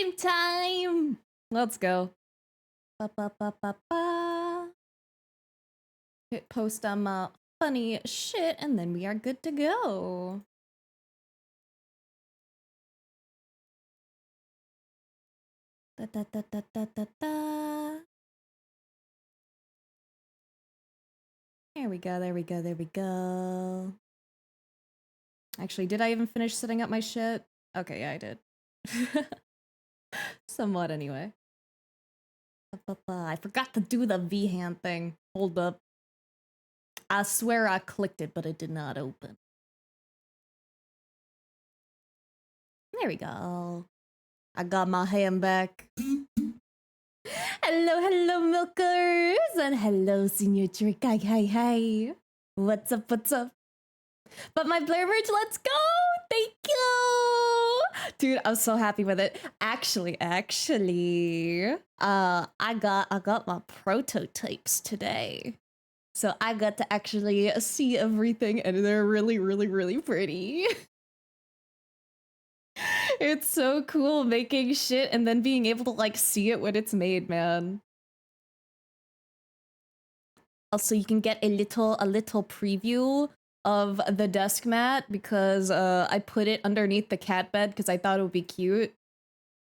Game time! Let's go. Ba, ba, ba, ba, ba. Hit post some funny shit, and then we are good to go. Da, da, da, da, da, da, da. There we go, there we go, there we go. Actually, did I even finish setting up my shit? Okay, yeah, I did. Somewhat, anyway. I forgot to do the V-hand thing. Hold up. I swear I clicked it, but it did not open. There we go. I got my hand back. Hello, hello, milkers! And hello, Senior Trick. Hi. What's up, what's up? But my Blair merch, let's go! Thank you! Dude, I'm so happy with it. Actually, I got my prototypes today. So I got to actually see everything, and they're really pretty. It's so cool making shit and then being able to like see it when it's made, man. Also, you can get a little preview of the desk mat because I put it underneath the cat bed because I thought it would be cute.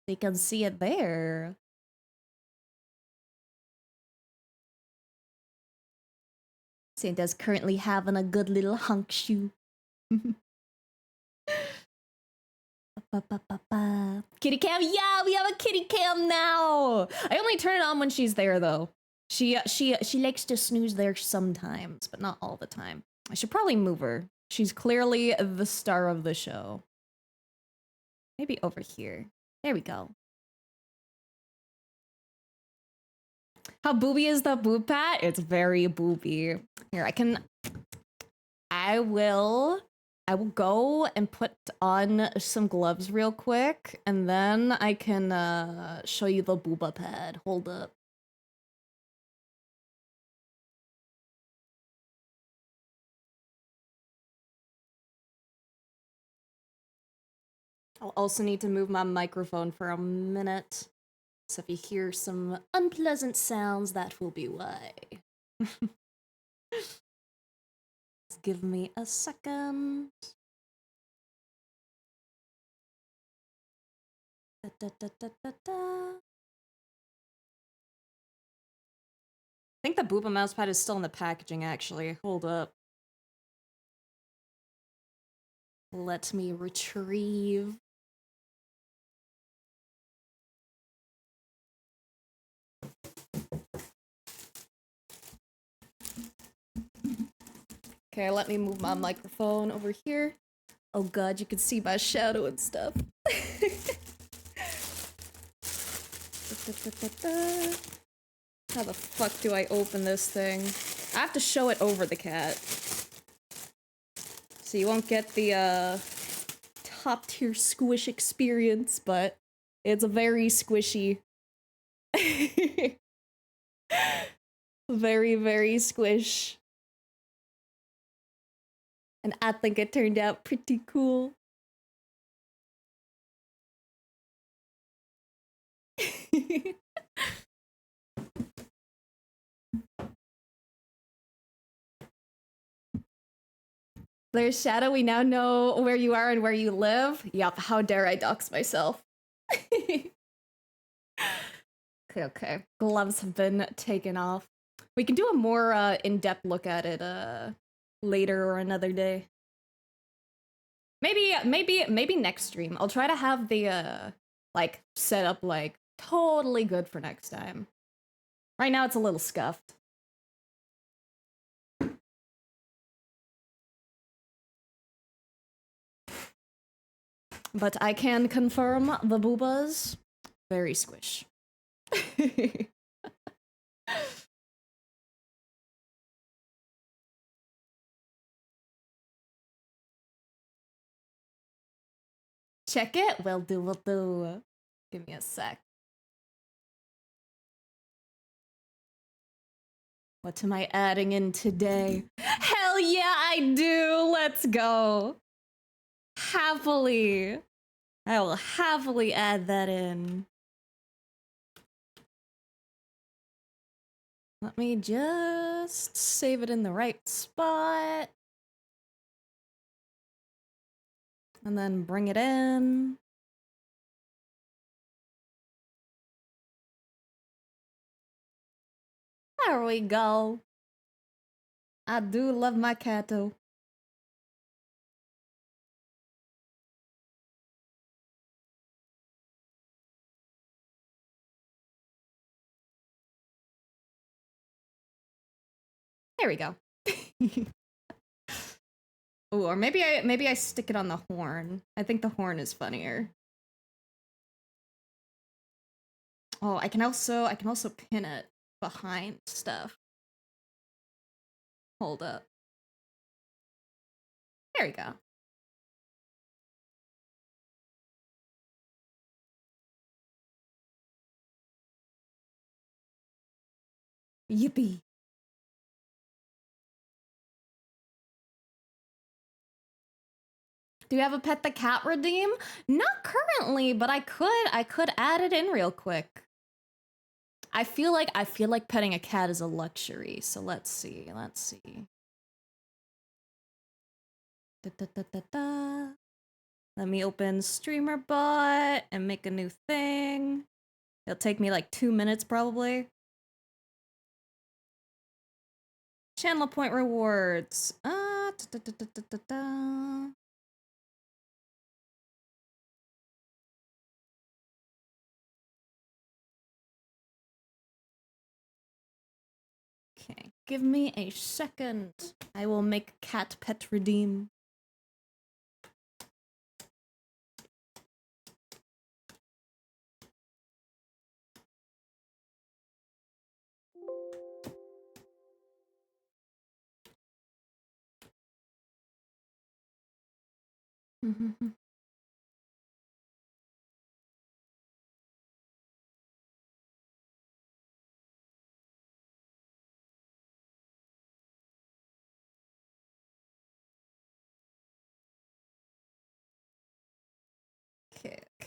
You can see it there. Santa's currently having a good little hunk shoe. Kitty cam, yeah, we have a kitty cam now. I only turn it on when she's there though. She likes to snooze there sometimes, but not all the time. I should probably move her. She's clearly the star of the show. Maybe over here. There we go. How booby is the boob pat? It's very booby. Here, I will go and put on some gloves real quick, and then I can show you the booba pad. Hold up. I'll also need to move my microphone for a minute. So if you hear some unpleasant sounds, that will be why. Just give me a second. Da, da, da, da, da. I think the Booba mousepad is still in the packaging, actually. Hold up. Let me retrieve. Okay, let me move my microphone over here. Oh god, you can see my shadow and stuff. How the fuck do I open this thing? I have to show it over the cat. So you won't get the top tier squish experience, but it's very squishy. Very squish. And I think it turned out pretty cool. There's Shadow, we now know where you are and where you live. Yup, how dare I dox myself. Okay. Gloves have been taken off. We can do a more in-depth look at it later or another day. Maybe next stream. I'll try to have the like set up like totally good for next time. Right now it's a little scuffed. But I can confirm the boobas very squish. Check it? Will do. Give me a sec. What am I adding in today? Hell yeah, I do! Let's go! Happily. I will happily add that in. Let me just save it in the right spot. And then bring it in. There we go. I do love my catto. There we go. Ooh, or maybe I stick it on the horn. I think the horn is funnier. Oh, I can also pin it behind stuff. Hold up. There we go. Yippee. Do you have a pet the cat redeem? Not currently, but I could add it in real quick. I feel like petting a cat is a luxury. So let's see. Da, da, da, da, da. Let me open streamer bot and make a new thing. It'll take me like 2 minutes probably. Channel point rewards. Da, da, da, da, da, da, da. Okay, give me a second. I will make cat pet redeem.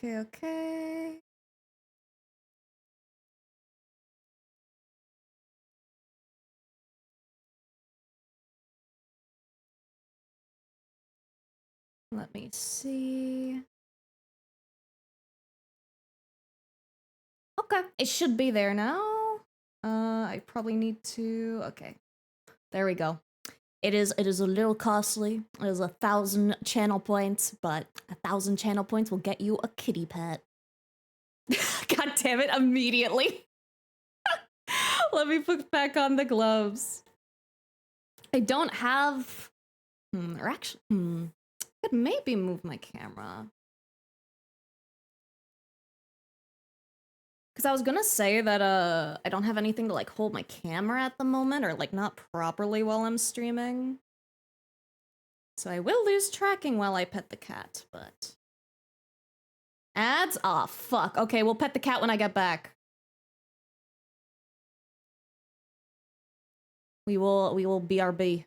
Okay. Let me see. Okay, it should be there now. I probably need to. Okay, there we go. It is a little costly. It is 1,000 channel points, but 1,000 channel points will get you a kitty pet. God damn it! Immediately. Let me put back on the gloves. I don't have. Or actually, I could maybe move my camera. Because I was gonna say that I don't have anything to like hold my camera at the moment, or like not properly while I'm streaming. So I will lose tracking while I pet the cat, but ads? Aw, fuck. Okay, we'll pet the cat when I get back. We will BRB.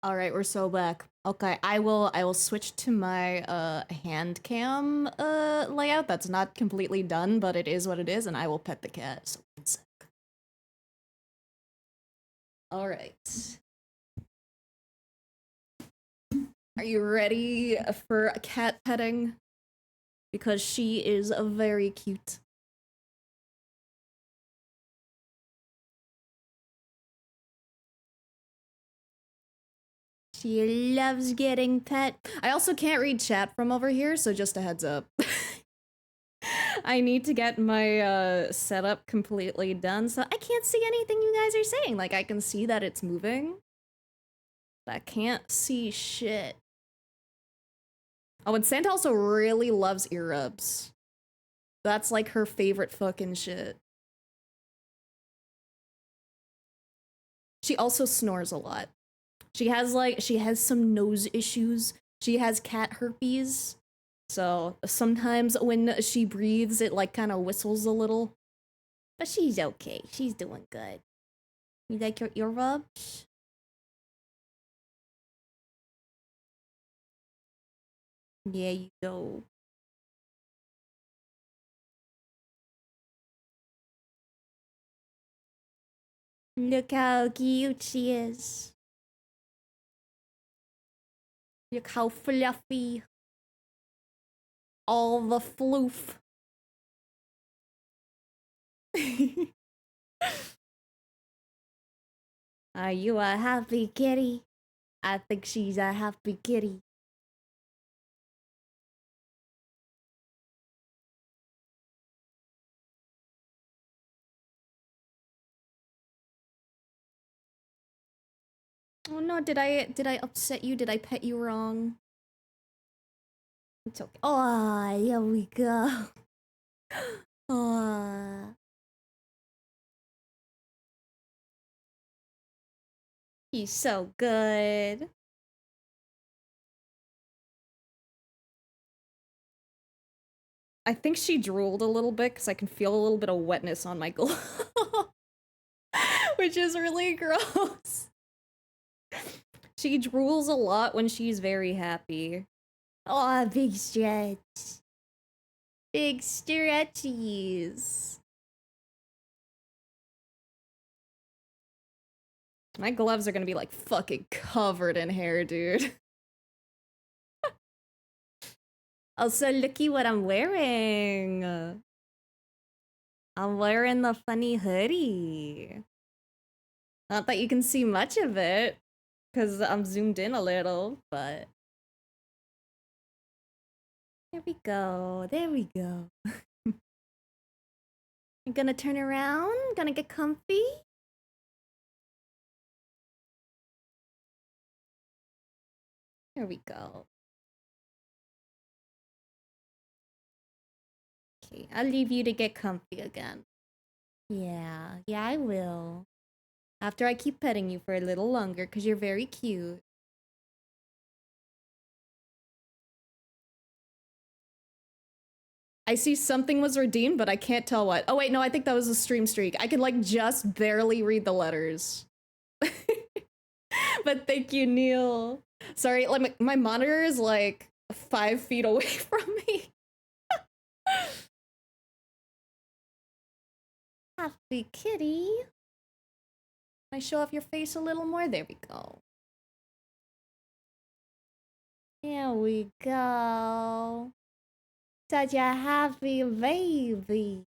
All right, we're so back. Okay, I will switch to my hand cam layout. That's not completely done, but it is what it is, and I will pet the cat. So one sec. All right. Are you ready for cat petting? Because she is very cute. She loves getting pet. I also can't read chat from over here, so just a heads up. I need to get my setup completely done, so I can't see anything you guys are saying. Like, I can see that it's moving, but I can't see shit. Oh, and Santa also really loves ear rubs. That's like her favorite fucking shit. She also snores a lot. She has some nose issues. She has cat herpes. So sometimes when she breathes, it like kind of whistles a little. But she's okay. She's doing good. You like your ear rubs? Yeah, you go. Look how cute she is. Look how fluffy. All the floof. Are you a happy kitty? I think she's a happy kitty. Oh no, did I upset you? Did I pet you wrong? It's okay. Oh, here we go. Oh, he's so good. I think she drooled a little bit because I can feel a little bit of wetness on my glove. Which is really gross. She drools a lot when she's very happy. Oh, big stretch. Big stretchies. My gloves are gonna be like fucking covered in hair, dude. Also, looky what I'm wearing. I'm wearing the funny hoodie. Not that you can see much of it, because I'm zoomed in a little, but... There we go, there we go. You're gonna turn around? Gonna get comfy? There we go. Okay, I'll leave you to get comfy again. Yeah, I will. After I keep petting you for a little longer, because you're very cute. I see something was redeemed, but I can't tell what. Oh wait, no, I think that was a stream streak. I can like just barely read the letters. But thank you, Neil. Sorry, like my monitor is like 5 feet away from me. Happy kitty. Can I show off your face a little more? There we go. There we go. Such a happy baby.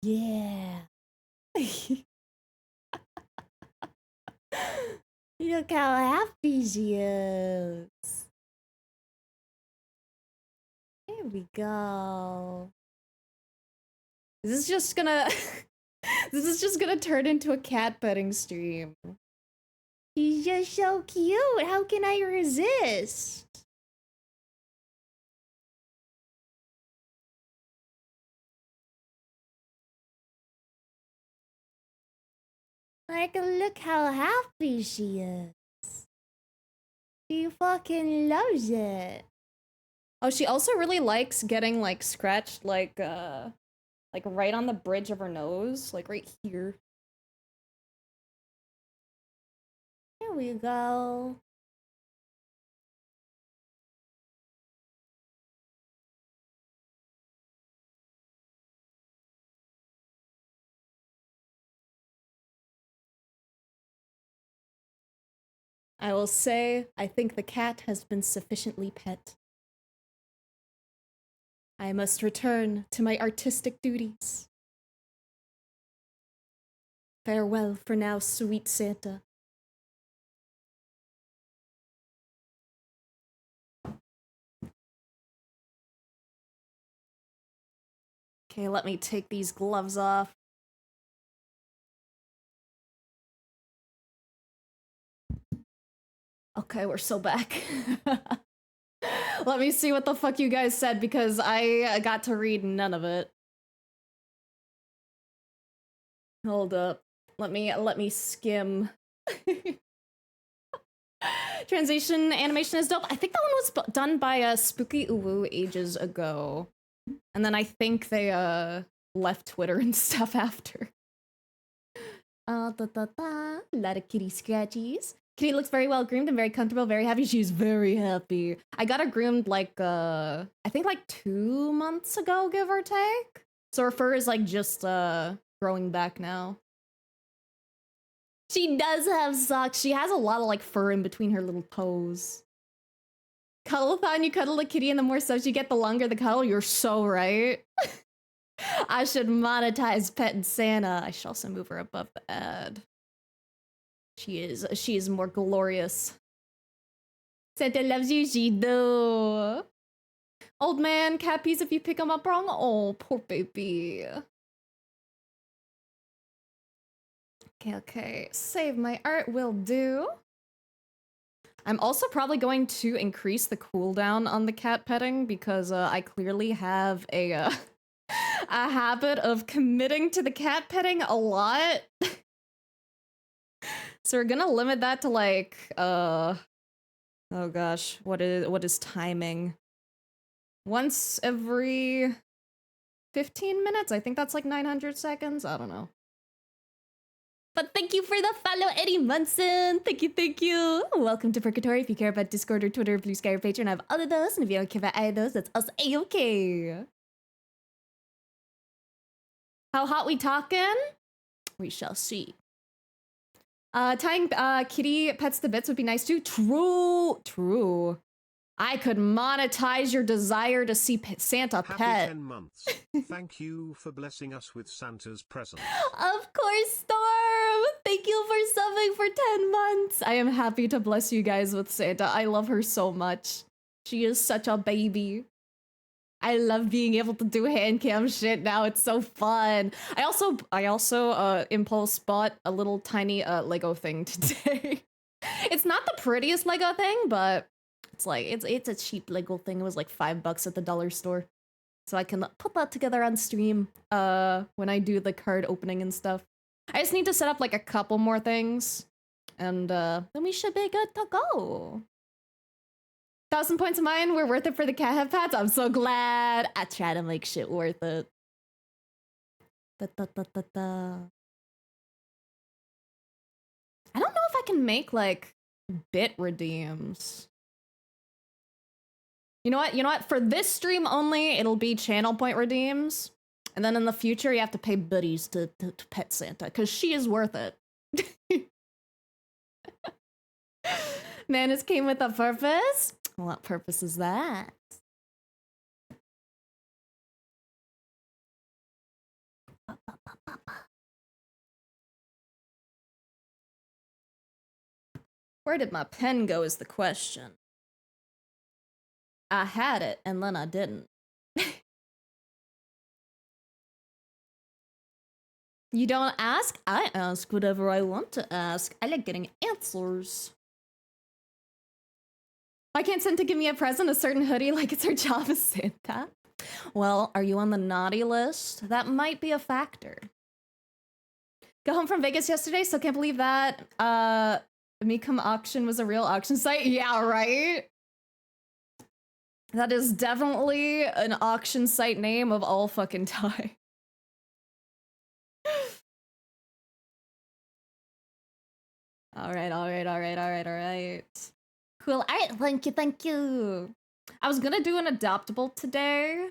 Yeah. Look how happy she is. There we go. This is just gonna this is just gonna turn into a cat petting stream. He's just so cute. How can I resist? Like, look how happy she is. She fucking loves it. Oh, she also really likes getting like scratched like right on the bridge of her nose, like right here. Here we go. I will say, I think the cat has been sufficiently pet. I must return to my artistic duties. Farewell for now, sweet Santa. Okay, let me take these gloves off. Okay, we're so back. Let me see what the fuck you guys said because I got to read none of it. Hold up. Let me skim. Translation animation is dope. I think that one was done by Spooky Uwu ages ago. And then I think they left Twitter and stuff after. A lot of kitty scratchies. Kitty looks very well groomed and very comfortable, very happy. She's very happy. I got her groomed like, I think like 2 months ago, give or take. So her fur is like just growing back now. She does have socks. She has a lot of like fur in between her little toes. Cuddle-a-thon, you cuddle a kitty and the more subs you get, the longer the cuddle. You're so right. I should monetize Pet and Santa. I should also move her above the ad. She is more glorious. Santa loves you, she do. Old man, cat piece if you pick him up wrong. Oh, poor baby. Okay. Save my art will do. I'm also probably going to increase the cooldown on the cat petting because I clearly have a habit of committing to the cat petting a lot. So we're gonna limit that to like, oh gosh, what is timing? Once every 15 minutes? I think that's like 900 seconds? I don't know. But thank you for the follow, Eddie Munson. Thank you. Welcome to Purgatory. If you care about Discord or Twitter, Blue Sky or Patreon, I have all of those. And if you don't care about any of those, that's also A-okay. How hot we talking? We shall see. Tying kitty pets to bits would be nice too. True. I could monetize your desire to see Santa Happy pet. 10 months. Thank you for blessing us with Santa's presents. Of course, Storm! Thank you for subbing for 10 months. I am happy to bless you guys with Santa. I love her so much. She is such a baby. I love being able to do hand cam shit now. It's so fun. I also impulse bought a little tiny Lego thing today. It's not the prettiest Lego thing, but it's like it's a cheap Lego thing. It was like $5 at the dollar store. So I can put that together on stream when I do the card opening and stuff. I just need to set up like a couple more things and then we should be good to go. 1,000 points of mine were worth it for the cat head pats. I'm so glad. I try to make shit worth it. I don't know if I can make like bit redeems. You know what? For this stream only, it'll be channel point redeems. And then in the future, you have to pay buddies to pet Santa, because she is worth it. Man, this came with a purpose? What purpose is that? Where did my pen go is the question. I had it, and then I didn't. You don't ask? I ask whatever I want to ask. I like getting answers. Why can't Santa give me a present, a certain hoodie, like it's her job as Santa? Well, are you on the naughty list? That might be a factor. Got home from Vegas yesterday, so can't believe that. Mecum Auction was a real auction site? Yeah, right? That is definitely an auction site name of all fucking time. All right, all right, all right, all right, all right. Cool. All right, thank you, thank you. I was gonna do an adoptable today,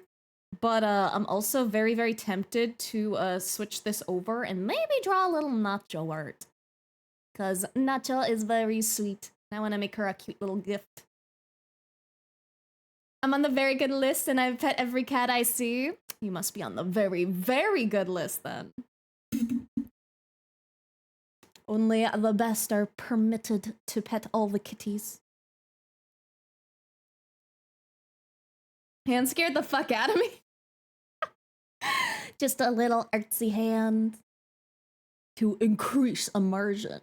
but I'm also very, very tempted to switch this over and maybe draw a little Nacho art. Because Nacho is very sweet. I want to make her a cute little gift. I'm on the very good list and I've pet every cat I see. You must be on the very, very good list then. Only the best are permitted to pet all the kitties. Hand scared the fuck out of me. Just a little artsy hand to increase immersion.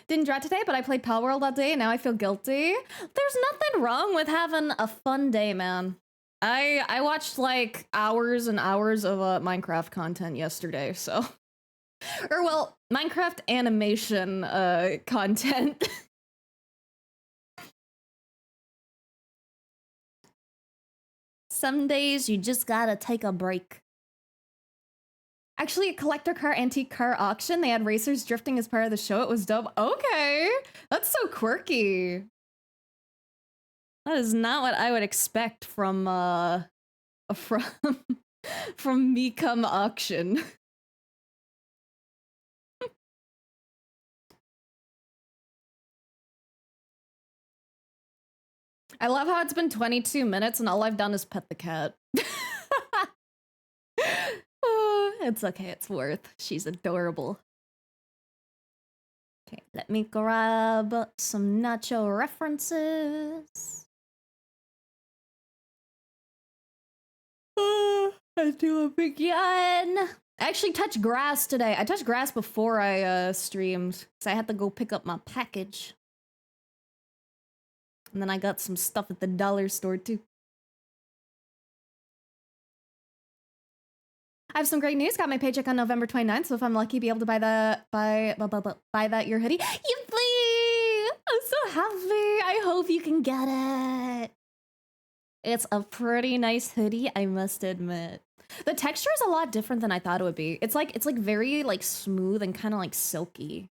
Didn't draw today, but I played Pal World all day and now I feel guilty. There's nothing wrong with having a fun day, man. I watched like hours and hours of Minecraft content yesterday, so. Or well, Minecraft animation content. Some days you just gotta take a break. Actually, a collector car antique car auction. They had racers drifting as part of the show. It was dope. Okay, that's so quirky. That is not what I would expect from from me come auction. I love how it's been 22 minutes and all I've done is pet the cat. It's okay, it's worth. She's adorable. Okay, let me grab some Nacho references. I do a big yawn. I actually touched grass today. I touched grass before I streamed, so I had to go pick up my package. And then I got some stuff at the dollar store too. I have some great news. Got my paycheck on November 29th, so if I'm lucky, be able to buy that your hoodie. Yippee! I'm so happy. I hope you can get it. It's a pretty nice hoodie, I must admit. The texture is a lot different than I thought it would be. It's like very like smooth and kind of like silky.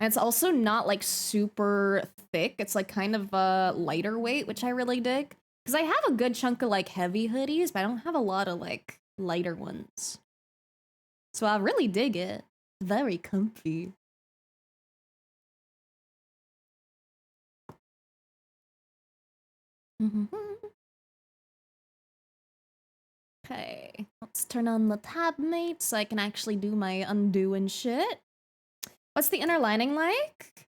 And it's also not like super thick. It's like kind of lighter weight, which I really dig. Because I have a good chunk of like heavy hoodies, but I don't have a lot of like lighter ones. So I really dig it. Very comfy. Okay, let's turn on the tab mate so I can actually do my undo and shit. What's the inner lining like?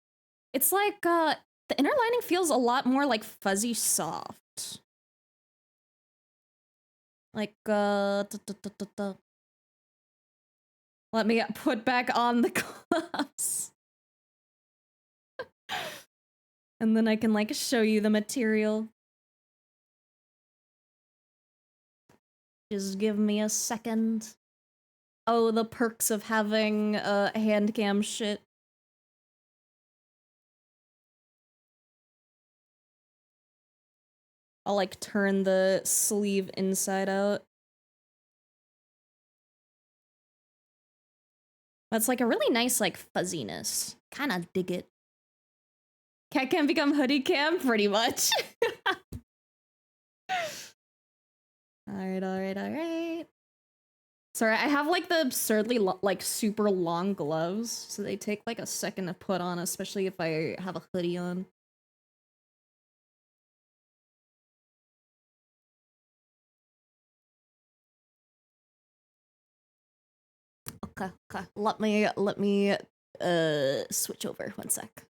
It's like, the inner lining feels a lot more like fuzzy soft. Like, let me put back on the gloves. And then I can, like, show you the material. Just give me a second. Oh, the perks of having hand cam shit. I'll like turn the sleeve inside out. That's like a really nice like fuzziness. Kinda dig it. Cat cam become hoodie cam? Pretty much. Alright, alright, alright. Sorry, I have like the absurdly like super long gloves, so they take like a second to put on, especially if I have a hoodie on. Okay. Let me switch over 1 sec.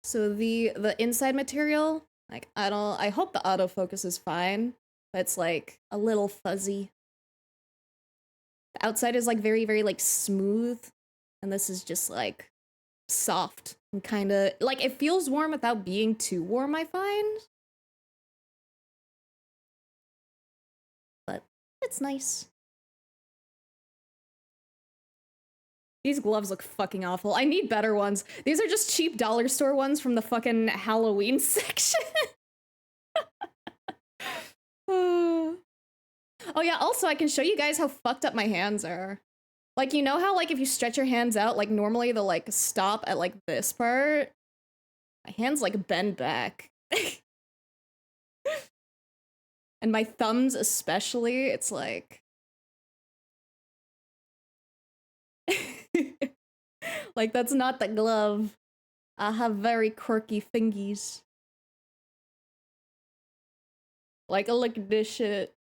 So the inside material, like I hope the autofocus is fine, but it's like a little fuzzy. The outside is like very, very like smooth, and this is just like soft and kind of like it feels warm without being too warm, I find. But it's nice. These gloves look fucking awful. I need better ones. These are just cheap dollar store ones from the fucking Halloween section. Oh yeah, also I can show you guys how fucked up my hands are. Like, you know how like if you stretch your hands out, like normally they'll like stop at like this part? My hands like bend back. And my thumbs especially, it's like like that's not the glove. I have very quirky fingies. Like look at this shit.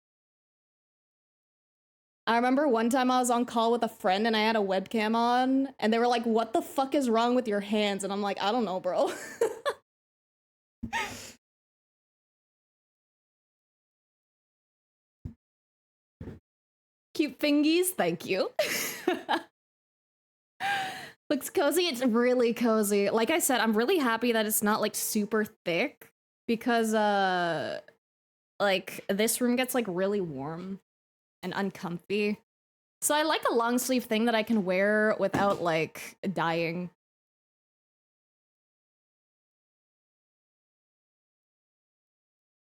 I remember one time I was on call with a friend and I had a webcam on and they were like, "What the fuck is wrong with your hands?" And I'm like, "I don't know, bro." Cute fingies, thank you. Looks cozy. It's really cozy. Like I said, I'm really happy that it's not like super thick because like this room gets like really warm and uncomfy. So I like a long sleeve thing that I can wear without like dying.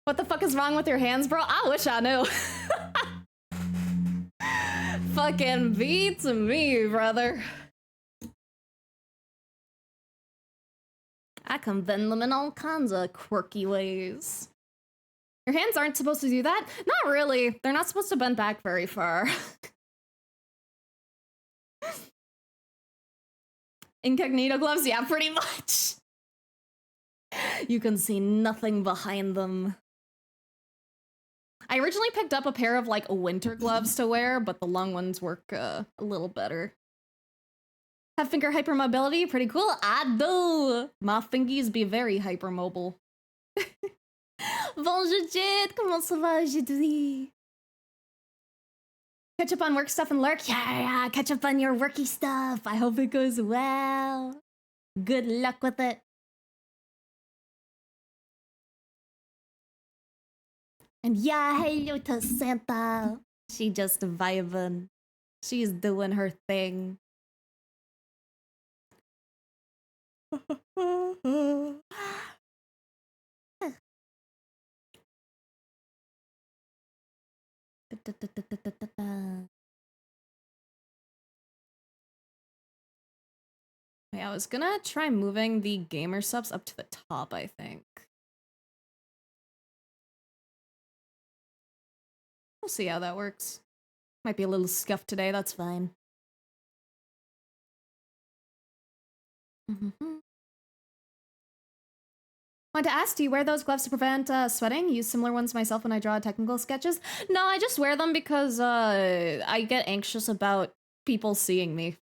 What the fuck is wrong with your hands, bro? I wish I knew. Fucking beats me, brother. I can bend them in all kinds of quirky ways. Your hands aren't supposed to do that? Not really. They're not supposed to bend back very far. Incognito gloves? Yeah, pretty much. You can see nothing behind them. I originally picked up a pair of like winter gloves to wear, but the long ones work a little better. Have finger hypermobility? Pretty cool. I do. My fingies be very hypermobile. Bonjour, Jade. Comment ça va aujourd'hui? Catch up on work stuff and lurk? Yeah, catch up on your worky stuff. I hope it goes well. Good luck with it. And yeah, hello to Santa. She just vibing. She's doing her thing. Yeah, I was gonna try moving the gamer subs up to the top, I think. We'll see how that works. Might be a little scuffed today, that's fine. Want to ask, do you wear those gloves to prevent sweating? Use similar ones myself when I draw technical sketches. No, I just wear them because I get anxious about people seeing me.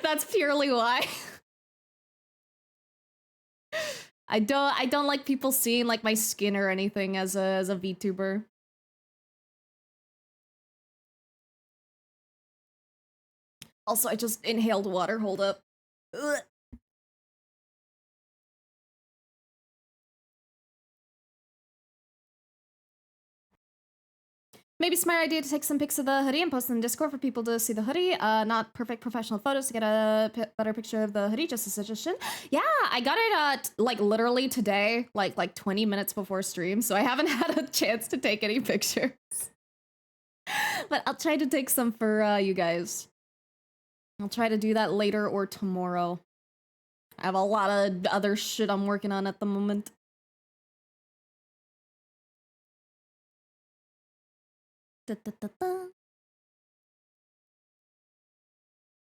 That's purely why. I don't like people seeing like my skin or anything as a VTuber. Also, I just inhaled water. Hold up. Ugh. Maybe smart idea to take some pics of the hoodie and post them in Discord for people to see the hoodie. Not perfect professional photos to get a better picture of the hoodie, just a suggestion. Yeah, I got it like literally today, like 20 minutes before stream, so I haven't had a chance to take any pictures. But I'll try to take some for you guys. I'll try to do that later or tomorrow. I have a lot of other shit I'm working on at the moment.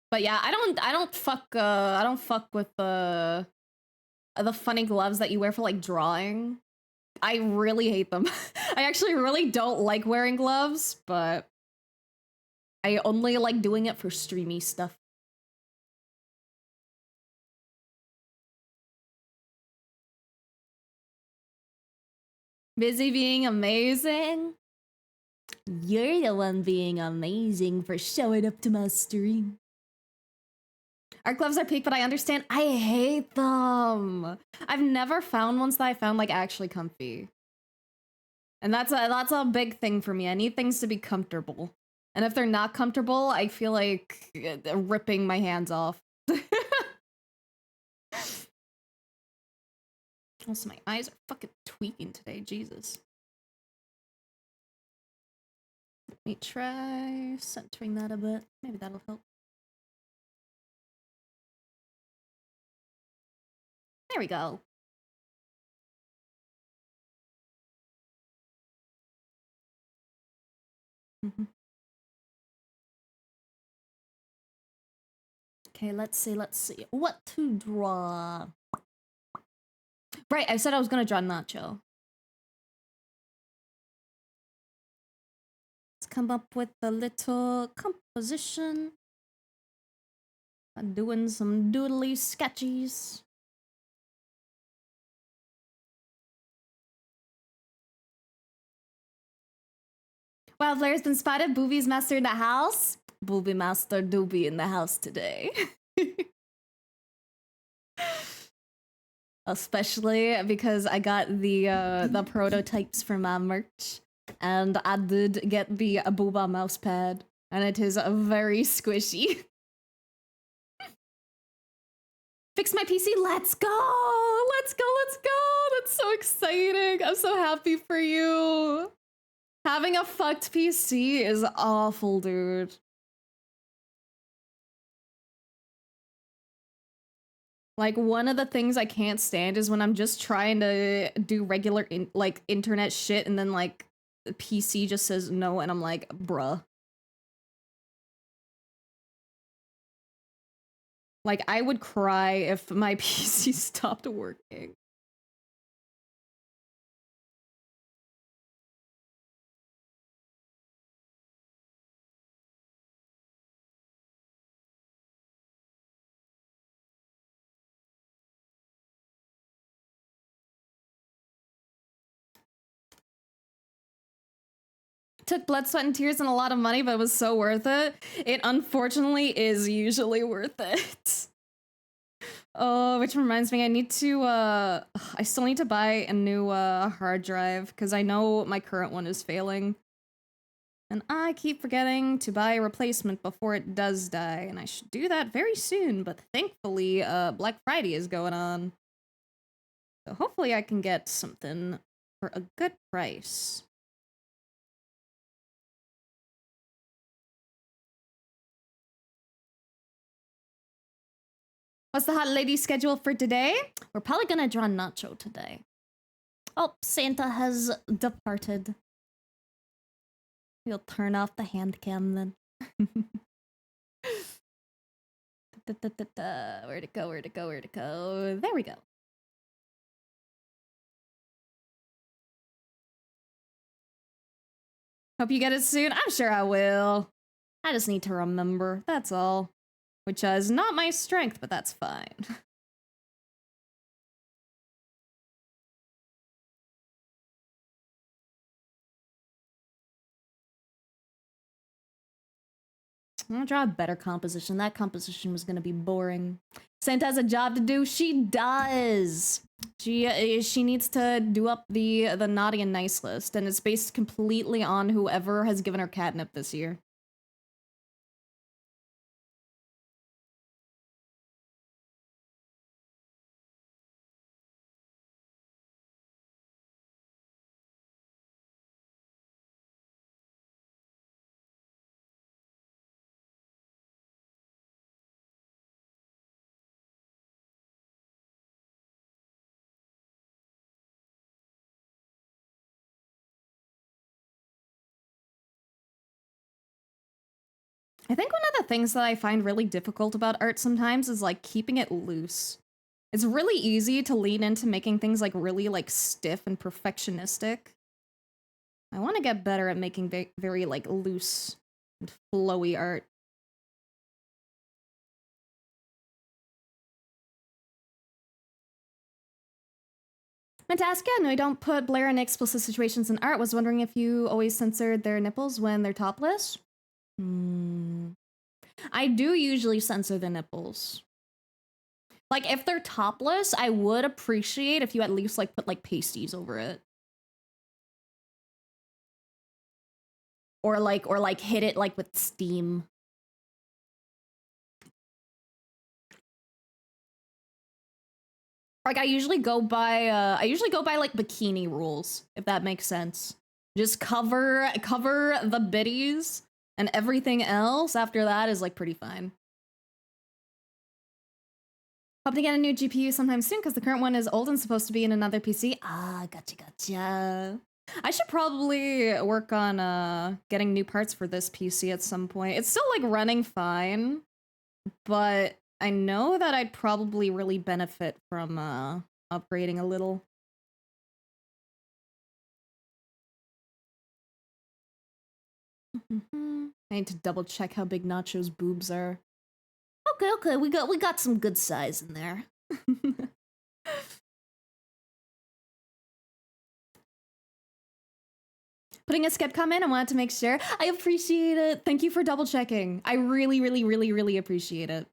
But yeah, I don't fuck with the funny gloves that you wear for like drawing. I really hate them. I actually really don't like wearing gloves, but I only like doing it for streamy stuff. Busy being amazing? You're the one being amazing for showing up to my stream. Art gloves are peak, but I understand. I hate them. I've never found ones that I found like actually comfy. And that's a big thing for me. I need things to be comfortable. And if they're not comfortable, I feel like ripping my hands off. Also, my eyes are fucking tweaking today. Jesus. Let me try centering that a bit. Maybe that'll help. There we go. Okay, let's see. What to draw? Right, I said I was gonna draw Nacho. Let's come up with a little composition. I'm doing some doodly sketchies. Wow, Blair's been spotted. Booby's master in the house. Booby master Doobie in the house today. Especially because I got the prototypes for my merch, and I did get the Booba mouse pad, and it is very squishy. Fix my PC. Let's go! Let's go! Let's go! That's so exciting. I'm so happy for you. Having a fucked PC is awful, dude. Like, one of the things I can't stand is when I'm just trying to do regular internet shit, and then like the PC just says no, and I'm like, bruh. Like, I would cry if my PC stopped working. Took blood, sweat, and tears and a lot of money, but it was so worth it. It unfortunately is usually worth it. Oh, which reminds me, I need to, I still need to buy a new, hard drive, because I know my current one is failing. And I keep forgetting to buy a replacement before it does die, and I should do that very soon, but thankfully, Black Friday is going on. So hopefully I can get something for a good price. What's the hot lady schedule for today? We're probably gonna draw Nacho today. Oh, Santa has departed. We'll turn off the hand cam then. Where'd it go? Where'd it go? Where'd it go? There we go. Hope you get it soon. I'm sure I will. I just need to remember. That's all. Which is not my strength, but that's fine. I'm gonna draw a better composition. That composition was gonna be boring. Santa has a job to do. She does. She needs to do up the naughty and nice list, and it's based completely on whoever has given her catnip this year. I think one of the things that I find really difficult about art sometimes is like keeping it loose. It's really easy to lean into making things like really like stiff and perfectionistic. I want to get better at making very like loose and flowy art. Fantastica, no, I don't put Blair in explicit situations in art. Was wondering if you always censored their nipples when they're topless? I do usually censor the nipples. Like, if they're topless, I would appreciate if you at least, like, put, like, pasties over it. Or hit it, like, with steam. Like, I usually go by, like, bikini rules, if that makes sense. Just cover the biddies, and everything else after that is like pretty fine. Hope to get a new GPU sometime soon because the current one is old and supposed to be in another PC. Ah, gotcha. I should probably work on getting new parts for this PC at some point. It's still like running fine, but I know that I'd probably really benefit from upgrading a little. I need to double check how big Nacho's boobs are. Okay, we got some good size in there. Putting a skip comment, I wanted to make sure. I appreciate it. Thank you for double checking. I really appreciate it.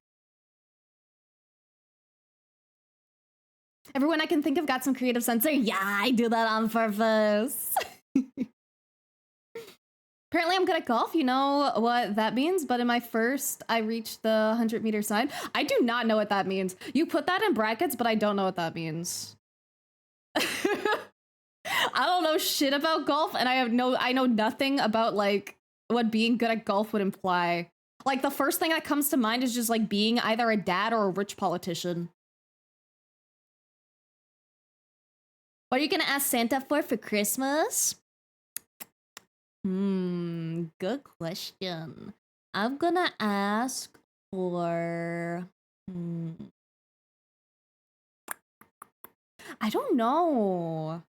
Everyone I can think of got some creative censor. Yeah, I do that on purpose. Apparently I'm good at golf, you know what that means, but in my first, I reached the 100-meter sign. I do not know what that means. You put that in brackets, but I don't know what that means. I don't know shit about golf, and I know nothing about, like, what being good at golf would imply. Like, the first thing that comes to mind is just, like, being either a dad or a rich politician. What are you gonna ask Santa for Christmas? Good question. I'm gonna ask for... I don't know.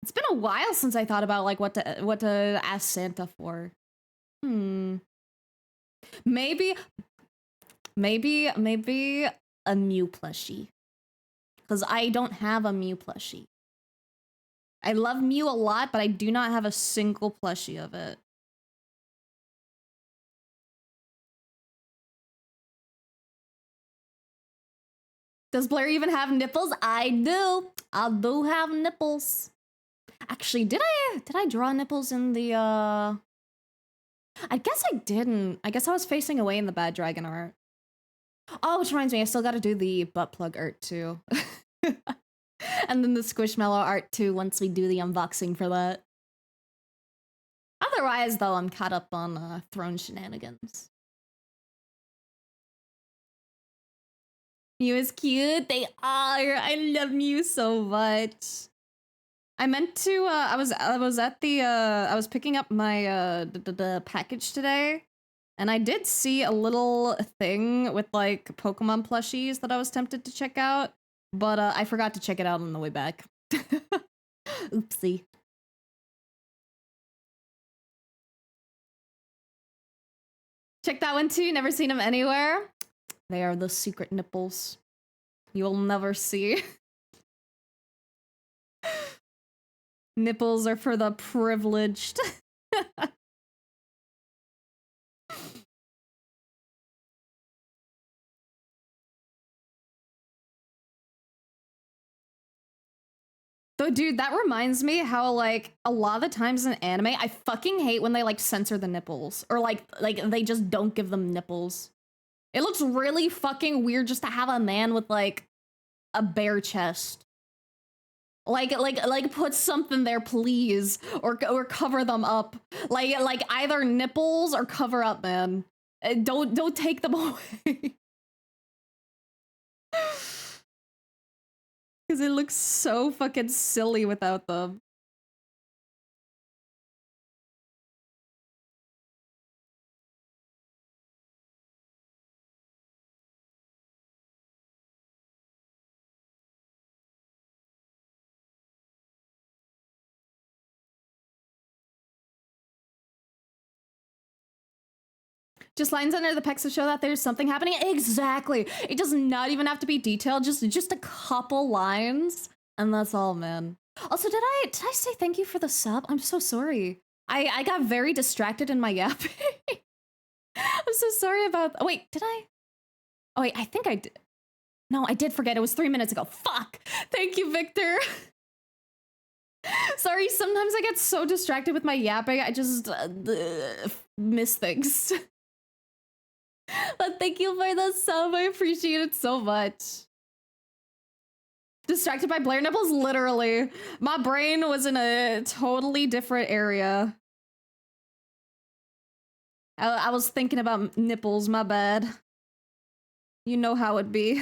It's been a while since I thought about like what to ask Santa for. Maybe a Mew plushie. Because I don't have a Mew plushie. I love Mew a lot, but I do not have a single plushie of it. Does Blair even have nipples? I do. I do have nipples. Actually, did I draw nipples in the I guess I didn't. I guess I was facing away in the Bad Dragon art. Oh, which reminds me, I still gotta do the butt plug art too. And then the Squishmallow art too once we do the unboxing for that. Otherwise, though, I'm caught up on throne shenanigans. Mew is cute. They are. I love Mew so much. I meant to. I was at the. I was picking up my the package today, and I did see a little thing with like Pokemon plushies that I was tempted to check out, but I forgot to check it out on the way back. Oopsie. Check that one too. Never seen them anywhere. They are the secret nipples you'll never see. Nipples are for the privileged. So, dude, that reminds me how, like, a lot of the times in anime, I fucking hate when they, like, censor the nipples. Or, like they just don't give them nipples. It looks really fucking weird just to have a man with, like, a bare chest. Like, put something there, please. Or cover them up. Like, either nipples or cover up, man. Don't take them away. Because it looks so fucking silly without them. Just lines under the pecs to show that there's something happening. Exactly. It does not even have to be detailed. Just a couple lines, and that's all, man. Also, did I say thank you for the sub? I'm so sorry. I got very distracted in my yapping. I'm so sorry about. Oh, wait, did I? Oh wait, I think I did. No, I did forget. It was 3 minutes ago. Fuck. Thank you, Victor. Sorry, sometimes I get so distracted with my yapping. I just miss things. But thank you for the sub. I appreciate it so much. Distracted by Blair nipples? Literally. My brain was in a totally different area. I was thinking about nipples, my bad. You know how it be.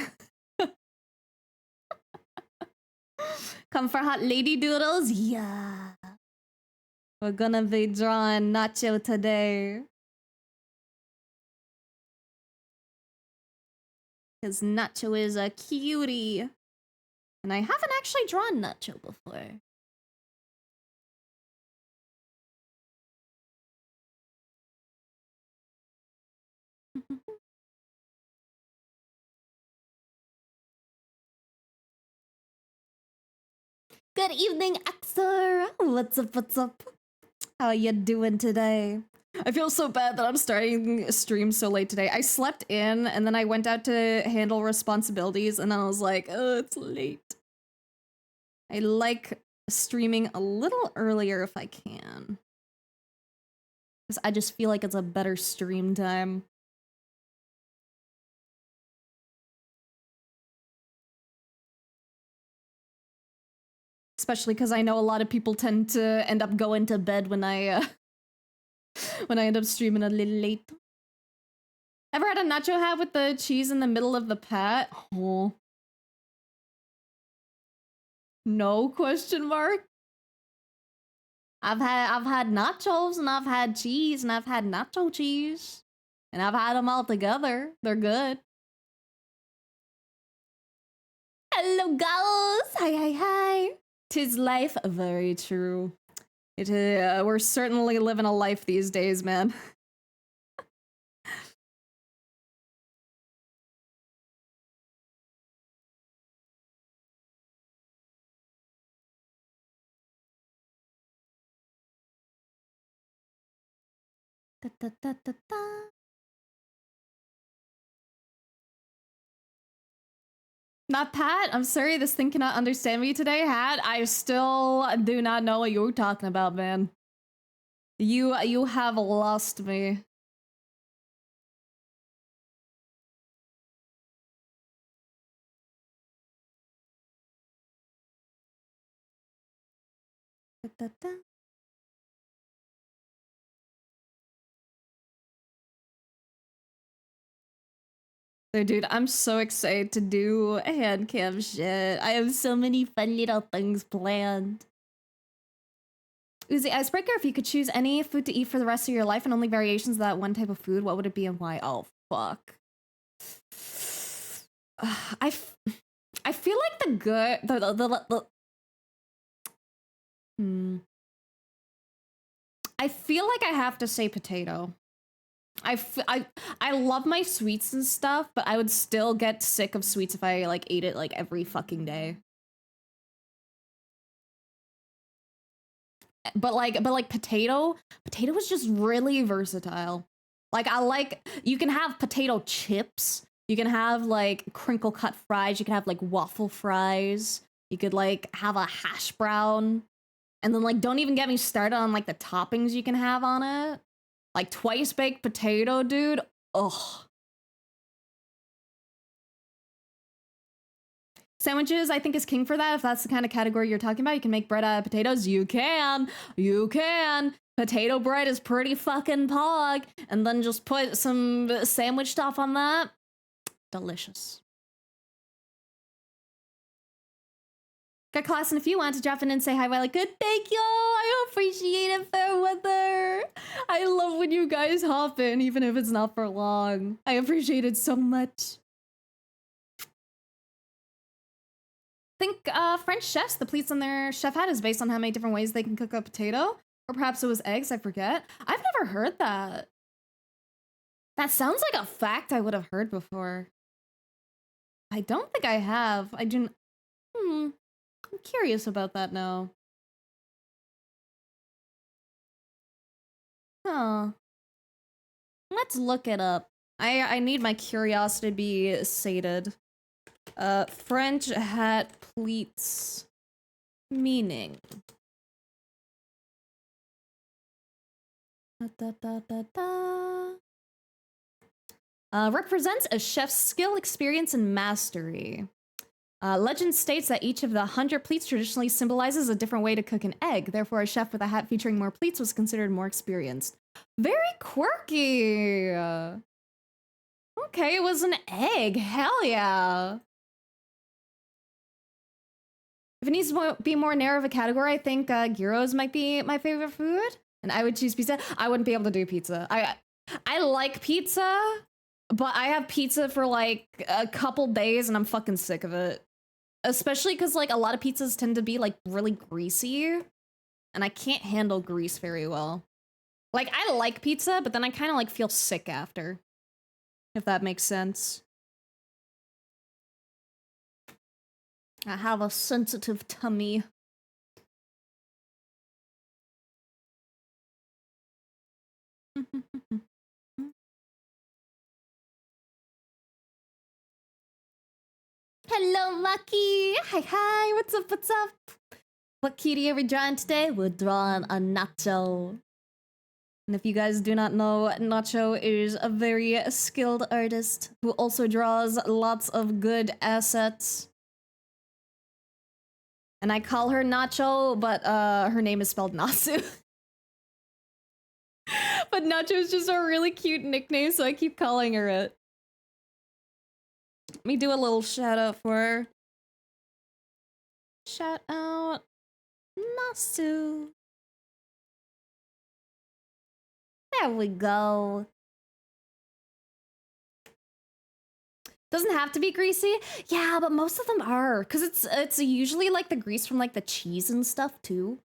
Come for hot lady doodles? Yeah. We're gonna be drawing Nacho today. Because Nacho is a cutie. And I haven't actually drawn Nacho before. Good evening, Axer. What's up, what's up? How you doing today? I feel so bad that I'm starting a stream so late today. I slept in and then I went out to handle responsibilities and then I was like, oh, it's late. I like streaming a little earlier if I can. Because I just feel like it's a better stream time. Especially because I know a lot of people tend to end up going to bed when I when I end up streaming a little late. Ever had a nacho hat with the cheese in the middle of the pat? Oh. No question mark. I've had nachos and I've had cheese and I've had nacho cheese. And I've had them all together. They're good. Hello, gals! Hi, hi, hi! 'Tis life, very true. We're certainly living a life these days, man. Da, da, da, da, da. Not Pat, I'm sorry this thing cannot understand me today. Hat, I still do not know what you're talking about, man. You have lost me. Da, da, da. So, dude, I'm so excited to do hand cam shit. I have so many fun little things planned. Uzi Icebreaker, if you could choose any food to eat for the rest of your life and only variations of that one type of food, what would it be and why? Oh, fuck. I feel like the good... I feel like I have to say potato. I love my sweets and stuff, but I would still get sick of sweets if I like ate it like every fucking day. But potato is just really versatile. Like you can have potato chips, you can have like crinkle cut fries, you can have like waffle fries, you could like have a hash brown, and then like don't even get me started on like the toppings you can have on it. Like twice baked potato, dude. Ugh. Sandwiches, I think, is king for that. If that's the kind of category you're talking about, you can make bread out of potatoes. You can. You can. Potato bread is pretty fucking pog. And then just put some sandwich stuff on that. Delicious. Got class, and if you want to drop in and say hi, well, like, good, thank you. I appreciate it, fair weather. I love when you guys hop in, even if it's not for long. I appreciate it so much. I think French chefs, the pleats on their chef hat is based on how many different ways they can cook a potato. Or perhaps it was eggs, I forget. I've never heard that. That sounds like a fact I would have heard before. I don't think I have. I do. I'm curious about that now. Huh. Let's look it up. I need my curiosity to be sated. French hat pleats meaning. Represents a chef's skill, experience, and mastery. Legend states that each of the 100 pleats traditionally symbolizes a different way to cook an egg. Therefore, a chef with a hat featuring more pleats was considered more experienced. Very quirky. Okay, it was an egg. Hell yeah. If it needs to be more narrow of a category, I think gyros might be my favorite food. And I would choose pizza. I wouldn't be able to do pizza. I like pizza, but I have pizza for like a couple days and I'm fucking sick of it. Especially because like a lot of pizzas tend to be like really greasy. And I can't handle grease very well. Like I like pizza, but then I kind of like feel sick after. If that makes sense. I have a sensitive tummy. Hello, Lucky. Hi, what's up? What kitty are we drawing today? We're drawing a Nacho. And if you guys do not know, Nacho is a very skilled artist who also draws lots of good assets. And I call her Nacho, but her name is spelled Natsu. But Nacho is just a really cute nickname, so I keep calling her it. Let me do a little shout out for her. Shout out Natsu. There we go. Doesn't have to be greasy. Yeah, but most of them are. Because it's usually like the grease from like the cheese and stuff too.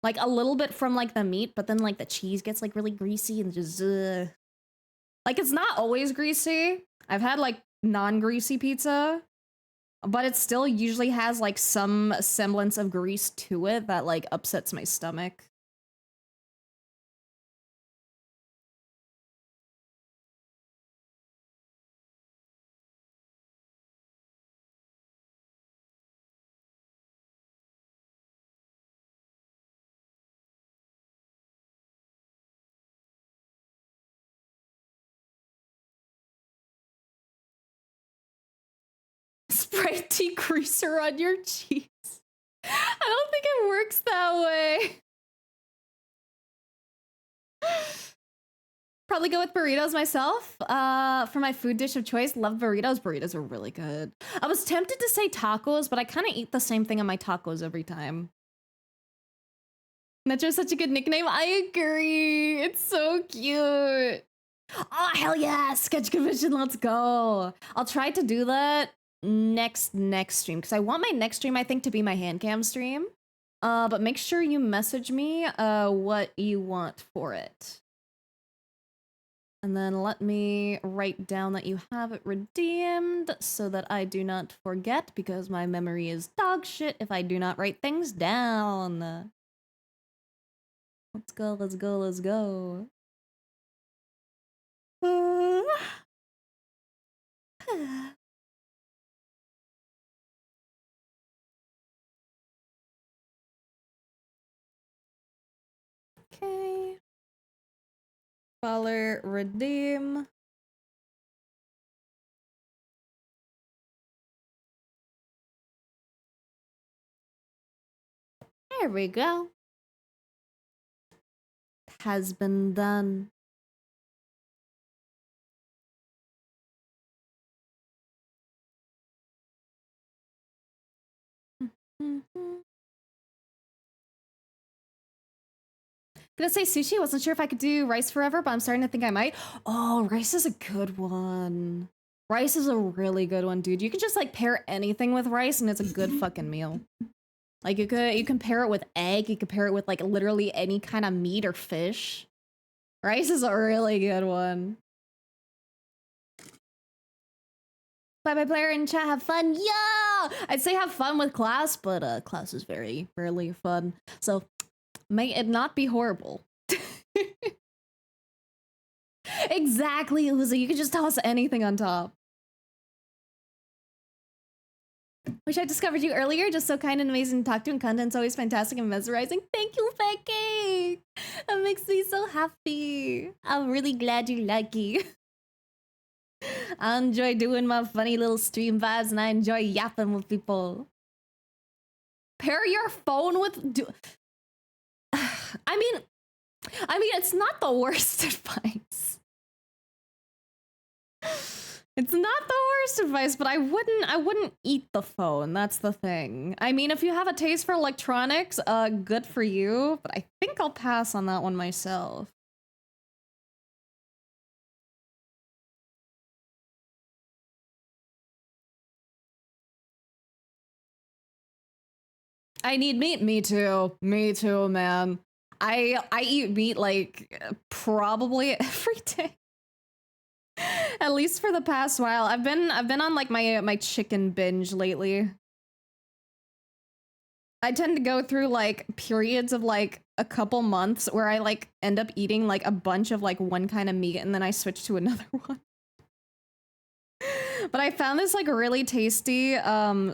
Like a little bit from like the meat, but then like the cheese gets like really greasy and just like it's not always greasy. I've had like non-greasy pizza, but it still usually has like some semblance of grease to it that like upsets my stomach. Spray tea greaser on your cheese. I don't think it works that way. Probably go with burritos myself. For my food dish of choice, love burritos. Burritos are really good. I was tempted to say tacos, but I kind of eat the same thing on my tacos every time. Nacho's such a good nickname. I agree. It's so cute. Oh, hell yeah. Sketch commission. Let's go. I'll try to do that next stream because I want my next stream, I think, to be my hand cam stream. But make sure you message me what you want for it. And then let me write down that you have it redeemed so that I do not forget because my memory is dog shit if I do not write things down. Let's go, let's go, let's go. Okay. Follow, redeem. There we go. Has been done. Gonna say sushi. Wasn't sure if I could do rice forever, but I'm starting to think I might. Oh, rice is a good one. Rice is a really good one, dude. You can just like pair anything with rice and it's a good fucking meal. Like you can pair it with egg, you can pair it with like literally any kind of meat or fish. Rice is a really good one. Bye player in chat, have fun. Yeah! I'd say have fun with class, but class is very rarely fun. So may it not be horrible. Exactly, Uzi. You can just toss anything on top. Wish I discovered you earlier. Just so kind and amazing to talk to, and content's always fantastic and mesmerizing. Thank you, Becky. That makes me so happy. I'm really glad you like it. I enjoy doing my funny little stream vibes, and I enjoy yapping with people. Pair your phone with. I mean, it's not the worst advice. It's not the worst advice, but I wouldn't eat the phone. That's the thing. I mean, if you have a taste for electronics, good for you, but I think I'll pass on that one myself. I need meat. Me too. Me too, man. I eat meat like probably every day. At least for the past while. I've been on like my chicken binge lately. I tend to go through like periods of like a couple months where I like end up eating like a bunch of like one kind of meat and then I switch to another one. But I found this like really tasty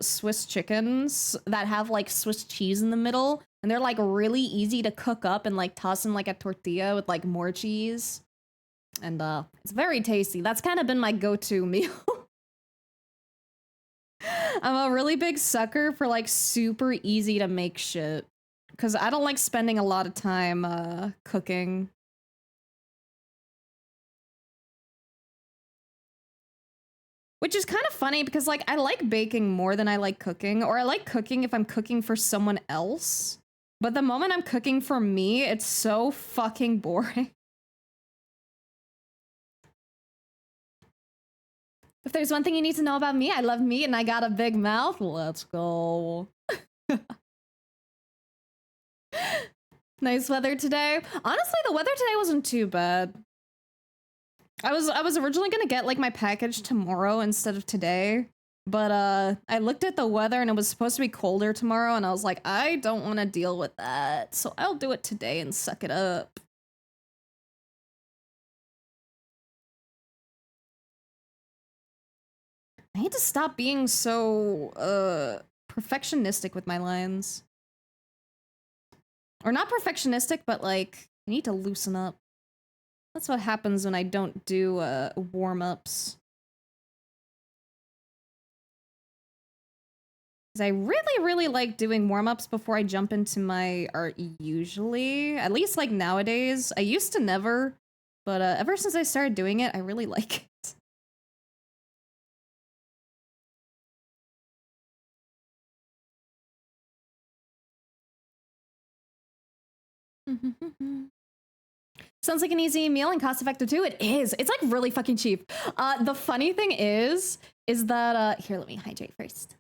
Swiss chickens that have like Swiss cheese in the middle, and they're like really easy to cook up and like toss in like a tortilla with like more cheese. And it's very tasty. That's kind of been my go-to meal. I'm a really big sucker for like super easy to make shit, because I don't like spending a lot of time cooking. Which is kind of funny because like I like baking more than I like cooking, or I like cooking if I'm cooking for someone else. But the moment I'm cooking for me, it's so fucking boring. If there's one thing you need to know about me, I love meat and I got a big mouth. Let's go. Nice weather today. Honestly, the weather today wasn't too bad. I was originally gonna get like my package tomorrow instead of today, but I looked at the weather and it was supposed to be colder tomorrow, and I was like, I don't want to deal with that, so I'll do it today and suck it up. I need to stop being so perfectionistic with my lines. Or not perfectionistic, but like I need to loosen up. That's what happens when I don't do warm-ups. Because I really, really like doing warm-ups before I jump into my art usually. At least like nowadays. I used to never, but ever since I started doing it, I really like it. Sounds like an easy meal and cost-effective too. It is. It's like really fucking cheap. The funny thing is that here, let me hydrate first.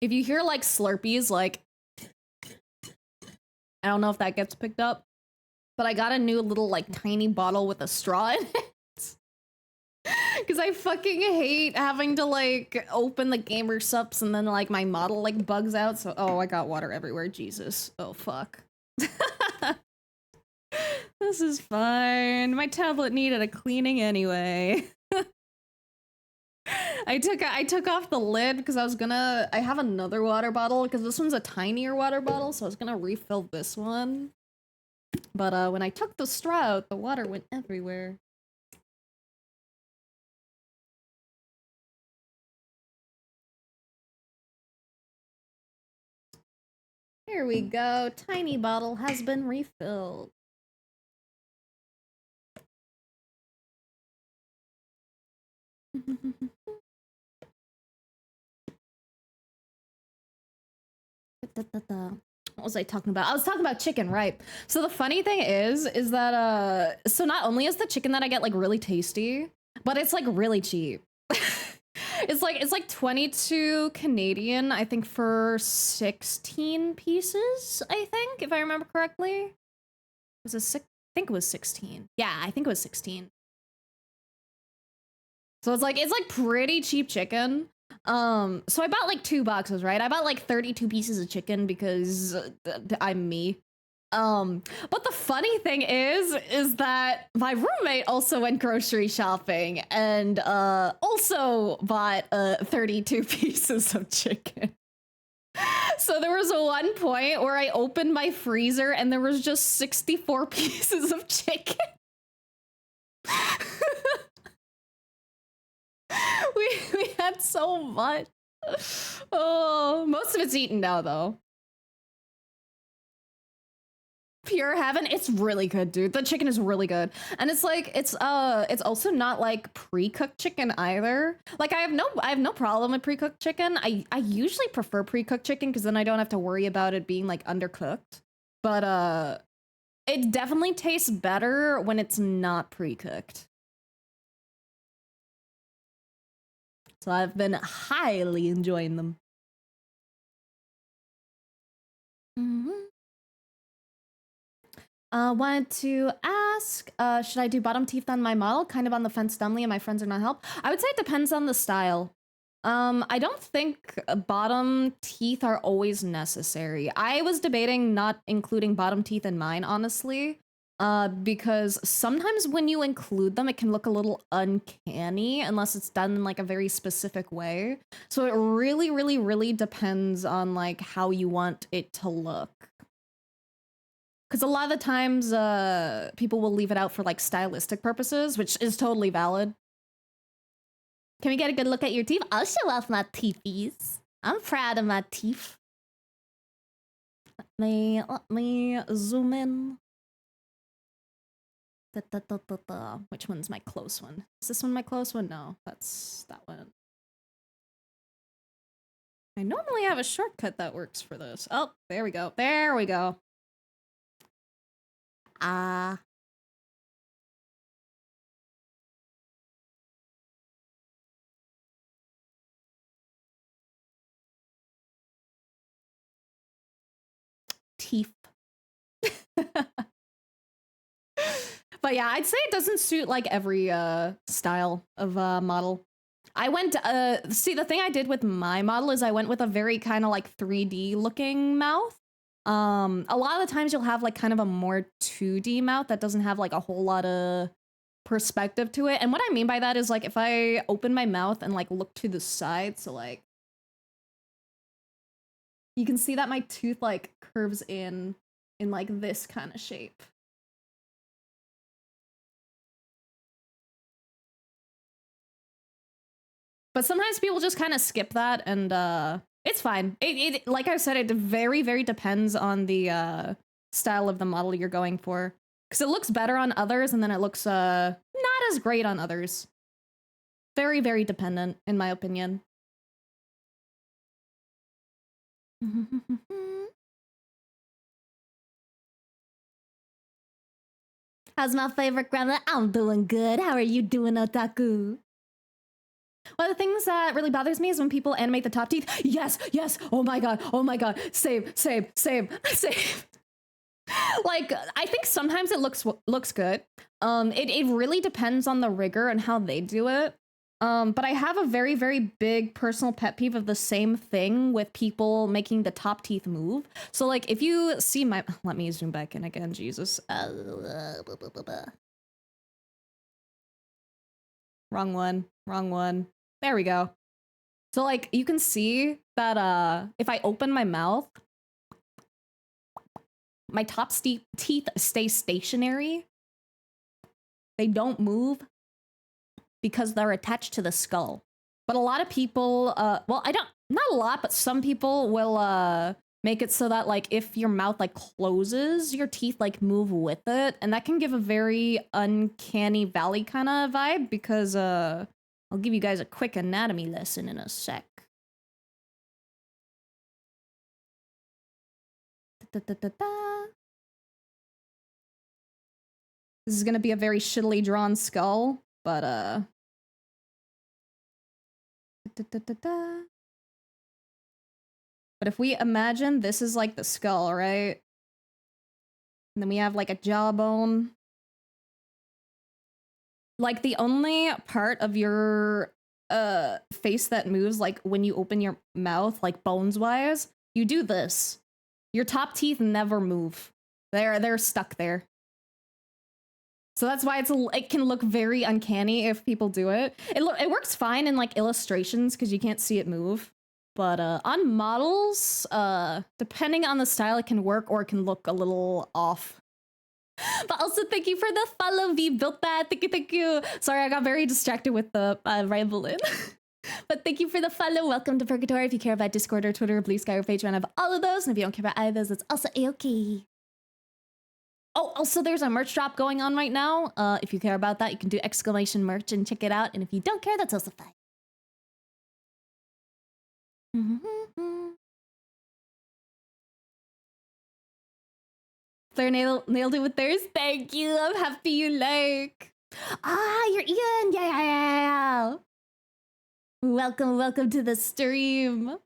If you hear like Slurpees, like I don't know if that gets picked up, but I got a new little like tiny bottle with a straw in it. Because I fucking hate having to like open the gamer sups and then like my model like bugs out. So, oh, I got water everywhere. Jesus. Oh, fuck. This is fine. My tablet needed a cleaning anyway. I took off the lid because I have another water bottle because this one's a tinier water bottle. So I was gonna refill this one. But when I took the straw out, the water went everywhere. Here we go. Tiny bottle has been refilled. What was I talking about? I was talking about chicken, right? So the funny thing is that so not only is the chicken that I get like really tasty, but it's like really cheap. It's like 22 Canadian, I think, for 16 pieces, I think, if I remember correctly. Was it I think it was 16. Yeah, I think it was 16. So it's like pretty cheap chicken. So I bought like 2 boxes, right? I bought like 32 pieces of chicken because I'm me. But the funny thing is that my roommate also went grocery shopping and also bought 32 pieces of chicken. So there was one point where I opened my freezer and there was just 64 pieces of chicken. we had so much. Oh, most of it's eaten now though. Pure heaven, it's really good, dude. The chicken is really good. And it's like it's also not like pre-cooked chicken either. Like I have no problem with pre-cooked chicken. I usually prefer pre-cooked chicken because then I don't have to worry about it being like undercooked. But it definitely tastes better when it's not pre-cooked. So I've been highly enjoying them. Wanted to ask, should I do bottom teeth on my model? Kind of on the fence dumbly and my friends are not help. I would say it depends on the style. I don't think bottom teeth are always necessary. I was debating not including bottom teeth in mine, honestly. Because sometimes when you include them, it can look a little uncanny unless it's done in like a very specific way. So it really, really, really depends on like how you want it to look. Because a lot of the times, people will leave it out for like stylistic purposes, which is totally valid. Can we get a good look at your teeth? I'll show off my teethies. I'm proud of my teeth. Let me zoom in. Which one's my close one? Is this one my close one? No, that's that one. I normally have a shortcut that works for this. Oh, there we go. There we go. Teeth. But yeah, I'd say it doesn't suit like every style of model. I went see, the thing I did with my model is I went with a very kind of like 3D looking mouth. A lot of the times you'll have like kind of a more 2D mouth that doesn't have like a whole lot of perspective to it. And what I mean by that is like if I open my mouth and like look to the side, so like you can see that my tooth like curves in like this kind of shape. But sometimes people just kind of skip that and it's fine. It like I said, it very, very depends on the style of the model you're going for. Because it looks better on others and then it looks not as great on others. Very, very dependent, in my opinion. How's my favorite grandma? I'm doing good. How are you doing, Otaku? One of the things that really bothers me is when people animate the top teeth. Yes, yes. Oh my god. Oh my god. Same. Like, I think sometimes it looks good. It really depends on the rigor and how they do it. But I have a very, very big personal pet peeve of the same thing with people making the top teeth move. So like if you see my, let me zoom back in again, Jesus. Wrong one. There we go. So like you can see that if I open my mouth, my top teeth stay stationary. They don't move because they're attached to the skull. But a lot of people, well, not a lot, but some people will make it so that like if your mouth like closes, your teeth like move with it. And that can give a very uncanny valley kind of vibe because I'll give you guys a quick anatomy lesson in a sec. This is gonna be a very shittily drawn skull, but but if we imagine this is like the skull, right? And then we have like a jawbone. Like the only part of your face that moves like when you open your mouth, like bones wise, you do this. Your top teeth never move. They're stuck there. So that's why it can look very uncanny if people do it. It works fine in like illustrations because you can't see it move. But on models, depending on the style, it can work or it can look a little off. But also, thank you for the follow. V built that. Thank you, thank you. Sorry, I got very distracted with the rival in. But thank you for the follow. Welcome to Purgatory. If you care about Discord or Twitter or Blue Sky or Patreon, I have all of those. And if you don't care about either of those, it's also a-okay. Oh, also, there's a merch drop going on right now. If you care about that, you can do exclamation merch and check it out. And if you don't care, that's also fine. Claire nailed it with theirs. Thank you. I'm happy you like. Ah, you're Ian. Yeah. Welcome to the stream.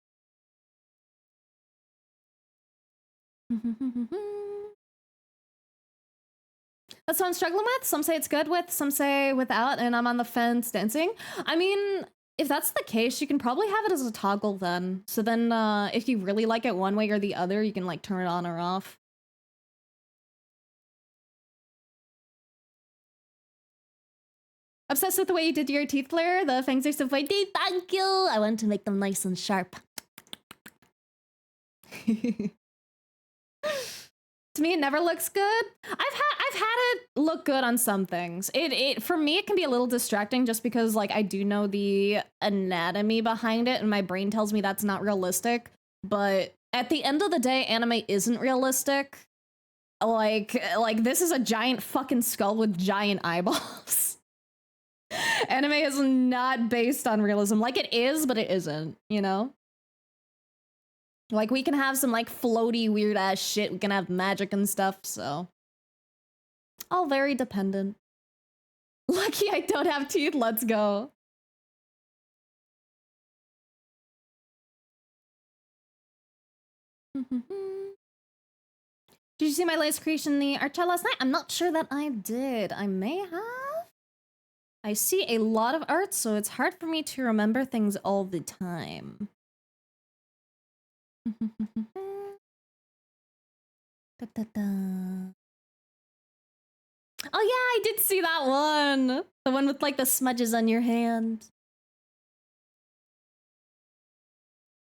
That's what I'm struggling with. Some say it's good with, some say without, and I'm on the fence dancing. I mean, if that's the case, you can probably have it as a toggle then. So then if you really like it one way or the other, you can like turn it on or off. Obsessed with the way you did your teeth, Blair. The fangs are so pointy. Thank you. I want to make them nice and sharp. To me, it never looks good. I've had it look good on some things. It for me, it can be a little distracting just because like I do know the anatomy behind it, and my brain tells me that's not realistic. But at the end of the day, anime isn't realistic. Like this is a giant fucking skull with giant eyeballs. Anime is not based on realism. Like it is, but it isn't, you know? Like we can have some like floaty weird ass shit. We can have magic and stuff, so. All very dependent. Lucky I don't have teeth, let's go. Did you see my latest creation in the art chat last night? I'm not sure that I did. I may have. I see a lot of art, so it's hard for me to remember things all the time. Da, da, da. Oh yeah, I did see that one. The one with like the smudges on your hand.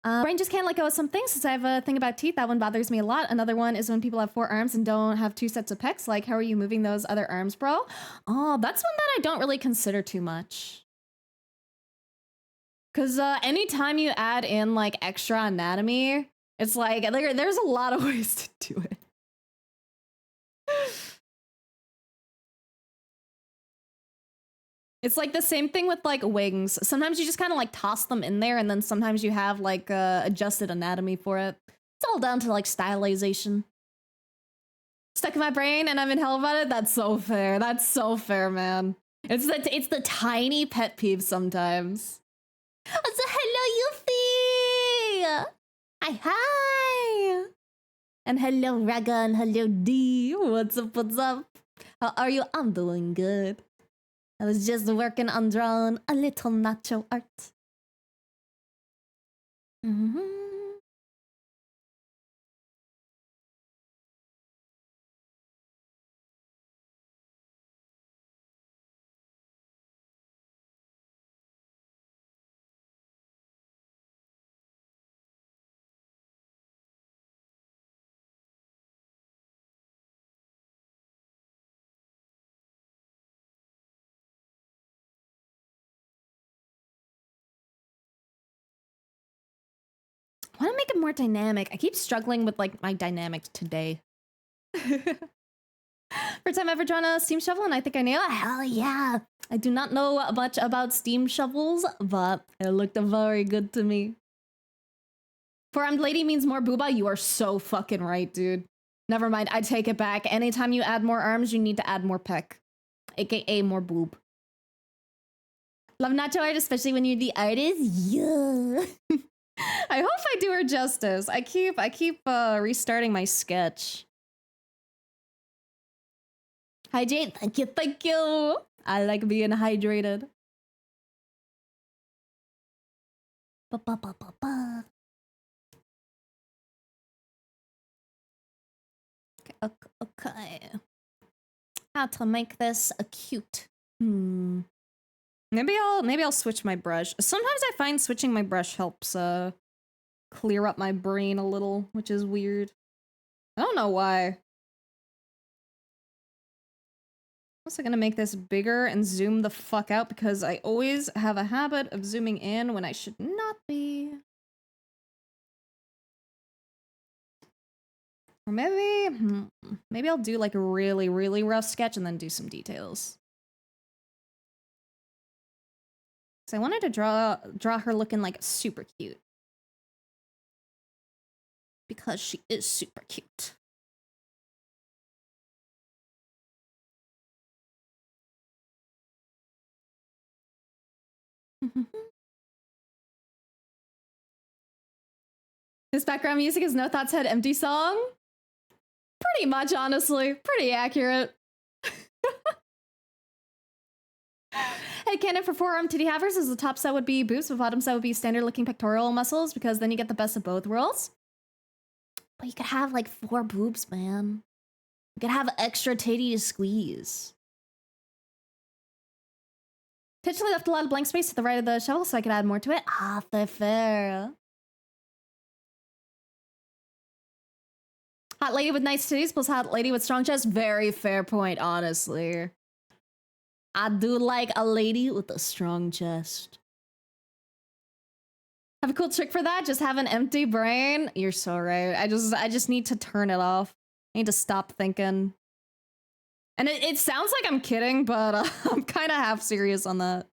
Brain just can't let go of some things since I have a thing about teeth. That one bothers me a lot. Another one is when people have 4 arms and don't have 2 sets of pecs. Like, how are you moving those other arms, bro? Oh, that's one that I don't really consider too much. Because anytime you add in like extra anatomy, it's like there's a lot of ways to do it. It's like the same thing with like wings. Sometimes you just kind of like toss them in there, and then sometimes you have like adjusted anatomy for it. It's all down to like stylization. Stuck in my brain and I'm in hell about it. That's so fair. That's so fair, man. It's the tiny pet peeves sometimes. So hello, Yuffie. Hi. And hello, Raga, and hello, D. What's up? What's up? How are you? I'm doing good. I was just working on drawing a little nacho art. I want to make it more dynamic. I keep struggling with like my dynamics today. First time ever drawn a steam shovel, and I think I nailed it. Hell yeah! I do not know much about steam shovels, but it looked very good to me. 4-armed lady means more booba. You are so fucking right, dude. Never mind, I take it back. Anytime you add more arms, you need to add more peck, aka more boob. Love nacho art, especially when you're the artist. Yeah. I hope I do her justice. I keep restarting my sketch. Hydrate, thank you. I like being hydrated. Okay. How to make this a cute? Maybe I'll switch my brush. Sometimes I find switching my brush helps clear up my brain a little, which is weird. I don't know why. Also gonna make this bigger and zoom the fuck out because I always have a habit of zooming in when I should not be. Or maybe I'll do like a really, really rough sketch and then do some details. So I wanted to draw her looking like super cute. Because she is super cute. This background music is No Thoughts Head Empty Song? Pretty much, honestly. Pretty accurate. Hey, canon for forearm titty havers is the top set would be boobs, but bottom set would be standard looking pectoral muscles because then you get the best of both worlds. But you could have like 4 boobs, man. You could have extra titty to squeeze. Intentionally left a lot of blank space to the right of the shovel so I could add more to it. Ah, fair. Hot lady with nice titties plus hot lady with strong chest. Very fair point, honestly. I do like a lady with a strong chest. Have a cool trick for that? Just have an empty brain? You're so right. I just need to turn it off. I need to stop thinking. And it sounds like I'm kidding, but I'm kind of half serious on that.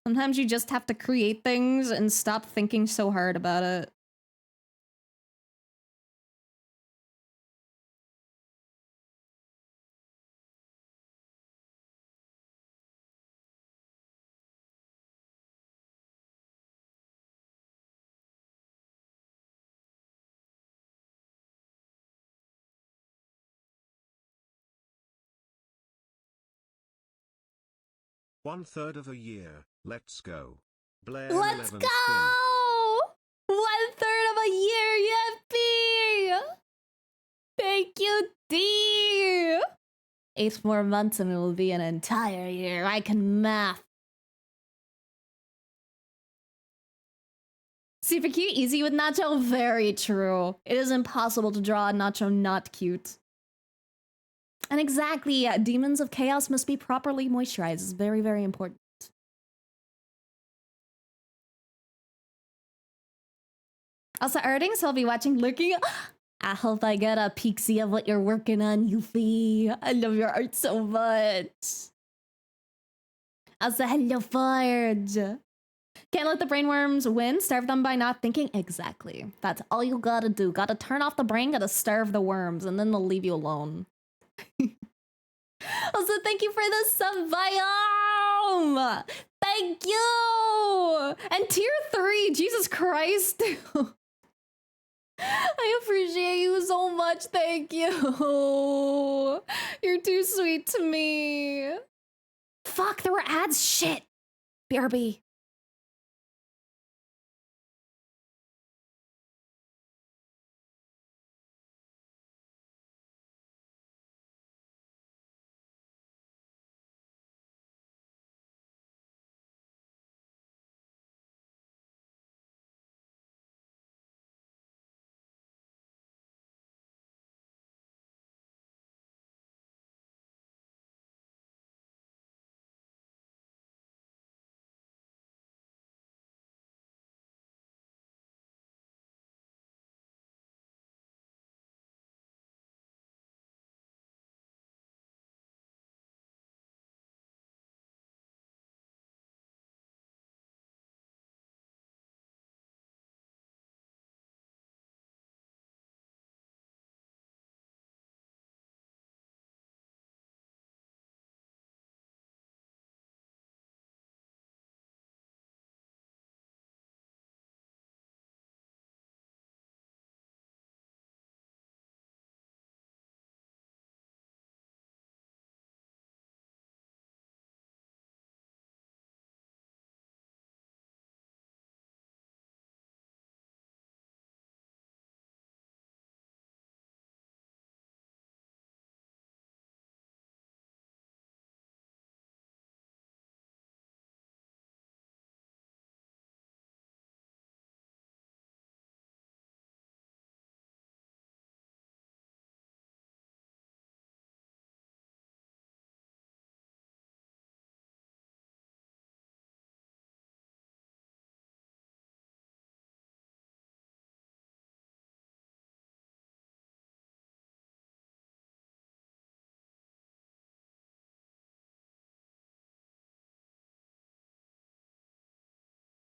Sometimes you just have to create things and stop thinking so hard about it. One-third of a year, let's go. Blair Let's 11 go! spin. 1/3 of a year, yippee! Thank you, D! 8 more months and it will be an entire year. I can math. Super cute, easy with Nacho? Very true. It is impossible to draw a Nacho not cute. And exactly, demons of chaos must be properly moisturized. It's very, very important. Also, editing, so I'll be watching looking. I hope I get a peek see of what you're working on, Yuffie. I love your art so much. Also, hello, Forge. Can't let the brainworms win. Starve them by not thinking. Exactly. That's all you gotta do. Gotta turn off the brain, gotta starve the worms, and then they'll leave you alone. Also, thank you for the sub biome. Thank you. And tier 3. Jesus Christ. I appreciate you so much. Thank you. You're too sweet to me. Fuck, there were ads. Shit. BRB.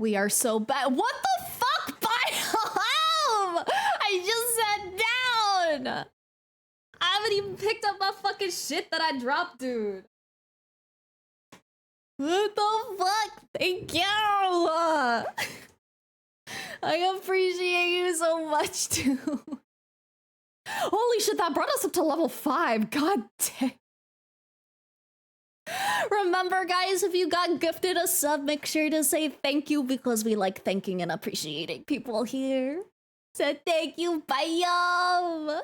We are so bad. What the fuck, Biome? I just sat down. I haven't even picked up my fucking shit that I dropped, dude. What the fuck? Thank you. I appreciate you so much, too. Holy shit, that brought us up to level 5. God damn. Remember, guys, if you got gifted a sub, make sure to say thank you because we like thanking and appreciating people here. So thank you, Bayam.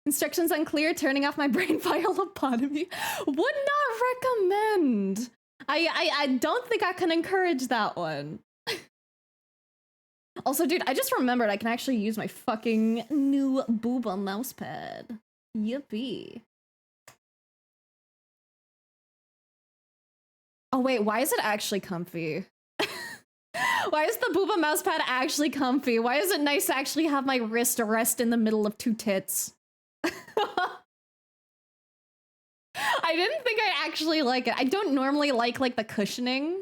Instructions unclear, turning off my brain via lobotomy. Would not recommend. I don't think I can encourage that one. Also, dude, I just remembered I can actually use my fucking new booba mousepad. Yippee. Oh wait, why is it actually comfy? Why is the booba mousepad actually comfy? Why is it nice to actually have my wrist rest in the middle of 2 tits? I didn't think I actually like it. I don't normally like the cushioning.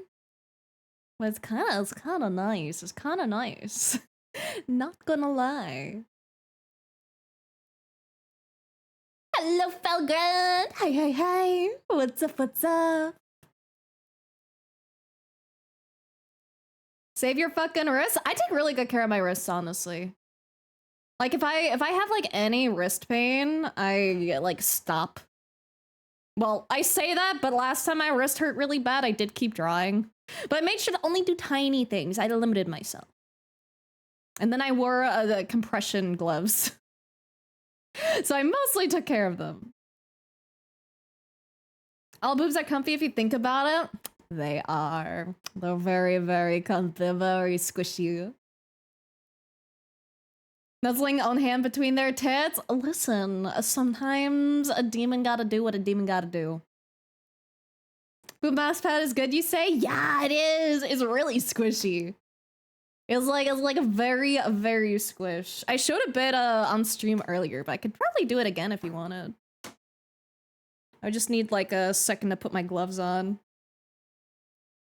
But it's kind of nice. It's kind of nice. Not gonna lie. Hello, Felgren. Hi. What's up? Save your fucking wrists. I take really good care of my wrists, honestly. Like if I have like any wrist pain, I like stop. Well, I say that, but last time my wrist hurt really bad, I did keep drawing. But I made sure to only do tiny things. I limited myself. And then I wore the compression gloves. So I mostly took care of them. All boobs are comfy if you think about it. They are. They're very, very comfy, very squishy. Nuzzling on hand between their tits. Listen, sometimes a demon gotta do what a demon gotta do. Boob mouse pad is good, you say? Yeah, it is. It's really squishy. It's like a very, very squish. I showed a bit on stream earlier, but I could probably do it again if you wanted. I just need like a second to put my gloves on.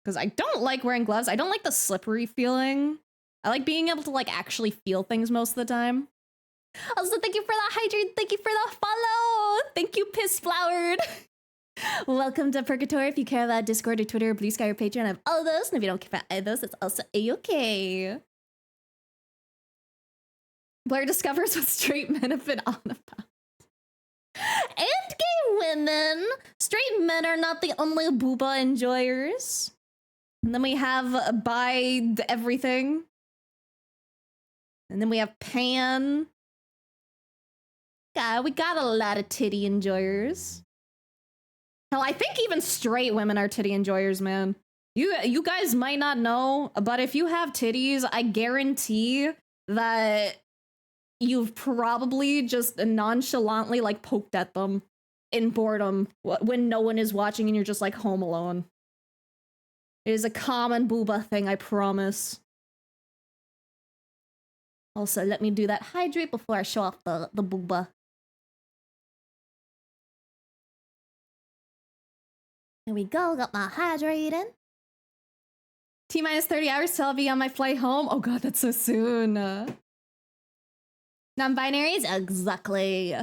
Because I don't like wearing gloves. I don't like the slippery feeling. I like being able to like actually feel things most of the time. Also, thank you for the hydrate. Thank you for the follow. Thank you, Piss Flowered. Welcome to Purgatory. If you care about Discord or Twitter or Blue Sky or Patreon, I have all those. And if you don't care about any of those, it's also a-okay. Blair discovers what straight men have been on about. And gay women. Straight men are not the only booba enjoyers. And then we have bi everything. And then we have pan. God, we got a lot of titty enjoyers. Hell, I think even straight women are titty enjoyers, man. You guys might not know, but if you have titties, I guarantee that you've probably just nonchalantly like poked at them in boredom when no one is watching and you're just like home alone. It is a common booba thing, I promise. Also, let me do that hydrate before I show off the booba. Here we go, got my hydrating. T-minus 30 hours till I'll be on my flight home. Oh god, that's so soon. Non-binaries? Exactly.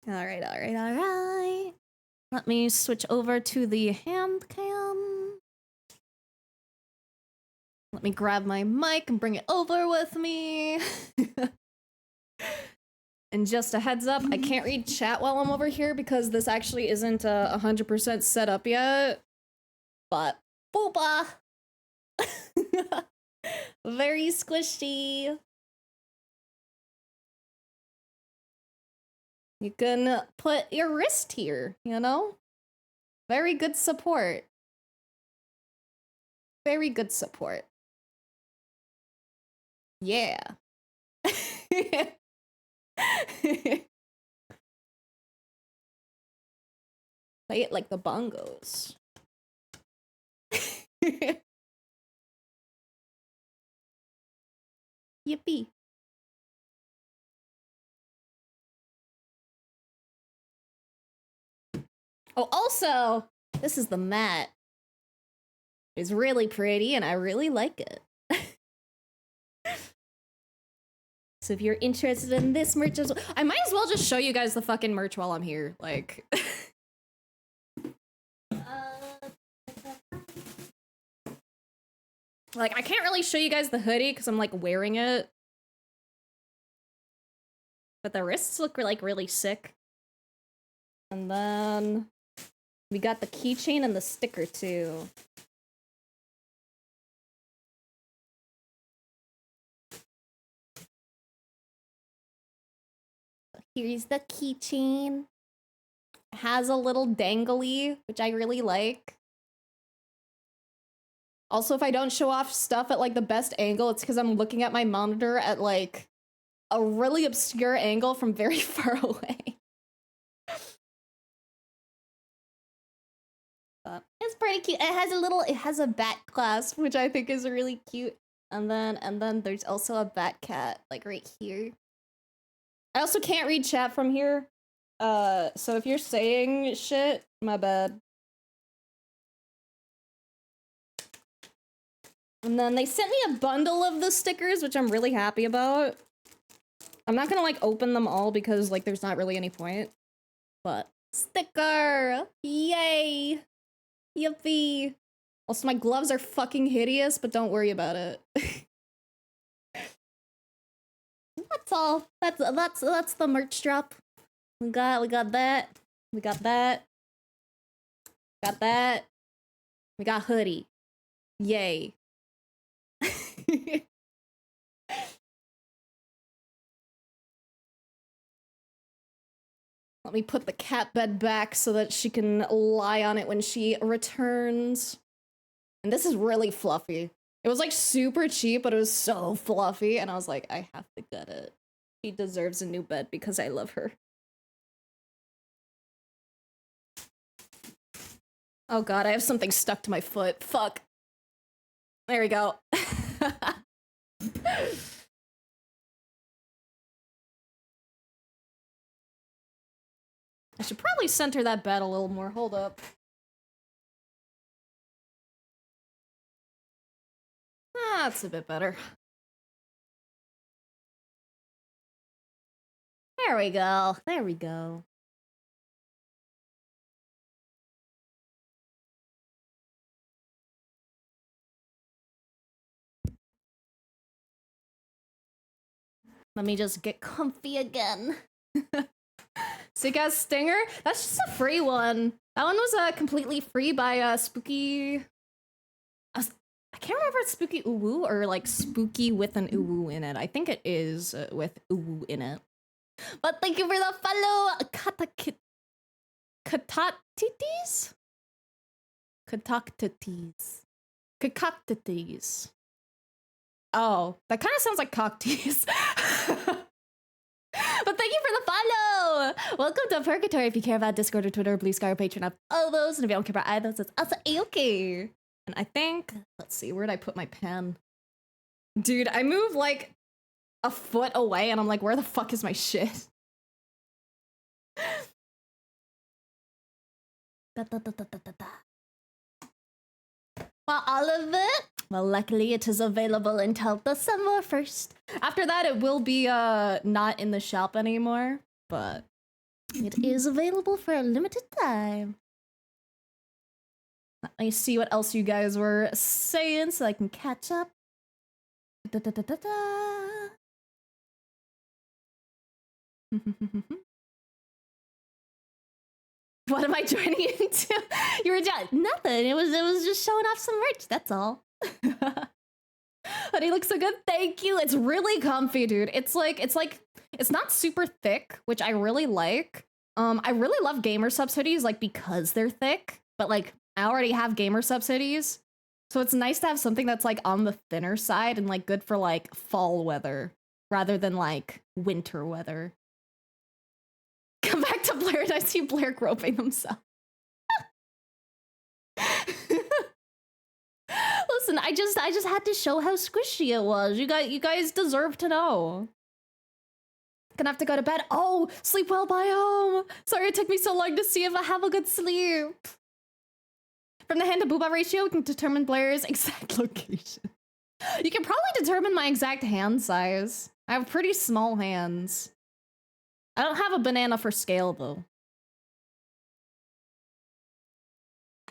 Alright. Let me switch over to the hand cam. Let me grab my mic and bring it over with me. And just a heads up, I can't read chat while I'm over here because this actually isn't 100% set up yet. But, booba! Very squishy. You can put your wrist here, you know? Very good support. Very good support. Yeah. Play it like the bongos. Yippee. Oh, also, this is the mat. It's really pretty and I really like it. So if you're interested in this merch as well, I might as well just show you guys the fucking merch while I'm here. Like, like I can't really show you guys the hoodie because I'm like wearing it. But the wrists look like really sick. And then we got the keychain and the sticker too. Here's the keychain. It has a little dangly, which I really like. Also, if I don't show off stuff at like the best angle, it's because I'm looking at my monitor at like a really obscure angle from very far away. It's pretty cute. It has a bat clasp, which I think is really cute. And then there's also a bat cat, like right here. I also can't read chat from here. So if you're saying shit, my bad. And then they sent me a bundle of the stickers, which I'm really happy about. I'm not gonna like open them all because like there's not really any point. But sticker! Yay! Yippee! Also, my gloves are fucking hideous, but don't worry about it. That's all. That's the merch drop. We got that. We got that. Got that. We got hoodie. Yay. Let me put the cat bed back so that she can lie on it when she returns. And this is really fluffy. It was like super cheap, but it was so fluffy. And I was like, I have to get it. She deserves a new bed because I love her. Oh god, I have something stuck to my foot. Fuck. There we go. I should probably center that bed a little more. Hold up. That's a bit better. There we go. There we go. Let me just get comfy again. So you guys, Stinger? That's just a free one. That one was completely free by Spooky. I can't remember if it's Spooky Uwu or like Spooky with an Uwu in it. I think it is with Uwu in it. But thank you for the follow, Katatites? Katoctites. Kakoctites. Oh, that kind of sounds like cocktease. But thank you for the follow! Welcome to Purgatory. If you care about Discord or Twitter, Blue Sky or Patreon, I have all those. And if you don't care about either, it's also okay. And I think, let's see, where'd I put my pen? Dude, I moved like a foot away and I'm like, where the fuck is my shit? Well, all of it? Well, luckily it is available until December 1st. After that, it will be not in the shop anymore, but it is available for a limited time. Let me see what else you guys were saying so I can catch up. What am I joining into? You were just nothing. It was just showing off some merch. That's all. Honey looks so good. Thank you. It's really comfy, dude. It's not super thick, which I really like. I really love Gamer Subs hoodies, like because they're thick. But like I already have Gamer Subs hoodies, so it's nice to have something that's like on the thinner side and like good for like fall weather rather than like winter weather. Come back to Blair and I see Blair groping himself. Listen, I just had to show how squishy it was. You guys deserve to know. Gonna have to go to bed. Oh, sleep well, biome. Sorry it took me so long to see if I have a good sleep. From the hand to booba ratio, we can determine Blair's exact location. You can probably determine my exact hand size. I have pretty small hands. I don't have a banana for scale, though.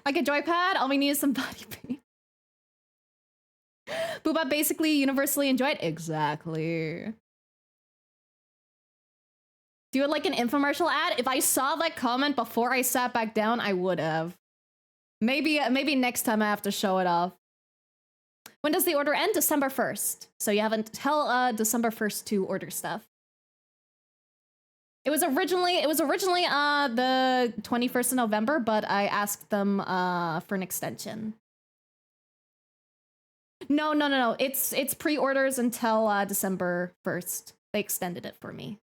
Like a joypad, all we need is some body paint. Booba basically universally enjoyed. Exactly. Do it like an infomercial ad? If I saw that comment before I sat back down, I would have. Maybe next time I have to show it off. When does the order end? December 1st. So you have until December 1st to order stuff. It was originally the 21st of November, but I asked them for an extension. No. It's pre-orders until December 1st. They extended it for me.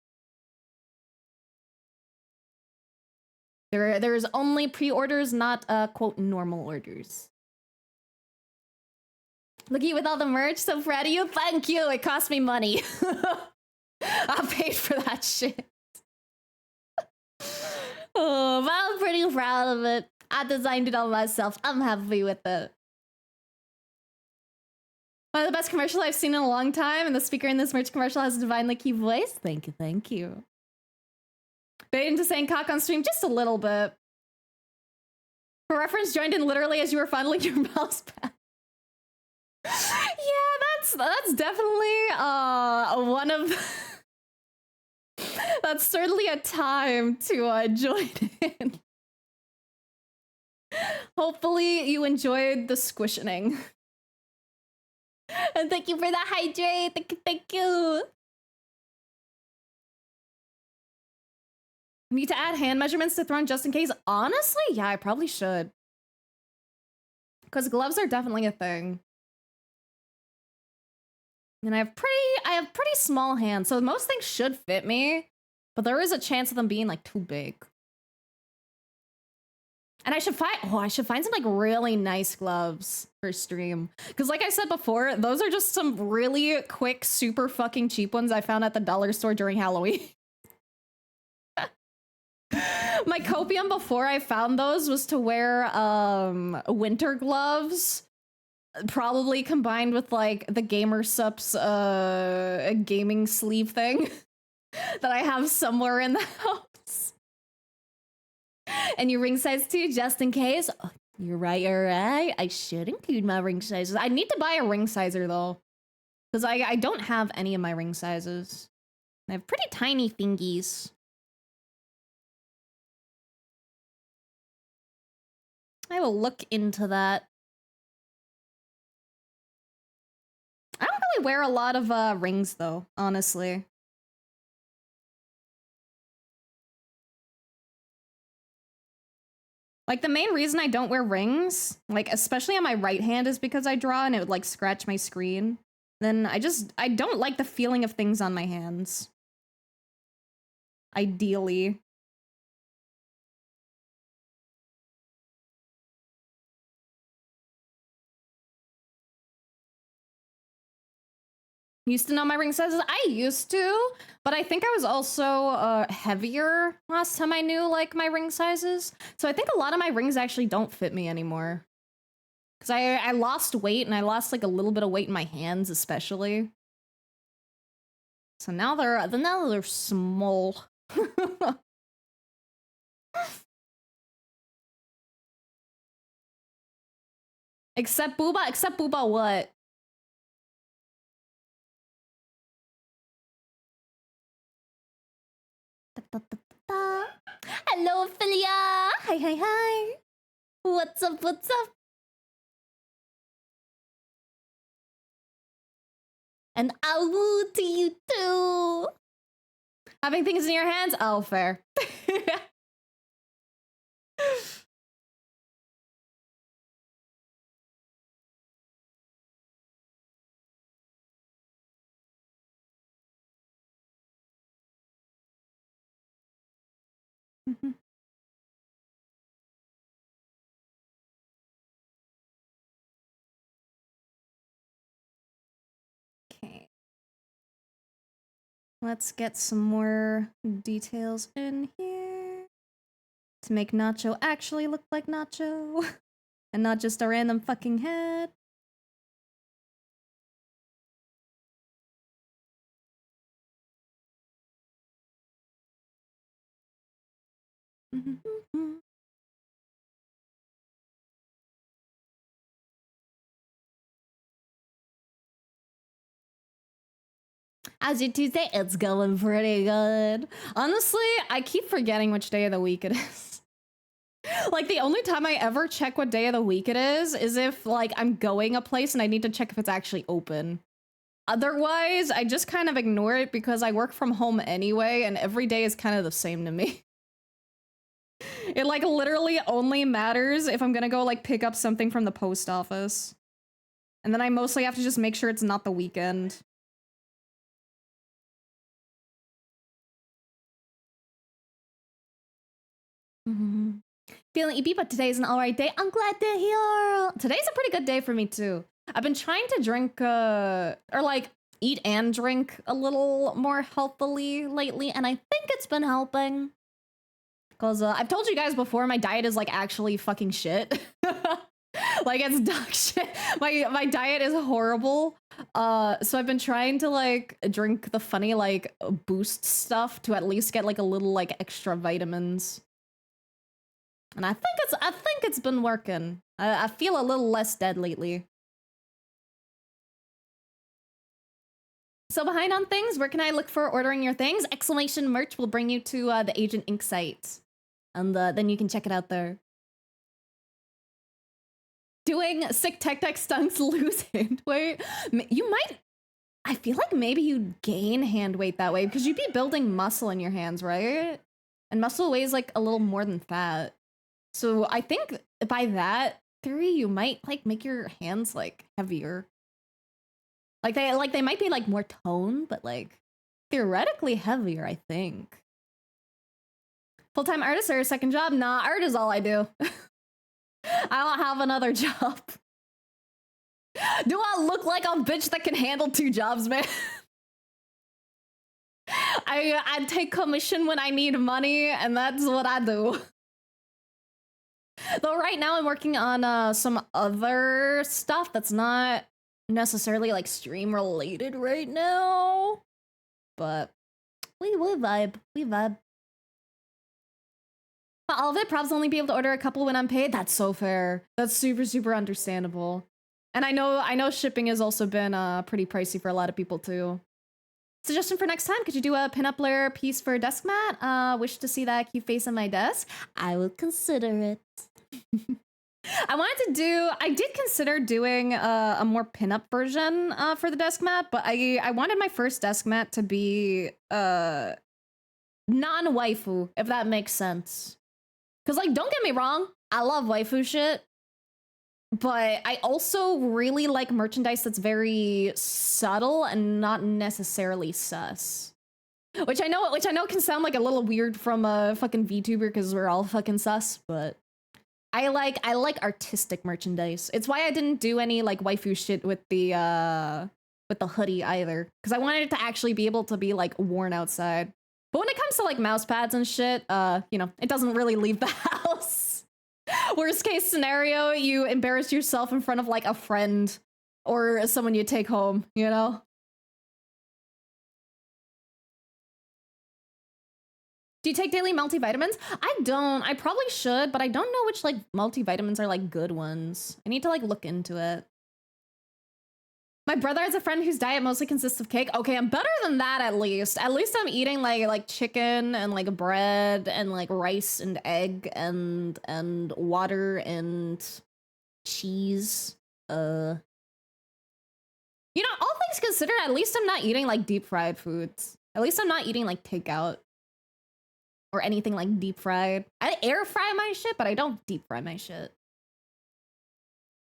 There's only pre-orders, not quote normal orders. Look at you with all the merch, so proud of you. Thank you. It cost me money. I paid for that shit. Oh, but I'm pretty proud of it. I designed it all myself. I'm happy with it. One of the best commercials I've seen in a long time, and the speaker in this merch commercial has a divinely key voice. Thank you. Bait into saying cock on stream just a little bit. For reference, joined in literally as you were fondling your mouse pad. Yeah, that's definitely one of that's certainly a time to join in. Hopefully you enjoyed the squishing. And thank you for the hydrate. Thank you. Need to add hand measurements to Throne just in case? Honestly, yeah, I probably should. Because gloves are definitely a thing. And I have pretty small hands, so most things should fit me, but there is a chance of them being like too big. And I should find some like really nice gloves for stream. Because like I said before, those are just some really quick, super fucking cheap ones I found at the dollar store during Halloween. My copium before I found those was to wear winter gloves. Probably combined with like the Gamer Sups gaming sleeve thing that I have somewhere in the house. And your ring size too, just in case. Oh, you're right. I should include my ring sizes. I need to buy a ring sizer though, because I don't have any of my ring sizes. I have pretty tiny fingies. I will look into that. I don't really wear a lot of rings though, honestly. Like the main reason I don't wear rings, like especially on my right hand, is because I draw and it would like scratch my screen. Then I don't like the feeling of things on my hands. Ideally. Used to know my ring sizes? I used to, but I think I was also heavier last time I knew like my ring sizes. So I think a lot of my rings actually don't fit me anymore. Because I lost weight and I lost like a little bit of weight in my hands especially. So now they're small. Except Booba what? Hello, Ophelia! Hi. What's up? And ow to you too! Having things in your hands? Oh, fair. Okay. Let's get some more details in here to make Nacho actually look like Nacho and not just a random fucking head. How's your Tuesday? It's going pretty good. Honestly, I keep forgetting which day of the week it is. Like, the only time I ever check what day of the week it is if, like, I'm going a place and I need to check if it's actually open. Otherwise, I just kind of ignore it because I work from home anyway, and every day is kind of the same to me. It, like, literally only matters if I'm gonna go, like, pick up something from the post office. And then I mostly have to just make sure it's not the weekend. Feeling EP, but today's an alright day. I'm glad to hear. Today's a pretty good day for me, too. I've been trying to drink, or, like, eat and drink a little more healthily lately, and I think it's been helping. Because I've told you guys before, my diet is, like, actually fucking shit. Like, it's dog shit. My diet is horrible. So I've been trying to, like, drink the funny, like, boost stuff to at least get, like, a little, like, extra vitamins. And I think it's been working. I feel a little less dead lately. So behind on things, where can I look for ordering your things? Exclamation merch will bring you to the Agent Inc. site. And then you can check it out there. Doing sick tech stunts lose hand weight. You might, I feel like maybe you'd gain hand weight that way because you'd be building muscle in your hands, right? And muscle weighs like a little more than fat. So I think by that theory, you might like make your hands like heavier. Like they might be like more toned, but like theoretically heavier, I think. Full-time artist or a second job? Nah, art is all I do. I don't have another job. Do I look like a bitch that can handle 2 jobs, man? I take commission when I need money, and that's what I do. Though right now I'm working on some other stuff that's not necessarily like stream related right now. But we vibe. We vibe. All of it, probs only be able to order a couple when I'm paid. That's so fair. That's super, super understandable. And I know shipping has also been pretty pricey for a lot of people too. Suggestion for next time, could you do a pinup layer piece for desk mat? Wish to see that cute face on my desk. I will consider it. I did consider doing a more pinup version for the desk mat, but I wanted my first desk mat to be non-waifu, if that makes sense. Because, like, don't get me wrong, I love waifu shit, but I also really like merchandise that's very subtle and not necessarily sus. Which I know can sound like a little weird from a fucking VTuber because we're all fucking sus, but I like artistic merchandise. It's why I didn't do any like waifu shit with the hoodie either, because I wanted it to actually be able to be like worn outside. But when it comes to like mouse pads and shit, you know, it doesn't really leave the house. Worst case scenario, you embarrass yourself in front of like a friend or someone you take home, you know? Do you take daily multivitamins? I don't. I probably should, but I don't know which like multivitamins are like good ones. I need to like look into it. My brother has a friend whose diet mostly consists of cake. Okay, I'm better than that at least. At least I'm eating like chicken and like bread and like rice and egg and water and cheese. You know, all things considered, at least I'm not eating like deep fried foods. At least I'm not eating like takeout or anything like deep fried. I air fry my shit, but I don't deep fry my shit.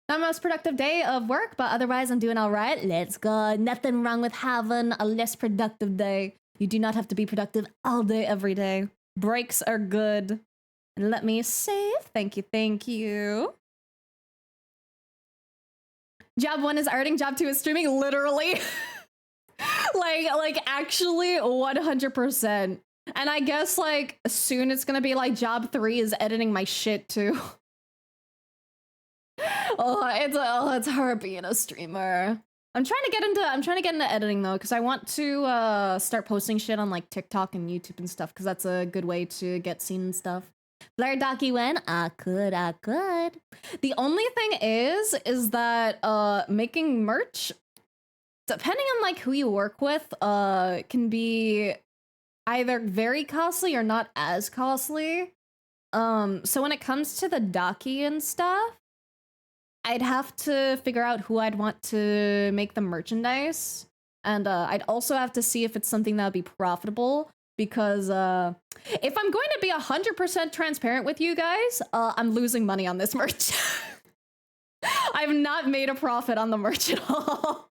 Not my most productive day of work, but otherwise I'm doing all right. Let's go. Nothing wrong with having a less productive day. You do not have to be productive all day, every day. Breaks are good. And let me save. Thank you, thank you. Job 1 is arting, job 2 is streaming, literally. like actually 100%. And I guess like soon it's gonna be like job 3 is editing my shit too. It's hard being a streamer. I'm trying to get into editing though, because I want to start posting shit on like TikTok and YouTube and stuff, because that's a good way to get seen and stuff. Blair Docky when I could. The only thing is that making merch, depending on like who you work with, can be either very costly or not as costly. So when it comes to the Docky and stuff, I'd have to figure out who I'd want to make the merchandise. And I'd also have to see if it's something that would be profitable. Because if I'm going to be 100% transparent with you guys, I'm losing money on this merch. I've not made a profit on the merch at all.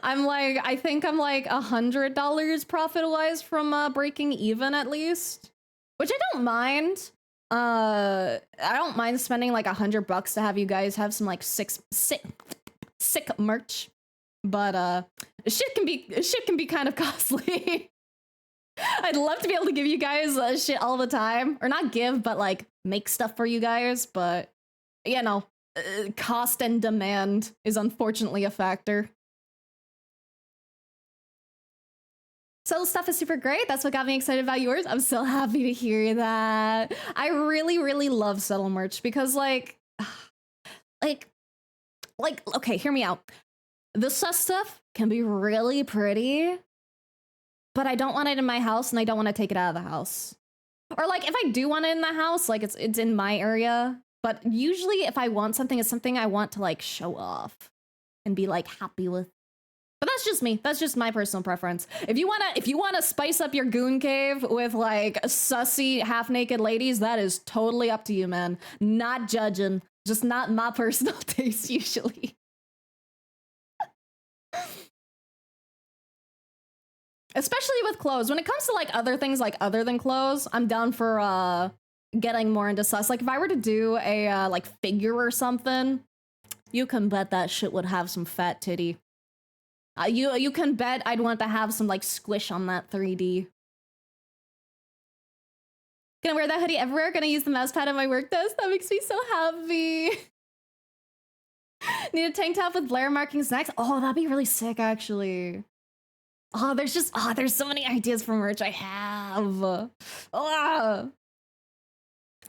I think I'm like $100 profit-wise from breaking even at least. Which I don't mind. I don't mind spending like $100 to have you guys have some like sick merch, but shit can be kind of costly. I'd love to be able to give you guys shit all the time, or not give, but like make stuff for you guys. But you know, cost and demand is unfortunately a factor. Subtle stuff is super great. That's what got me excited about yours. I'm so happy to hear that. I really, really love subtle merch because like, okay, hear me out. The sus stuff can be really pretty, but I don't want it in my house and I don't want to take it out of the house. Or like, if I do want it in the house, like it's in my area, but usually if I want something, it's something I want to like show off and be like happy with. But that's just me. That's just my personal preference. If you wanna spice up your goon cave with like sussy half-naked ladies, that is totally up to you, man. Not judging. Just not my personal taste usually. Especially with clothes. When it comes to like other things like other than clothes, I'm down for getting more into sus. Like if I were to do a like figure or something, you can bet that shit would have some fat titty. You can bet I'd want to have some like squish on that 3D. Gonna wear that hoodie everywhere. Gonna use the mouse pad on my work desk. That makes me so happy. Need a tank top with Blair markings next. Oh, that'd be really sick, actually. Oh, there's so many ideas for merch I have. Oh.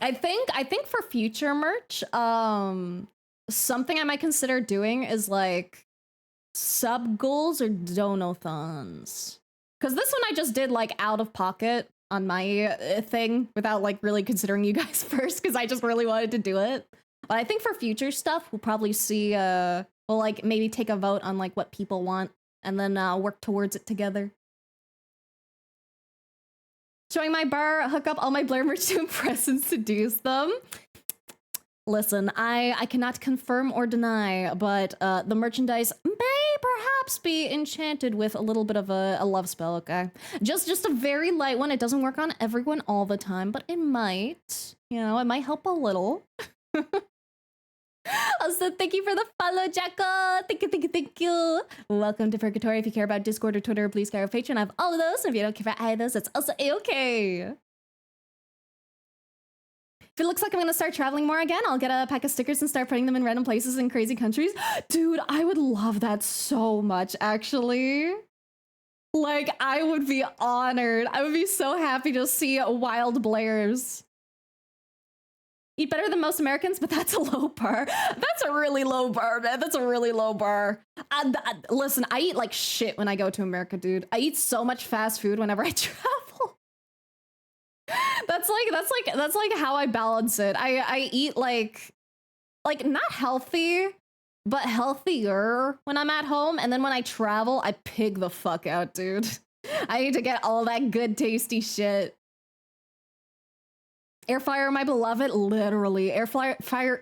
I think for future merch, something I might consider doing is like sub goals or donathons, because this one I just did like out of pocket on my thing without like really considering you guys first, because I just really wanted to do it. But I think for future stuff we'll probably see we'll like maybe take a vote on like what people want and then work towards it together. Showing my bar, hook up all my Blair merch to impress and seduce them. Listen, I cannot confirm or deny, but the merchandise may perhaps be enchanted with a little bit of a love spell, okay? Just a very light one. It doesn't work on everyone all the time, but it might. You know, it might help a little. Also, thank you for the follow, Jacko. Thank you. Welcome to Purgatory. If you care about Discord or Twitter, please care about Patreon. I have all of those. And if you don't care about any of those, it's also a-okay. If it looks like I'm gonna start traveling more again, I'll get a pack of stickers and start putting them in random places in crazy countries. Dude, I would love that so much, actually. Like, I would be honored. I would be so happy to see wild Blairs. Eat better than most Americans, but that's a low bar. That's a really low bar, man. That's a really low bar. Listen, I eat like shit when I go to America, dude. I eat so much fast food whenever I travel. That's like how I balance it. I eat like not healthy, but healthier when I'm at home, and then when I travel, I pig the fuck out, dude. I need to get all that good tasty shit. Air fryer, my beloved, literally. Air fryer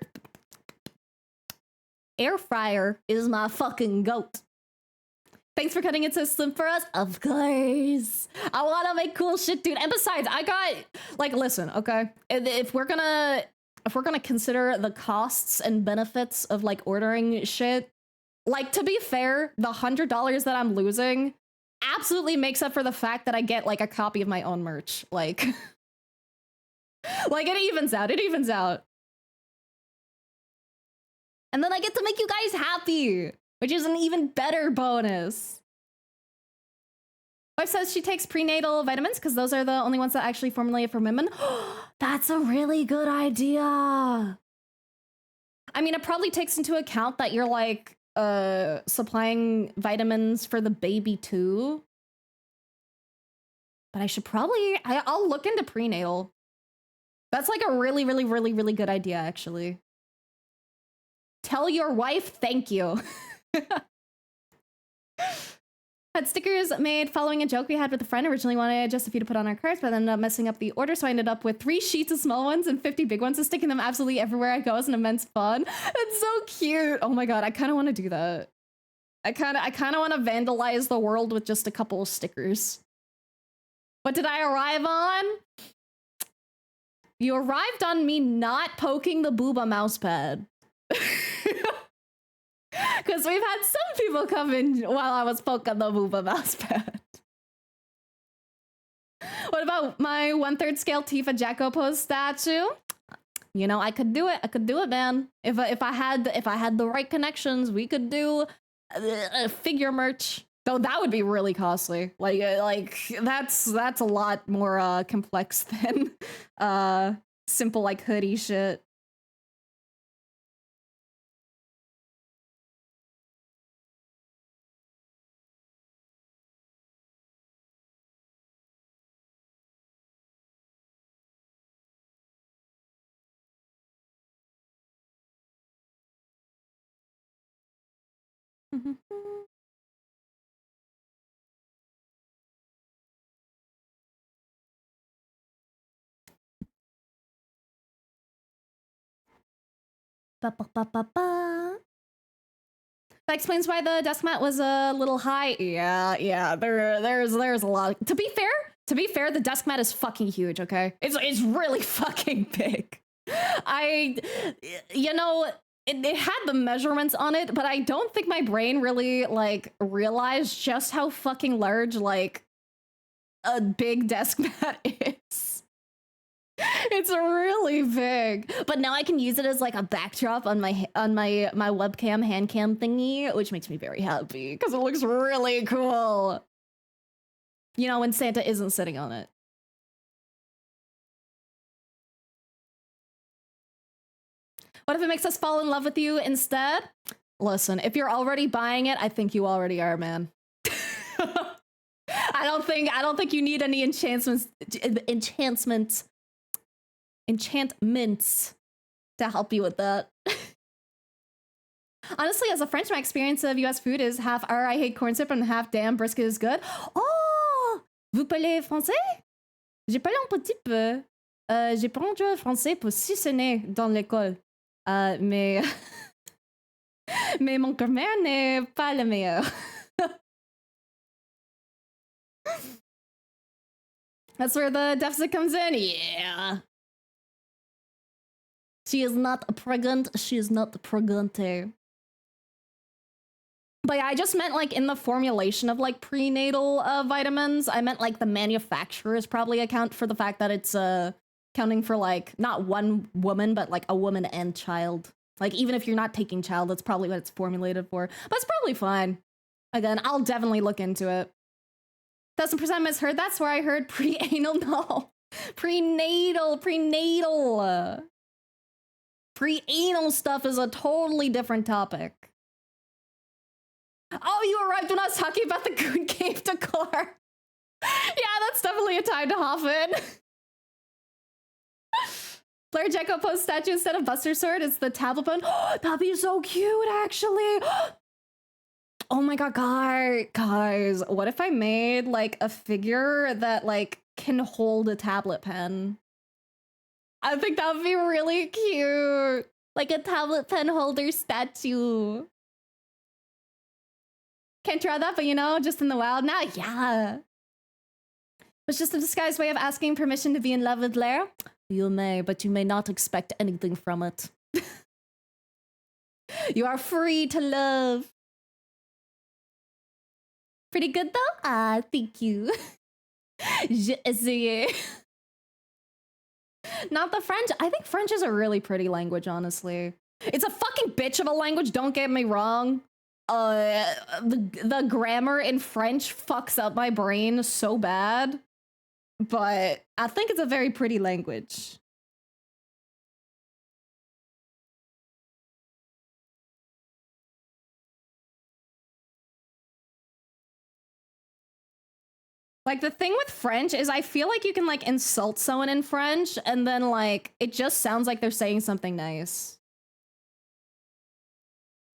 is my fucking goat. Thanks for cutting it so slim for us. Of course. I want to make cool shit, dude. And besides, I got like, listen, okay. If we're gonna consider the costs and benefits of like ordering shit, Like, to be fair, the $100 that I'm losing absolutely makes up for the fact that I get like a copy of my own merch. Like, like it evens out. It evens out. And then I get to make you guys happy, which is an even better bonus. Wife says she takes prenatal vitamins because those are the only ones that actually formulate for women. That's a really good idea. I mean, it probably takes into account that you're like supplying vitamins for the baby too. But I should probably, I'll look into prenatal. That's like a really, really, really, really good idea, actually. Tell your wife thank you. Had stickers made following a joke we had with a friend. Originally wanted just a few to put on our cards, but ended up messing up the order, so I ended up with 3 sheets of small ones and 50 big ones and sticking them absolutely everywhere I go as an immense fun. It's so cute. Oh my god, I kind of want to do that. I kind of want to vandalize the world with just a couple of stickers. What did I arrive on? You arrived on me not poking the booba mousepad. Because we've had some people come in while I was poking the booba mousepad. What about my 1/3 scale Tifa Jacko pose statue? You know, I could do it. I could do it, man. If I had the right connections, we could do figure merch. Though that would be really costly. Like that's a lot more complex than simple like hoodie shit. Ba, ba, ba, ba, ba. That explains why the desk mat was a little high. Yeah. There's a lot. To be fair, the desk mat is fucking huge. Okay, it's really fucking big. You know, it had the measurements on it, but I don't think my brain really like realized just how fucking large like a big desk mat is. It's really big, but now I can use it as like a backdrop on my webcam hand cam thingy, which makes me very happy because it looks really cool. You know, when Santa isn't sitting on it. What if it makes us fall in love with you instead? Listen, if you're already buying it, I think you already are, man. I don't think you need any enchantments to help you with that. Honestly, as a French, my experience of US food is half I hate corn syrup and half damn brisket is good. Oh, vous parlez français? J'ai parlé un petit peu. J'ai pas entendu français pour 6 années dans l'école. Mais mon grammaire n'est pas le meilleur. That's where the deficit comes in. Yeah. She is not pregnant. She is not pregnante. But yeah, I just meant like in the formulation of like prenatal vitamins. I meant like the manufacturers probably account for the fact that it's counting for like not one woman, but like a woman and child. Like even if you're not taking child, that's probably what it's formulated for. But it's probably fine. Again, I'll definitely look into it. 1000% misheard. That's where I heard pre-anal. No, prenatal. Pre-anal stuff is a totally different topic. Oh, you arrived when I was talking about the Good Cave decor. Yeah, that's definitely a time to hop in. Blair Jekko post statue instead of Buster Sword. It's the tablet bone. That'd be so cute, actually. Oh my god, guys. What if I made like a figure that like can hold a tablet pen? I think that would be really cute. Like a tablet pen holder statue. Can't draw that, but you know, just in the wild now, yeah. It's just a disguised way of asking permission to be in love with Blair. You may, but you may not expect anything from it. You are free to love. Pretty good though? Ah, thank you. Je essayais. Not the French. I think French is a really pretty language, honestly. It's a fucking bitch of a language, don't get me wrong. The grammar in French fucks up my brain so bad. But I think it's a very pretty language. Like, the thing with French is I feel like you can, like, insult someone in French, and then, like, it just sounds like they're saying something nice.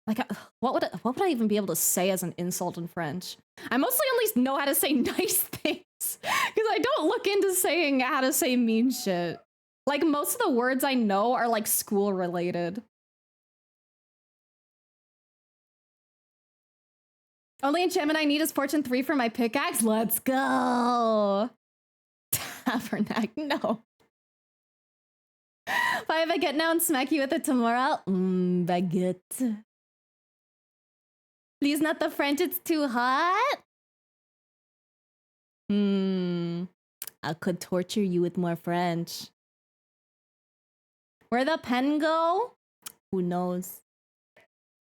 Like, what would I even be able to say as an insult in French? I mostly at least know how to say nice things, because I don't look into saying how to say mean shit. Like, most of the words I know are, like, school-related. Only enchantment I need is Fortune 3 for my pickaxe. Let's go. Tabernacle, no. 5 I get now and smack you with it tomorrow. Baguette. Please not the French, it's too hot. I could torture you with more French. Where'd the pen go? Who knows?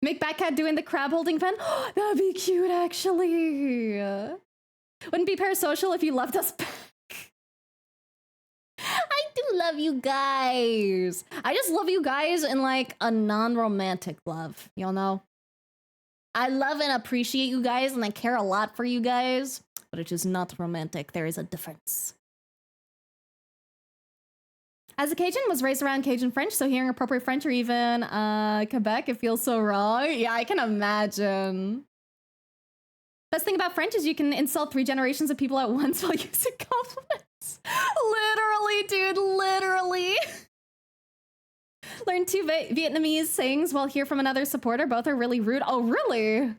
Make Batcat doing the crab holding pen? That'd be cute, actually. Wouldn't be parasocial if you loved us back. I do love you guys. I just love you guys in like a non-romantic love. Y'all know? I love and appreciate you guys and I care a lot for you guys, but it's just not romantic. There is a difference. As a Cajun, was raised around Cajun French, so hearing appropriate French or even Quebec, it feels so wrong. Yeah, I can imagine. Best thing about French is you can insult 3 generations of people at once while using compliments. Literally, dude, literally. Learn 2 Vietnamese sayings while hear from another supporter. Both are really rude. Oh, really?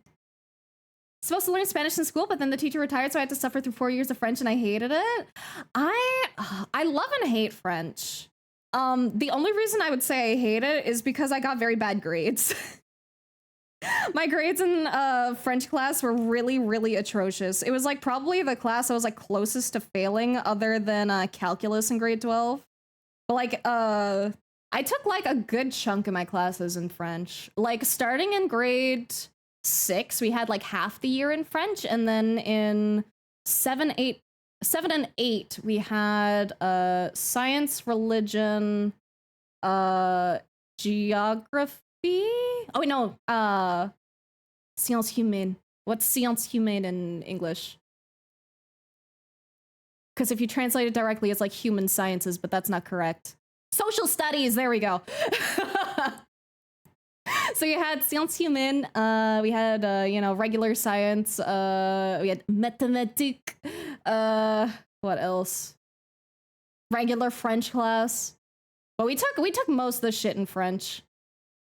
Supposed to learn Spanish in school, but then the teacher retired, so I had to suffer through 4 years of French, and I hated it. I love and hate French. The only reason I would say I hate it is because I got very bad grades. My grades in French class were really, really atrocious. It was like probably the class I was like closest to failing, other than calculus in grade 12. But like, I took like a good chunk of my classes in French. Like starting in grade 6, we had like half the year in French, and then in 7 and 8 we had science, religion, geography. Oh wait, no, sciences humaines. What's sciences humaines in English? Because if you translate it directly, it's like human sciences, but that's not correct. Social studies, there we go. So you had sciences humaines, we had, you know, regular science, we had mathématiques, what else? Regular French class. But we took most of the shit in French.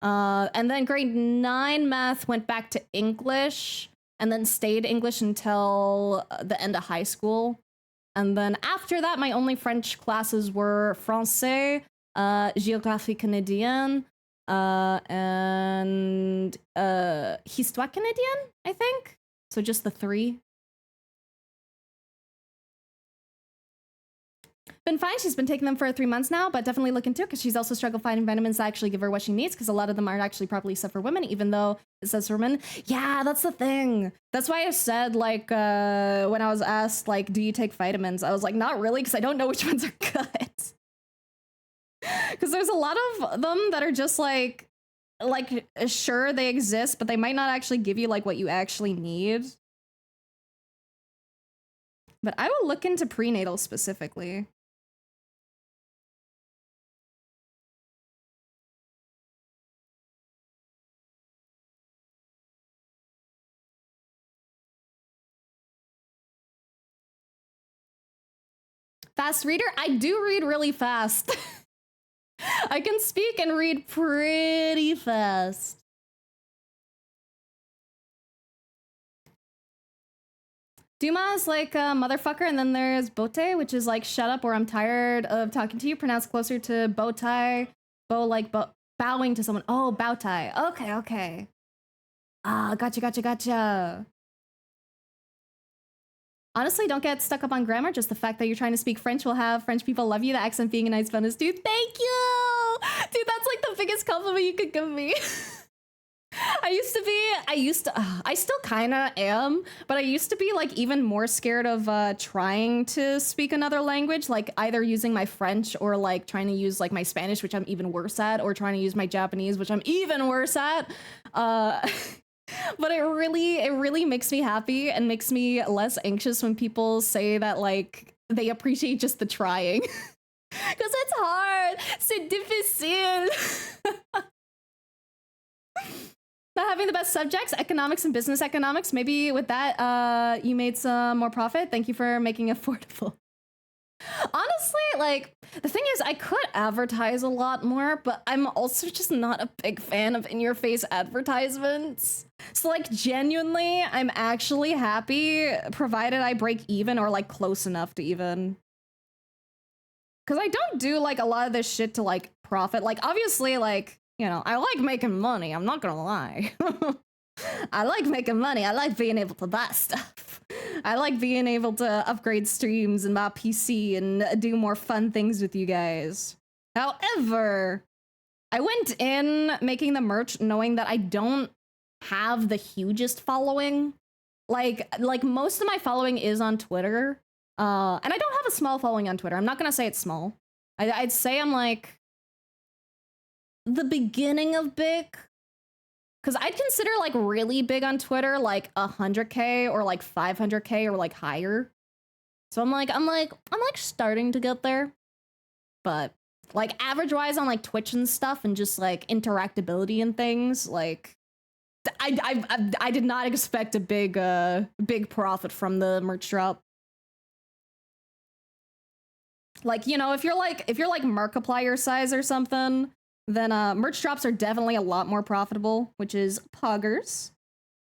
And then grade 9 math went back to English, and then stayed English until the end of high school. And then after that, my only French classes were Français, Géographie Canadienne, and Histoire Canadienne, I think. So just the 3. Been fine. She's been taking them for 3 months now, but definitely look into it because she's also struggled finding vitamins that actually give her what she needs, because a lot of them aren't actually properly set for women, even though it says for men. Yeah, that's the thing. That's why I said, like, when I was asked, like, do you take vitamins? I was like, not really, because I don't know which ones are good. Because there's a lot of them that are just like, sure, they exist, but they might not actually give you, like, what you actually need. But I will look into prenatal specifically. Fast reader? I do read really fast. I can speak and read pretty fast. Duma is like a motherfucker, and then there's Bote, which is like shut up or I'm tired of talking to you, pronounced closer to bow tie. Bowing to someone. Oh, bow tie. Okay, okay. Ah, gotcha. Honestly, don't get stuck up on grammar. Just the fact that you're trying to speak French will have French people love you. The accent being a nice bonus, dude. Thank you! Dude, that's like the biggest compliment you could give me. I still kind of am, but I used to be like even more scared of trying to speak another language, like either using my French or like trying to use like my Spanish, which I'm even worse at, or trying to use my Japanese, which I'm even worse at. But it really makes me happy and makes me less anxious when people say that like they appreciate just the trying. Because it's hard. C'est difficile. Not having the best subjects, economics and business economics. Maybe with that, you made some more profit. Thank you for making it affordable. Honestly, like, the thing is, I could advertise a lot more, but I'm also just not a big fan of in-your-face advertisements. So, like, genuinely, I'm actually happy, provided I break even or, like, close enough to even. Because I don't do, like, a lot of this shit to, like, profit. Like, obviously, like, you know, I like making money, I'm not gonna lie. I like making money, I like being able to buy stuff. I like being able to upgrade streams and my PC and do more fun things with you guys. However, I went in making the merch knowing that I don't have the hugest following. Like most of my following is on Twitter. And I don't have a small following on Twitter. I'm not gonna say it's small. I'd say I'm like the beginning of big, because I'd consider like really big on Twitter like 100K or like 500K or like higher. So I'm like starting to get there, but like average wise on like Twitch and stuff and just like interactability and things, like I did not expect a big profit from the merch drop. Like, you know, if you're like Markiplier size or something, then merch drops are definitely a lot more profitable, which is poggers.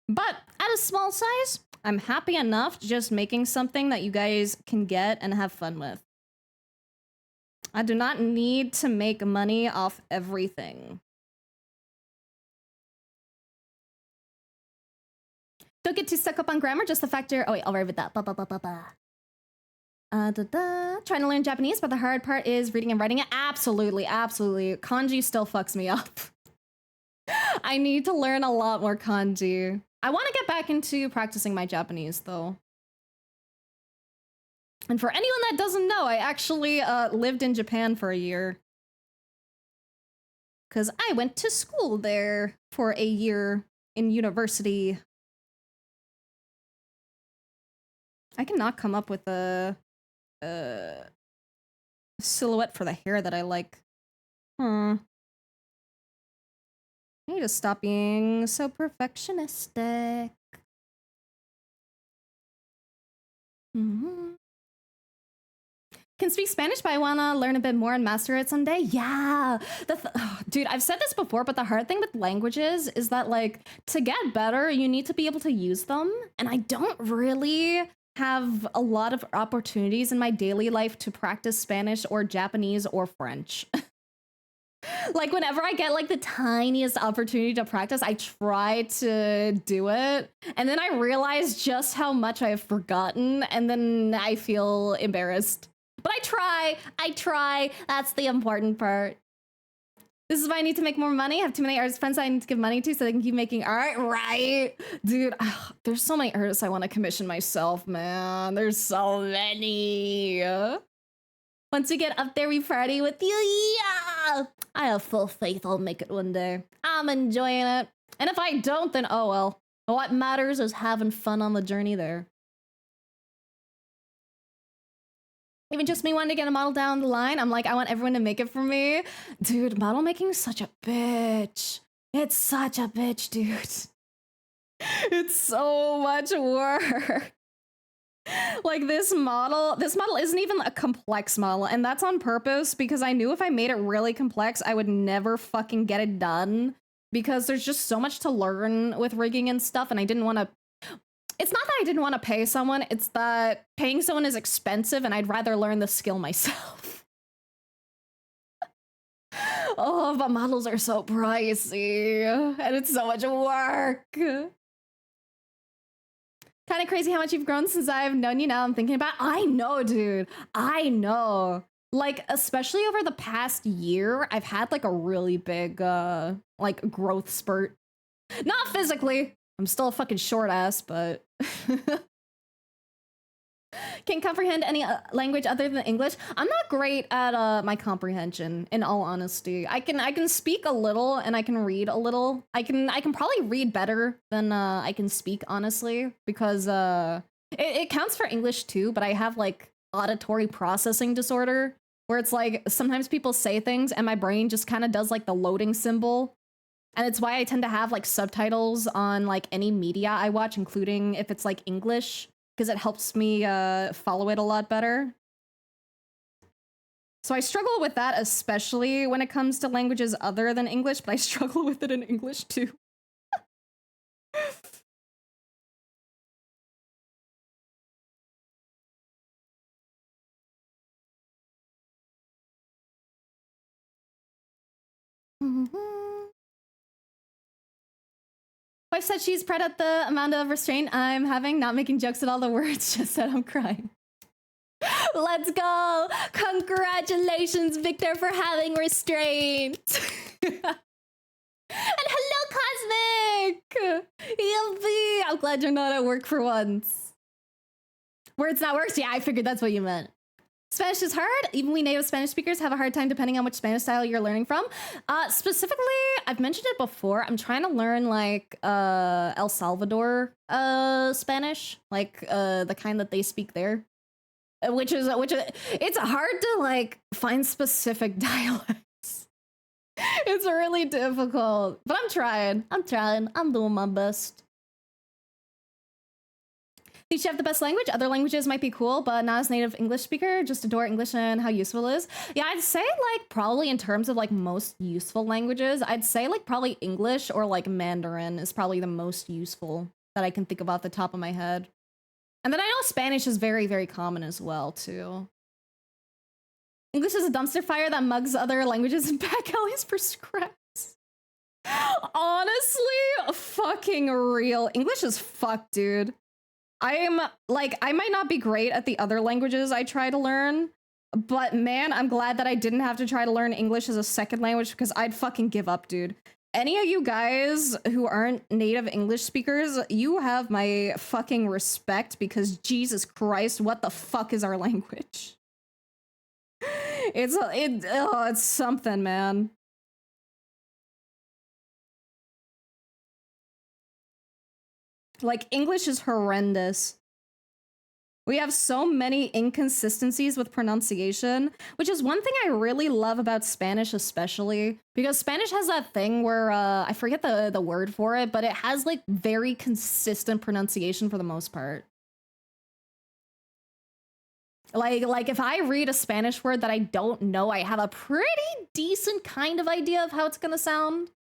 But at a small size, I'm happy enough just making something that you guys can get and have fun with. I do not need to make money off everything. Don't get too stuck up on grammar, just the factor. Oh wait, I'll write with that. Trying to learn Japanese, but the hard part is reading and writing it. Absolutely. Kanji still fucks me up. I need to learn a lot more kanji. I want to get back into practicing my Japanese, though. And for anyone that doesn't know, I actually lived in Japan for a year. Because I went to school there for a year in university. I cannot come up with a silhouette for the hair that I like. I need to stop being so perfectionistic. Can speak Spanish, but I want to learn a bit more and master it someday. Yeah. Dude, I've said this before, but the hard thing with languages is that, like, to get better, you need to be able to use them. And I don't really have a lot of opportunities in my daily life to practice Spanish or Japanese or French. Like, whenever I get like the tiniest opportunity to practice, I try to do it, and then I realize just how much I have forgotten, and then I feel embarrassed. But I try. That's the important part. This is why I need to make more money. I have too many artist friends I need to give money to so they can keep making art, right? Dude, there's so many artists I want to commission myself, man. There's so many. Once we get up there, we party with you. Yeah! I have full faith I'll make it one day. I'm enjoying it. And if I don't, then oh well. What matters is having fun on the journey there. Even just me wanting to get a model down the line, I'm like, I want everyone to make it for me. Dude, model making is such a bitch. It's such a bitch, dude. It's so much work. Like, this model isn't even a complex model, and that's on purpose because I knew if I made it really complex, I would never fucking get it done because there's just so much to learn with rigging and stuff, and I didn't want to. It's not that I didn't want to pay someone, it's that paying someone is expensive and I'd rather learn the skill myself. Oh, but models are so pricey and it's so much work. Kind of crazy how much you've grown since I've known you. Now I'm thinking about. I know, dude. I know. Like, especially over the past year, I've had like a really big like growth spurt. Not physically. I'm still a fucking short ass, but can comprehend any language other than English. I'm not great at my comprehension, in all honesty. I can speak a little and I can read a little. I can probably read better than I can speak, honestly, because it counts for English too, but I have like auditory processing disorder where it's like sometimes people say things and my brain just kind of does like the loading symbol. And it's why I tend to have like subtitles on like any media I watch, including if it's like English, because it helps me follow it a lot better. So I struggle with that, especially when it comes to languages other than English, but I struggle with it in English too. Wife said she's proud at the amount of restraint I'm having, not making jokes at all the words, just said I'm crying. Let's go! Congratulations, Victor, for having restraint! And hello, Cosmic! ELV! I'm glad you're not at work for once. Words not works? Yeah, I figured that's what you meant. Spanish is hard. Even we native Spanish speakers have a hard time depending on which Spanish style you're learning from. Specifically, I've mentioned it before. I'm trying to learn like El Salvador Spanish, like the kind that they speak there, which is it's hard to like find specific dialects. It's really difficult, but I'm trying. I'm doing my best. Teach you have the best language. Other languages might be cool, but not as native English speaker. Just adore English and how useful it is. Yeah, I'd say like probably in terms of like most useful languages, I'd say like probably English or like Mandarin is probably the most useful that I can think of off the top of my head. And then I know Spanish is very, very common as well too. English is a dumpster fire that mugs other languages in back alleys for scraps. Honestly, fucking real. English is fucked, dude. I'm like, I might not be great at the other languages I try to learn, but man, I'm glad that I didn't have to try to learn English as a second language because I'd fucking give up, dude. Any of you guys who aren't native English speakers, you have my fucking respect because Jesus Christ, what the fuck is our language? It's something, man. Like, English is horrendous. We have so many inconsistencies with pronunciation, which is one thing I really love about Spanish especially, because Spanish has that thing where, I forget the word for it, but it has, like, very consistent pronunciation for the most part. Like if I read a Spanish word that I don't know, I have a pretty decent kind of idea of how it's gonna sound.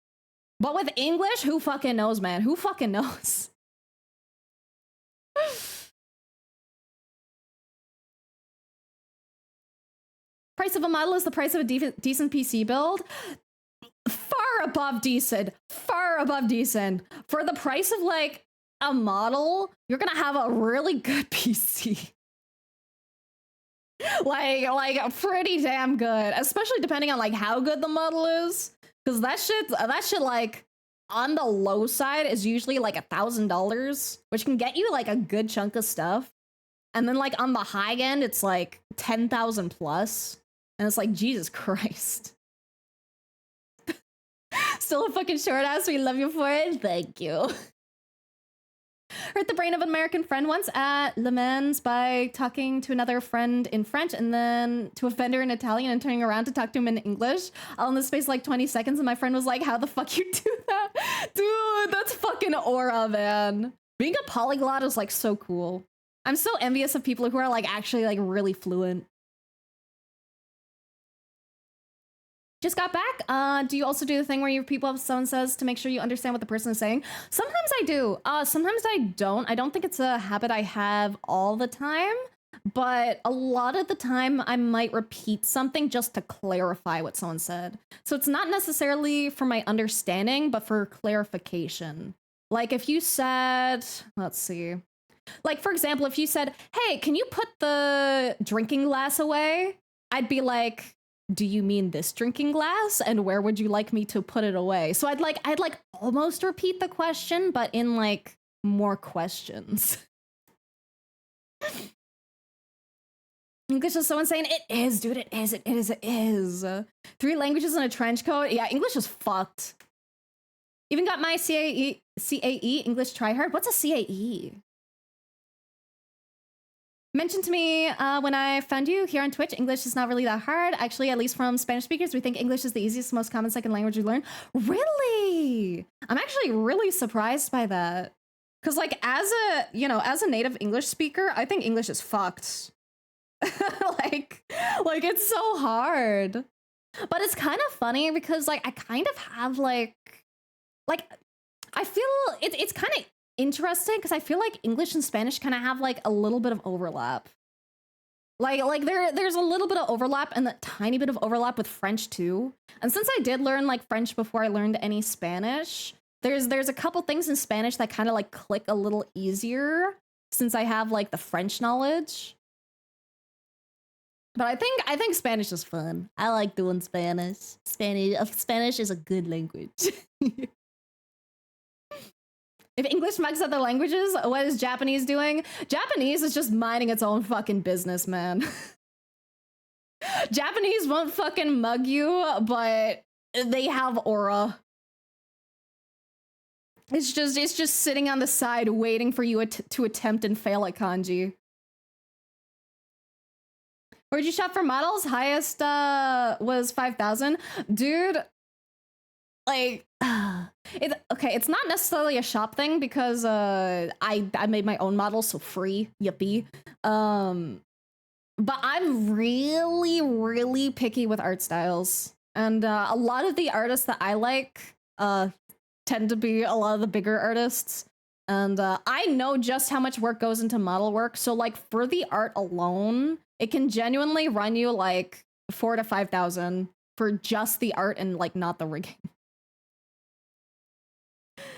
But with English, who fucking knows, man? Who fucking knows? Price of a model is the price of a decent PC build. Far above decent. Far above decent. For the price of like a model, you're gonna have a really good PC. like pretty damn good, especially depending on like how good the model is. Because that shit like on the low side is usually like $1,000, which can get you like a good chunk of stuff. And then like on the high end, it's like 10,000 plus. And it's like, Jesus Christ. Still a fucking short ass. We love you for it. Thank you. Hurt the brain of an American friend once at Le Mans by talking to another friend in French and then to a vendor in Italian and turning around to talk to him in English all in the space of like 20 seconds. And my friend was like, how the fuck you do that? Dude, that's fucking aura, man. Being a polyglot is like so cool. I'm so envious of people who are like actually like really fluent. Just got back. Do you also do the thing where you repeat what someone says to make sure you understand what the person is saying? Sometimes I do. Sometimes I don't. I don't think it's a habit I have all the time, but a lot of the time I might repeat something just to clarify what someone said. So it's not necessarily for my understanding, but for clarification. Like if you said, let's see. Like, for example, if you said, hey, can you put the drinking glass away? I'd be like, do you mean this drinking glass? And where would you like me to put it away? So I'd almost repeat the question, but in like more questions. English is so insane. It is, dude. It is. It is. It is. 3 languages in a trench coat. Yeah, English is fucked. Even got my CAE, English try hard. What's a CAE? Mentioned to me when I found you here on Twitch, English is not really that hard. Actually, at least from Spanish speakers, we think English is the easiest, most common second language we learn. Really? I'm actually really surprised by that. Because like as a native English speaker, I think English is fucked. like it's so hard. But it's kind of funny because like I kind of have like I feel it's kind of interesting because I feel like English and Spanish kind of have like a little bit of overlap. Like there's a little bit of overlap and a tiny bit of overlap with French too. And since I did learn like French before I learned any Spanish, there's a couple things in Spanish that kind of like click a little easier since I have like the French knowledge. But I think Spanish is fun. I like doing Spanish. Spanish is a good language. If English mugs other languages, what is Japanese doing? Japanese is just minding its own fucking business, man. Japanese won't fucking mug you, but they have aura. It's just sitting on the side waiting for you to attempt and fail at kanji. Where'd you shop for models? Highest was 5,000. Dude, like, it's not necessarily a shop thing because I made my own models, so free, yippee. But I'm really, really picky with art styles. And a lot of the artists that I like tend to be a lot of the bigger artists. And I know just how much work goes into model work. So like for the art alone, it can genuinely run you like 4,000 to 5,000 for just the art and like not the rigging.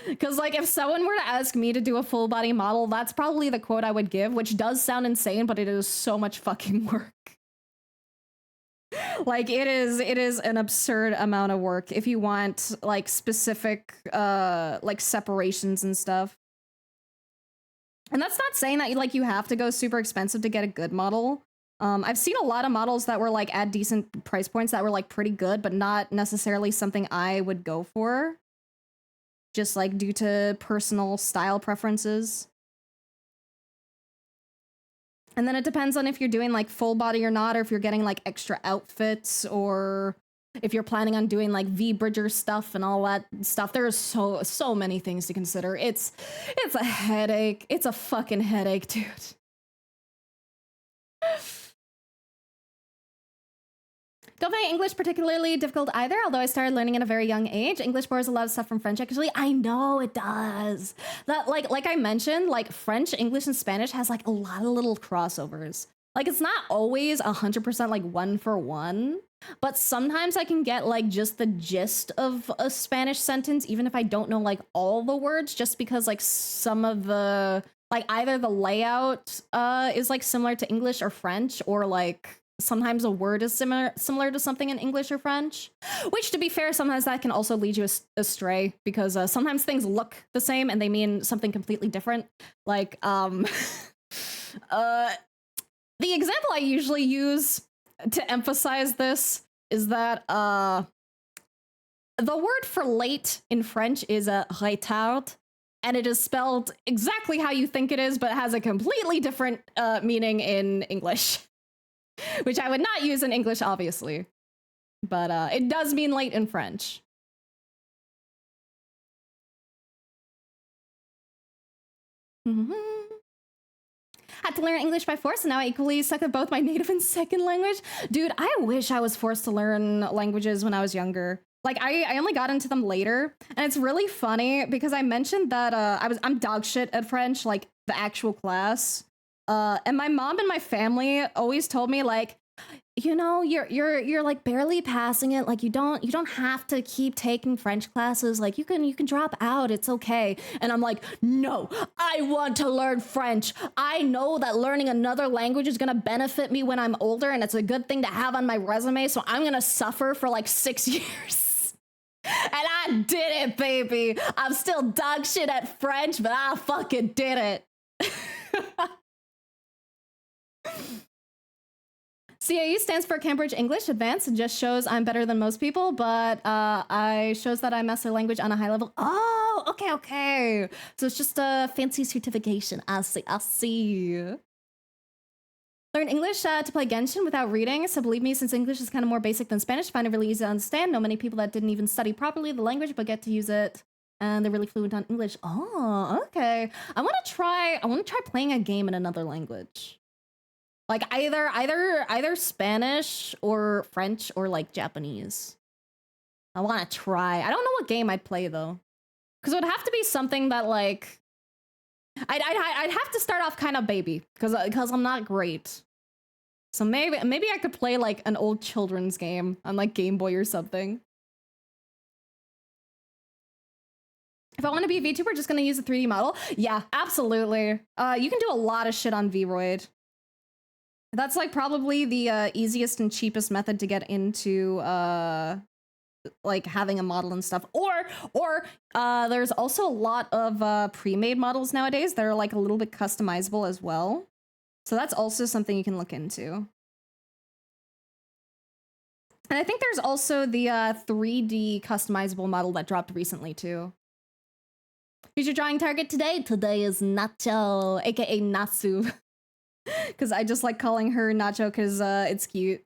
Because like if someone were to ask me to do a full body model, that's probably the quote I would give, which does sound insane, but it is so much fucking work. Like it is an absurd amount of work if you want like specific like separations and stuff. And that's not saying that you have to go super expensive to get a good model. I've seen a lot of models that were like at decent price points that were like pretty good, but not necessarily something I would go for. Just like due to personal style preferences. And then it depends on if you're doing like full body or not, or if you're getting like extra outfits, or if you're planning on doing like V-Bridger stuff and all that stuff. There's so many things to consider. It's a headache. It's a fucking headache, dude. Don't find English particularly difficult either, although I started learning at a very young age. English borrows a lot of stuff from French, actually. I know it does. That like I mentioned, like French, English, and Spanish has like a lot of little crossovers. Like it's not always 100% like one for one, but sometimes I can get like just the gist of a Spanish sentence, even if I don't know like all the words, just because like some of the, like either the layout is like similar to English or French, or like sometimes a word is similar to something in English or French, which to be fair, sometimes that can also lead you astray because sometimes things look the same and they mean something completely different. Like, the example I usually use to emphasize this is that the word for late in French is retard, and it is spelled exactly how you think it is, but it has a completely different meaning in English. Which I would not use in English, obviously. But it does mean late in French. Had to learn English by force, and now I equally suck at both my native and second language. Dude, I wish I was forced to learn languages when I was younger. Like, I only got into them later. And it's really funny because I mentioned that I'm dog shit at French, like the actual class. And my mom and my family always told me, like, you know, you're like barely passing it. Like you don't have to keep taking French classes. Like you can drop out. It's okay. And I'm like, no, I want to learn French. I know that learning another language is gonna benefit me when I'm older, and it's a good thing to have on my resume. So I'm gonna suffer for like 6 years. And I did it, baby. I'm still dog shit at French, but I fucking did it. CAE stands for Cambridge English Advanced and just shows I'm better than most people, but I shows that I master language on a high level. Oh, okay. So it's just a fancy certification. I see. Learn English to play Genshin without reading. So believe me, since English is kind of more basic than Spanish, find it really easy to understand. Know many people that didn't even study properly the language, but get to use it. And they're really fluent on English. Oh, okay. I want to try playing a game in another language. Like either Spanish or French or like Japanese. I want to try. I don't know what game I'd play though, because it would have to be something that like I'd have to start off kind of baby because I'm not great. So maybe I could play like an old children's game on like Game Boy or something. If I want to be a VTuber, just gonna use a 3D model. Yeah, absolutely. You can do a lot of shit on VRoid. That's like probably the easiest and cheapest method to get into like having a model and stuff. Or there's also a lot of pre-made models nowadays that are like a little bit customizable as well. So that's also something you can look into. And I think there's also the 3D customizable model that dropped recently too. Who's your drawing target today? Today is Nacho, aka Natsu. Because I just like calling her Nacho because it's cute.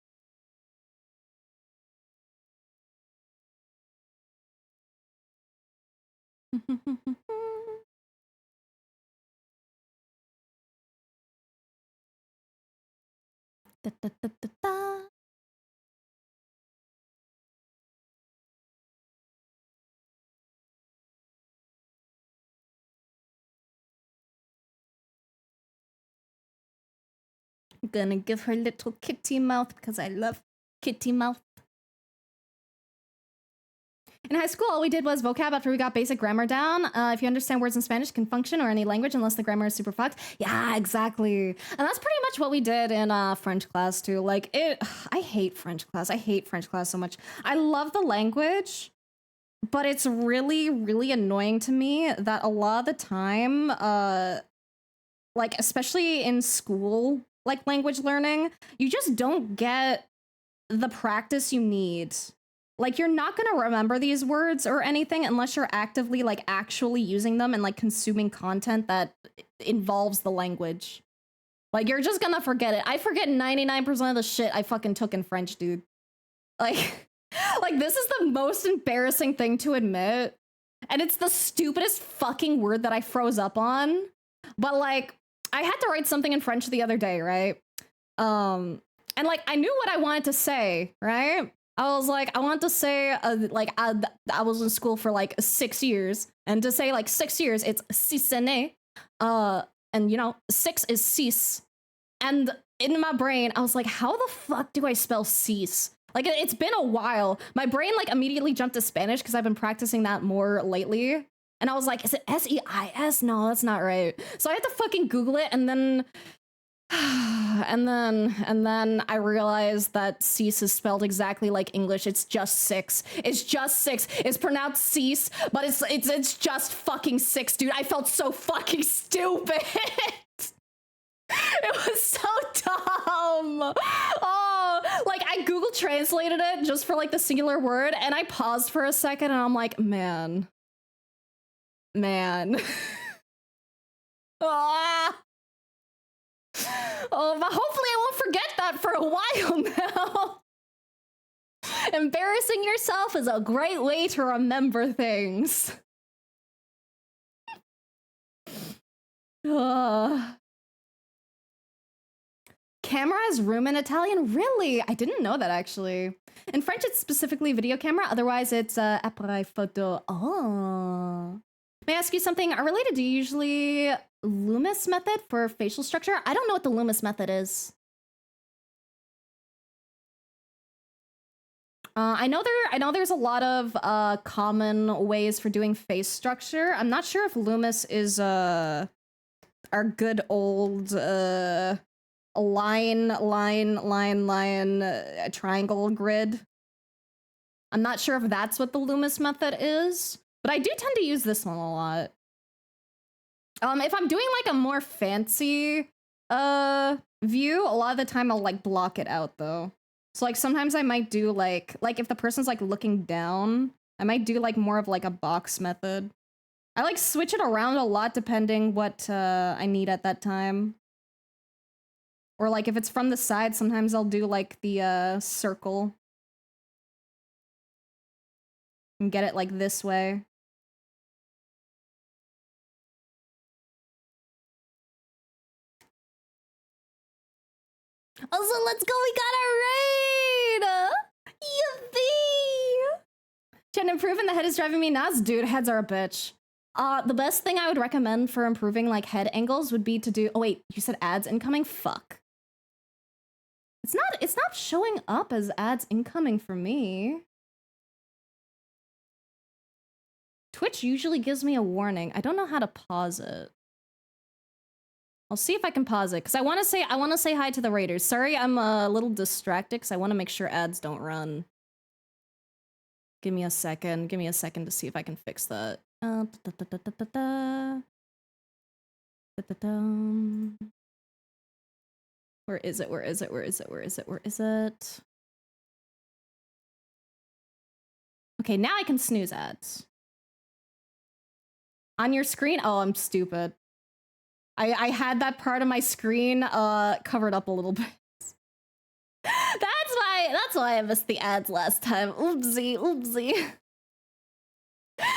Da, da, da, da, da. I'm gonna give her little kitty mouth because I love kitty mouth. In high school, all we did was vocab after we got basic grammar down. If you understand words in Spanish, can function or any language unless the grammar is super fucked. Yeah, exactly. And that's pretty much what we did in French class too. Like I hate French class. I hate French class so much. I love the language, but it's really, really annoying to me that a lot of the time, like especially in school, like language learning, you just don't get the practice you need. Like you're not gonna remember these words or anything unless you're actively like actually using them and like consuming content that involves the language. Like you're just gonna forget it. I forget 99% of the shit I fucking took in French, dude. Like, like this is the most embarrassing thing to admit. And it's the stupidest fucking word that I froze up on. But like, I had to write something in French the other day, right? And like, I knew what I wanted to say, right? I was like, I want to say, I was in school for like 6 years, and to say like 6 years, it's 6 années, and you know, 6 is six, and in my brain, I was like, how the fuck do I spell six? Like, it's been a while. My brain like immediately jumped to Spanish because I've been practicing that more lately, and I was like, is it S-E-I-S? No, that's not right. So I had to fucking Google it, and then and then I realized that cease is spelled exactly like English. It's just six. It's just six. It's pronounced cease, but it's just fucking six, dude. I felt so fucking stupid. It was so dumb. Oh, like I Google translated it just for like the singular word, and I paused for a second, and I'm like, man. Ah. Oh, but hopefully I won't forget that for a while now. Embarrassing yourself is a great way to remember things. Camera is room in Italian? Really? I didn't know that actually. In French, it's specifically video camera. Otherwise, it's appareil photo. Oh. May I ask you something? Related, do you usually Loomis method for facial structure? I don't know what the Loomis method is. I know there's a lot of common ways for doing face structure. I'm not sure if Loomis is our good old line triangle grid. I'm not sure if that's what the Loomis method is, but I do tend to use this one a lot. If I'm doing like a more fancy view, a lot of the time I'll like block it out though. So like sometimes I might do like if the person's like looking down, I might do like more of like a box method. I like switch it around a lot depending what I need at that time. Or like if it's from the side, sometimes I'll do like the circle. And get it like this way. Also, let's go, we got our raid! Yippee! Trying to improve and the head is driving me nuts. Dude, heads are a bitch. The best thing I would recommend for improving like head angles would be to do, oh wait, you said ads incoming? Fuck. It's not showing up as ads incoming for me. Twitch usually gives me a warning. I don't know how to pause it. I'll see if I can pause it, because I want to say hi to the raiders. Sorry, I'm a little distracted, because I want to make sure ads don't run. Give me a second to see if I can fix that. Where is it? Okay, now I can snooze ads. On your screen? Oh, I'm stupid. I had that part of my screen covered up a little bit. That's why I missed the ads last time. Oopsie.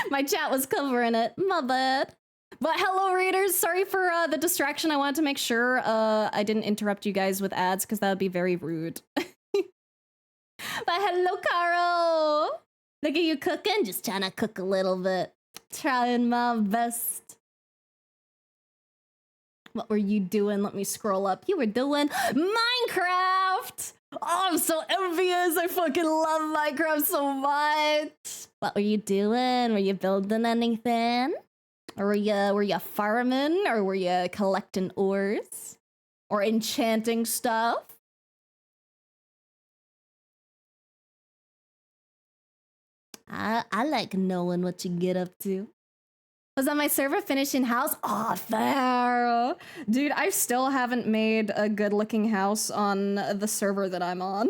My chat was covering it. My bad. But hello, readers. Sorry for the distraction. I wanted to make sure I didn't interrupt you guys with ads because that would be very rude. But hello, Caro. Look at you cooking. Just trying to cook a little bit. Trying my best. What were you doing? Let me scroll up. You were doing Minecraft! Oh, I'm so envious. I fucking love Minecraft so much. What were you doing? Were you building anything? Or were you farming? Or were you collecting ores? Or enchanting stuff? I like knowing what you get up to. Was on my server finishing house? Aw, fair. Dude, I still haven't made a good looking house on the server that I'm on.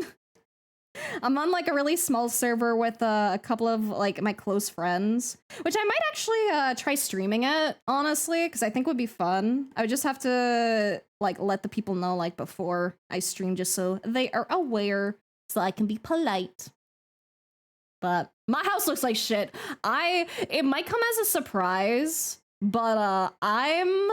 I'm on like a really small server with a couple of like my close friends, which I might actually try streaming it, honestly, because I think would be fun. I would just have to like let the people know like before I stream just so they are aware so I can be polite. But my house looks like shit. It might come as a surprise, but I'm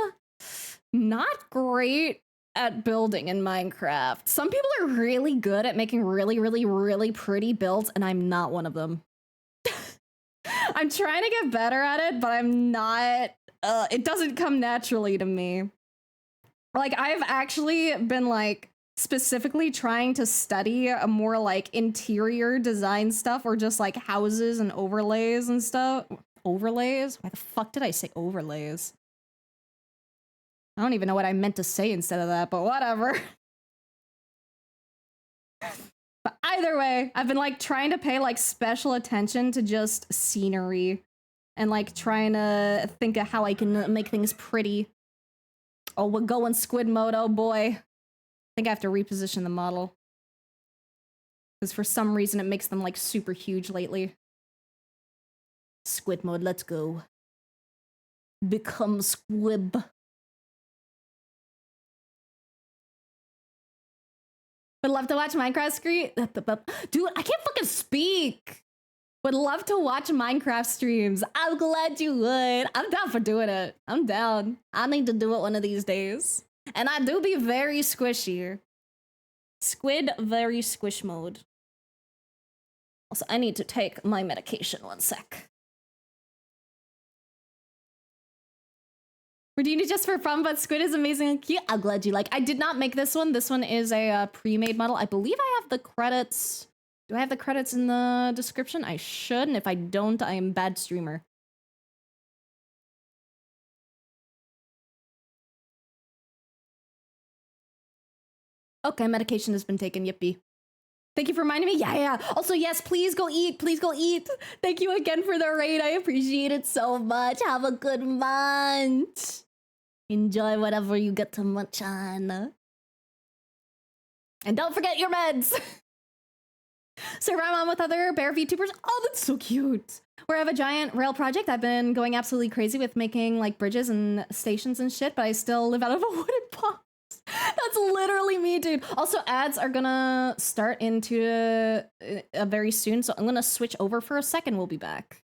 not great at building in Minecraft. Some people are really good at making really, really, really pretty builds, and I'm not one of them. I'm trying to get better at it, but I'm not, it doesn't come naturally to me. Like, I've actually been like, specifically trying to study a more like interior design stuff or just like houses and overlays and stuff. Overlays? Why the fuck did I say overlays? I don't even know what I meant to say instead of that, but whatever. But either way, I've been like trying to pay like special attention to just scenery and like trying to think of how I can make things pretty. Oh, we're going squid mode, oh boy. I think I have to reposition the model. Because for some reason it makes them like super huge lately. Squid mode, let's go. Become squib. Would love to watch Minecraft stream. Dude, I can't fucking speak. Would love to watch Minecraft streams. I'm glad you would. I'm down for doing it. I'm down. I need to do it one of these days. And I do be very squishy. Squid, very squish mode. Also, I need to take my medication 1 sec. We're doing it just for fun, but Squid is amazing and cute. I'm glad you like. I did not make this one. This one is a pre-made model. I believe I have the credits Do I have the credits in the description? I should, and if I don't, I am bad streamer. Okay, medication has been taken, yippee. Thank you for reminding me. Yeah. Also, yes, please go eat. Please go eat. Thank you again for the raid. I appreciate it so much. Have a good month. Enjoy whatever you get to munch on. And don't forget your meds. So I'm on with other bear VTubers. Oh, that's so cute. Where I have a giant rail project. I've been going absolutely crazy with making like bridges and stations and shit, but I still live out of a wooden box. That's literally me, dude. Also, ads are gonna start into very soon, so I'm gonna switch over for a second. We'll be back.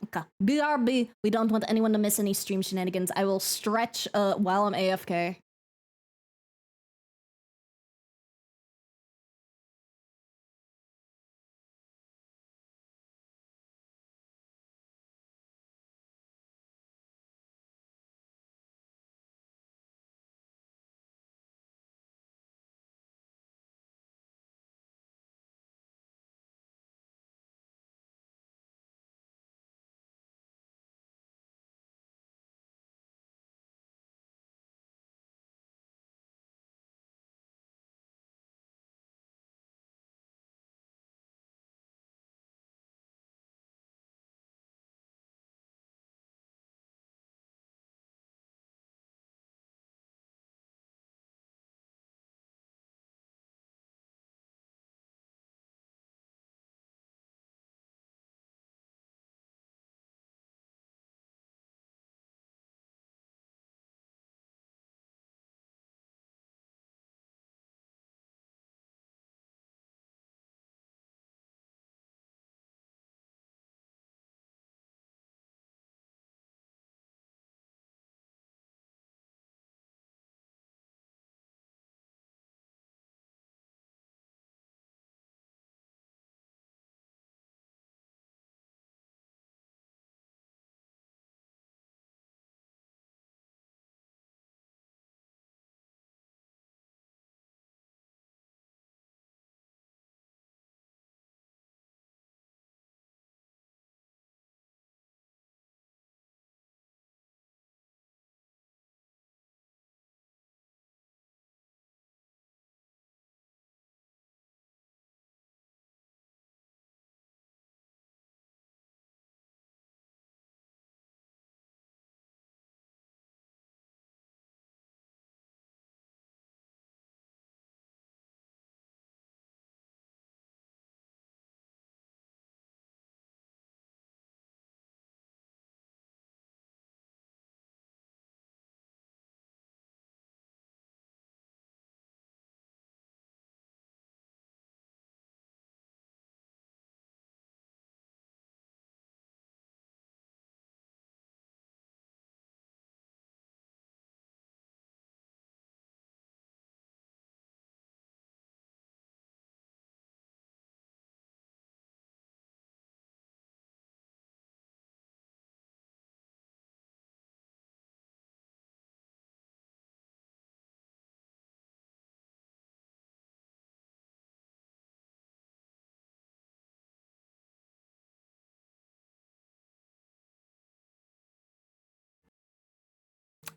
Okay. BRB. We don't want anyone to miss any stream shenanigans. I will stretch while I'm AFK.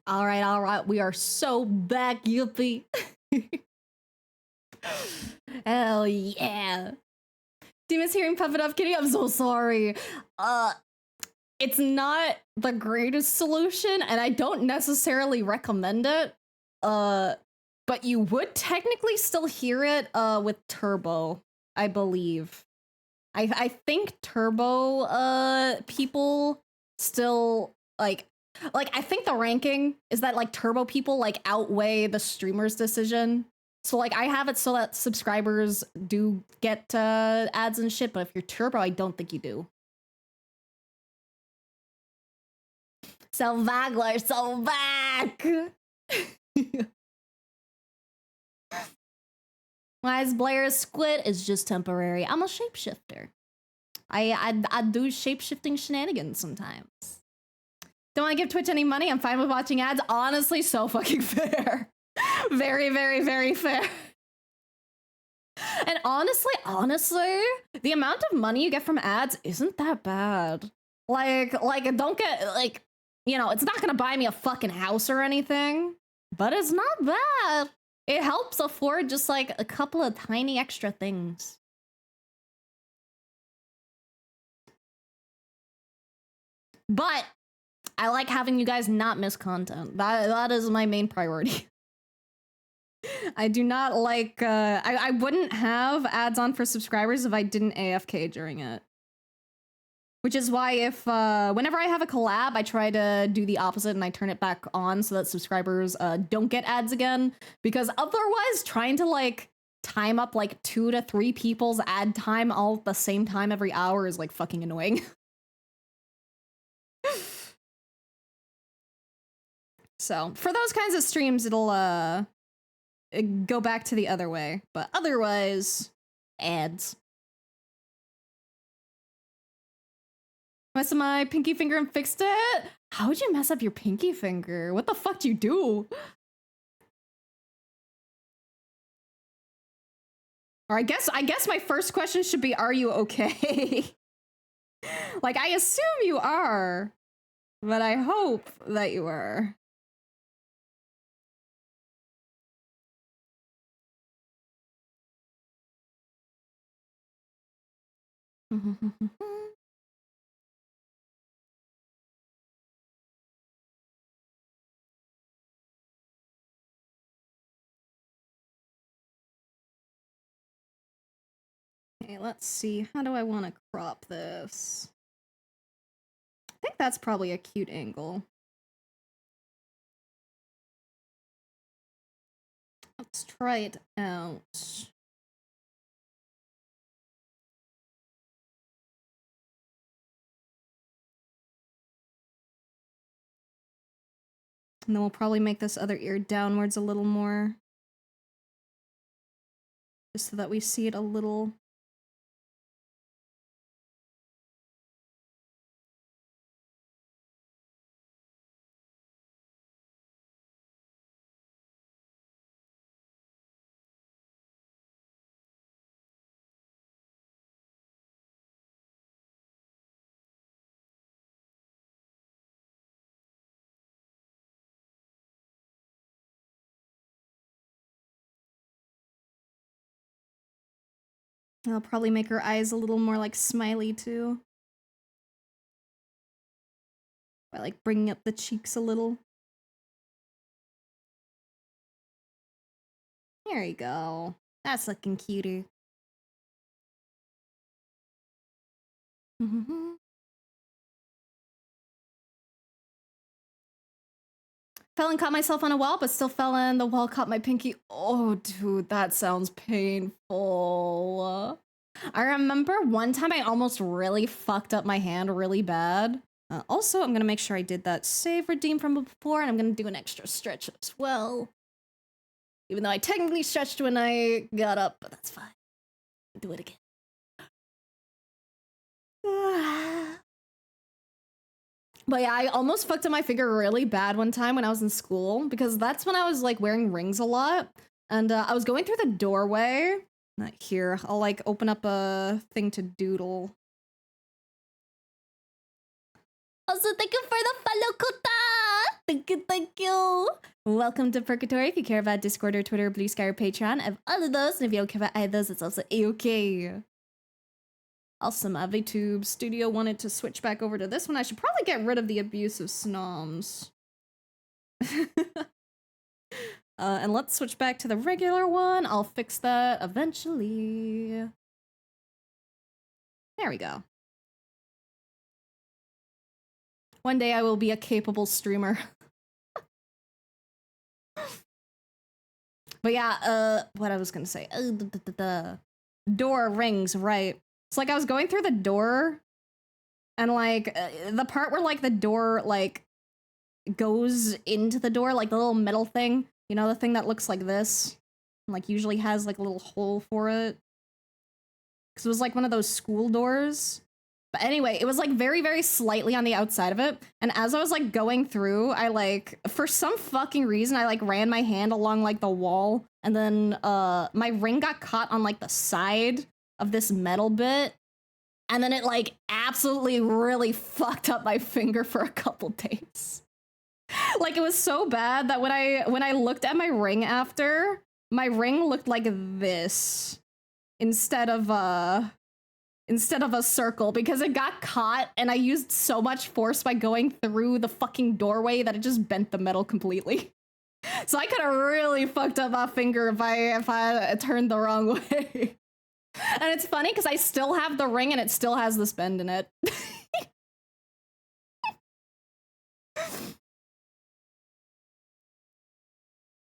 All right. We are so back, yippee. Hell yeah. Demon's hearing Puff It Up Kitty. I'm so sorry. It's not the greatest solution, and I don't necessarily recommend it. But you would technically still hear it with Turbo, I believe. I think Turbo people still like I think the ranking is that like Turbo people like outweigh the streamer's decision. So like I have it so that subscribers do get ads and shit, but if you're Turbo, I don't think you do. So Vagler, so back. Wise Blair's squid is just temporary. I'm a shapeshifter. I do shape-shifting shenanigans sometimes. Don't want to give Twitch any money. I'm fine with watching ads. Honestly, so fucking fair. Very, very, very fair. And honestly, the amount of money you get from ads isn't that bad. Like, don't get, like, you know, it's not gonna buy me a fucking house or anything, but it's not bad. It helps afford just, like, a couple of tiny extra things. But I like having you guys not miss content. That is my main priority. I do not like, I wouldn't have ads on for subscribers if I didn't AFK during it. Which is why if, whenever I have a collab, I try to do the opposite and I turn it back on so that subscribers don't get ads again. Because otherwise, trying to, like, time up, like, 2 to 3 people's ad time all at the same time every hour is, like, fucking annoying. So, for those kinds of streams, it'll, go back to the other way. But otherwise, ads. Messed up my pinky finger and fixed it? How would you mess up your pinky finger? What the fuck do you do? Or I guess my first question should be, are you okay? Like, I assume you are, but I hope that you are. Okay, let's see. How do I want to crop this? I think that's probably a cute angle. Let's try it out. And then we'll probably make this other ear downwards a little more. Just so that we see it a little. I'll probably make her eyes a little more, like, smiley, too. By, like, bringing up the cheeks a little. There you go. That's looking cuter. Fell and caught myself on a wall, but still fell in. The wall caught my pinky. Oh, dude, that sounds painful. I remember one time I almost really fucked up my hand really bad. Also, I'm gonna make sure I did that save redeem from before, and I'm gonna do an extra stretch as well. Even though I technically stretched when I got up, but that's fine. I'll do it again. But yeah, I almost fucked up my finger really bad one time when I was in school, because that's when I was, like, wearing rings a lot. And I was going through the doorway. Not here. I'll, like, open up a thing to doodle. Also, thank you for the follow, Kota! Thank you! Welcome to Purgatory. If you care about Discord or Twitter, Blue Sky or Patreon, I have all of those. And if you don't care about either of those, it's also A-okay. Awesome, AviTube Studio wanted to switch back over to this one. I should probably get rid of the abusive snoms. And let's switch back to the regular one. I'll fix that eventually. There we go. One day I will be a capable streamer. But yeah, what I was gonna say. The door rings, right. It's like I was going through the door, and, like, the part where, like, the door, like, goes into the door, like the little metal thing, you know, the thing that looks like this, and, like, usually has, like, a little hole for it. Because it was, like, one of those school doors. But anyway, it was like very, very slightly on the outside of it. And as I was like going through, I like, for some fucking reason, I like ran my hand along like the wall. And then my ring got caught on like the side of this metal bit. And then it like absolutely really fucked up my finger for a couple days. Like it was so bad that when I looked at my ring after, my ring looked like this instead of a circle because it got caught and I used so much force by going through the fucking doorway that it just bent the metal completely. So I could have really fucked up my finger if I turned the wrong way. And it's funny because I still have the ring and it still has this bend in it.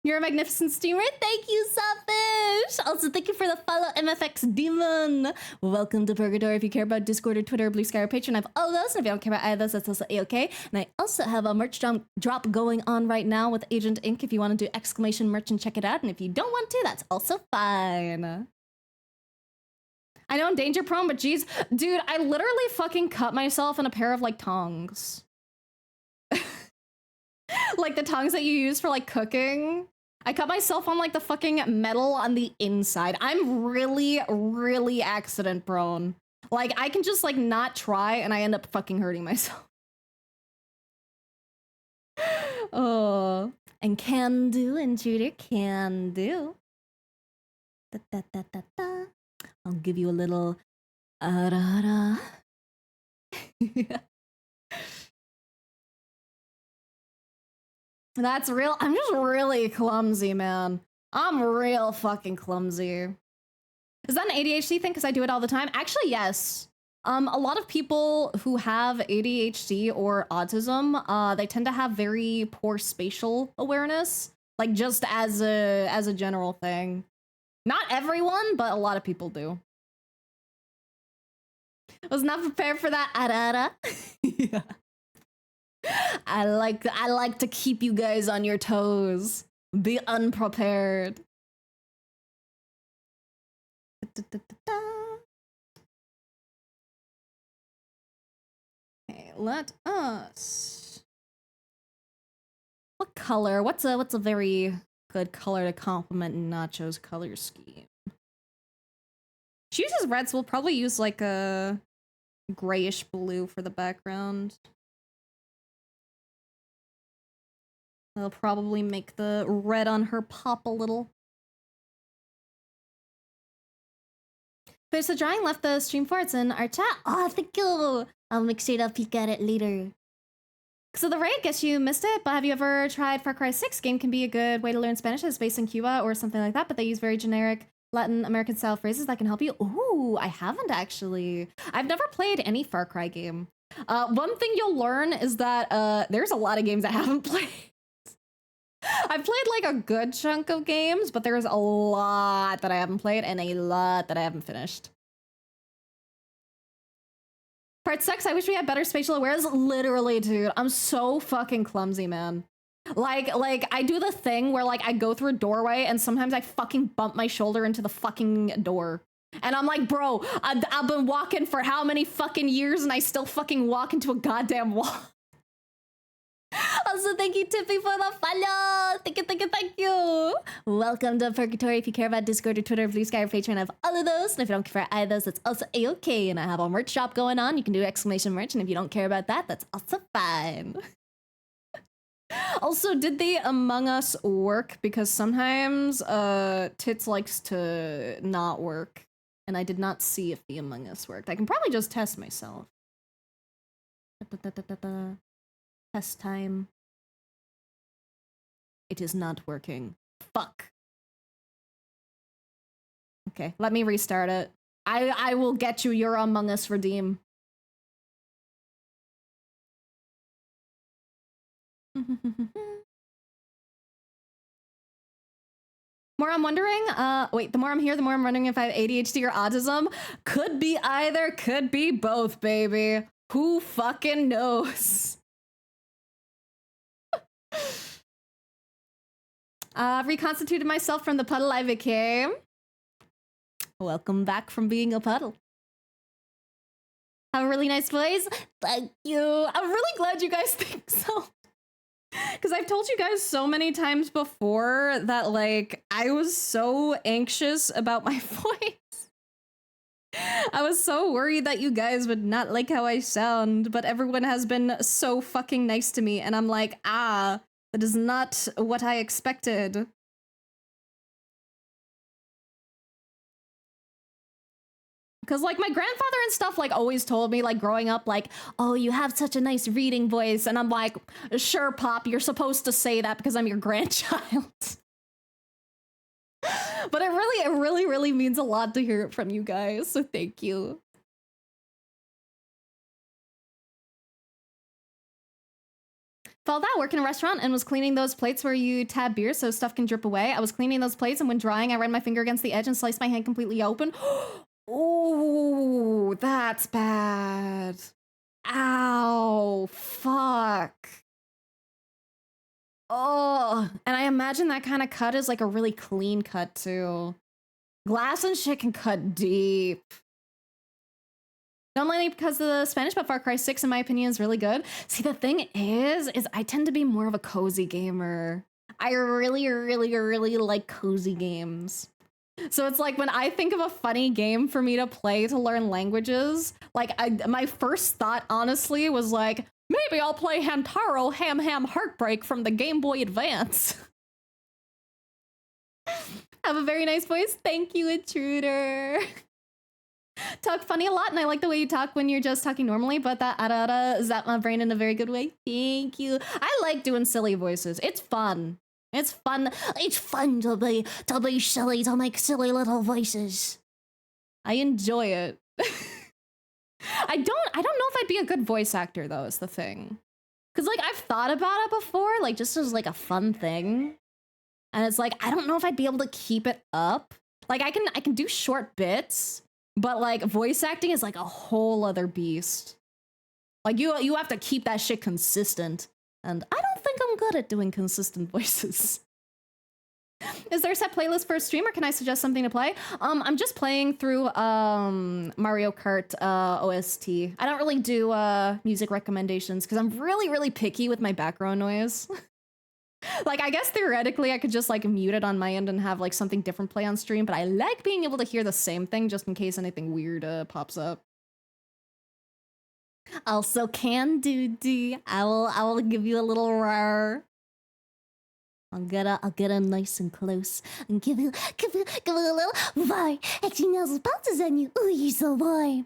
You're a magnificent streamer. Thank you, Sawfish. Also, thank you for the follow, MFX Demon. Welcome to Purgatory. If you care about Discord or Twitter or Blue Sky or Patreon, I have all those. And if you don't care about either of those, that's also A-okay. And I also have a merch drop going on right now with Agent Inc. if you want to do exclamation merch and check it out. And if you don't want to, that's also fine. I know I'm danger prone, but geez, dude, I literally fucking cut myself in a pair of like tongs. Like the tongs that you use for like cooking. I cut myself on like the fucking metal on the inside. I'm really, really accident prone. Like I can just like not try and I end up fucking hurting myself. Oh, and can do, intruder, can do. Da, da, da, da, da. I'll give you a little da. That's real. I'm just really clumsy, man. I'm real fucking clumsy. Is that an ADHD thing? Because I do it all the time. Actually, yes. A lot of people who have ADHD or autism, they tend to have very poor spatial awareness, like just as a general thing. Not everyone, but a lot of people do. Was not prepared for that. Arara. Yeah. I like to keep you guys on your toes. Be unprepared. Okay, let us. What color? What's a very good color to complement Nacho's color scheme? She uses red, so we'll probably use like a grayish blue for the background. That'll probably make the red on her pop a little. There's a drawing left the stream for. It's in our chat. Oh, thank you. I'll make sure to peek at it later. So the raid, guess you missed it, but have you ever tried Far Cry 6? Game can be a good way to learn Spanish. It's based in Cuba or something like that, but they use very generic Latin American style phrases that can help you. Ooh, I haven't actually. I've never played any Far Cry game. One thing you'll learn is that there's a lot of games I haven't played. I've played like a good chunk of games, but there's a lot that I haven't played and a lot that I haven't finished. Part 6, I wish we had better spatial awareness. Literally, dude, I'm so fucking clumsy, man. Like I do the thing where like I go through a doorway and sometimes I fucking bump my shoulder into the fucking door. And I'm like, bro, I've been walking for how many fucking years and I still fucking walk into a goddamn wall. Also, thank you, Tippy, for the follow. Thank you. Welcome to Purgatory. If you care about Discord or Twitter, Blue Sky or Patreon, I have all of those. And if you don't care for either of those, that's also A-okay. And I have a merch shop going on. You can do exclamation merch. And if you don't care about that, that's also fine. Also, did the Among Us work? Because sometimes Tits likes to not work. And I did not see if the Among Us worked. I can probably just test myself. Test time. It is not working. Fuck. Okay, let me restart it. I will get you your Among Us redeem. More I'm wondering, wait, the more I'm here, the more I'm wondering if I have ADHD or autism. Could be either, could be both, baby. Who fucking knows? Reconstituted myself from the puddle I became. Welcome back from being a puddle. Have a really nice voice. Thank you. I'm really glad you guys think so. Because I've told you guys so many times before that, like, I was so anxious about my voice. I was so worried that you guys would not like how I sound, but everyone has been so fucking nice to me, and I'm like, that is not what I expected. Because, like, my grandfather and stuff, like, always told me, like, growing up, like, oh, you have such a nice reading voice. And I'm like, sure, Pop, you're supposed to say that because I'm your grandchild. But it really means a lot to hear it from you guys. So thank you. Felt that, work in a restaurant and was cleaning those plates where you tab beer so stuff can drip away. I was cleaning those plates, and when drying, I ran my finger against the edge and sliced my hand completely open. Oh, that's bad. Ow, fuck. Oh, and I imagine that kind of cut is like a really clean cut too. Glass and shit can cut deep. Not only because of the Spanish, but Far Cry 6, in my opinion, is really good. See, the thing is I tend to be more of a cozy gamer. I really like cozy games. So it's like when I think of a funny game for me to play to learn languages, like my first thought honestly was like, maybe I'll play Hamtaro Ham Ham Heartbreak from the Game Boy Advance. Have a very nice voice. Thank you, Intruder. Talk funny a lot, and I like the way you talk when you're just talking normally, but that ara zapped my brain in a very good way. Thank you. I like doing silly voices. It's fun. It's fun. It's fun to be silly, to make silly little voices. I enjoy it. I don't know if I'd be a good voice actor though, is the thing. Cause like I've thought about it before, like just as like a fun thing. And it's like, I don't know if I'd be able to keep it up. Like I can do short bits, but like voice acting is like a whole other beast. Like you have to keep that shit consistent. And I don't think I'm good at doing consistent voices. Is there a set playlist for a stream, or can I suggest something to play? I'm just playing through Mario Kart OST. I don't really do music recommendations because I'm really picky with my background noise. Like, I guess theoretically I could just like mute it on my end and have like something different play on stream, but I like being able to hear the same thing just in case anything weird pops up. Also, can Doody. I will give you a little roar. I'll get him nice and close and give you a little boy. Actually, Nels bounces on you. Ooh, you're so boy.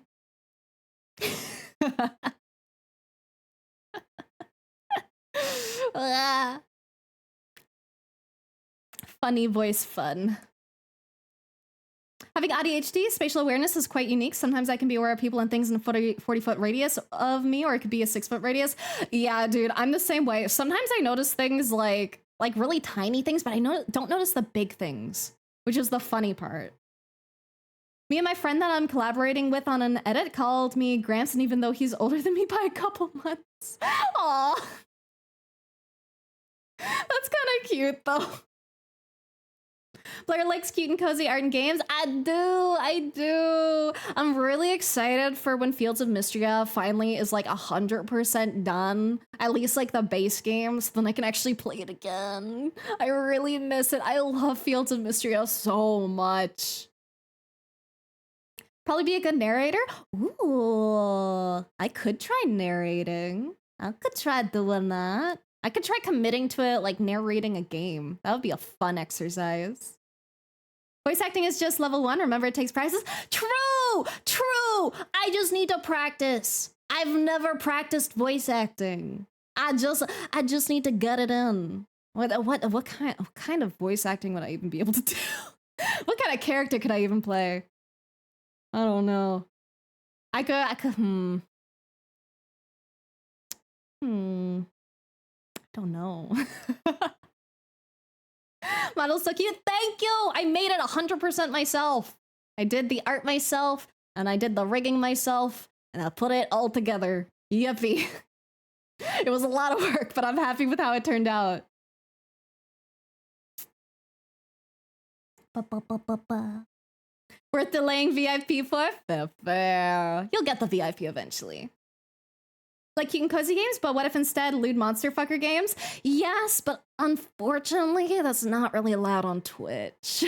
Funny voice fun. Having ADHD, spatial awareness is quite unique. Sometimes I can be aware of people and things in a 40-foot radius of me, or it could be a 6-foot radius. Yeah, dude, I'm the same way. Sometimes I notice things like really tiny things, but I don't notice the big things, which is the funny part. Me and my friend that I'm collaborating with on an edit called me Gramps, and even though he's older than me by a couple months. Aw. That's kind of cute, though. Blair likes cute and cozy art and games. I do. I'm really excited for when Fields of Mystria finally is like 100% done. At least like the base game, so then I can actually play it again. I really miss it. I love Fields of Mystria so much. Probably be a good narrator. Ooh, I could try narrating. I could try doing that. I could try committing to it, like narrating a game. That would be a fun exercise. Voice acting is just level 1. Remember, it takes practice. True. I just need to practice. I've never practiced voice acting. I just need to get it in. What kind of voice acting would I even be able to do? What kind of character could I even play? I don't know. I could. Don't know. Model's so cute. Thank you. I made it 100% myself. I did the art myself, and I did the rigging myself, and I put it all together. Yippee. It was a lot of work, but I'm happy with how it turned out. Worth delaying VIP for? Fair. You'll get the VIP eventually. Like cute and cozy games, but what if instead lewd monster fucker games? Yes, but unfortunately, that's not really allowed on Twitch.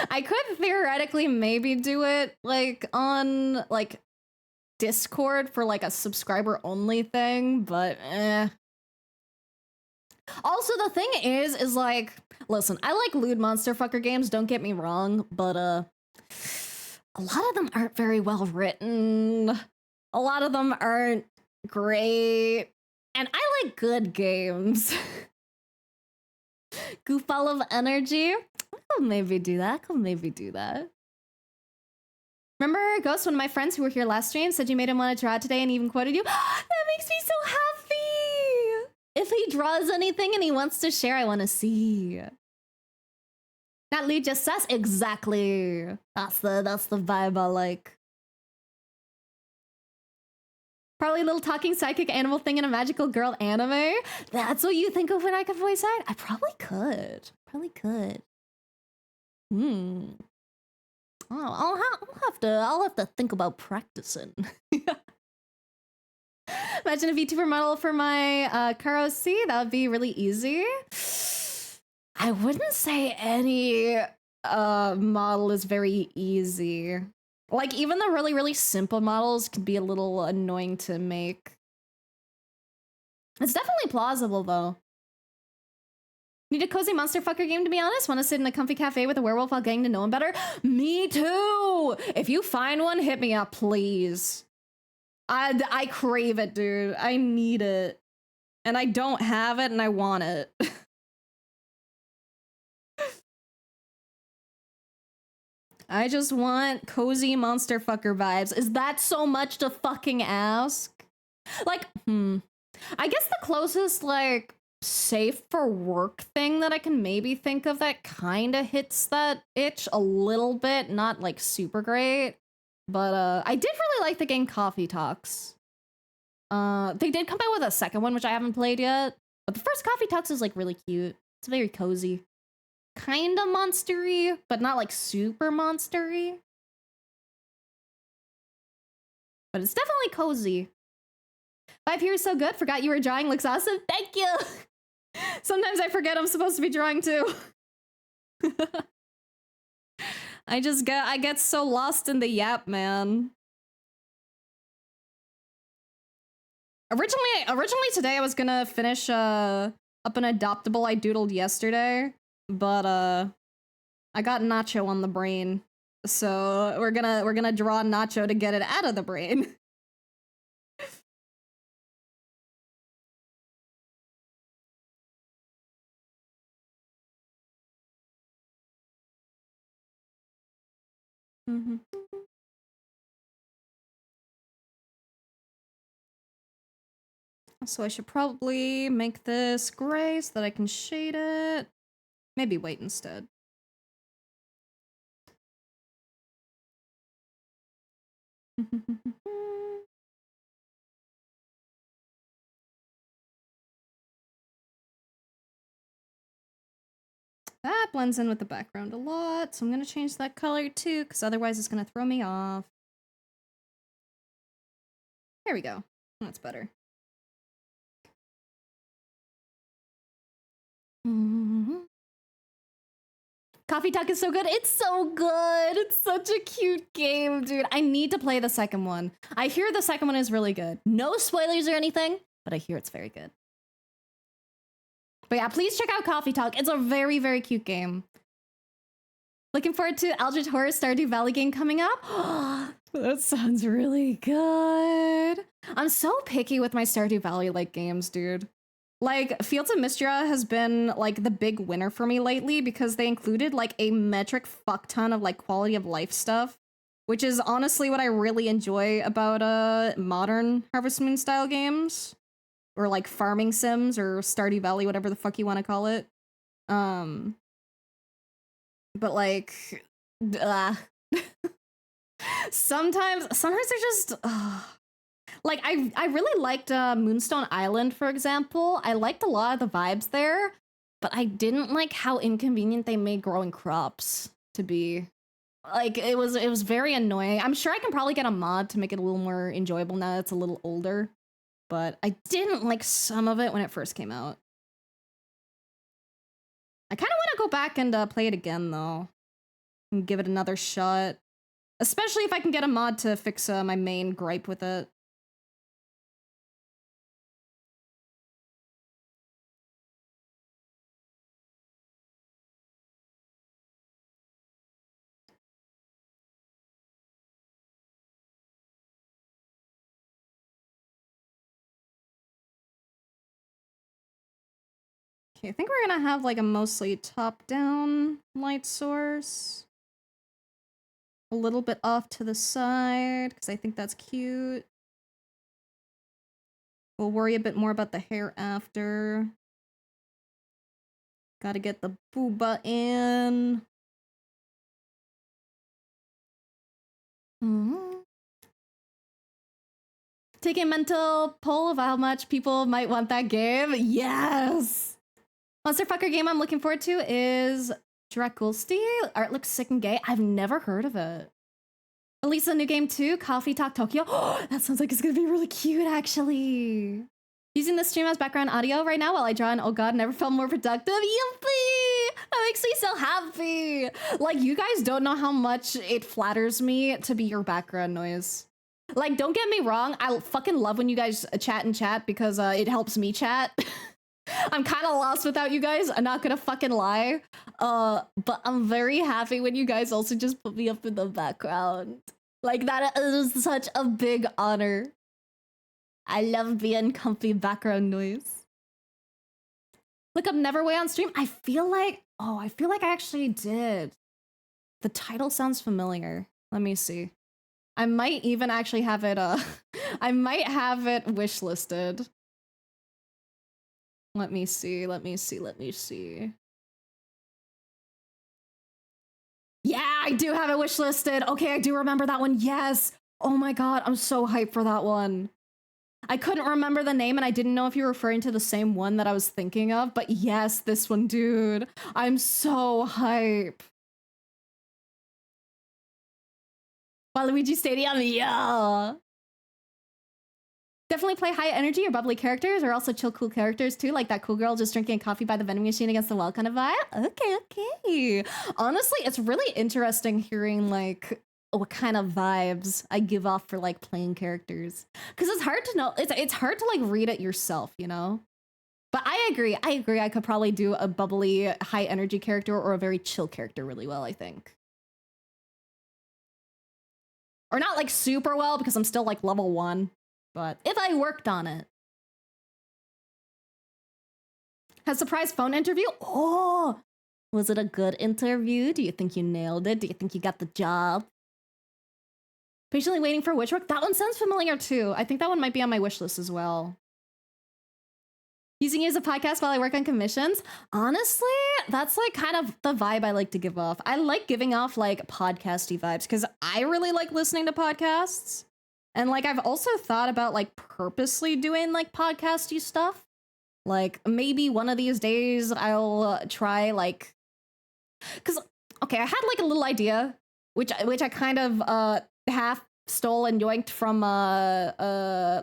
I could theoretically maybe do it like on like Discord for like a subscriber only thing, but eh. Also, the thing is like, listen, I like lewd monster fucker games, don't get me wrong, but a lot of them aren't very well written. A lot of them aren't great. And I like good games. Goofball of energy. I'll maybe do that. Remember, Ghost, one of my friends who were here last stream said you made him want to draw today and even quoted you? That makes me so happy! If he draws anything and he wants to share, I want to see. Not lewd, just sus? Exactly. That's the vibe I like. Probably a little talking psychic animal thing in a magical girl anime. That's what you think of when I could voice act? I probably could. Oh, I'll have to think about practicing. Imagine a VTuber model for my Karo C. That would be really easy. I wouldn't say any model is very easy. Like, even the really, really simple models can be a little annoying to make. It's definitely plausible, though. Need a cozy monster fucker game, to be honest? Want to sit in a comfy cafe with a werewolf while getting to know him better? Me too! If you find one, hit me up, please. I crave it, dude. I need it. And I don't have it, and I want it. I just want cozy monster fucker vibes. Is that so much to fucking ask? Like, I guess the closest, like, safe for work thing that I can maybe think of that kind of hits that itch a little bit. Not, like, super great. But, I did really like the game Coffee Talks. They did come out with a second one, which I haven't played yet. But the first Coffee Talks is, like, really cute. It's very cozy. Kinda monstery, but not like super monstery. But it's definitely cozy. Vibe here is so good. Forgot you were drawing. Looks awesome. Thank you. Sometimes I forget I'm supposed to be drawing too. I get so lost in the yap, man. Originally today I was gonna finish up an adoptable I doodled yesterday. But I got Nacho on the brain, so we're gonna draw Nacho to get it out of the brain. So I should probably make this gray so that I can shade it. Maybe wait instead. That blends in with the background a lot, so I'm gonna change that color too, because otherwise it's gonna throw me off. There we go. That's better. Coffee Talk is so good. It's so good. It's such a cute game, dude. I need to play the second one. I hear the second one is really good. No spoilers or anything, but I hear it's very good. But yeah, please check out Coffee Talk. It's a very, very cute game. Looking forward to Eldritch Horror Stardew Valley game coming up. That sounds really good. I'm so picky with my Stardew Valley like games, dude. Like, Fields of Mistria has been, like, the big winner for me lately because they included, like, a metric fuck ton of, like, quality of life stuff, which is honestly what I really enjoy about, modern Harvest Moon style games. Or, like, farming sims or Stardew Valley, whatever the fuck you want to call it. But, like, sometimes they're just, like, I really liked Moonstone Island, for example. I liked a lot of the vibes there, but I didn't like how inconvenient they made growing crops to be. Like, it was very annoying. I'm sure I can probably get a mod to make it a little more enjoyable now that it's a little older. But I didn't like some of it when it first came out. I kind of want to go back and play it again, though. And give it another shot. Especially if I can get a mod to fix my main gripe with it. Okay, I think we're gonna have like a mostly top-down light source. A little bit off to the side, because I think that's cute. We'll worry a bit more about the hair after. Gotta get the booba in. Take a mental poll of how much people might want that game. Yes! Monster fucker game I'm looking forward to is Draculsti. Art looks sick and gay. I've never heard of it. Release a new game too, Coffee Talk Tokyo. Oh, that sounds like it's gonna be really cute, actually. Using the stream as background audio right now while I draw and oh god, never felt more productive. Yippee! That makes me so happy. Like, you guys don't know how much it flatters me to be your background noise. Like, don't get me wrong, I fucking love when you guys chat and chat because it helps me chat. I'm kind of lost without you guys, I'm not gonna fucking lie. But I'm very happy when you guys also just put me up in the background. Like, that is such a big honor. I love being comfy background noise. Look up Neverway on stream. I feel like I actually did. The title sounds familiar. Let me see. I might even actually have it, I might have it wishlisted. Let me see. Yeah, I do have it wishlisted. Okay, I do remember that one. Yes. Oh my god, I'm so hyped for that one. I couldn't remember the name and I didn't know if you were referring to the same one that I was thinking of, but yes, this one, dude. I'm so hype. Waluigi Stadium, yeah. Definitely play high energy or bubbly characters, or also chill cool characters too, like that cool girl just drinking coffee by the vending machine against the wall kind of vibe. Okay. Honestly, it's really interesting hearing like what kind of vibes I give off for like playing characters, because it's hard to know. It's hard to like read it yourself, you know. But I agree. I could probably do a bubbly, high energy character or a very chill character really well, I think. Or not like super well because I'm still like level 1. But if I worked on it. Has surprise phone interview? Oh, was it a good interview? Do you think you nailed it? Do you think you got the job? Patiently waiting for Witchwork? That one sounds familiar too. I think that one might be on my wish list as well. Using you as a podcast while I work on commissions? Honestly, that's like kind of the vibe I like to give off. I like giving off like podcasty vibes because I really like listening to podcasts. And like I've also thought about like purposely doing like podcasty stuff. Like maybe one of these days I'll try like, cause okay, I had like a little idea, which I kind of half stole and yoinked from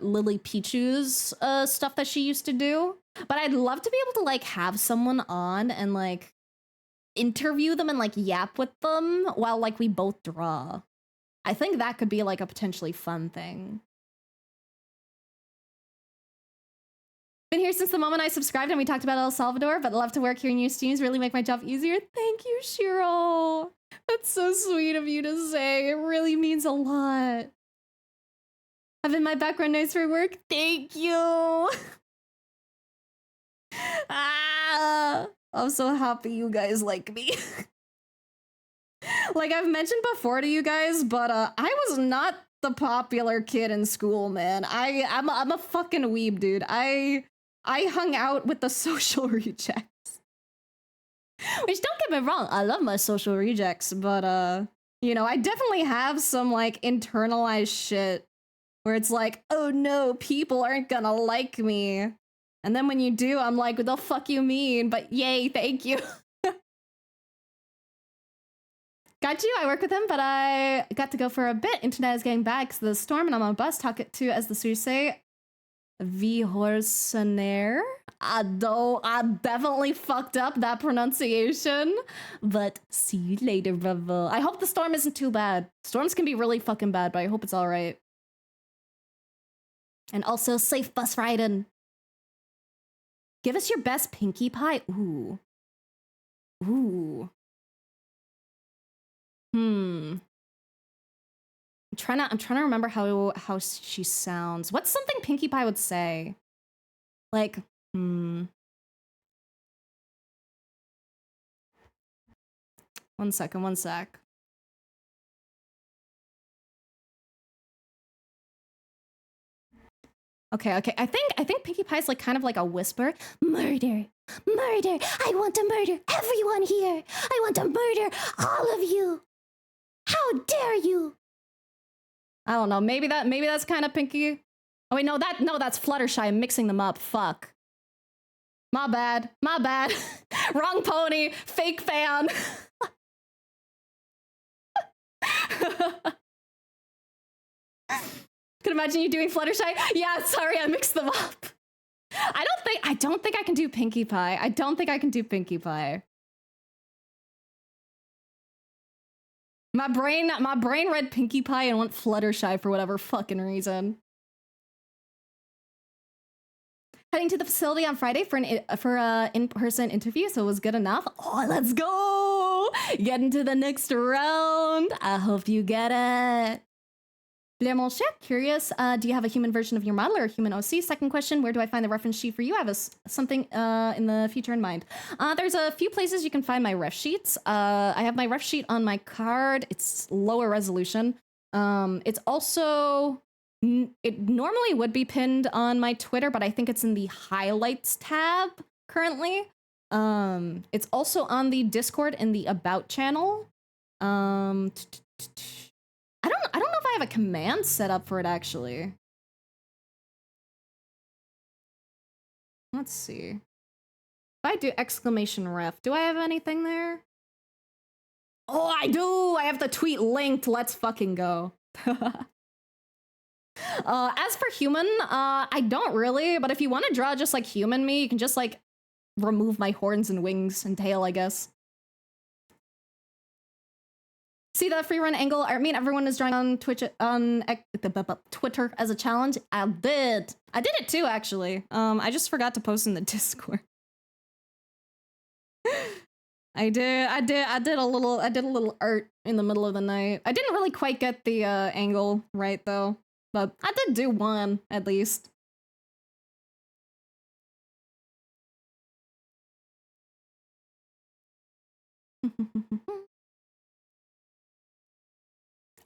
Lily Pichu's stuff that she used to do. But I'd love to be able to like have someone on and like interview them and like yap with them while like we both draw. I think that could be like a potentially fun thing. Been here since the moment I subscribed and we talked about El Salvador, but love to work here in your streams, really make my job easier. Thank you, Shiro. That's so sweet of you to say. It really means a lot. Having my background noise for work? Thank you. I'm so happy you guys like me. Like I've mentioned before to you guys, but I was not the popular kid in school, man. I'm a fucking weeb, dude. I hung out with the social rejects. Which, don't get me wrong, I love my social rejects, but you know, I definitely have some like internalized shit where it's like, oh no, people aren't gonna like me. And then when you do, I'm like, what the fuck you mean? But yay, thank you. Got you. I work with him, but I got to go for a bit. Internet is getting bad because of the storm, and I'm on a bus. Talk it to, as the Swedish say, Vi Horsener. I definitely fucked up that pronunciation, but see you later, brother. I hope the storm isn't too bad. Storms can be really fucking bad, but I hope it's all right. And also, safe bus riding. Give us your best Pinkie Pie. Ooh. Ooh. I'm trying to remember how she sounds. What's something Pinkie Pie would say? Like, One sec. Okay. I think Pinkie Pie's like kind of like a whisper. Murder. I want to murder everyone here. I want to murder all of you. How dare you? I don't know. Maybe that's kind of Pinkie. Oh wait, no, that's Fluttershy. I'm mixing them up. Fuck. My bad. Wrong pony. Fake fan. Could imagine you doing Fluttershy. Yeah, sorry, I mixed them up. I don't think I can do Pinkie Pie. My brain read Pinkie Pie and went Fluttershy for whatever fucking reason. Heading to the facility on Friday for an in-person interview, so it was good enough. Oh, let's go! Get into the next round. I hope you get it. Le mon cher, curious, do you have a human version of your model or a human OC? Second question, where do I find the reference sheet for you? I have something in the future in mind. There's a few places you can find my ref sheets. I have my ref sheet on my card. It's lower resolution. It's also... It normally would be pinned on my Twitter, but I think it's in the highlights tab currently. It's also on the Discord in the About channel. I don't know if I have a command set up for it actually. Let's see. If I do exclamation ref, do I have anything there? Oh, I do! I have the tweet linked. Let's fucking go. As for human, I don't really, but if you want to draw just like human me, you can just like remove my horns and wings and tail, I guess. See the free run angle? I mean, everyone is drawing on Twitter as a challenge. I did it too, actually. I just forgot to post in the Discord. I did a little art in the middle of the night. I didn't really quite get the angle right though. But I did do one, at least.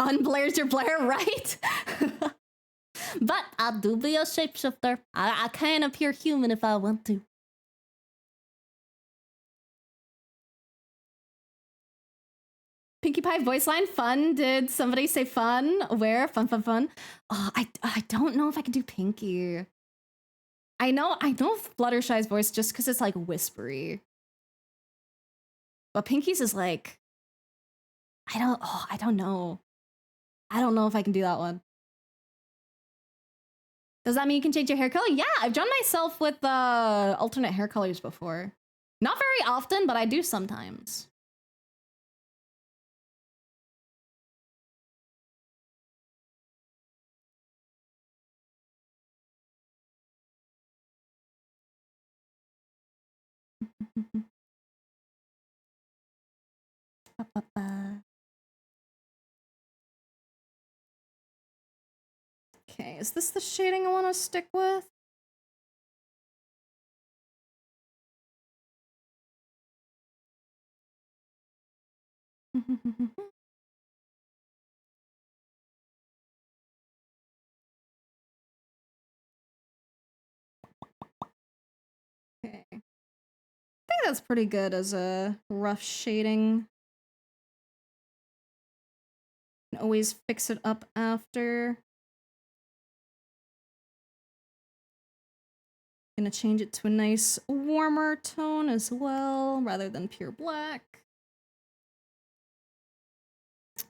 Unblairs your Blair, right? But I do be a shapeshifter. I can appear human if I want to. Pinkie Pie voice line, fun. Did somebody say fun? Where? Fun. Oh, I don't know if I can do Pinkie. I know Fluttershy's voice just because it's like whispery. But Pinkie's is like, I don't know. I don't know if I can do that one. Does that mean you can change your hair color? Yeah, I've drawn myself with alternate hair colors before. Not very often, but I do sometimes. Okay, is this the shading I want to stick with? Okay. I think that's pretty good as a rough shading. Can always fix it up after. Gonna change it to a nice warmer tone as well, rather than pure black.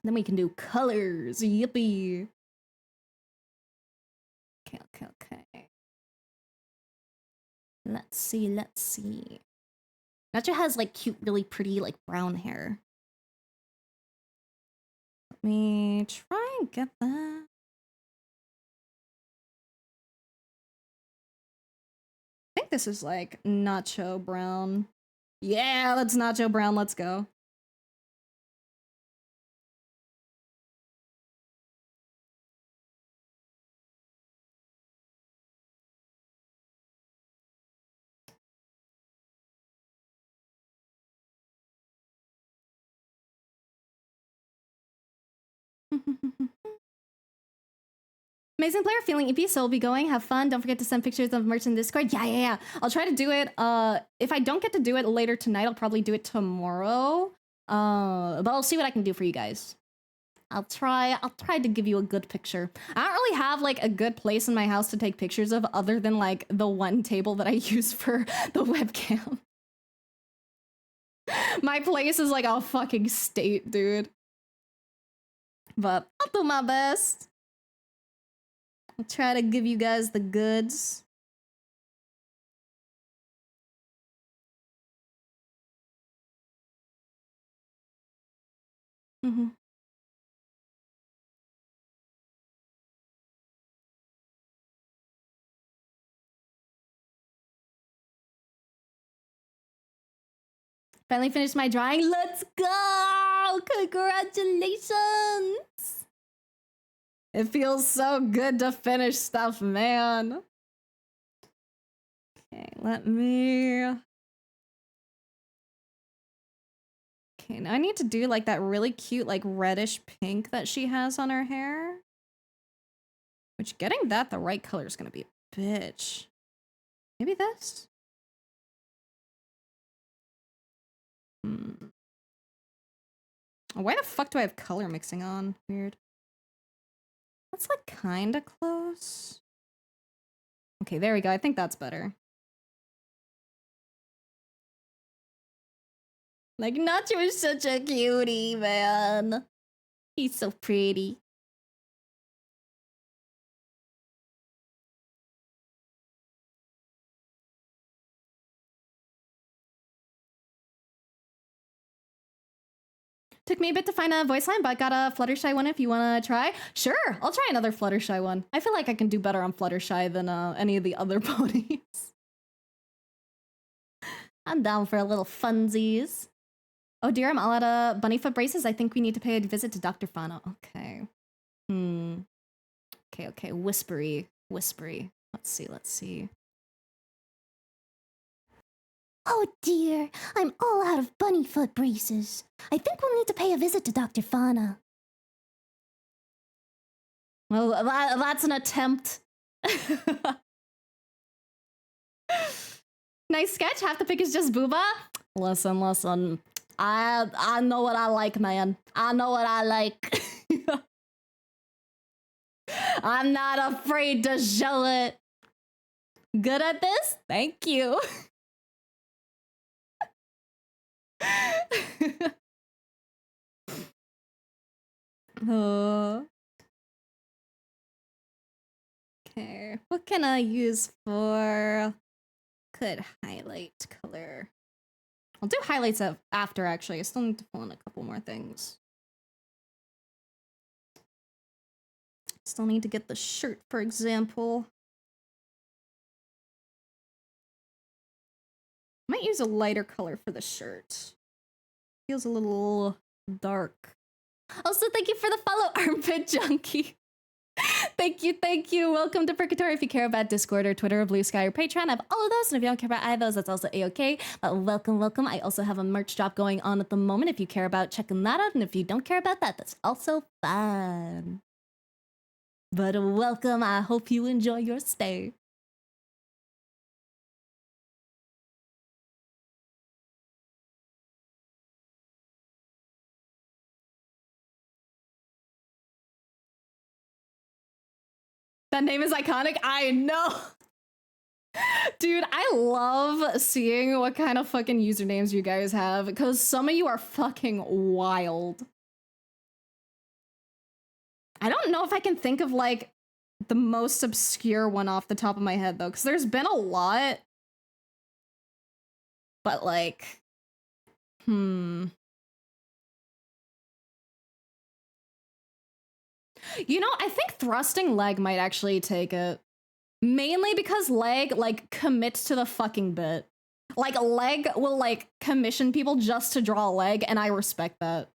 Then we can do colors. Yippee. Okay. Let's see. Nacho has like cute, really pretty, like brown hair. Let me try and get that. I think this is like Nacho Brown. Yeah, that's Nacho Brown. Let's go. Amazing player, feeling EP, so we'll be going. Have fun. Don't forget to send pictures of merch in Discord. Yeah. I'll try to do it. If I don't get to do it later tonight, I'll probably do it tomorrow. But I'll see what I can do for you guys. I'll try to give you a good picture. I don't really have like a good place in my house to take pictures of other than like the one table that I use for the webcam. My place is like a fucking state, dude. But I'll do my best. I'll try to give you guys the goods. Finally finished my drawing. Let's go! Congratulations! It feels so good to finish stuff, man. Okay, let me... Okay, now I need to do like that really cute like reddish pink that she has on her hair. Which getting that the right color is gonna be a bitch. Maybe this? Why the fuck do I have color mixing on? Weird. That's like kinda close. Okay, there we go. I think that's better. Like, Nacho is such a cutie, man. He's so pretty. Took me a bit to find a voice line, but got a Fluttershy one if you want to try. Sure, I'll try another Fluttershy one. I feel like I can do better on Fluttershy than any of the other ponies. I'm down for a little funsies. Oh dear, I'm all out of bunnyfoot braces. I think we need to pay a visit to Dr. Fano. Okay. Okay. Whispery. Let's see. Oh dear, I'm all out of bunnyfoot braces. I think we'll need to pay a visit to Dr. Fana. Well, that's an attempt. Nice sketch. Half the pic is just booba. Listen. I know what I like, man. I know what I like. I'm not afraid to show it. Good at this? Thank you. Okay, what can I use for good highlight color? I'll do highlights after, actually. I still need to fill in a couple more things. Still need to get the shirt, for example. Might use a lighter color for the shirt. Feels a little dark. Also, thank you for the follow, Armpit Junkie. Thank you. Welcome to Purgatory. If you care about Discord or Twitter or Blue Sky or Patreon, I have all of those. And if you don't care about either of those, that's also a-okay. But welcome. I also have a merch drop going on at the moment if you care about checking that out. And if you don't care about that, that's also fine. But welcome. I hope you enjoy your stay. That name is iconic. I know. Dude, I love seeing what kind of fucking usernames you guys have because some of you are fucking wild. I don't know if I can think of like the most obscure one off the top of my head though, because there's been a lot. But like, You know, I think thrusting leg might actually take it. Mainly because leg, like, commits to the fucking bit. Like, leg will, like, commission people just to draw a leg, and I respect that.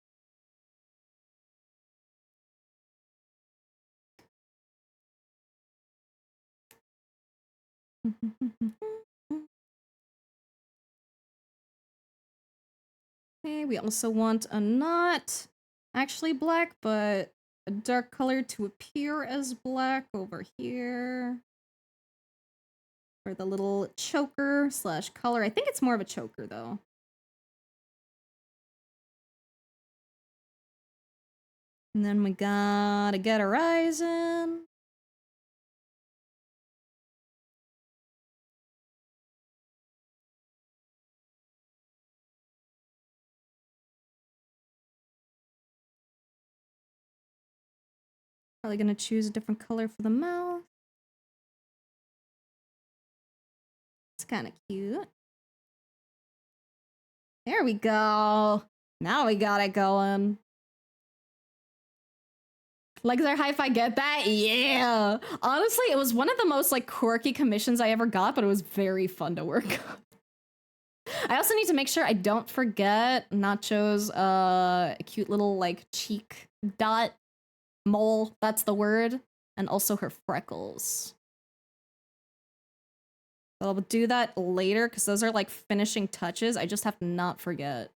Okay, we also want a not actually black, but a dark color to appear as black over here. For the little choker slash color. I think it's more of a choker, though. And then we gotta get a horizon. Probably gonna choose a different color for the mouth. It's kind of cute. There we go. Now we got it going. Legs are high if I get that? Yeah. Honestly, it was one of the most like quirky commissions I ever got, but it was very fun to work on. I also need to make sure I don't forget Nacho's cute little like cheek dot mole, that's the word, and also her freckles. I'll do that later because those are like finishing touches. I just have to not forget.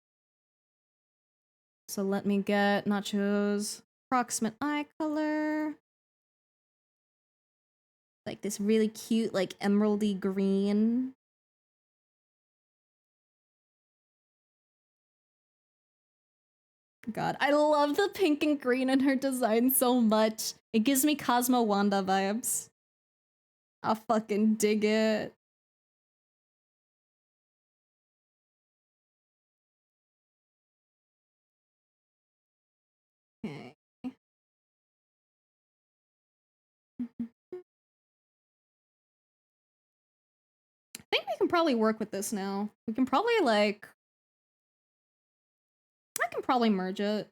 So let me get Nacho's approximate eye color. Like this really cute, like emeraldy green. God, I love the pink and green in her design so much. It gives me Cosmo Wanda vibes. I fucking dig it. Okay. I think we can probably work with this now. We can probably like... I can probably merge it.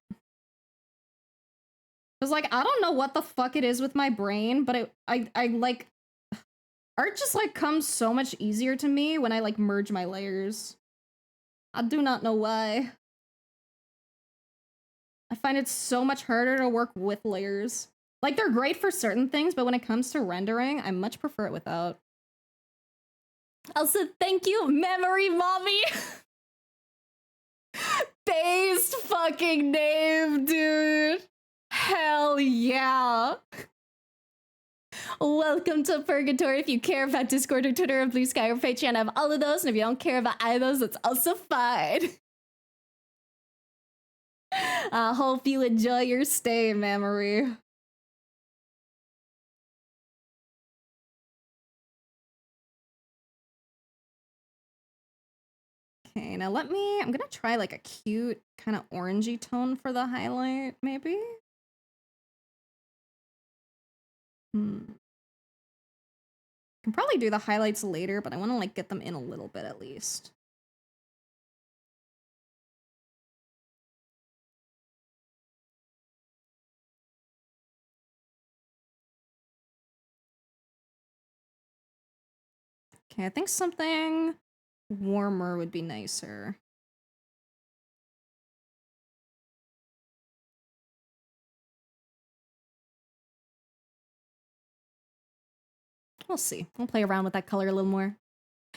Cause like, I don't know what the fuck it is with my brain, but I like... Art just like comes so much easier to me when I like merge my layers. I do not know why. I find it so much harder to work with layers. Like, they're great for certain things, but when it comes to rendering, I much prefer it without. Also, thank you, Memory Mommy! Based fucking name, dude! Hell yeah! Welcome to Purgatory. If you care about Discord or Twitter or Blue Sky or Patreon, I have all of those, and if you don't care about either of those, that's also fine. I hope you enjoy your stay, Memory. Okay, now I'm gonna try like a cute kind of orangey tone for the highlight, maybe? Can probably do the highlights later, but I want to like get them in a little bit at least. Okay, I think something warmer would be nicer. We'll see. We'll play around with that color a little more.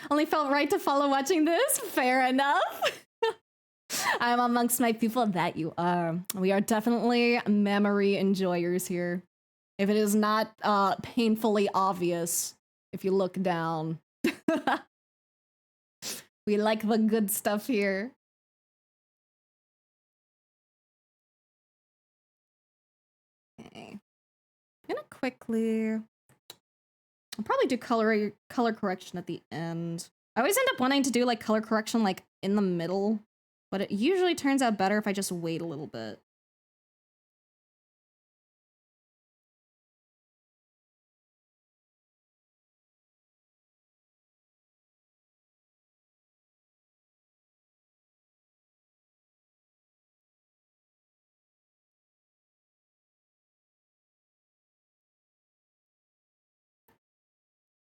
Only felt right to follow watching this. Fair enough. I'm amongst my people that you are. We are definitely memory enjoyers here. If it is not painfully obvious, if you look down. We like the good stuff here. Okay. I'm gonna quickly... I'll probably do color correction at the end. I always end up wanting to do like color correction like in the middle, but it usually turns out better if I just wait a little bit.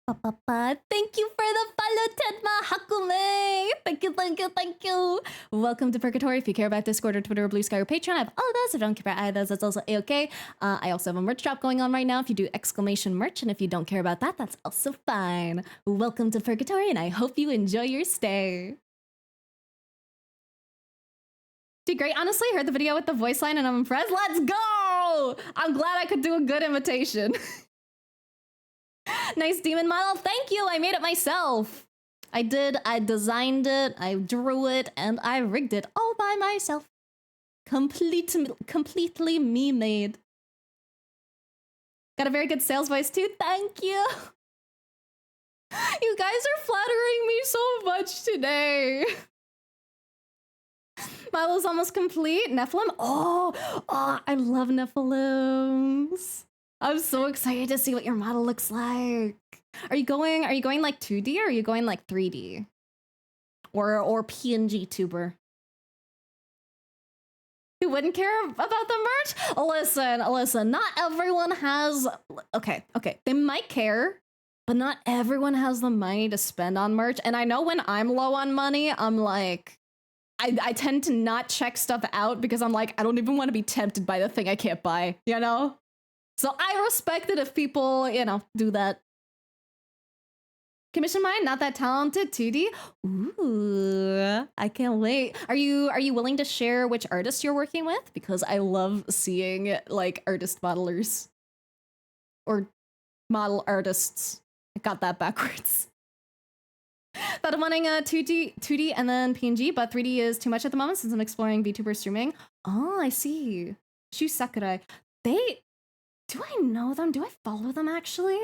Thank you for the follow, Tenma Hakume. Thank you, thank you, thank you. Welcome to Purgatory. If you care about Discord or Twitter or Blue Sky or Patreon, I have all of those. If you don't care about either of those, that's also a-okay. I also have a merch drop going on right now if you do exclamation merch, and if you don't care about that, that's also fine. Welcome to Purgatory, and I hope you enjoy your stay. Dude, great. Honestly, I heard the video with the voice line and I'm impressed. Let's go! I'm glad I could do a good imitation. Nice demon model. Thank you. I made it myself. I did. I designed it. I drew it. And I rigged it all by myself. Completely me made. Got a very good sales voice too. Thank you. You guys are flattering me so much today. Model's almost complete. Nephilim. Oh, I love Nephilims. I'm so excited to see what your model looks like. Are you going like 2D or are you going like 3D? Or PNG tuber? Who wouldn't care about the merch? Listen, not everyone has... Okay, they might care, but not everyone has the money to spend on merch. And I know when I'm low on money, I'm like... I tend to not check stuff out because I'm like, I don't even want to be tempted by the thing I can't buy, you know? So I respect it if people, you know, do that. Commission mine, not that talented, 2D. Ooh, I can't wait. Are you willing to share which artist you're working with? Because I love seeing like artist modelers. Or model artists. I got that backwards. Thought of wanting a 2D and then PNG, but 3D is too much at the moment since I'm exploring VTuber streaming. Oh, I see. Shu Sakurai. Do I know them? Do I follow them, actually?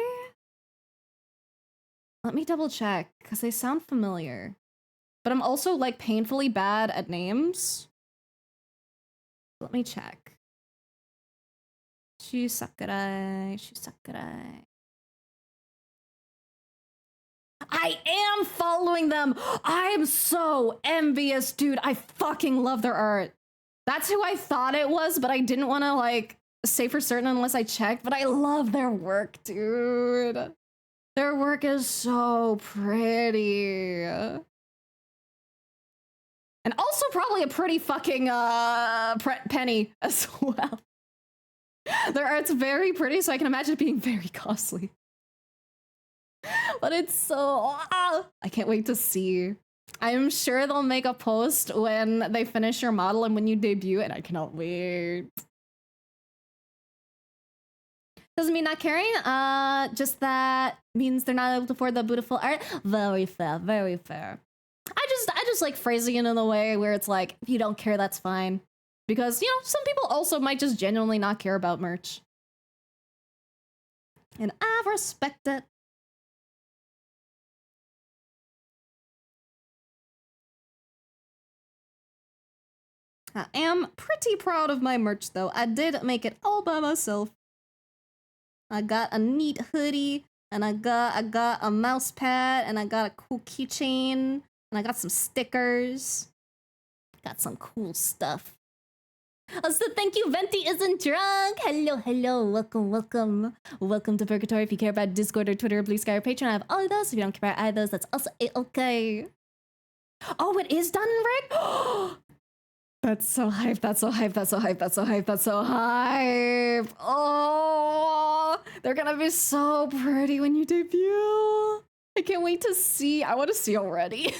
Let me double check, because they sound familiar. But I'm also, like, painfully bad at names. Let me check. Shu Sakurai. I am following them! I'm so envious, dude. I fucking love their art. That's who I thought it was, but I didn't want to, like... say for certain unless I checked, but I love their work, dude. Their work is so pretty. And also probably a pretty fucking penny as well. Their art's very pretty, so I can imagine it being very costly. But it's so... I can't wait to see. I'm sure they'll make a post when they finish your model and when you debut, and I cannot wait. Doesn't mean not caring, just that means they're not able to afford the beautiful art. Very fair, very fair. I just like phrasing it in a way where it's like, if you don't care, that's fine. Because, you know, some people also might just genuinely not care about merch. And I respect it. I am pretty proud of my merch, though. I did make it all by myself. I got a neat hoodie, and I got a mouse pad, and I got a cool keychain, and I got some stickers. Got some cool stuff. Also, thank you, Venti isn't drunk. Hello, welcome. Welcome to Purgatory. If you care about Discord or Twitter or Blue Sky or Patreon, I have all of those. If you don't care about either of those, that's also okay. Oh, it is done in red? That's so hype, that's so hype. Oh, they're gonna be so pretty when you debut. I can't wait to see. I want to see already.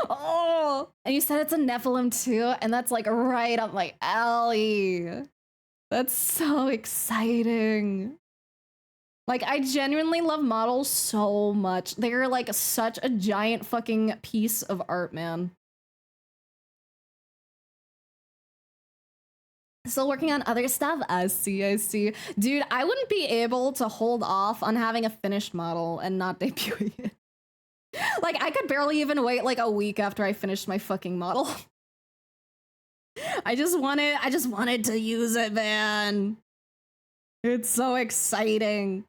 Oh, and you said it's a Nephilim too, and that's like right up my alley. That's so exciting. Like, I genuinely love models so much. They're like such a giant fucking piece of art, man. Still working on other stuff? I see. Dude, I wouldn't be able to hold off on having a finished model and not debuting it. Like, I could barely even wait like a week after I finished my fucking model. I just wanted to use it, man. It's so exciting.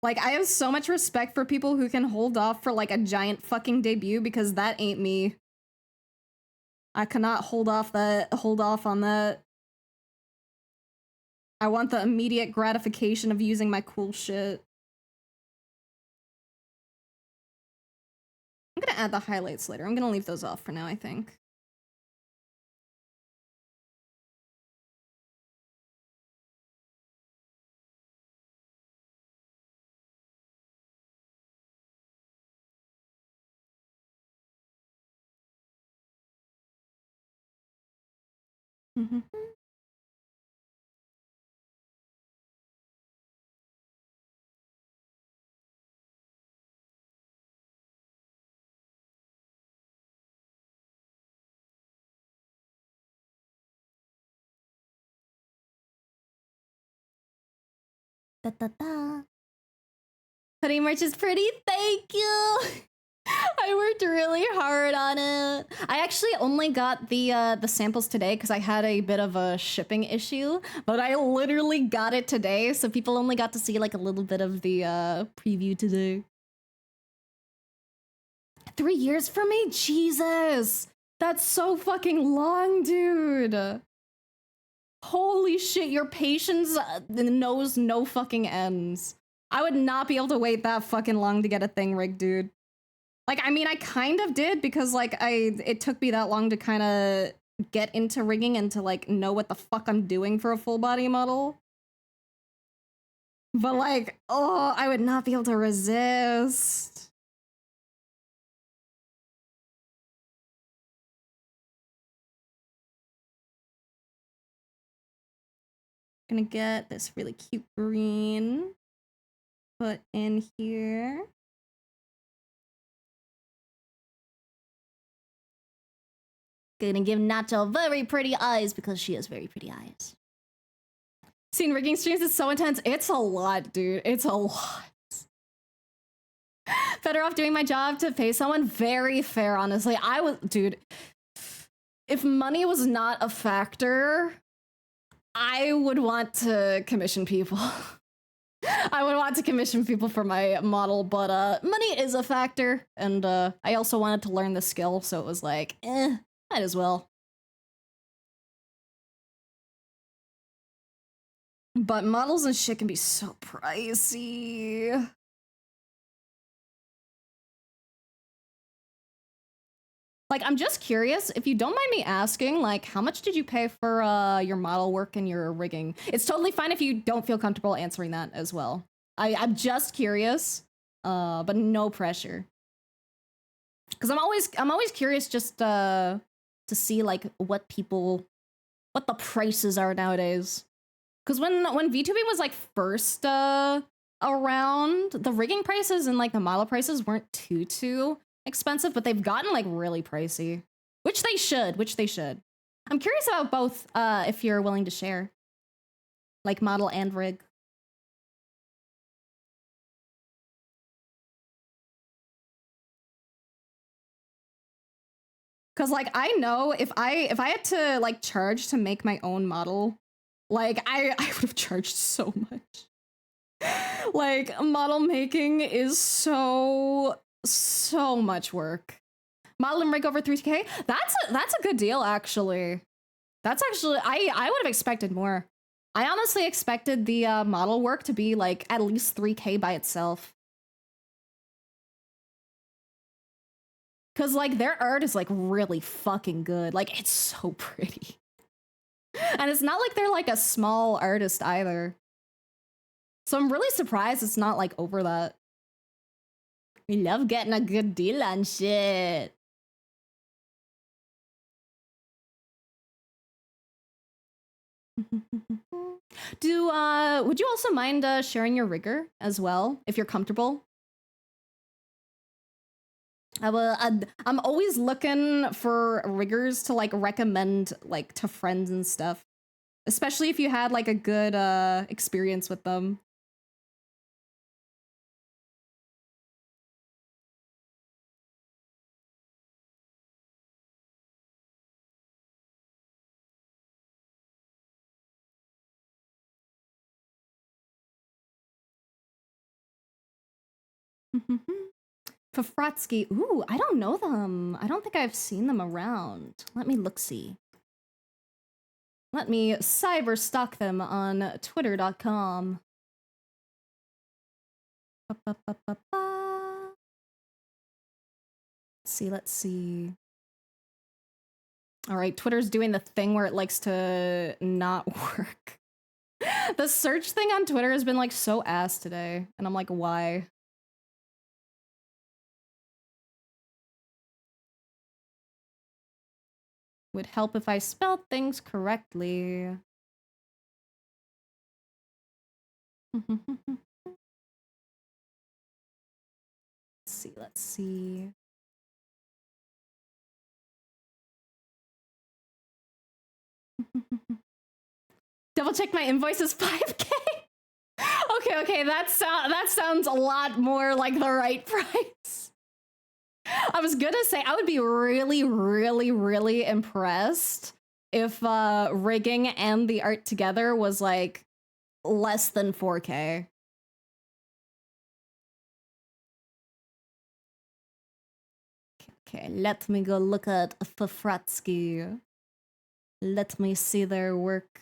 Like, I have so much respect for people who can hold off for like a giant fucking debut because that ain't me. I cannot hold off on that. I want the immediate gratification of using my cool shit. I'm gonna add the highlights later. I'm gonna leave those off for now, I think. Da da da. Hoodie merch is pretty, thank you! I worked really hard on it. I actually only got the samples today because I had a bit of a shipping issue, but I literally got it today, so people only got to see like a little bit of the preview today. 3 years for me? Jesus! That's so fucking long, dude! Holy shit, your patience knows no fucking ends. I would not be able to wait that fucking long to get a thing rigged, dude. Like, I mean, I kind of did because, like, it took me that long to kind of get into rigging and to, like, know what the fuck I'm doing for a full body model. But, like, oh, I would not be able to resist. Gonna get this really cute green put in here. Gonna give Nacho very pretty eyes because she has very pretty eyes. Seeing rigging streams is so intense. It's a lot, dude. It's a lot. Better off doing my job to pay someone. Very fair, honestly. Dude, if money was not a factor, I would want to commission people. I would want to commission people for my model, but money is a factor, and I also wanted to learn the skill, so it was like, might as well. But models and shit can be so pricey. Like, I'm just curious, if you don't mind me asking, like, how much did you pay for your model work and your rigging? It's totally fine if you don't feel comfortable answering that as well. I'm just curious, but no pressure. Because I'm always curious just to see like what the prices are nowadays. Because when VTubing was like first around, the rigging prices and like the model prices weren't too expensive, but they've gotten like really pricey, which they should. I'm curious about both if you're willing to share, like model and rig. Cause like I know if I had to like charge to make my own model, like I would have charged so much. Like model making is so much work. Model and rig over 3K? That's a good deal actually. That's actually I would have expected more. I honestly expected the model work to be like at least 3K by itself. Cause like their art is like really fucking good. Like it's so pretty. And it's not like they're like a small artist either. So I'm really surprised it's not like over that. We love getting a good deal on shit. Would you also mind sharing your rigger as well if you're comfortable? I'm always looking for riggers to like recommend like to friends and stuff, especially if you had like a good experience with them. Fafratsky. Ooh, I don't know them. I don't think I've seen them around. Let me look see. Let me cyber stalk them on twitter.com. Let's see. All right, Twitter's doing the thing where it likes to not work. The search thing on Twitter has been like so ass today, and I'm like, why? Would help if I spelled things correctly. Let's see. Double check my invoice is 5K. Okay, that sounds a lot more like the right price. I was gonna say I would be really impressed if rigging and the art together was like less than 4K. Okay, let me go look at Fafratsky. Let me see their work.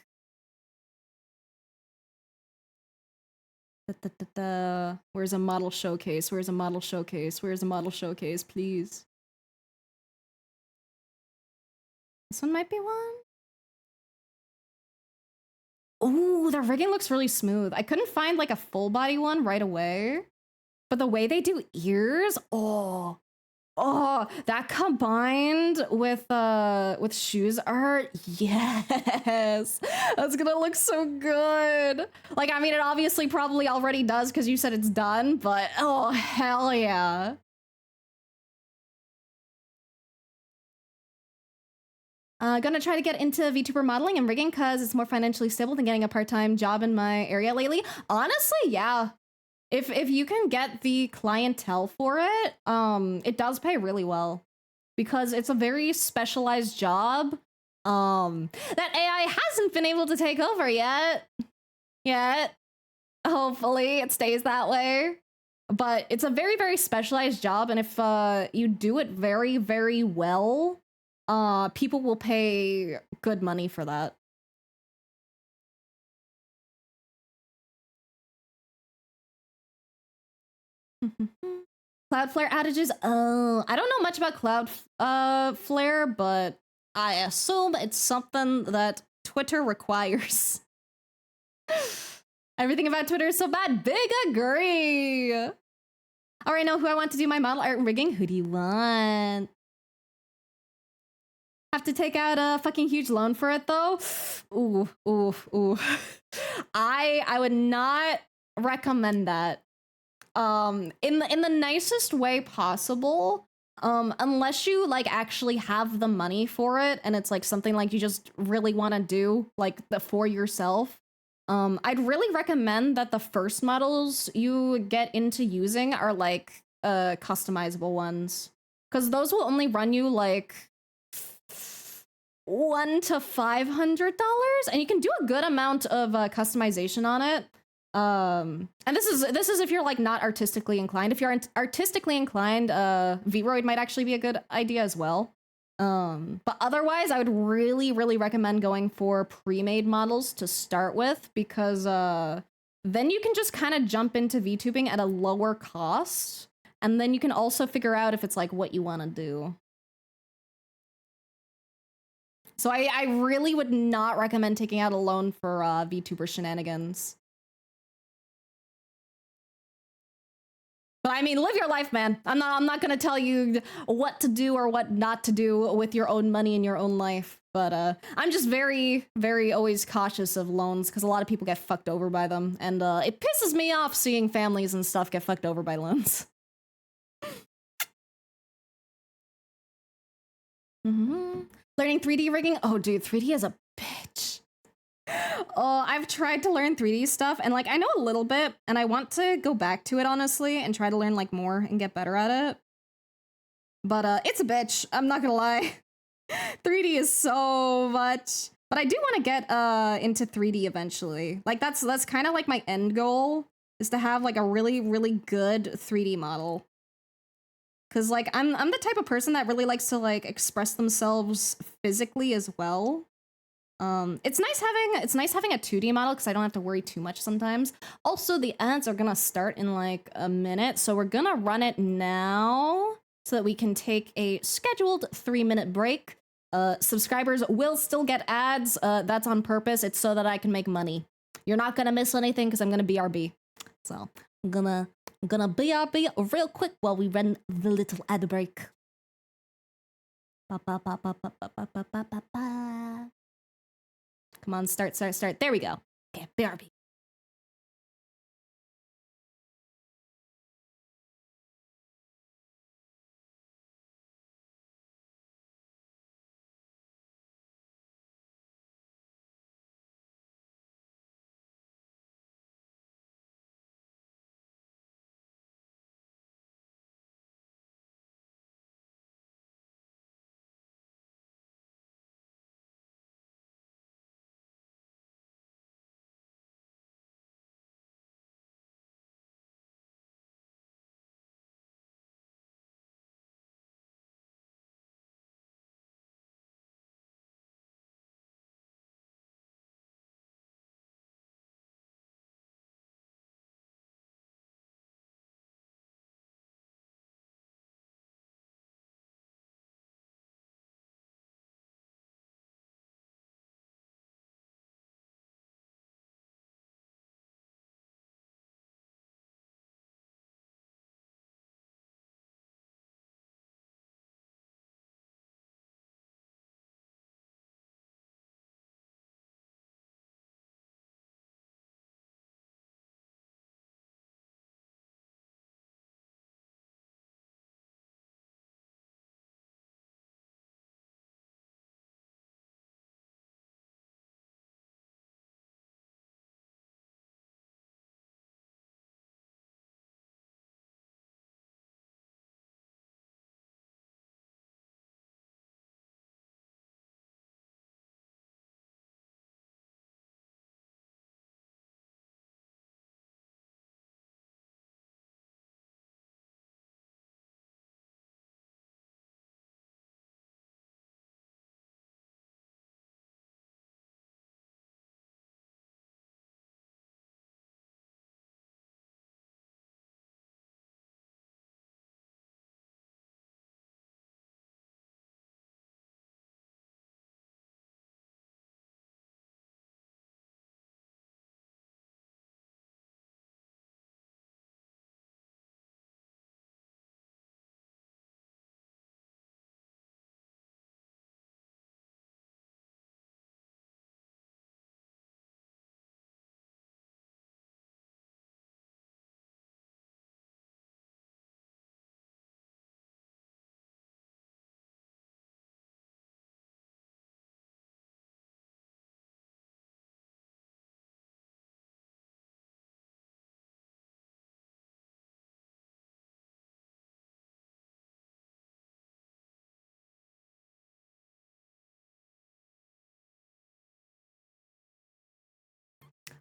Where's a model showcase? Where's a model showcase? Where's a model showcase, please? This one might be one. Ooh, the rigging looks really smooth. I couldn't find like a full body one right away, but the way they do ears, oh, that combined with shoes art, yes, that's gonna look so good. Like, I mean, it obviously probably already does because you said it's done, but oh, hell yeah. Gonna try to get into VTuber modeling and rigging because it's more financially stable than getting a part-time job in my area lately. Honestly, yeah. If you can get the clientele for it, it does pay really well because it's a very specialized job that AI hasn't been able to take over yet. Hopefully it stays that way. But it's a very specialized job, and if you do it very well, people will pay good money for that. Cloudflare outages? Oh, I don't know much about Cloudflare, but I assume it's something that Twitter requires. Everything about Twitter is so bad. Big agree. All right, know who I want to do my model art and rigging. Who do you want? Have to take out a fucking huge loan for it though. Ooh. I would not recommend that. In the nicest way possible, unless you like actually have the money for it and it's like something like you just really want to do like for yourself. I'd really recommend that the first models you get into using are like customizable ones, because those will only run you like $100 to $500, and you can do a good amount of customization on it. And this is if you're like not artistically inclined. If you're artistically inclined, Vroid might actually be a good idea as well. But otherwise, I would really recommend going for pre-made models to start with, because then you can just kind of jump into VTubing at a lower cost, and then you can also figure out if it's like what you want to do. So I really would not recommend taking out a loan for VTuber shenanigans. But I mean, live your life, man. I'm not gonna tell you what to do or what not to do with your own money in your own life. But I'm just very always cautious of loans, because a lot of people get fucked over by them, and it pisses me off seeing families and stuff get fucked over by loans. Learning 3D rigging? Oh, dude, 3D is a bitch. Oh, I've tried to learn 3D stuff, and like I know a little bit, and I want to go back to it honestly and try to learn like more and get better at it. But it's a bitch, I'm not gonna lie. 3D is so much. But I do want to get into 3D eventually. Like that's kind of like my end goal, is to have like a really good 3D model. Cause like I'm the type of person that really likes to like express themselves physically as well. It's nice having a 2D model because I don't have to worry too much sometimes. Also, the ads are gonna start in like a minute, so we're gonna run it now so that we can take a scheduled 3-minute break. Subscribers will still get ads. That's on purpose. It's so that I can make money. You're not gonna miss anything because I'm gonna BRB. So I'm gonna BRB real quick while we run the little ad break. Ba, ba, ba, ba, ba, ba, ba, ba, ba, ba. Come on, start. There we go. Okay, BRB.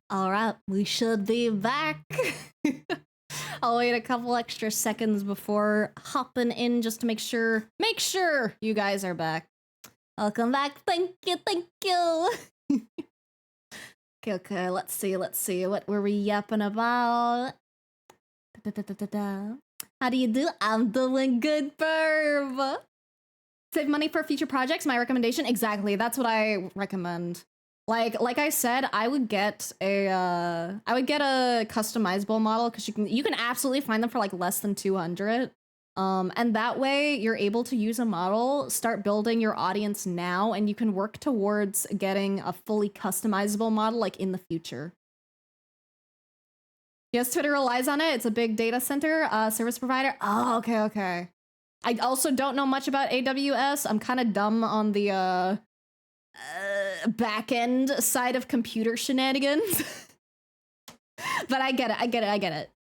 All right, we should be back. I'll wait a couple extra seconds before hopping in just to make sure you guys are back. Welcome back. Thank you. Okay, let's see. What were we yapping about? How do you do? I'm doing good, Burb. Save money for future projects, my recommendation. Exactly, that's what I recommend. Like I said, I would get a customizable model because you can absolutely find them for like less than 200. And that way you're able to use a model, start building your audience now, and you can work towards getting a fully customizable model like in the future. Yes, Twitter relies on it. It's a big data center service provider. Oh, okay. I also don't know much about AWS. I'm kind of dumb on the back end side of computer shenanigans. But I get it.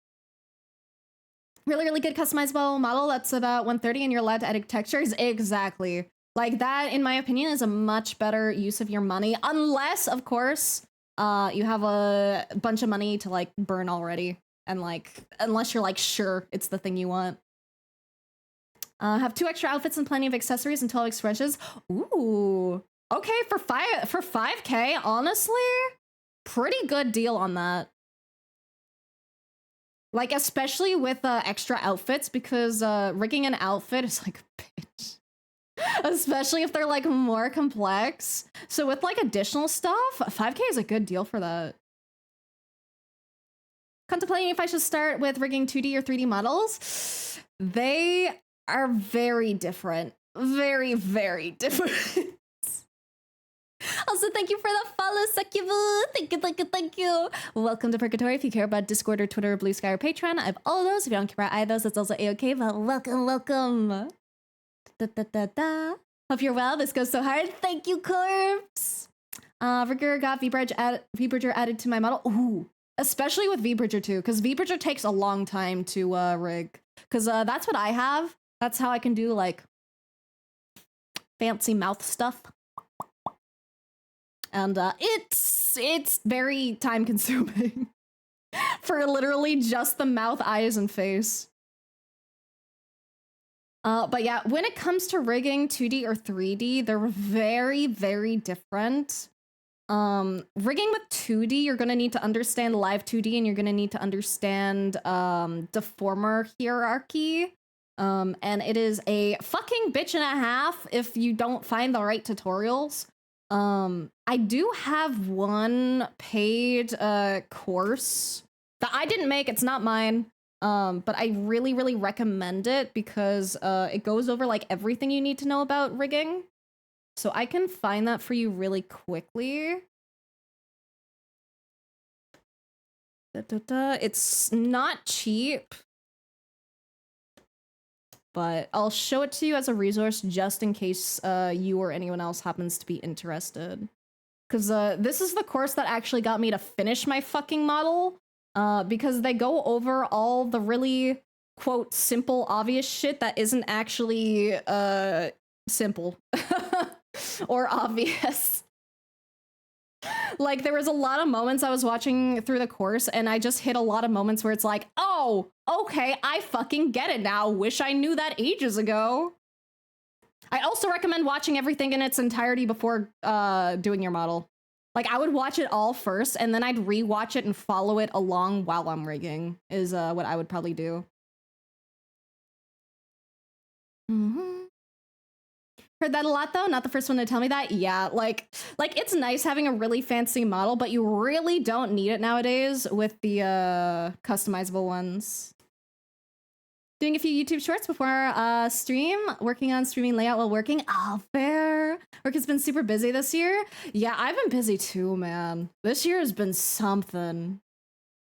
Really good customizable model that's about 130 and you're allowed to edit textures. Exactly. Like that, in my opinion, is a much better use of your money. Unless, of course, you have a bunch of money to like burn already. And like, unless you're like, sure, it's the thing you want. Have 2 extra outfits and plenty of accessories and 12 expressions. Ooh. Okay, for 5K, honestly, pretty good deal on that. Like, especially with extra outfits, because rigging an outfit is like a bitch. Especially if they're like more complex. So with like additional stuff, 5K is a good deal for that. Contemplating if I should start with rigging 2D or 3D models. They are very different. Very, very different. Also, thank you for the follow, Succubu. Thank you, thank you, thank you. Welcome to Purgatory. If you care about Discord or Twitter or Blue Sky or Patreon, I have all of those. If you don't care about either of those, that's also A-okay, but welcome, welcome. Hope you're well. This goes so hard. Thank you, Corpse. Rigger got V-Bridger added to my model. Ooh, especially with V-Bridger too, because V-Bridger takes a long time to rig. Because that's what I have. That's how I can do like fancy mouth stuff. And it's very time consuming for literally just the mouth, eyes, and face. But yeah, when it comes to rigging 2D or 3D, they're very, very different. Rigging with 2D, you're gonna need to understand live 2D, and you're gonna need to understand deformer hierarchy. And it is a fucking bitch and a half if you don't find the right tutorials. I do have one paid course that I didn't make, it's not mine. But I really, really recommend it because it goes over like everything you need to know about rigging. So I can find that for you really quickly. It's not cheap, but I'll show it to you as a resource just in case you or anyone else happens to be interested. Because this is the course that actually got me to finish my fucking model. Because they go over all the really, quote, simple, obvious shit that isn't actually, simple. Or obvious. Like, there was a lot of moments I was watching through the course, and I just hit a lot of moments where it's like, oh, okay, I fucking get it now. Wish I knew that ages ago. I also recommend watching everything in its entirety before, doing your model. Like, I would watch it all first, and then I'd rewatch it and follow it along while I'm rigging, is what I would probably do. Heard that a lot, though? Not the first one to tell me that? Yeah, like it's nice having a really fancy model, but you really don't need it nowadays with the customizable ones. Doing a few YouTube shorts before stream, working on streaming layout while working. Oh, fair. Work has been super busy this year. Yeah, I've been busy too, man. This year has been something.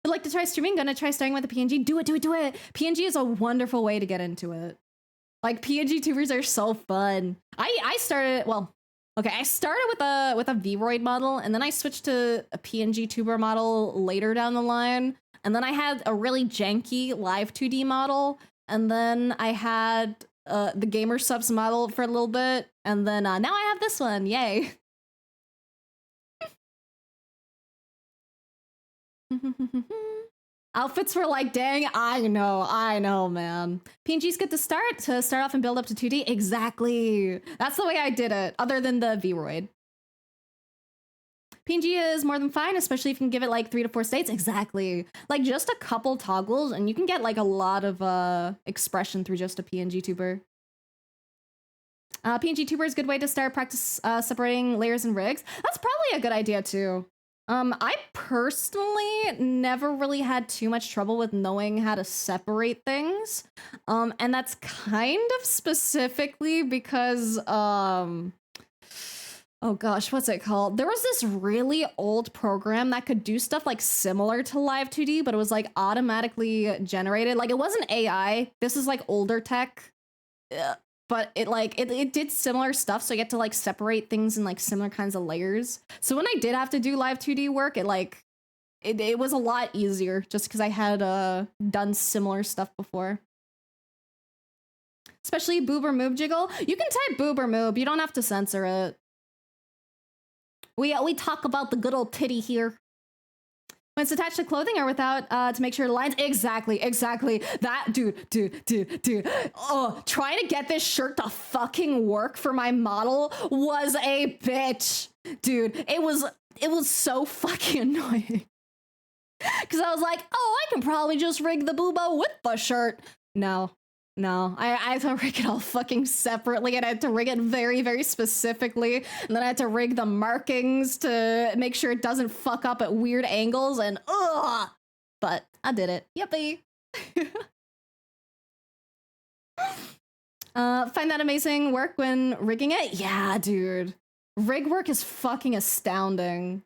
Would like to try streaming, gonna try starting with the PNG. Do it, do it, do it. PNG is a wonderful way to get into it. Like, PNG tubers are so fun. I started, well, okay, I started with a Vroid model, and then I switched to a PNG tuber model later down the line. And then I had a really janky live 2D model. And then I had the gamer subs model for a little bit, and then now I have this one. Yay! Outfits were like, dang, I know, man. PNG's good to start off and build up to 2D. Exactly. That's the way I did it, other than the Vroid. PNG is more than fine, especially if you can give it like 3 to 4 states. Exactly. Like just a couple toggles and you can get like a lot of expression through just a PNG tuber. PNG tuber is a good way to start practice separating layers and rigs. That's probably a good idea too. I personally never really had too much trouble with knowing how to separate things. And that's kind of specifically because, oh gosh, what's it called? There was this really old program that could do stuff like similar to Live 2D, but it was like automatically generated. Like it wasn't AI. This is like older tech. But it did similar stuff, so you get to like separate things in like similar kinds of layers. So when I did have to do live 2D work, it was a lot easier just because I had done similar stuff before. Especially boob or moob jiggle. You can type boob or moob, you don't have to censor it. We talk about the good old titty here. When it's attached to clothing or without to make sure it aligns. Exactly. That dude. Oh, trying to get this shirt to fucking work for my model was a bitch. Dude, it was so fucking annoying. Cause I was like, oh, I can probably just rig the boobo with the shirt. No. I had to rig it all fucking separately, and I had to rig it very, very specifically. And then I had to rig the markings to make sure it doesn't fuck up at weird angles, and ugh. But I did it. Yippee. Find that amazing work when rigging it? Yeah, dude. Rig work is fucking astounding.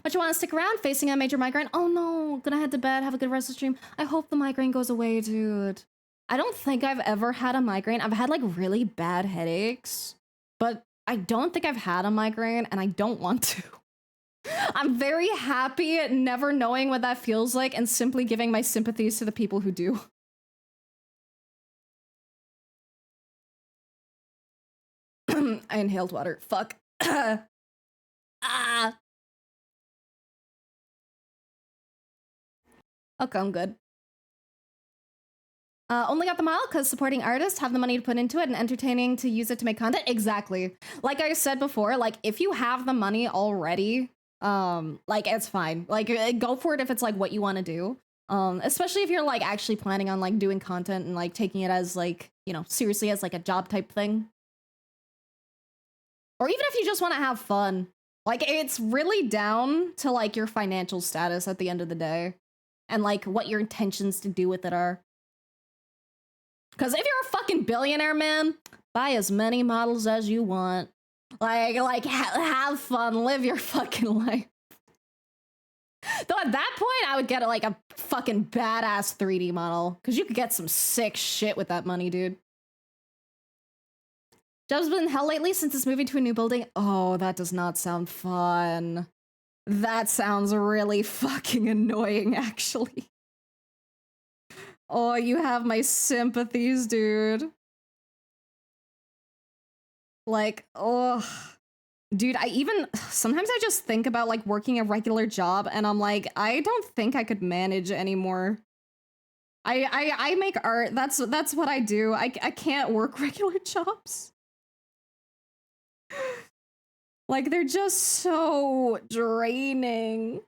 But you want to stick around facing a major migraine? Oh no, gonna head to bed, have a good rest of the stream. I hope the migraine goes away, dude. I don't think I've ever had a migraine. I've had like really bad headaches, but I don't think I've had a migraine, and I don't want to. I'm very happy at never knowing what that feels like and simply giving my sympathies to the people who do. I inhaled water. Fuck. Ah. Okay, I'm good. Only got the model because supporting artists have the money to put into it and entertaining to use it to make content. Exactly. Like I said before, like if you have the money already, like it's fine. Like go for it if it's like what you want to do. Especially if you're like actually planning on like doing content and like taking it as like, you know, seriously as like a job type thing. Or even if you just want to have fun. Like it's really down to like your financial status at the end of the day. And like what your intentions to do with it are. Because if you're a fucking billionaire, man, buy as many models as you want. Have fun, live your fucking life. Though at that point, I would get like a fucking badass 3D model. Because you could get some sick shit with that money, dude. Job's been in hell lately since it's moving to a new building. Oh, that does not sound fun. That sounds really fucking annoying, actually. Oh, you have my sympathies, dude. Like, oh. Dude, sometimes I just think about, like, working a regular job, and I'm like, I don't think I could manage anymore. I make art, that's what I do. I can't work regular jobs. Like, they're just so draining.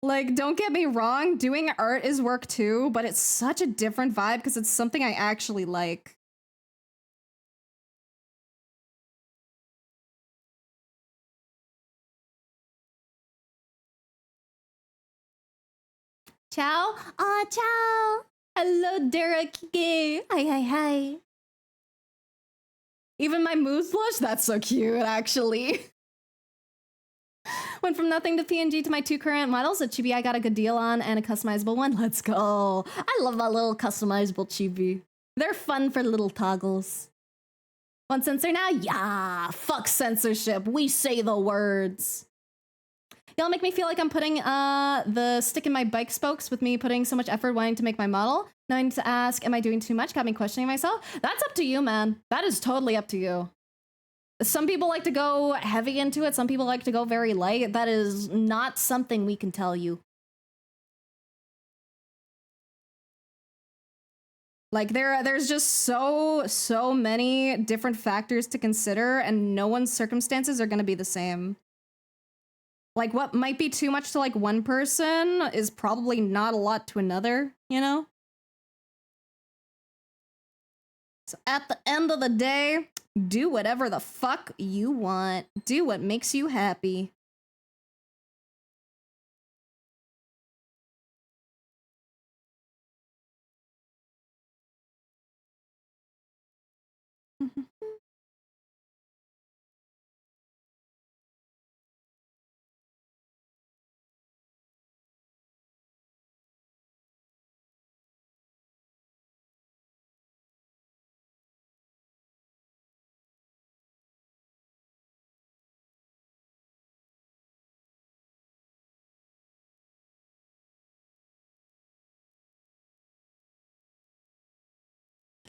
Like, don't get me wrong, doing art is work too, but it's such a different vibe because it's something I actually like. Ciao? Aw, ciao! Hello, Derek. Hi. Even my mood blush? That's so cute, actually. Went from nothing to PNG to my 2 current models that Chibi I got a good deal on and a customizable one. Let's go. I love my little customizable Chibi. They're fun for little toggles. One censor now? Yeah, fuck censorship. We say the words. Y'all make me feel like I'm putting the stick in my bike spokes with me putting so much effort wanting to make my model. Now I need to ask, am I doing too much? Got me questioning myself. That's up to you, man. That is totally up to you. Some people like to go heavy into it. Some people like to go very light. That is not something we can tell you. Like there's just so many different factors to consider, and no one's circumstances are going to be the same. Like what might be too much to like one person is probably not a lot to another, you know? So at the end of the day, do whatever the fuck you want. Do what makes you happy.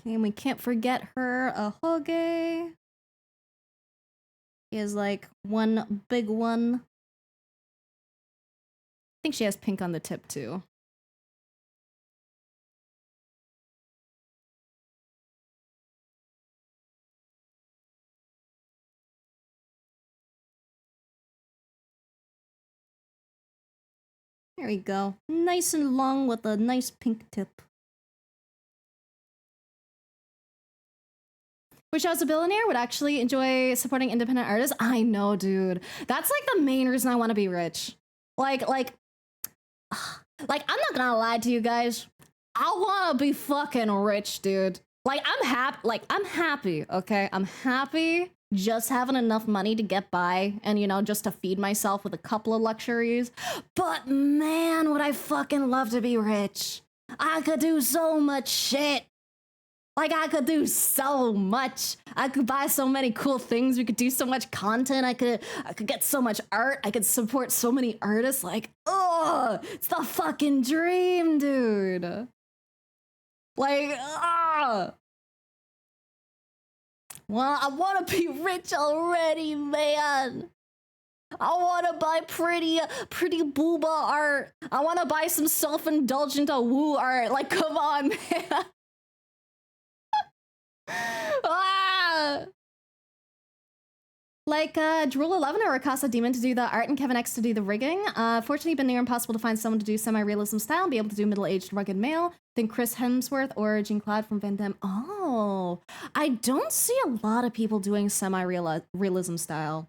Okay, and we can't forget her a Hoge. He has like one big one. I think she has pink on the tip too. There we go. Nice and long with a nice pink tip. Wish I was a billionaire, would actually enjoy supporting independent artists. I know, dude. That's like the main reason I want to be rich. Like, I'm not gonna lie to you guys. I want to be fucking rich, dude. Like, I'm happy, okay? I'm happy just having enough money to get by and, you know, just to feed myself with a couple of luxuries. But man, would I fucking love to be rich. I could do so much shit. Like, I could do so much. I could buy so many cool things. We could do so much content. I could get so much art. I could support so many artists. Like, oh, it's the fucking dream, dude. Like, ah. Well, I want to be rich already, man. I want to buy pretty booba art. I want to buy some self-indulgent woo art. Like, come on, man. Ah! Like Drool 11 or Akasa Demon to do the art and Kevin X to do the rigging. Fortunately, been near impossible to find someone to do semi-realism style and be able to do middle-aged rugged male. Think Chris Hemsworth or Jean Claude from Van Damme. Oh, I don't see a lot of people doing semi-realism style.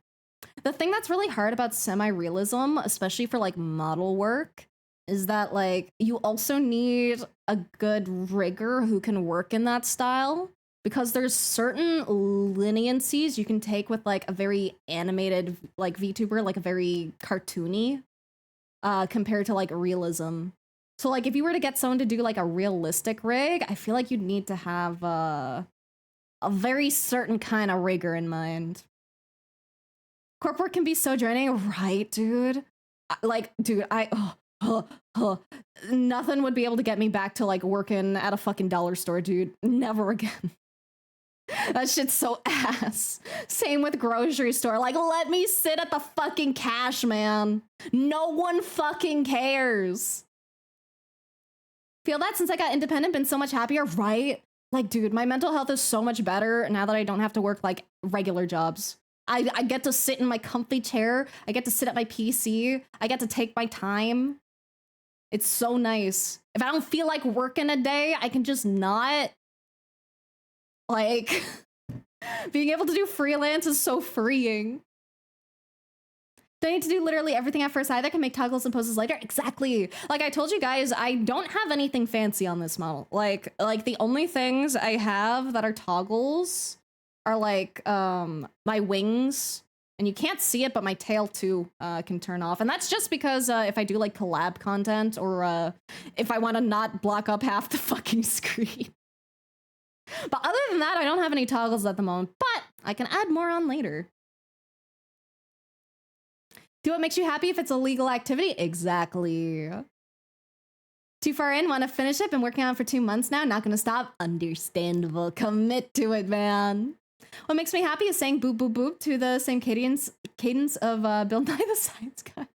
The thing that's really hard about semi-realism, especially for like model work, is that like you also need a good rigger who can work in that style. Because there's certain leniencies you can take with like a very animated like VTuber, like a very cartoony, compared to like realism. So like if you were to get someone to do like a realistic rig, I feel like you'd need to have a very certain kind of rigger in mind. Corp work can be so draining, right, dude? Like, dude, nothing would be able to get me back to like working at a fucking dollar store, dude. Never again. That shit's so ass. Same with grocery store. Like, let me sit at the fucking cash, man. No one fucking cares. Feel that since I got independent, been so much happier, right? Like, dude, my mental health is so much better now that I don't have to work like regular jobs. I get to sit in my comfy chair. I get to sit at my PC. I get to take my time. It's so nice. If I don't feel like working a day, I can just not. Like, being able to do freelance is so freeing. Don't need to do literally everything at first either. Can make toggles and poses later. Exactly. Like I told you guys, I don't have anything fancy on this model. Like the only things I have that are toggles are like my wings. And you can't see it, but my tail too can turn off. And that's just because if I do like collab content or if I want to not block up half the fucking screen. But other than that, I don't have any toggles at the moment, but I can add more on later. Do what makes you happy if it's a legal activity? Exactly. Too far in, want to finish it? Been working on it for 2 months now, not going to stop. Understandable. Commit to it, man. What makes me happy is saying boop, boop, boop to the same cadence of Bill Nye the Science Guy.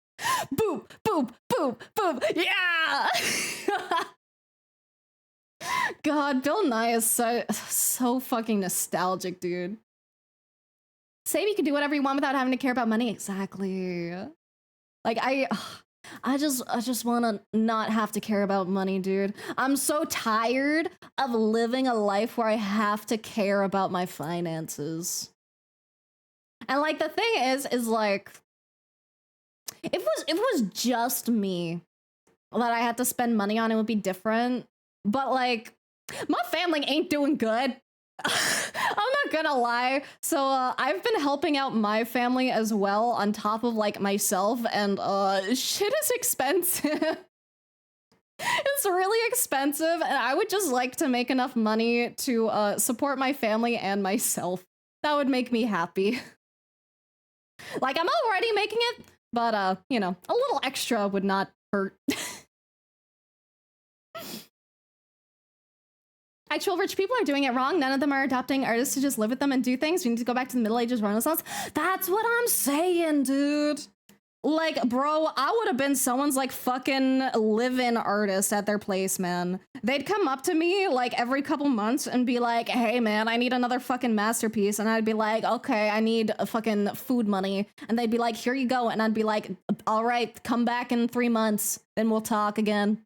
Boop, boop, boop, boop. Yeah! God, Bill Nye is so fucking nostalgic, dude. Say you can do whatever you want without having to care about money. Exactly. Like I just want to not have to care about money, dude. I'm so tired of living a life where I have to care about my finances. And like the thing is like if it was just me that I had to spend money on, it would be different. But like, my family ain't doing good. I'm not gonna lie. So I've been helping out my family as well on top of like myself, and shit is expensive. It's really expensive, and I would just like to make enough money to support my family and myself. That would make me happy. Like, I'm already making it, but you know, a little extra would not hurt. I troll rich people are doing it wrong. None of them are adopting artists to just live with them and do things. We need to go back to the Middle Ages Renaissance. That's what I'm saying, dude. Like, bro, I would have been someone's like fucking live-in artist at their place, man. They'd come up to me like every couple months and be like, hey man, I need another fucking masterpiece. And I'd be like, okay, I need a fucking food money. And they'd be like, here you go. And I'd be like, all right, come back in 3 months. Then we'll talk again.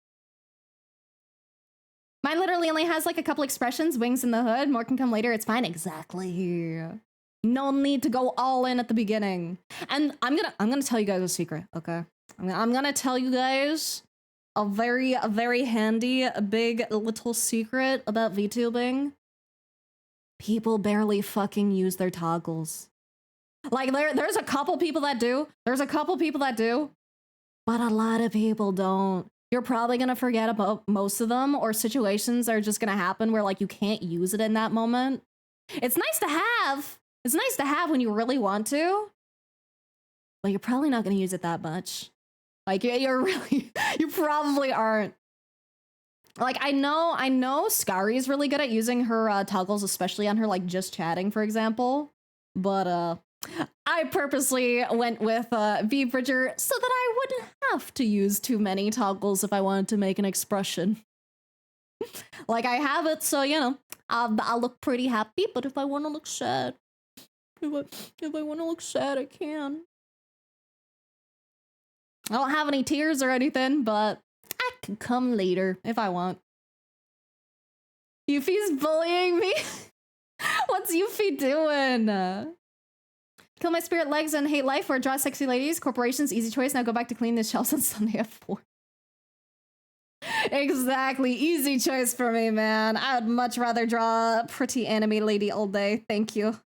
Mine literally only has like a couple expressions, wings in the hood, more can come later, it's fine. Exactly. No need to go all in at the beginning. And I'm gonna tell you guys a secret, okay? I'm gonna tell you guys a very handy, a big little secret about VTubing. People barely fucking use their toggles. Like there's a couple people that do. There's a couple people that do, but a lot of people don't. You're probably gonna forget about most of them, or situations are just gonna happen where like you can't use it in that moment. It's nice to have. It's nice to have when you really want to, but you're probably not gonna use it that much. Like you probably aren't. Like I know Skari is really good at using her toggles, especially on her like just chatting, for example. But I purposely went with V Bridger so that I wouldn't have to use too many toggles if I wanted to make an expression. Like I have it, so you know, I'll look pretty happy. But if I want to look sad, if I want to look sad, I can. I don't have any tears or anything, but I can come later if I want. Yuffie's bullying me. What's Yuffie doing? Kill my spirit legs and hate life, or draw sexy ladies. Corporations, easy choice. Now go back to clean the shelves on Sunday at 4. Exactly. Easy choice for me, man. I would much rather draw a pretty anime lady all day. Thank you.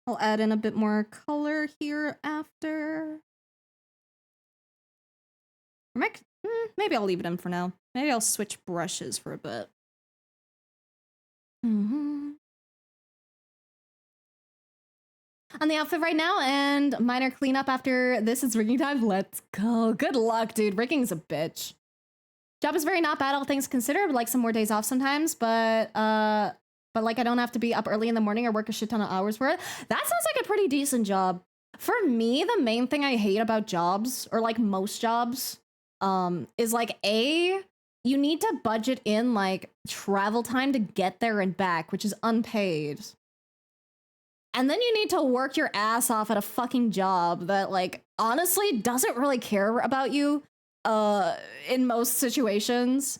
I'll add in a bit more color here after. Maybe I'll leave it in for now. Maybe I'll switch brushes for a bit. On the outfit right now, and minor cleanup after this is rigging time. Let's go. Good luck, dude. Rigging's a bitch. Job is very not bad, all things considered. Would like some more days off sometimes, but like I don't have to be up early in the morning or work a shit ton of hours for it. That sounds like a pretty decent job. For me, the main thing I hate about jobs, or like most jobs, is like you need to budget in like travel time to get there and back, which is unpaid. And then you need to work your ass off at a fucking job that like honestly doesn't really care about you in most situations.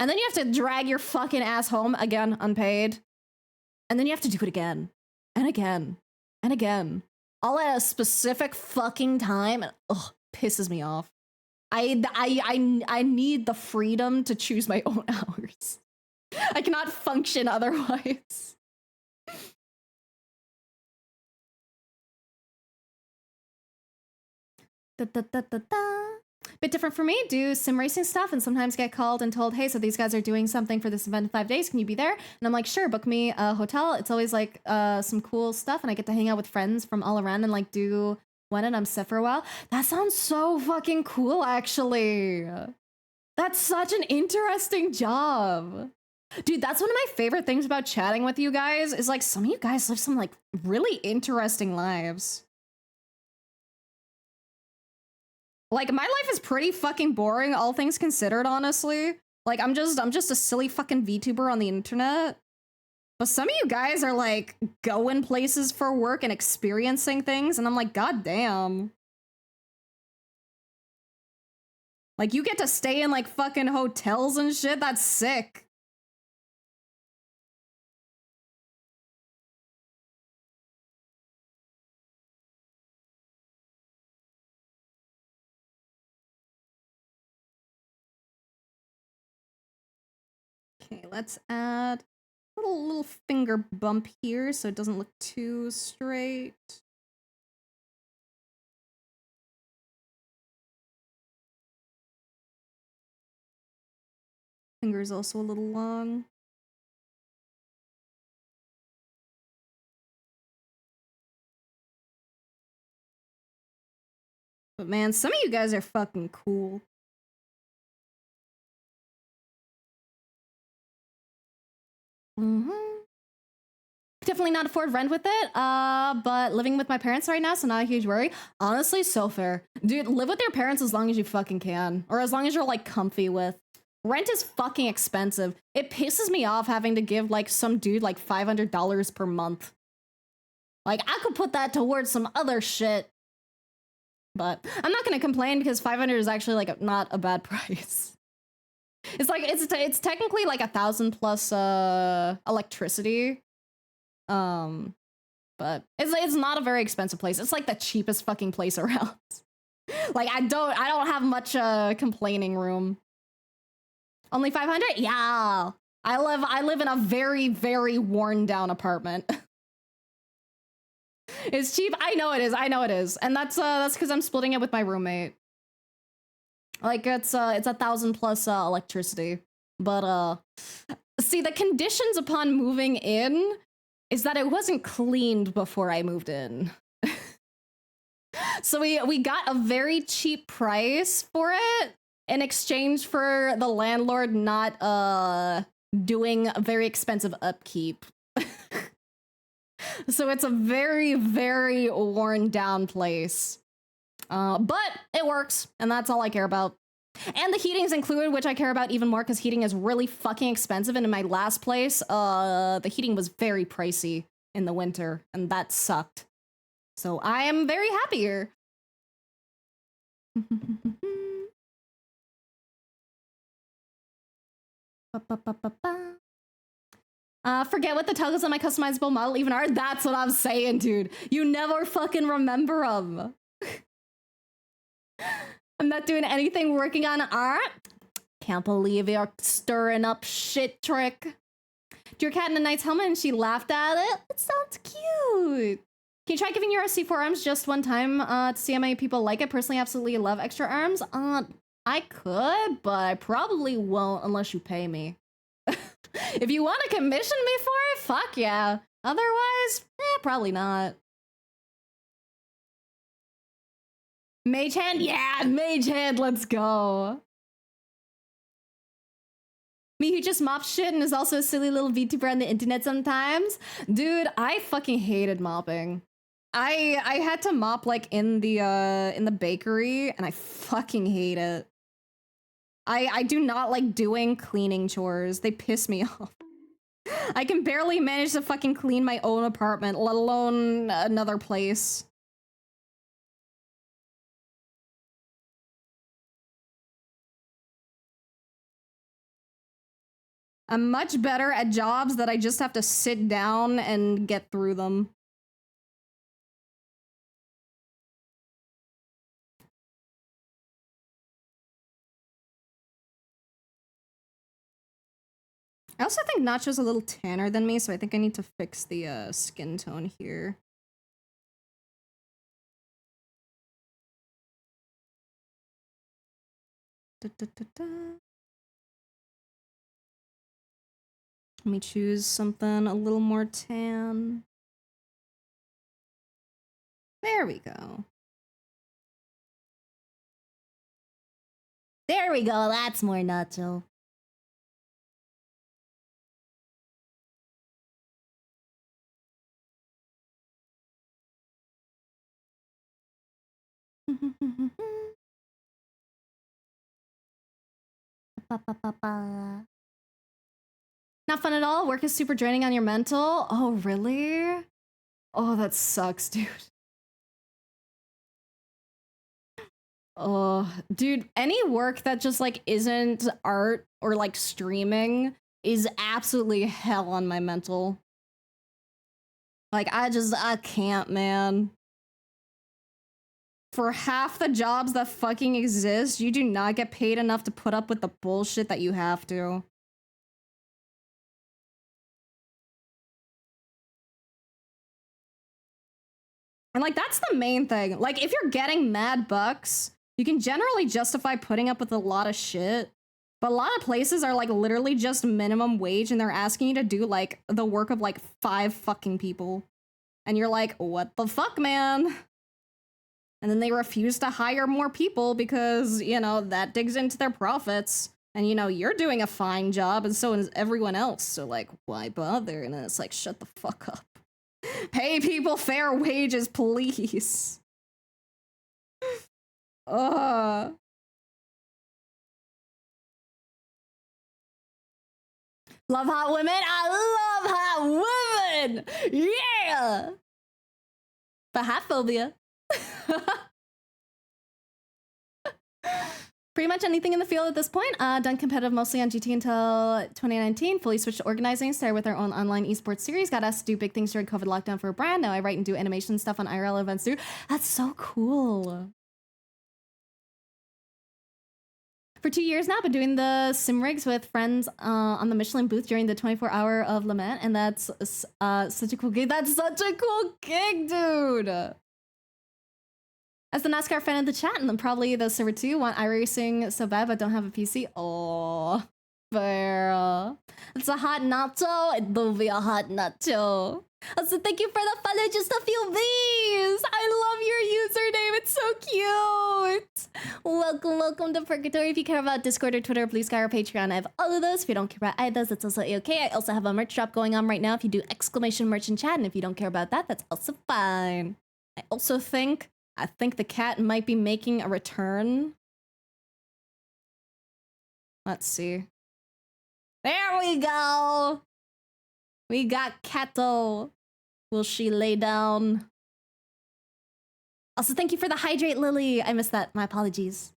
And then you have to drag your fucking ass home again, unpaid. And then you have to do it again and again and again, all at a specific fucking time. And ugh, pisses me off. I need the freedom to choose my own hours. I cannot function otherwise. Bit different for me. Do sim racing stuff and sometimes get called and told, hey, so these guys are doing something for this event in 5 days. Can you be there? And I'm like, sure, book me a hotel. It's always like some cool stuff, and I get to hang out with friends from all around and like do one, and I'm set for a while. That sounds so fucking cool, actually. That's such an interesting job. Dude, that's one of my favorite things about chatting with you guys is like some of you guys live some like really interesting lives. Like my life is pretty fucking boring, all things considered, honestly. Like I'm just a silly fucking VTuber on the internet. But some of you guys are like going places for work and experiencing things, and I'm like, god damn. Like you get to stay in like fucking hotels and shit. That's sick. Okay, let's add a little finger bump here so it doesn't look too straight. finger is also a little long. But man, some of you guys are fucking cool. Definitely not afford rent with it, but living with my parents right now, so not a huge worry. Honestly, so fair. Dude, live with your parents as long as you fucking can. Or as long as you're, like, comfy with. Rent is fucking expensive. It pisses me off having to give, like, some dude, like, $500 per month. Like, I could put that towards some other shit. But I'm not gonna complain because 500 is actually, like, not a bad price. It's like, it's technically, like, 1,000 plus, electricity. But it's not a very expensive place. It's like the cheapest fucking place around. Like I don't have much complaining room. Only 500? Yeah. I live in a very, very worn down apartment. It's cheap. I know it is. And that's because I'm splitting it with my roommate. Like it's 1,000 plus electricity. But see, the conditions upon moving in is that it wasn't cleaned before I moved in. So we got a very cheap price for it in exchange for the landlord not doing a very expensive upkeep. So it's a very, very worn down place. But it works, and that's all I care about. And the heating's included, which I care about even more because heating is really fucking expensive. And in my last place, the heating was very pricey in the winter, and that sucked. So I am very happy here. Forget what the toggle on my customizable model even are. That's what I'm saying, dude. You never fucking remember them. I'm not doing anything working on art. Can't believe you're stirring up shit, Trick. Drew a cat in a knight's helmet and she laughed at it. It sounds cute. Can you try giving your C4 arms just one time to see how many people like it? Personally, absolutely love extra arms. I could, but I probably won't unless you pay me. If you want to commission me for it, fuck yeah. Otherwise, probably not. Mage hand? Yeah, mage hand, let's go. Me who just mops shit and is also a silly little VTuber on the internet sometimes. Dude, I fucking hated mopping. I had to mop like in the bakery and I fucking hate it. I do not like doing cleaning chores. They piss me off. I can barely manage to fucking clean my own apartment, let alone another place. I'm much better at jobs that I just have to sit down and get through them. I also think Nacho's a little tanner than me, so I think I need to fix the skin tone here. Let me choose something a little more tan. There we go. There we go, that's more Nacho. Not fun at all? Work is super draining on your mental? Oh, really? Oh, that sucks, dude. Oh, dude, any work that just like isn't art or like streaming is absolutely hell on my mental. Like, I can't, man. For half the jobs that fucking exist, you do not get paid enough to put up with the bullshit that you have to. And like, that's the main thing. Like, if you're getting mad bucks, you can generally justify putting up with a lot of shit. But a lot of places are like literally just minimum wage and they're asking you to do like the work of like 5 fucking people. And you're like, what the fuck, man? And then they refuse to hire more people because, you know, that digs into their profits. And, you know, you're doing a fine job and so is everyone else. So, like, why bother? And then it's like, shut the fuck up. Pay people fair wages, please. Love hot women? I love hot women! Yeah! But hot phobia. Pretty much anything in the field at this point. Done competitive mostly on GT until 2019. Fully switched to organizing. Started with our own online esports series. Got asked to do big things during COVID lockdown for a brand. Now I write and do animation stuff on IRL events too. That's so cool. For 2 years now, I've been doing the sim rigs with friends on the Michelin booth during the 24-hour of Le Mans, and that's such a cool gig. That's such a cool gig, dude. As the NASCAR fan in the chat, and then probably the server too, want iRacing so bad but don't have a PC. Oh, fair. It's a hot nacho. It will be a hot nacho. Also, thank you for the follow, just a few bees. I love your username. It's so cute. Welcome to Purgatory. If you care about Discord or Twitter, Blue Sky or Patreon, I have all of those. If you don't care about either, that's also okay. I also have a merch drop going on right now. If you do exclamation merch in chat, and if you don't care about that, that's also fine. I also think the cat might be making a return. Let's see. There we go. We got Kato. Will she lay down? Also, thank you for the hydrate, Lily. I missed that. My apologies.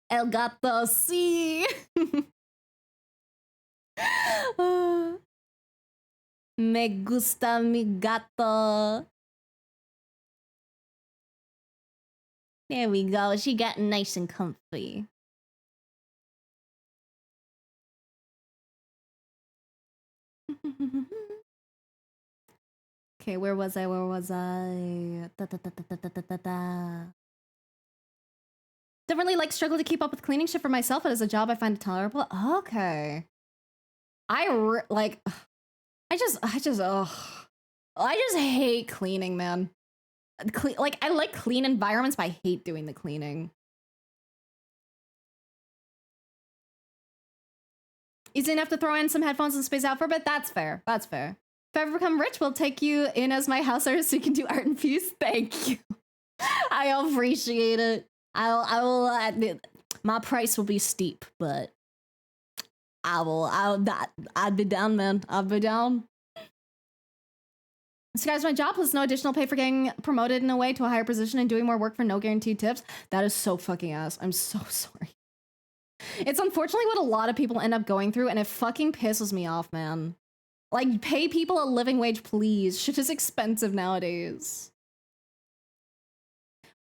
El gato, sí. Me gusta mi gato. There we go. She got nice and comfy. Okay, where was I? Don't really like struggle to keep up with cleaning shit for myself, but as a job I find it tolerable. Okay. I just hate cleaning, man. Like, I like clean environments, but I hate doing the cleaning. Easy enough to throw in some headphones and space out for a bit. That's fair. That's fair. If I ever become rich, we'll take you in as my house artist so you can do art and peace. Thank you. I appreciate it. I will admit my price will be steep, but I'd be down, man. I'd be down. So guys, my job plus no additional pay for getting promoted in a way to a higher position and doing more work for no guaranteed tips. That is so fucking ass. I'm so sorry. It's unfortunately what a lot of people end up going through, and it fucking pisses me off, man. Like, pay people a living wage, please. Shit is expensive nowadays.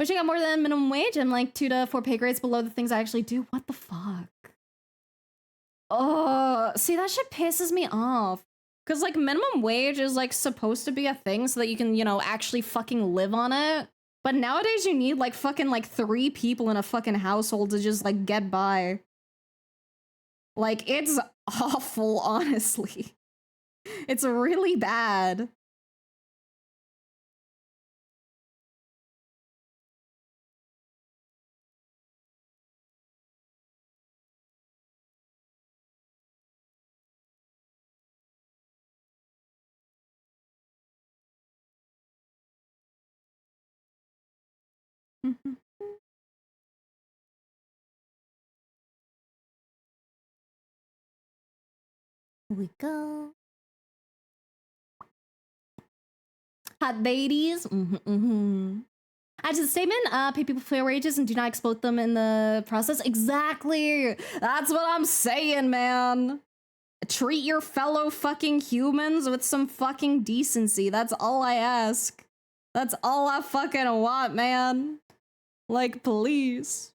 Wishing I got more than minimum wage. I'm like 2 to 4 pay grades below the things I actually do. What the fuck? Oh, see, that shit pisses me off. Because, like, minimum wage is, like, supposed to be a thing so that you can, you know, actually fucking live on it. But nowadays you need, like, fucking, like, 3 people in a fucking household to just, like, get by. Like, it's awful, honestly. It's really bad. Here we go. Hot ladies. As a statement, pay people fair wages and do not exploit them in the process. Exactly. That's what I'm saying, man. Treat your fellow fucking humans with some fucking decency. That's all I ask. That's all I fucking want, man. Like, please.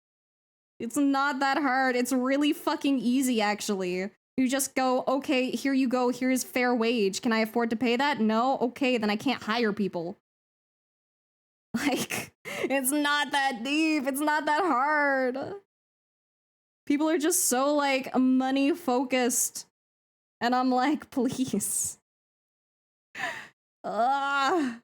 It's not that hard. It's really fucking easy, actually. You just go, okay, here you go. Here's fair wage. Can I afford to pay that? No? Okay, then I can't hire people. Like, it's not that deep. It's not that hard. People are just so, like, money focused. And I'm like, please. Ugh.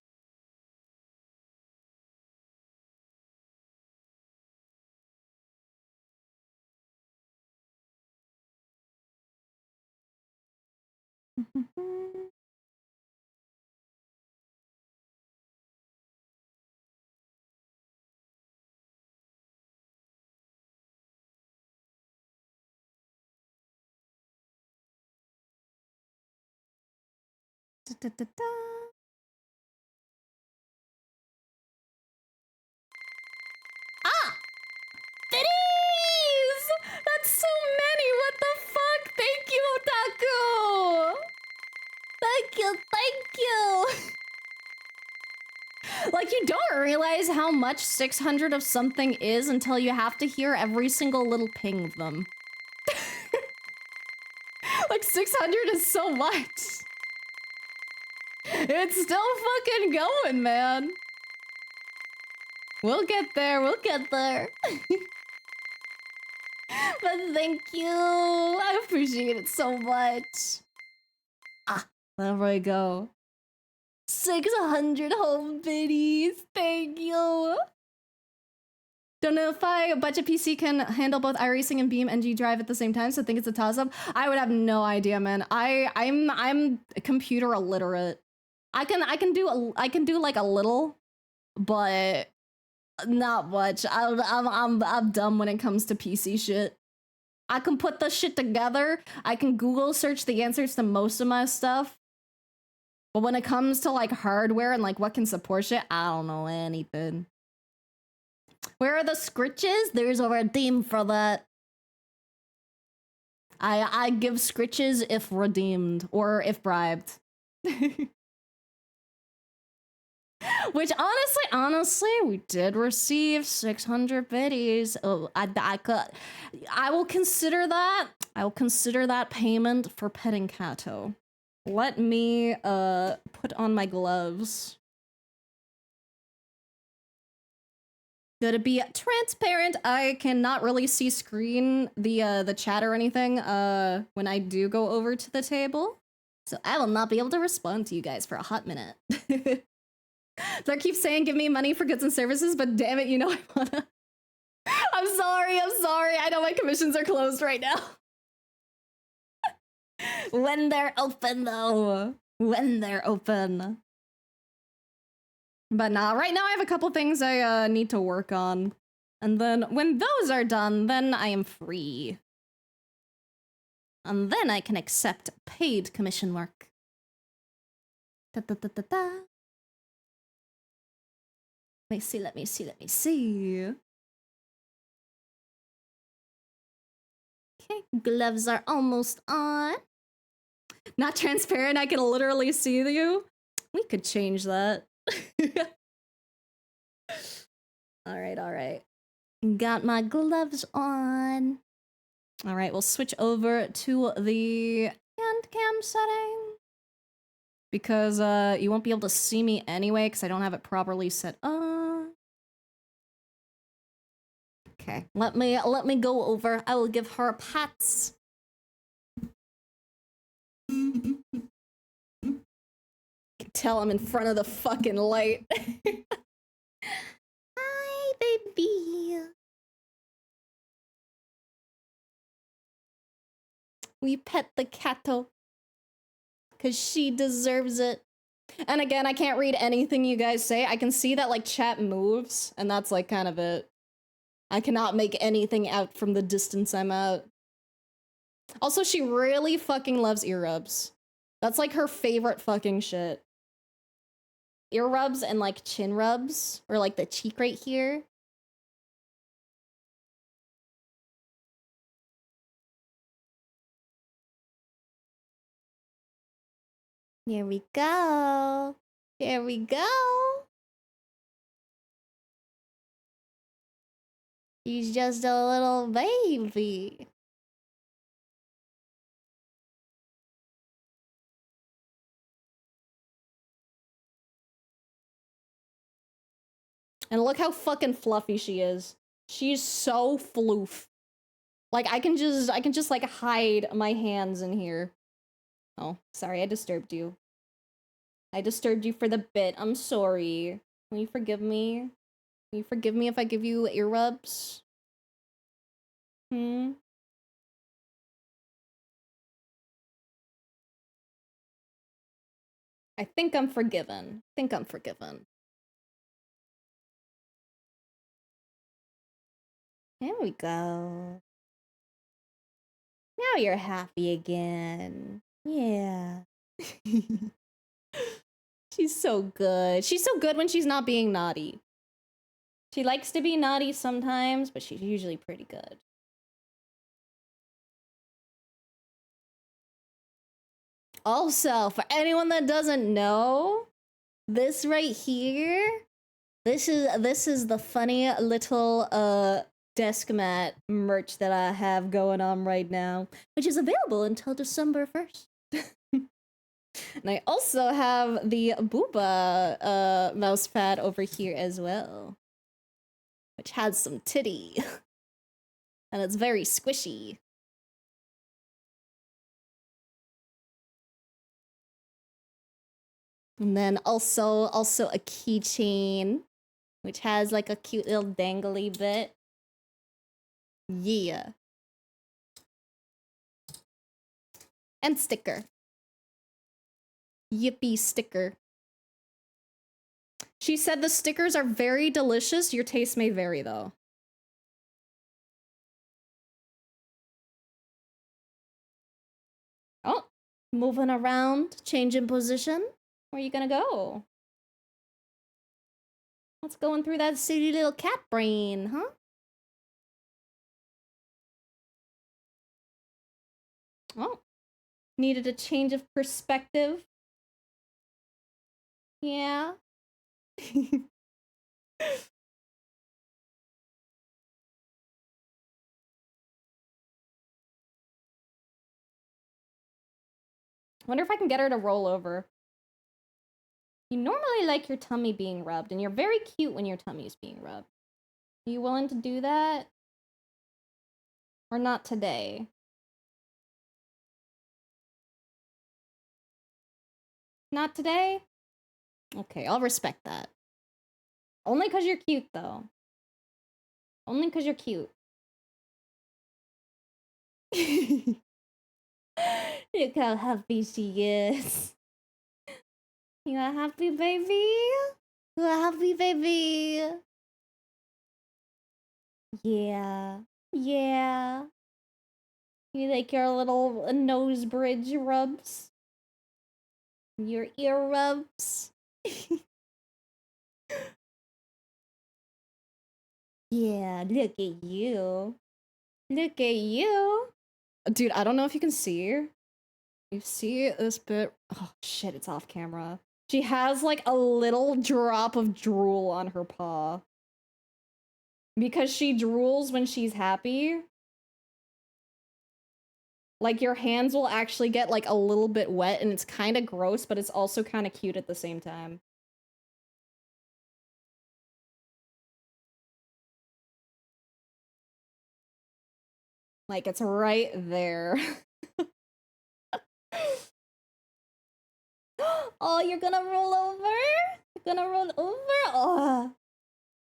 Da-da-da-da. Ah! Titties! That's so many! What the fuck? Thank you, Otaku! Thank you, thank you! Like, you don't realize how much 600 of something is until you have to hear every single little ping of them. Like, 600 is so much. It's still fucking going, man. We'll get there, we'll get there. But thank you. I appreciate it so much. Ah, there we go. 600 home biddies. Thank you. Don't know if budget PC can handle both iRacing and Beam NG Drive at the same time, so I think it's a toss-up. I would have no idea, man. I'm computer illiterate. I can do like a little, but not much. I'm dumb when it comes to PC shit. I can put the shit together. I can Google search the answers to most of my stuff. But when it comes to like hardware and like what can support shit, I don't know anything. Where are the scritches? There's a redeem for that. I give scritches if redeemed or if bribed. Which honestly, we did receive 600 biddies. Oh, I will consider that. I will consider that payment for petting Kato. Let me put on my gloves. To be transparent, I cannot really see screen the chat or anything when I do go over to the table. So I will not be able to respond to you guys for a hot minute. They keep saying give me money for goods and services, but damn it, you know I wanna. I'm sorry. I know my commissions are closed right now. When they're open though. When they're open. But nah, right now I have a couple things I need to work on. And then when those are done, then I am free. And then I can accept paid commission work. Da-da-da-da-da. Let me see. Okay, gloves are almost on. Not transparent, I can literally see you. We could change that. All right. Got my gloves on. All right, we'll switch over to the hand cam setting. Because you won't be able to see me anyway, because I don't have it properly set up. Okay, let me go over. I will give her pats. You can tell I'm in front of the fucking light. Hi, baby. We pet the catto. Because she deserves it. And again, I can't read anything you guys say. I can see that, like, chat moves, and that's, like, kind of it. I cannot make anything out from the distance I'm at. Also, she really fucking loves ear rubs. That's, like, her favorite fucking shit. Ear rubs and, like, chin rubs. Or, like, the cheek right here. Here we go. Here we go. He's just a little baby. And look how fucking fluffy she is. She's so floof. Like I can just like hide my hands in here. Oh, sorry, I disturbed you. I disturbed you for the bit. I'm sorry. Will you forgive me? Will you forgive me if I give you ear rubs? Hmm? I think I'm forgiven. I think I'm forgiven. There we go. Now you're happy again. Yeah. She's so good. She's so good when she's not being naughty. She likes to be naughty sometimes, but she's usually pretty good. Also, for anyone that doesn't know, this right here, this is the funny little desk mat merch that I have going on right now, which is available until December 1st. And I also have the Booba mouse pad over here as well, which has some titty. And it's very squishy. And then also a keychain, which has like a cute little dangly bit. Yeah. And sticker. Yippee sticker. She said the stickers are very delicious. Your taste may vary though. Oh, moving around, changing position. Where are you gonna go? What's going through that silly little cat brain, huh? Oh, needed a change of perspective. Yeah. Wonder if I can get her to roll over. You normally like your tummy being rubbed, and you're very cute when your tummy is being rubbed. Are you willing to do that? Or not today? Not today? Okay, I'll respect that. Only because you're cute, though. Only because you're cute. Look how happy she is. You a happy baby? You a happy baby? Yeah. Yeah. You like your little nose bridge rubs? Your ear rubs? Yeah, look at you. Look at you. Dude, I don't know if you can see her. You see this bit? Oh shit, it's off camera. She has like a little drop of drool on her paw. Because she drools when she's happy. Like your hands will actually get like a little bit wet and it's kind of gross, but it's also kind of cute at the same time. Like it's right there. Oh, you're gonna roll over? You're gonna roll over? Oh.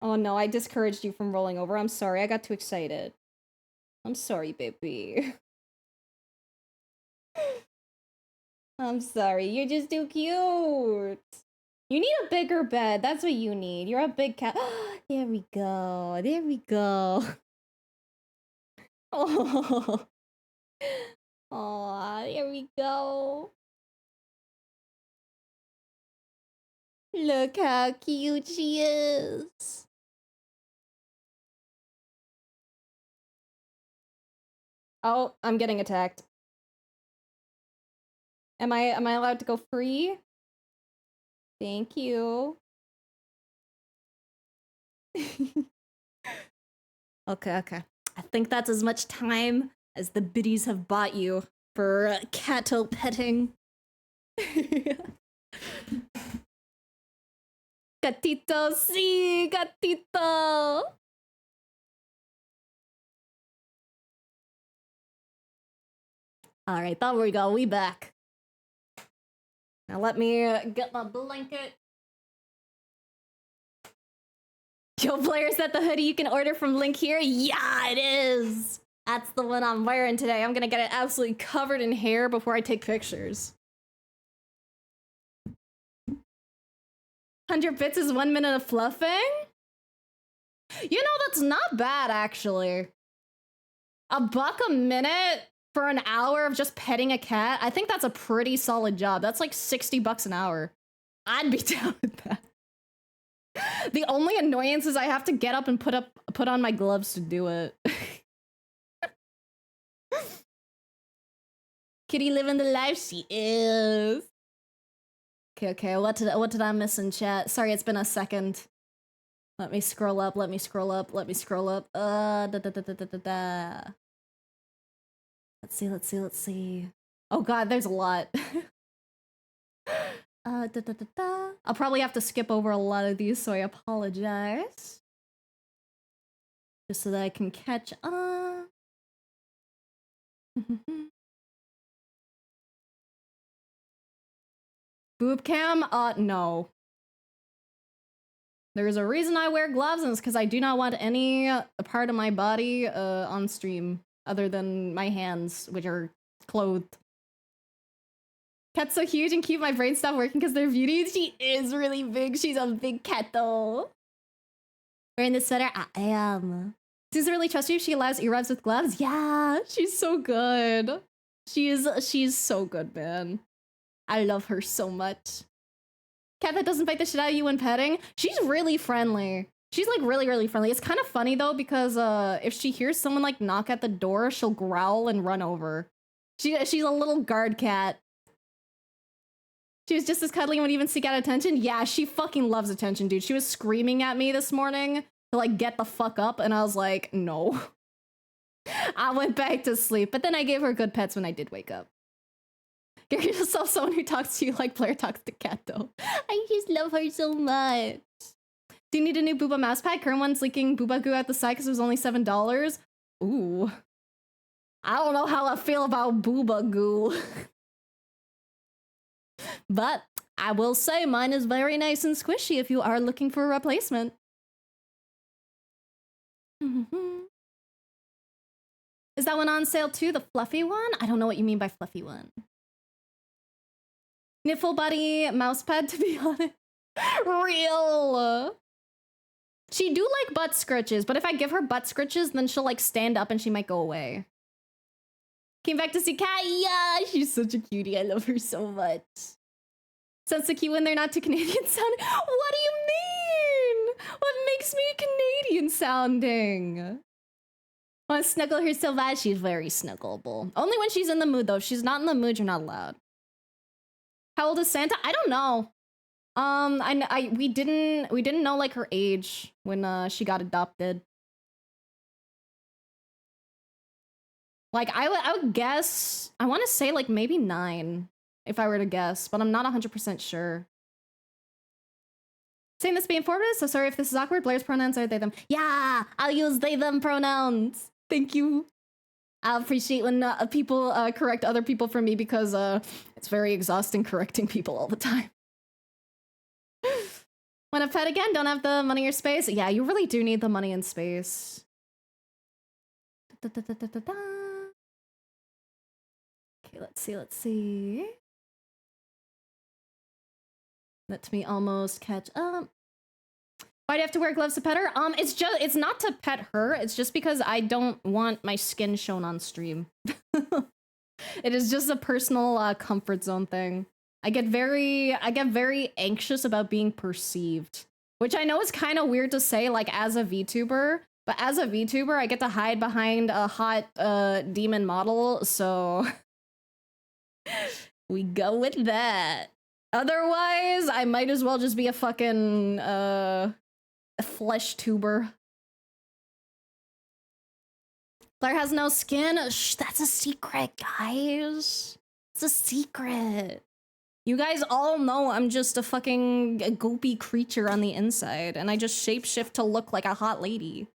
Oh no, I discouraged you from rolling over. I'm sorry, I got too excited. I'm sorry, baby. I'm sorry, you're just too cute. You need a bigger bed. That's what you need. You're a big cat. There we go. There we go. Oh. Aw, there we go. Look how cute she is. Oh, I'm getting attacked. Am I allowed to go free? Thank you. Okay. I think that's as much time as the biddies have bought you for cattle petting. Gatito, sí, gatito. All right, there we go. We back. Now let me get my blanket. Yo, Blair, is that the hoodie you can order from link here? Yeah, it is. That's the one I'm wearing today. I'm gonna get it absolutely covered in hair before I take pictures. 100 bits is 1 minute of fluffing? You know, that's not bad, actually. $1 a minute for an hour of just petting a cat? I think that's a pretty solid job. That's like $60 an hour. I'd be down with that. The only annoyance is I have to get up and put on my gloves to do it. Kitty living the life she is. Okay, what did I miss in chat? Sorry, it's been a second. Let me scroll up. Let's see. Oh god, there's a lot. I'll probably have to skip over a lot of these, so I apologize. Just so that I can catch up. Boob cam? No. There's a reason I wear gloves, and it's because I do not want any part of my body on stream, other than my hands, which are clothed. Cat's so huge and cute, my brain stopped working because they're beauties. She is really big. She's a big cat, though. Wearing this sweater? I am. Susan really trusts you. She allows earrubs with gloves. Yeah, she's so good. She's so good, man. I love her so much. Cat that doesn't bite the shit out of you when petting. She's really friendly. She's like really friendly. It's kind of funny though, because if she hears someone like knock at the door, she'll growl and run over. She's a little guard cat. She was just as cuddly and would even seek out attention. Yeah, she fucking loves attention, dude. She was screaming at me this morning to like get the fuck up, and I was like, no. I went back to sleep, but then I gave her good pets when I did wake up. Get yourself someone who talks to you like Blair talks to Cat, though. I just love her so much. Do you need a new Booba mouse pad? Current one's leaking Booba goo out the side because it was only $7. Ooh. I don't know how I feel about Booba goo. But I will say mine is very nice and squishy if you are looking for a replacement. Is that one on sale too? The fluffy one? I don't know what you mean by fluffy one. Need a full body mouse pad, to be honest. Real. She do like butt scritches, but if I give her butt scritches, then she'll like stand up and she might go away. Came back to see Kat. Yeah, she's such a cutie. I love her so much. Sounds so cute when they're not too Canadian sounding. What do you mean? What makes me Canadian sounding? Want to snuggle her so bad? She's very snuggleable. Only when she's in the mood, though. If she's not in the mood, you're not allowed. How old is Santa? I don't know. We didn't know like her age when she got adopted. Like I would guess, I want to say like maybe 9 if I were to guess, but I'm not 100% sure. Saying this to be informative, so sorry if this is awkward. Blair's pronouns are they them. Yeah, I'll use they them pronouns. Thank you. I appreciate when people correct other people for me because it's very exhausting correcting people all the time. Want to pet again? Don't have the money or space? Yeah, you really do need the money and space. Okay, let's see. Let me almost catch up. Why do you have to wear gloves to pet her? It's not to pet her. It's just because I don't want my skin shown on stream. It is just a personal comfort zone thing. I get very anxious about being perceived, which I know is kind of weird to say, like as a VTuber. But as a VTuber, I get to hide behind a hot demon model, so we go with that. Otherwise, I might as well just be a fucking flesh tuber. Blair has no skin. Shh, that's a secret, guys. It's a secret. You guys all know I'm just a fucking goopy creature on the inside, and I just shapeshift to look like a hot lady.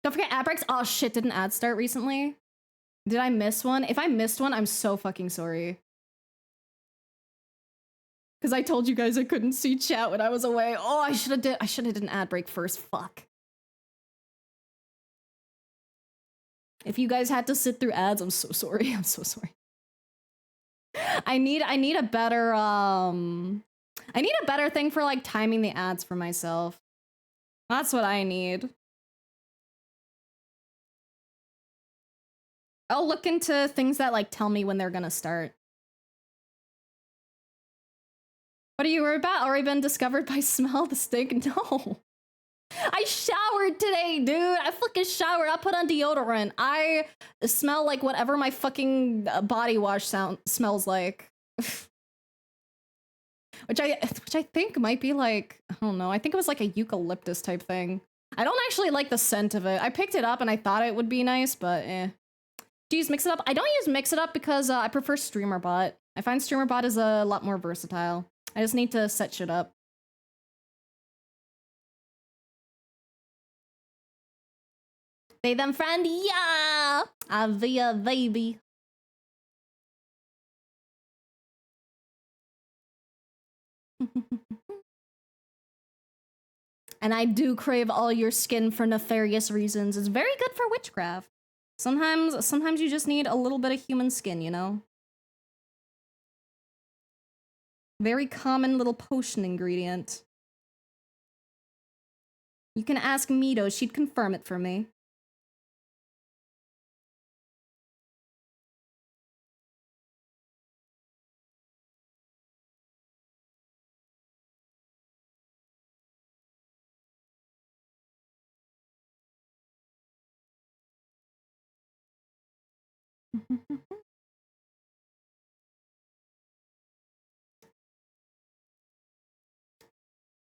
Don't forget ad breaks. Oh shit, did an ad start recently? Did I miss one? If I missed one, I'm so fucking sorry. Because I told you guys I couldn't see chat when I was away. Oh, I should have did an ad break first. Fuck. If you guys had to sit through ads, I'm so sorry. I'm so sorry. I need a better thing for like timing the ads for myself. That's what I need. I'll look into things that like tell me when they're gonna start. What are you worried about? Already been discovered by smell the stink? No. I showered today, dude. I fucking showered. I put on deodorant. I smell like whatever my fucking body wash smells like. which I think might be like, I don't know. I think it was like a eucalyptus type thing. I don't actually like the scent of it. I picked it up and I thought it would be nice, but eh. Do you use Mix It Up? I don't use Mix It Up because I prefer StreamerBot. I find StreamerBot is a lot more versatile. I just need to set shit up. They them friend, yeah! Via baby. And I do crave all your skin for nefarious reasons. It's very good for witchcraft. Sometimes you just need a little bit of human skin, you know? Very common little potion ingredient. You can ask Mito, she'd confirm it for me.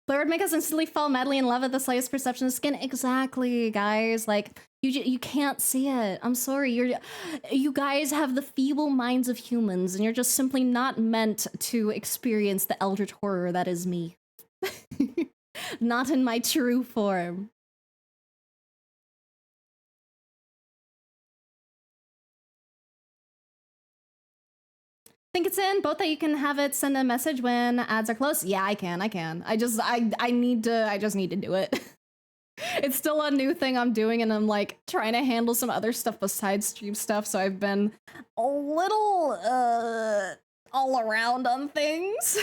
Blair would make us instantly fall madly in love at the slightest perception of skin. Exactly, guys. Like, you can't see it. I'm sorry. You guys have the feeble minds of humans, and you're just simply not meant to experience the eldritch horror that is me. Not in my true form. Think it's in both that you can have it send a message when ads are close. Yeah, I can. I just need to do it. It's still a new thing I'm doing, and I'm like trying to handle some other stuff besides stream stuff, so I've been a little all around on things.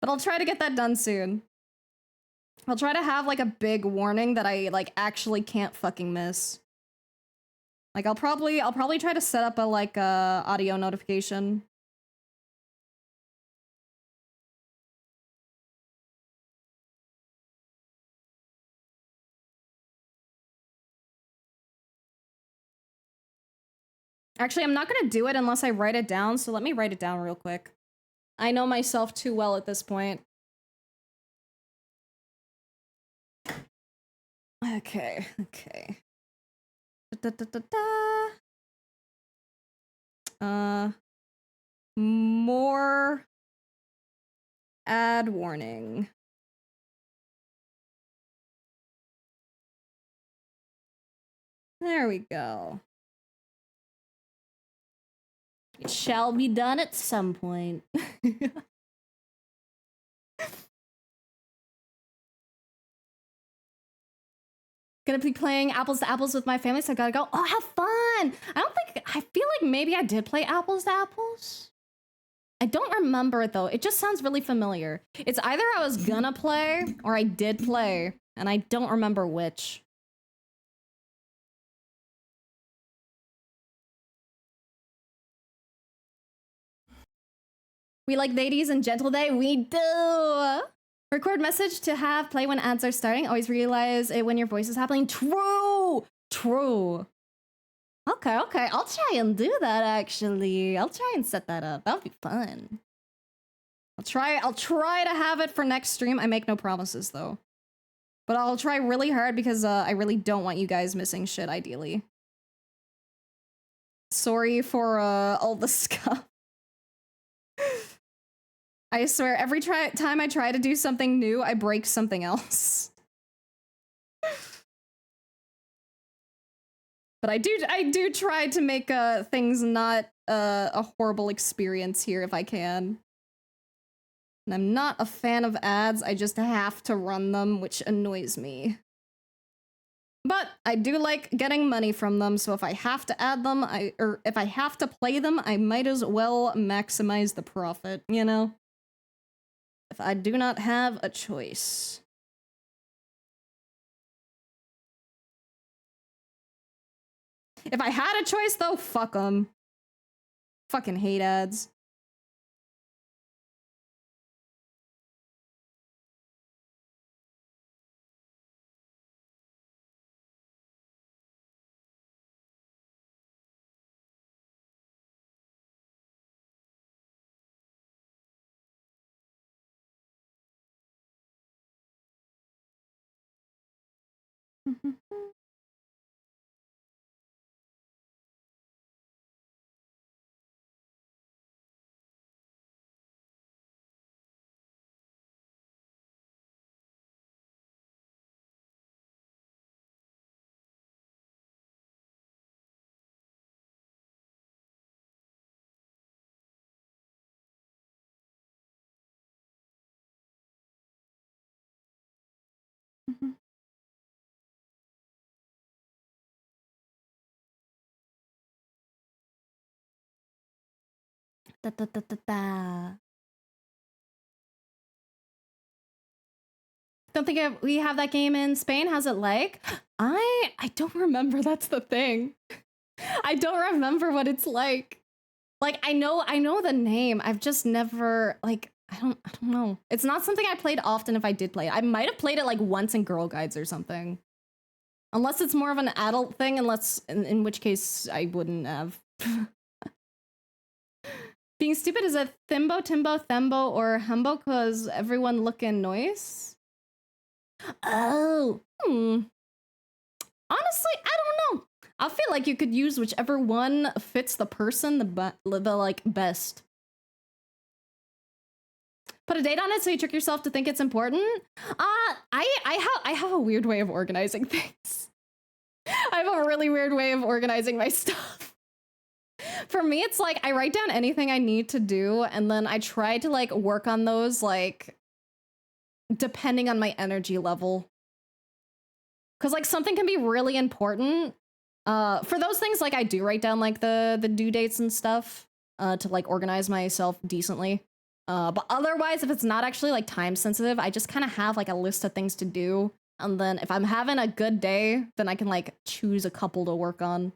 But I'll try to get that done soon. I'll try to have like a big warning that I like actually can't fucking miss. Like I'll probably try to set up a like audio notification. Actually, I'm not gonna do it unless I write it down, so let me write it down real quick. I know myself too well at this point. Okay. More ad warning. There we go. It shall be done at some point. Gonna be playing Apples to Apples with my family, so I gotta go. Oh, have fun! I feel like maybe I did play Apples to Apples. I don't remember it though. It just sounds really familiar. It's either I was gonna play or I did play, and I don't remember which. We like ladies and gentle day. We do. Record message to have play when ads are starting. Always realize it when your voice is happening. True. Okay. I'll try and do that actually. I'll try and set that up. That'll be fun. I'll try to have it for next stream. I make no promises though. But I'll try really hard because I really don't want you guys missing shit, ideally. Sorry for all the stuff. I swear, every time I try to do something new, I break something else. But I do try to make things not a horrible experience here if I can. And I'm not a fan of ads, I just have to run them, which annoys me. But I do like getting money from them, so if I have to add them, or if I have to play them, I might as well maximize the profit, you know? If I do not have a choice. If I had a choice, though, fuck them. Fucking hate ads. Da, da, da, da, da. Don't think we have that game in Spain. How's it like? I don't remember. That's the thing. I don't remember what it's like. Like I know the name. I've just never like I don't know. It's not something I played often if I did play it. I might have played it like once in Girl Guides or something. Unless it's more of an adult thing, in which case I wouldn't have. Being stupid is a thimbo, timbo, thembo, or humbo cause everyone looking nice. Oh. Honestly, I don't know. I feel like you could use whichever one fits the person the like best. Put a date on it so you trick yourself to think it's important. I have a weird way of organizing things. I have a really weird way of organizing my stuff. For me, it's like I write down anything I need to do, and then I try to like work on those like depending on my energy level. Cause like something can be really important. For those things, like I do write down like the due dates and stuff to like organize myself decently. But otherwise, if it's not actually like time sensitive, I just kind of have like a list of things to do. And then if I'm having a good day, then I can like choose a couple to work on.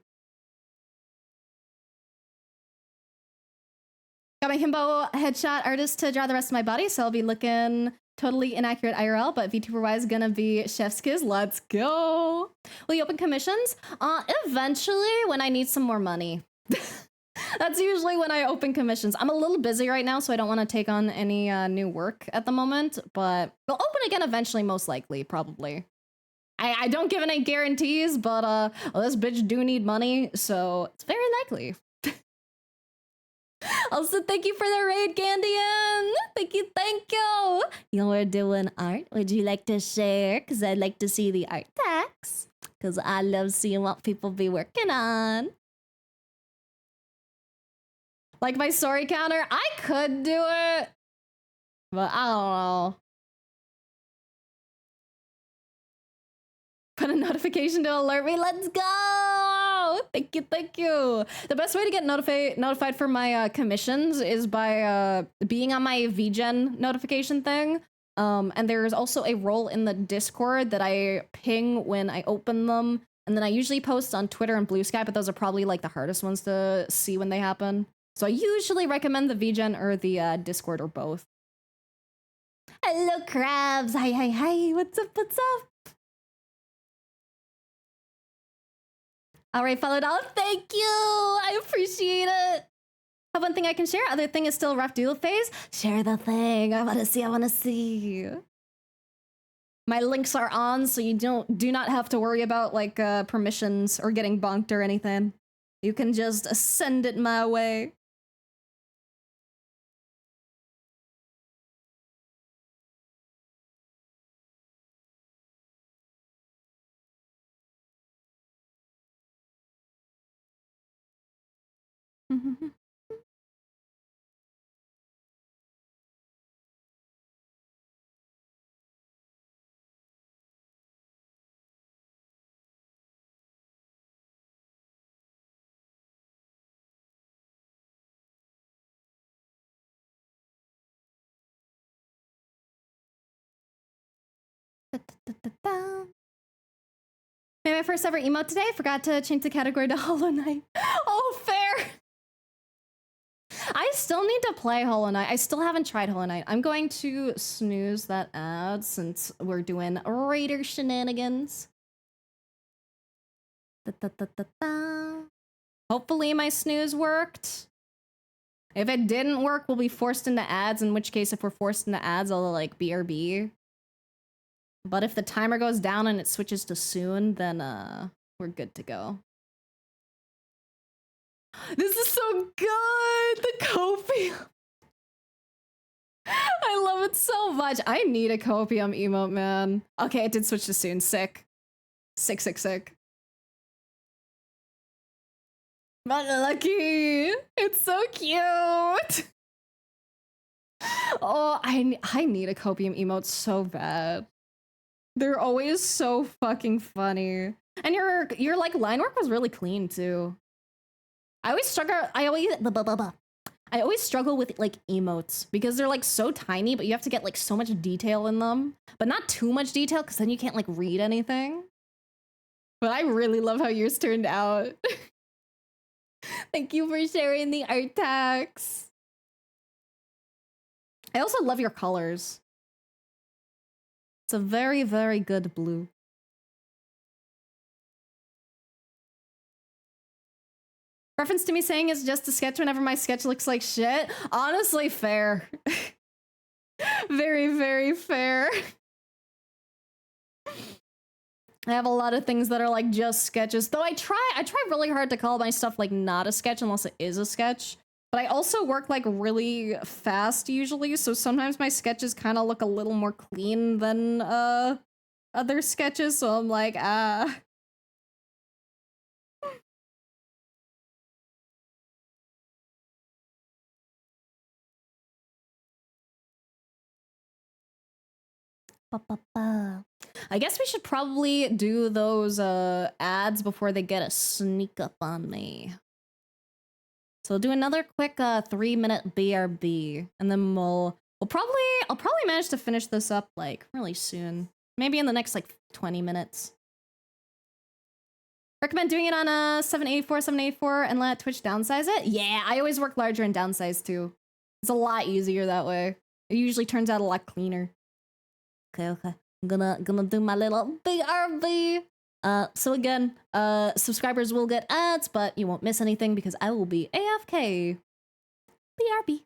Got my himbo headshot artist to draw the rest of my body, so I'll be looking totally inaccurate IRL, but VTuber-wise gonna be chef's kiss. Let's go. Will you open commissions? Eventually, when I need some more money. That's usually when I open commissions. I'm a little busy right now, so I don't want to take on any new work at the moment, but we'll open again eventually, most likely, probably. I don't give any guarantees, but well, this bitch do need money, so it's very likely. Also, thank you for the raid, Candian. Thank you, thank you. You're doing art. Would you like to share? Because I'd like to see the art tags. Because I love seeing what people be working on. Like my story counter, I could do it. But I don't know. Put a notification to alert me. Let's go! Thank you, thank you. The best way to get notified for my commissions is by being on my VGen notification thing. And there's also a role in the Discord that I ping when I open them. And then I usually post on Twitter and Blue Sky, but those are probably like the hardest ones to see when they happen. So I usually recommend the VGen or the Discord or both. Hello, crabs. Hi, hi, hi. What's up, what's up? All right, followed all. Thank you. I appreciate it. Have one thing I can share. Other thing is still rough doodle phase. Share the thing. I want to see. My links are on, so you do not have to worry about like permissions or getting bonked or anything. You can just send it my way. Made my first ever emote today. Forgot to change the category to Hollow Knight. Oh, fair. I still need to play Hollow Knight. I still haven't tried Hollow Knight. I'm going to snooze that ad since we're doing Raider shenanigans. Hopefully my snooze worked. If it didn't work, we'll be forced into ads, in which case if we're forced into ads, I'll like BRB. But if the timer goes down and it switches to soon, then we're good to go. This is so good! The copium! I love it so much. I need a copium emote, man. Okay, it did switch to soon. Sick. Sick, sick, sick. But lucky! It's so cute! Oh, I need a copium emote so bad. They're always so fucking funny. And your like line work was really clean too. I always struggle with like emotes because they're like so tiny, but you have to get like so much detail in them, but not too much detail because then you can't like read anything. But I really love how yours turned out. Thank you for sharing the art tags. I also love your colors. It's a very, very good blue. Reference to me saying it's just a sketch whenever my sketch looks like shit. Honestly, fair. Very, very fair. I have a lot of things that are like just sketches. Though I try really hard to call my stuff like not a sketch unless it is a sketch. But I also work like really fast usually, so sometimes my sketches kind of look a little more clean than other sketches, so I'm like, I guess we should probably do those ads before they get a sneak up on me. So we'll do another quick 3-minute BRB, and then I'll probably manage to finish this up like really soon. Maybe in the next like 20 minutes. Recommend doing it on a 784 and let Twitch downsize it? Yeah, I always work larger and downsize too. It's a lot easier that way. It usually turns out a lot cleaner. Okay. I'm gonna do my little BRB. So again, subscribers will get ads, but you won't miss anything because I will be AFK. BRB.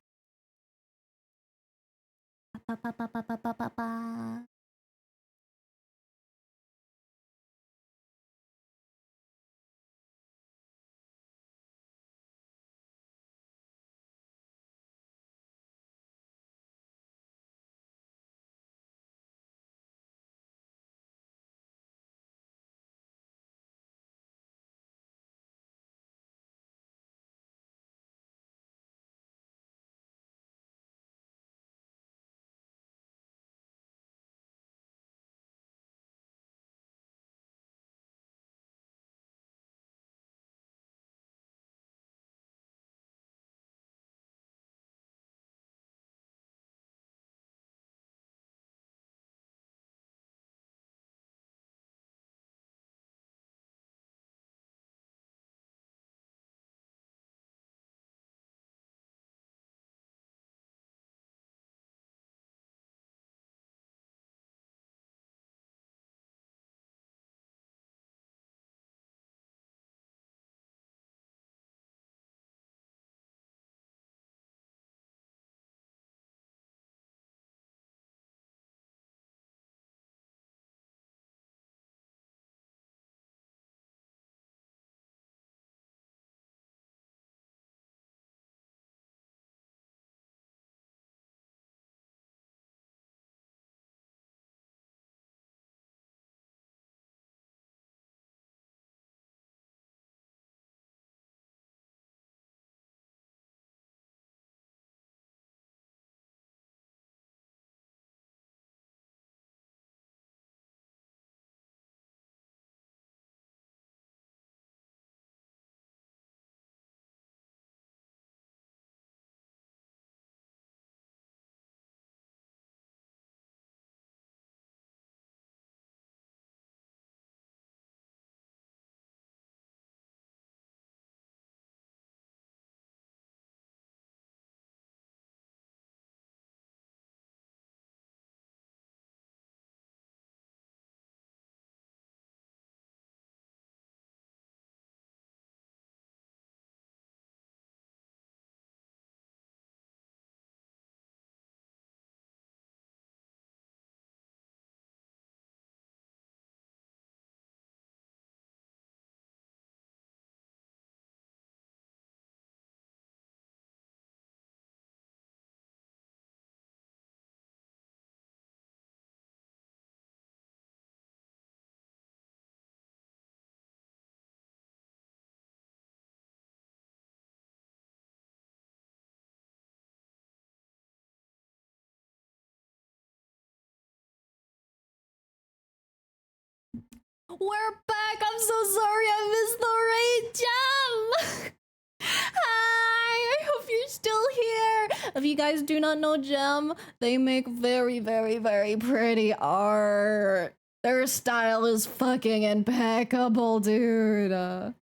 We're back! I'm so sorry I missed the raid, Gem! Hi! I hope you're still here! If you guys do not know Gem, they make very, very, very pretty art. Their style is fucking impeccable, dude.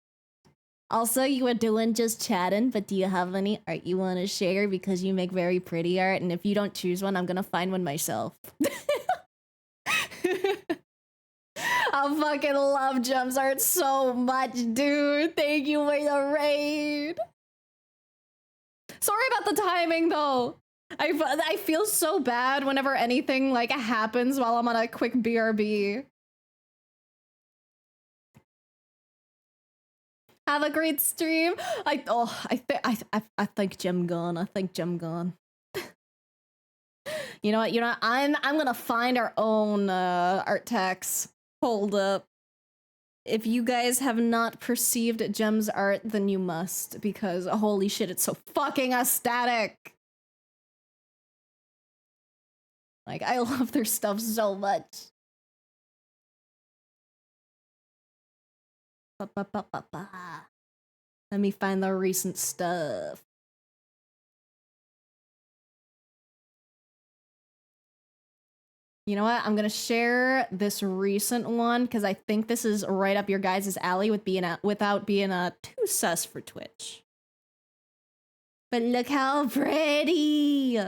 Also, you were doing just chatting, but do you have any art you want to share? Because you make very pretty art, and if you don't choose one, I'm gonna find one myself. I fucking love Gem's art so much, dude. Thank you for the raid. Sorry about the timing, though. I feel so bad whenever anything like happens while I'm on a quick BRB. Have a great stream. I think Gem gone. I think Gem gone. You know what? I'm gonna find our own art text. Hold up. If you guys have not perceived Gem's art, then you must, because holy shit, it's so fucking aesthetic. Like, I love their stuff so much. Let me find the recent stuff. You know what? I'm gonna share this recent one because I think this is right up your guys' alley without being too sus for Twitch. But look how pretty!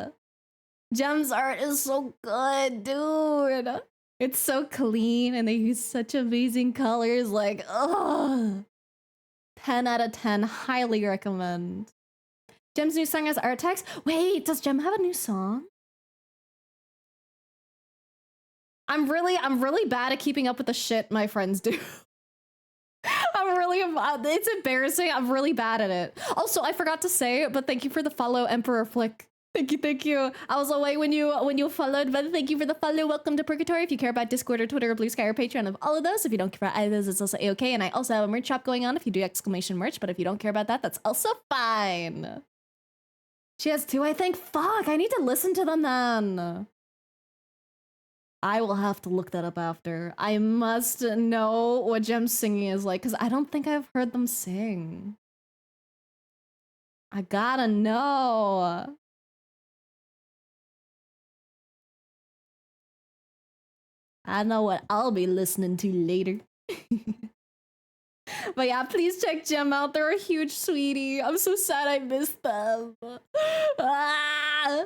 Gem's art is so good, dude. It's so clean and they use such amazing colors. Like, ugh. 10 out of 10. Highly recommend. Gem's new song has art text. Wait, does Gem have a new song? I'm really bad at keeping up with the shit my friends do. It's embarrassing. I'm really bad at it. Also, I forgot to say, but thank you for the follow, Emperor Flick. Thank you. I was away when you followed, but thank you for the follow. Welcome to Purgatory. If you care about Discord or Twitter or Blue Sky or Patreon of all of those, if you don't care about either of those, it's also A-okay. And I also have a merch shop going on if you do exclamation merch, but if you don't care about that, that's also fine. She has two, I think. Fuck, I need to listen to them then. I will have to look that up after. I must know what Gem's singing is like, because I don't think I've heard them sing. I gotta know. I know what I'll be listening to later. But yeah, please check Gem out. They're a huge sweetie. I'm so sad I missed them. Ah!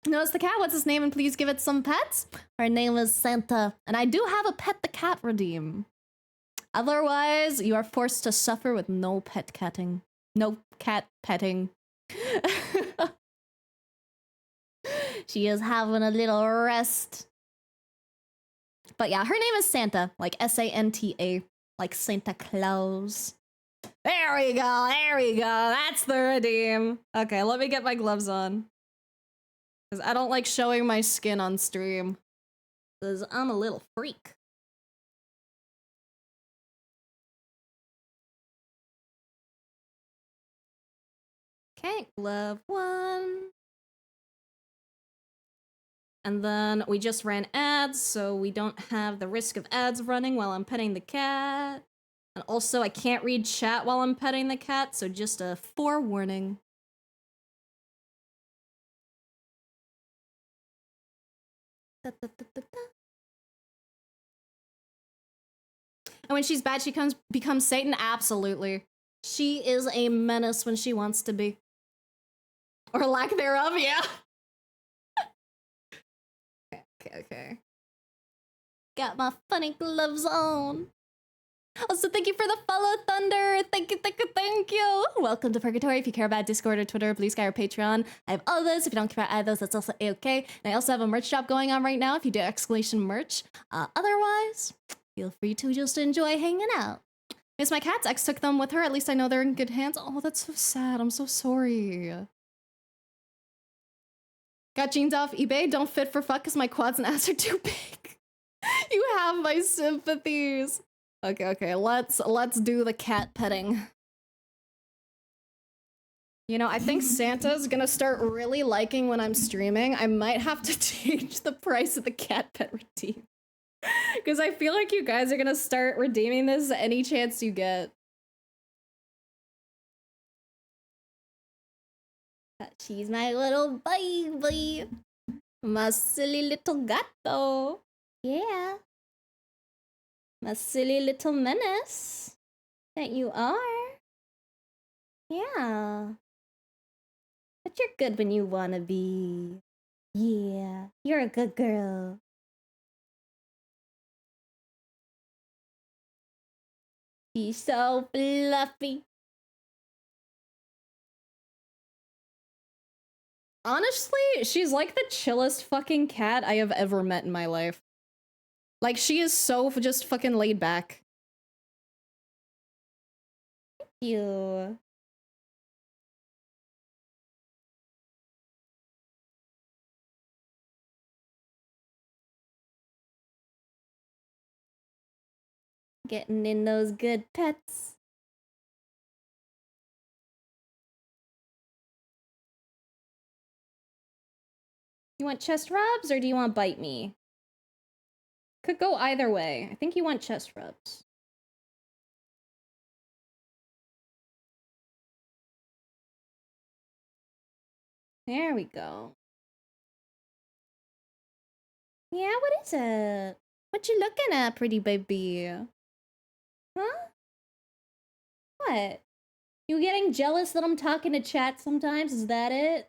No, it's the cat. What's his name? And please give it some pets. Her name is Santa. And I do have a pet the cat redeem. Otherwise, you are forced to suffer with no pet catting. No cat petting. She is having a little rest. But yeah, her name is Santa. Like S-A-N-T-A. Like Santa Claus. There we go. There we go. That's the redeem. Okay, let me get my gloves on. Because I don't like showing my skin on stream. Because I'm a little freak. Okay, glove one. And then we just ran ads, so we don't have the risk of ads running while I'm petting the cat. And also, I can't read chat while I'm petting the cat, so just a forewarning. And when she's bad, she becomes Satan? Absolutely. She is a menace when she wants to be. Or lack thereof, yeah. Okay. Got my funny gloves on. Also, thank you for the follow, Thunder. Thank you. Welcome to Purgatory. If you care about Discord or Twitter, Blue Sky or Patreon, I have all those. If you don't care about either of those, that's also A-okay. And I also have a merch shop going on right now if you do exclamation merch. Otherwise, feel free to just enjoy hanging out. Miss my cats. X took them with her. At least I know they're in good hands. Oh, that's so sad. I'm so sorry. Got jeans off eBay. Don't fit for fuck because my quads and ass are too big. You have my sympathies. Okay. Let's do the cat petting. You know, I think Santa's gonna start really liking when I'm streaming. I might have to change the price of the cat pet redeem. Because I feel like you guys are gonna start redeeming this any chance you get. She's my little baby. My silly little gato. Yeah. My silly little menace. That you are. Yeah. But you're good when you wanna be. Yeah. You're a good girl. She's so fluffy. Honestly, she's like the chillest fucking cat I have ever met in my life. Like, she is so just fucking laid back. Thank you. Getting in those good pets. You want chest rubs or do you want bite me? Could go either way. I think you want chest rubs. There we go. Yeah, what is it? What you looking at, pretty baby? Huh? What? You getting jealous that I'm talking to chat sometimes? Is that it?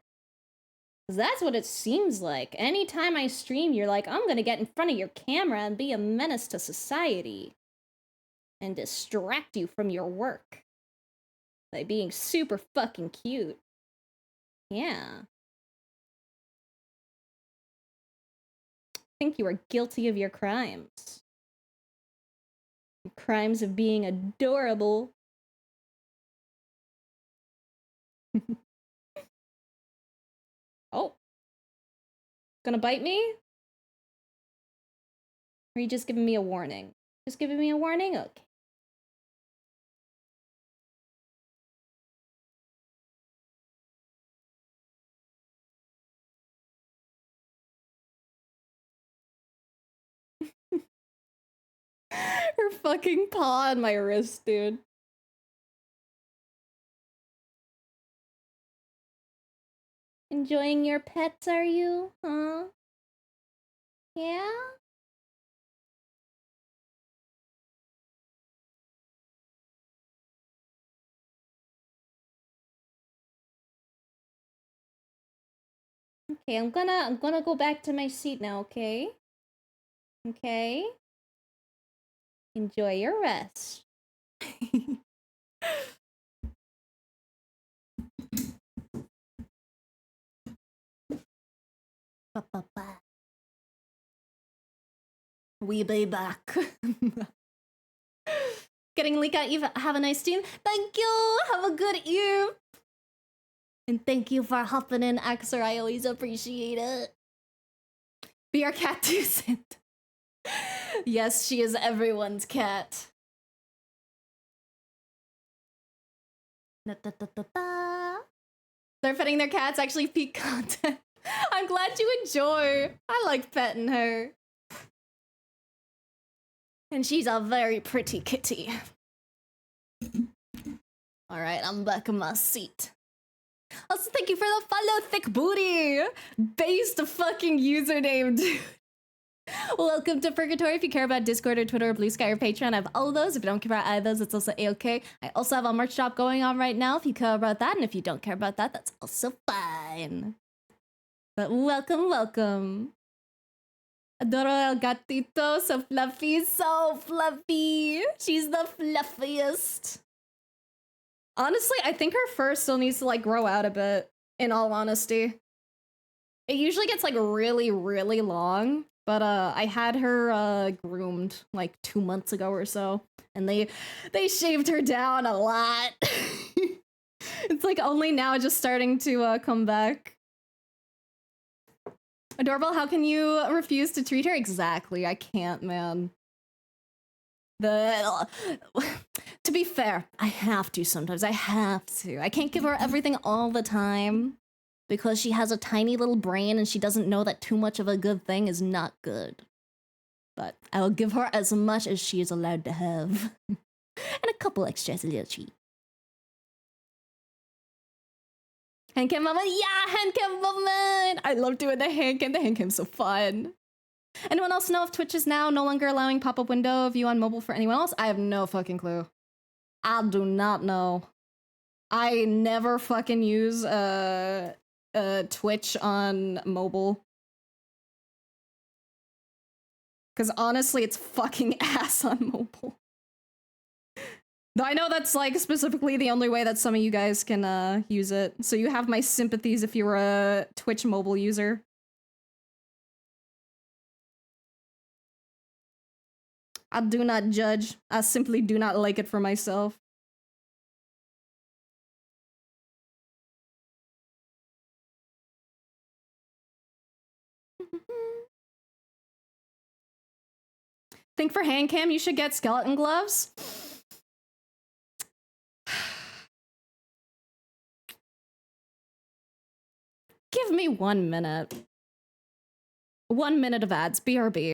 'Cause that's what it seems like. Anytime I stream, you're like, I'm gonna get in front of your camera and be a menace to society. And distract you from your work. By being super fucking cute. Yeah. Think you are guilty of your crimes. Your crimes of being adorable. Oh. Gonna bite me? Or are you just giving me a warning? Just giving me a warning? Okay. Her fucking paw on my wrist, dude. Enjoying your pets, are you? Huh? Yeah? Okay, I'm gonna go back to my seat now, okay? Okay? Enjoy your rest. We be back. Getting Lika, Eve, have a nice stream. Thank you. Have a good eve. And thank you for hopping in, Axer. I always appreciate it. Be our cat too, Sint. Yes, she is everyone's cat. They're petting their cats, actually peak content. I'm glad you enjoy. I like petting her. And she's a very pretty kitty. Alright, I'm back in my seat. Also, thank you for the follow, Thick Booty! Based fucking username, dude. Welcome to Purgatory. If you care about Discord or Twitter or Blue Sky or Patreon, I have all of those. If you don't care about either of those, it's also A-okay. I also have a merch shop going on right now if you care about that, and if you don't care about that, that's also fine. But welcome, welcome. Adoro el gatito, so fluffy, so fluffy. She's the fluffiest. Honestly, I think her fur still needs to like grow out a bit, in all honesty. It usually gets like really, really long, but I had her groomed like 2 months ago or so, and they shaved her down a lot. It's like only now just starting to come back. Adorable, how can you refuse to treat her? Exactly, I can't, man. To be fair, I have to sometimes. I have to. I can't give her everything all the time because she has a tiny little brain and she doesn't know that too much of a good thing is not good. but I will give her as much as she is allowed to have. And a couple extras, a little treat. Hand cam moment? Yeah, hand cam moment! I love doing the hand cam. The hand cam's so fun. Anyone else know if Twitch is now no longer allowing pop-up window view on mobile for anyone else? I have no fucking clue. I do not know. I never fucking use Twitch on mobile. Because honestly, it's fucking ass on mobile. Though I know that's like specifically the only way that some of you guys can use it. So you have my sympathies if you're a Twitch mobile user. I do not judge. I simply do not like it for myself. Think for hand cam, you should get skeleton gloves. Give me 1 minute. 1 minute of ads, BRB.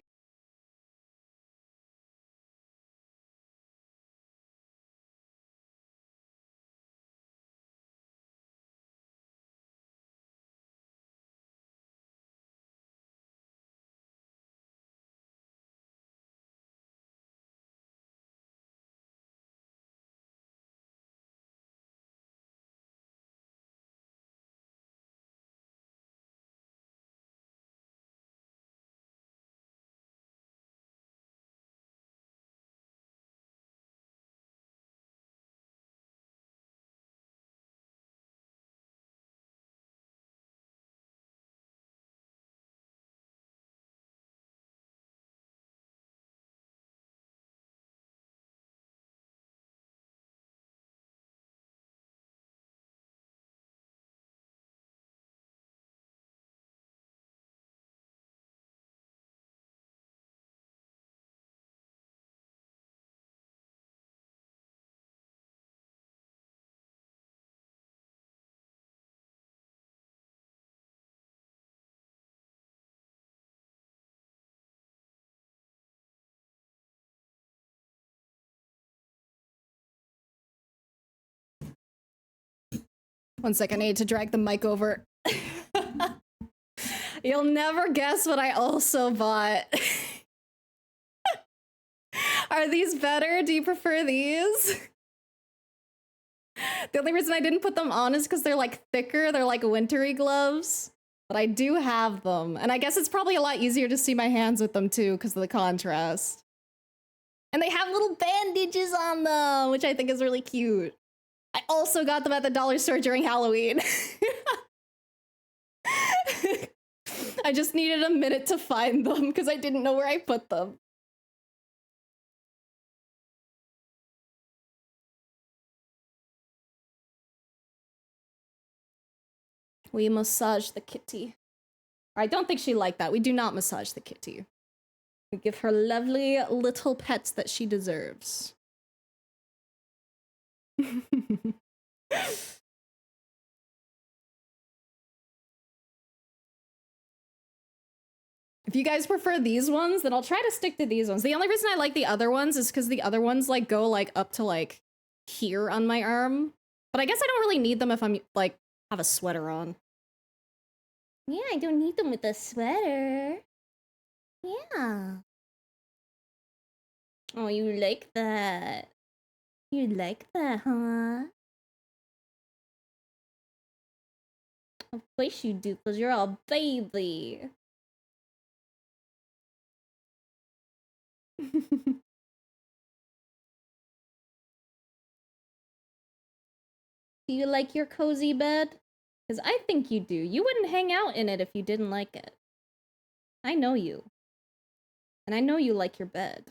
One second, I need to drag the mic over. You'll never guess what I also bought. Are these better? Do you prefer these? The only reason I didn't put them on is because they're like thicker, they're like wintry gloves. But I do have them. And I guess it's probably a lot easier to see my hands with them too because of the contrast. And they have little bandages on them, which I think is really cute. I also got them at the dollar store during Halloween. I just needed a minute to find them because I didn't know where I put them. We massage the kitty. I don't think she liked that. We do not massage the kitty. We give her lovely little pets that she deserves. If you guys prefer these ones, then I'll try to stick to these ones. The only reason I like the other ones is because the other ones like go like up to like here on my arm. But I guess I don't really need them if I'm like have a sweater on. Yeah, I don't need them with a sweater. Yeah. Oh, you like that. You like that, huh? Of course you do, because you're a baby. Do you like your cozy bed? Because I think you do. You wouldn't hang out in it if you didn't like it. I know you. And I know you like your bed.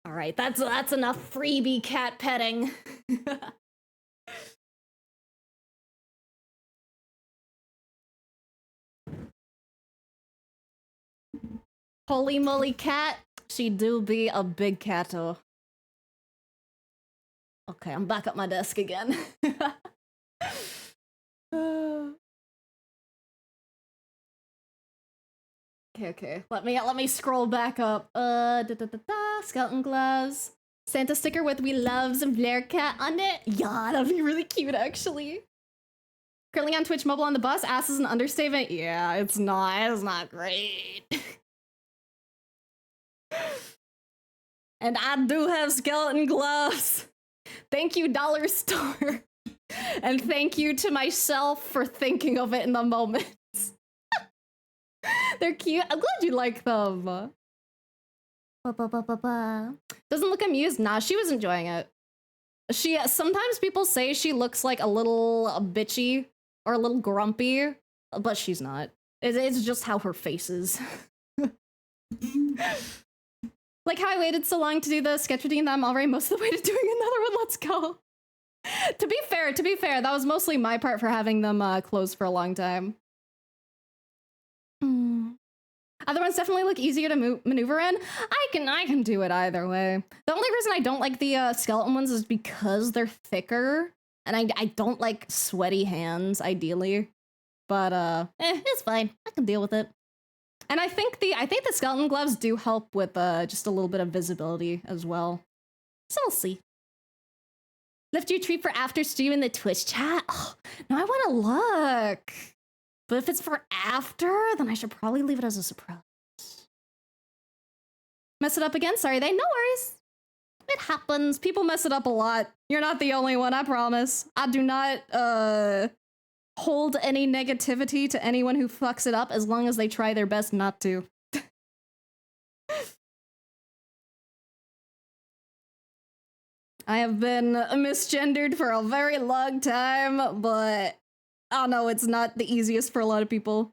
All right, that's enough freebie cat petting. Holy moly cat, she do be a big catto. Okay, I'm back at my desk again. Okay. Let me scroll back up. Skeleton gloves. Santa sticker with "We love some Blair Cat" on it. Yeah, that'd be really cute, actually. Currently on Twitch mobile on the bus. Ass is an understatement. Yeah, it's not. It's not great. And I do have skeleton gloves. Thank you, Dollar Store. And thank you to myself for thinking of it in the moment. They're cute. I'm glad you like them. Doesn't look amused. Nah, she was enjoying it. Sometimes people say she looks like a little bitchy or a little grumpy, but she's not. It's just how her face is. Like how I waited so long to do the sketch routine that I'm already most of the way to doing another one. Let's go. To be fair, that was mostly my part for having them closed for a long time. Other ones definitely look easier to maneuver in. I can do it either way. The only reason I don't like the skeleton ones is because they're thicker, and I don't like sweaty hands ideally. But it's fine. I can deal with it. And I think the skeleton gloves do help with just a little bit of visibility as well. So we'll see. Left you a treat for after stream in the Twitch chat. Oh, now I want to look. But if it's for after, then I should probably leave it as a surprise. Mess it up again? Sorry, no worries. It happens. People mess it up a lot. You're not the only one, I promise. I do not hold any negativity to anyone who fucks it up as long as they try their best not to. I have been misgendered for a very long time, but I know it's not the easiest for a lot of people.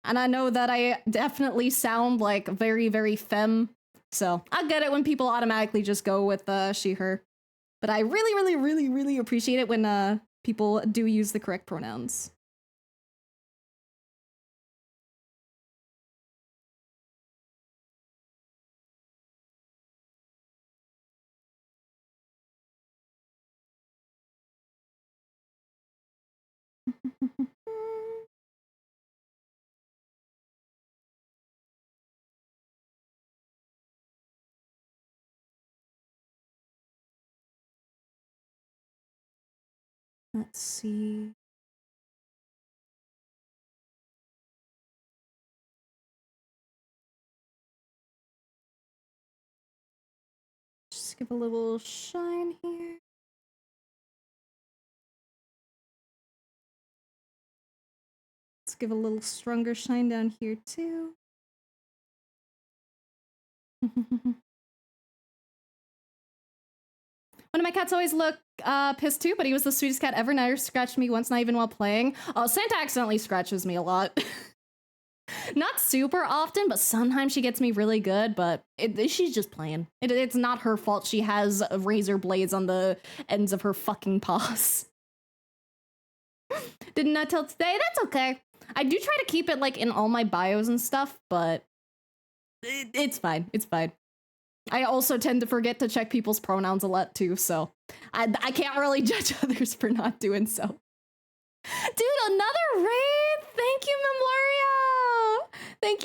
And I know that I definitely sound like very, very femme, so I get it when people automatically just go with she, her. But I really, really, really, really appreciate it when people do use the correct pronouns. Let's see. Just give a little shine here. Let's give a little stronger shine down here too. One of my cats always look pissed too, but he was the sweetest cat ever. Never scratched me once, not even while playing. Oh, Santa accidentally scratches me a lot. Not super often, but sometimes she gets me really good, but she's just playing. It's not her fault she has razor blades on the ends of her fucking paws. Didn't tell today? That's okay. I do try to keep it like in all my bios and stuff, but it's fine. It's fine. I also tend to forget to check people's pronouns a lot too, so I can't really judge others for not doing so. Dude, another raid! Thank you, Memoria! Thank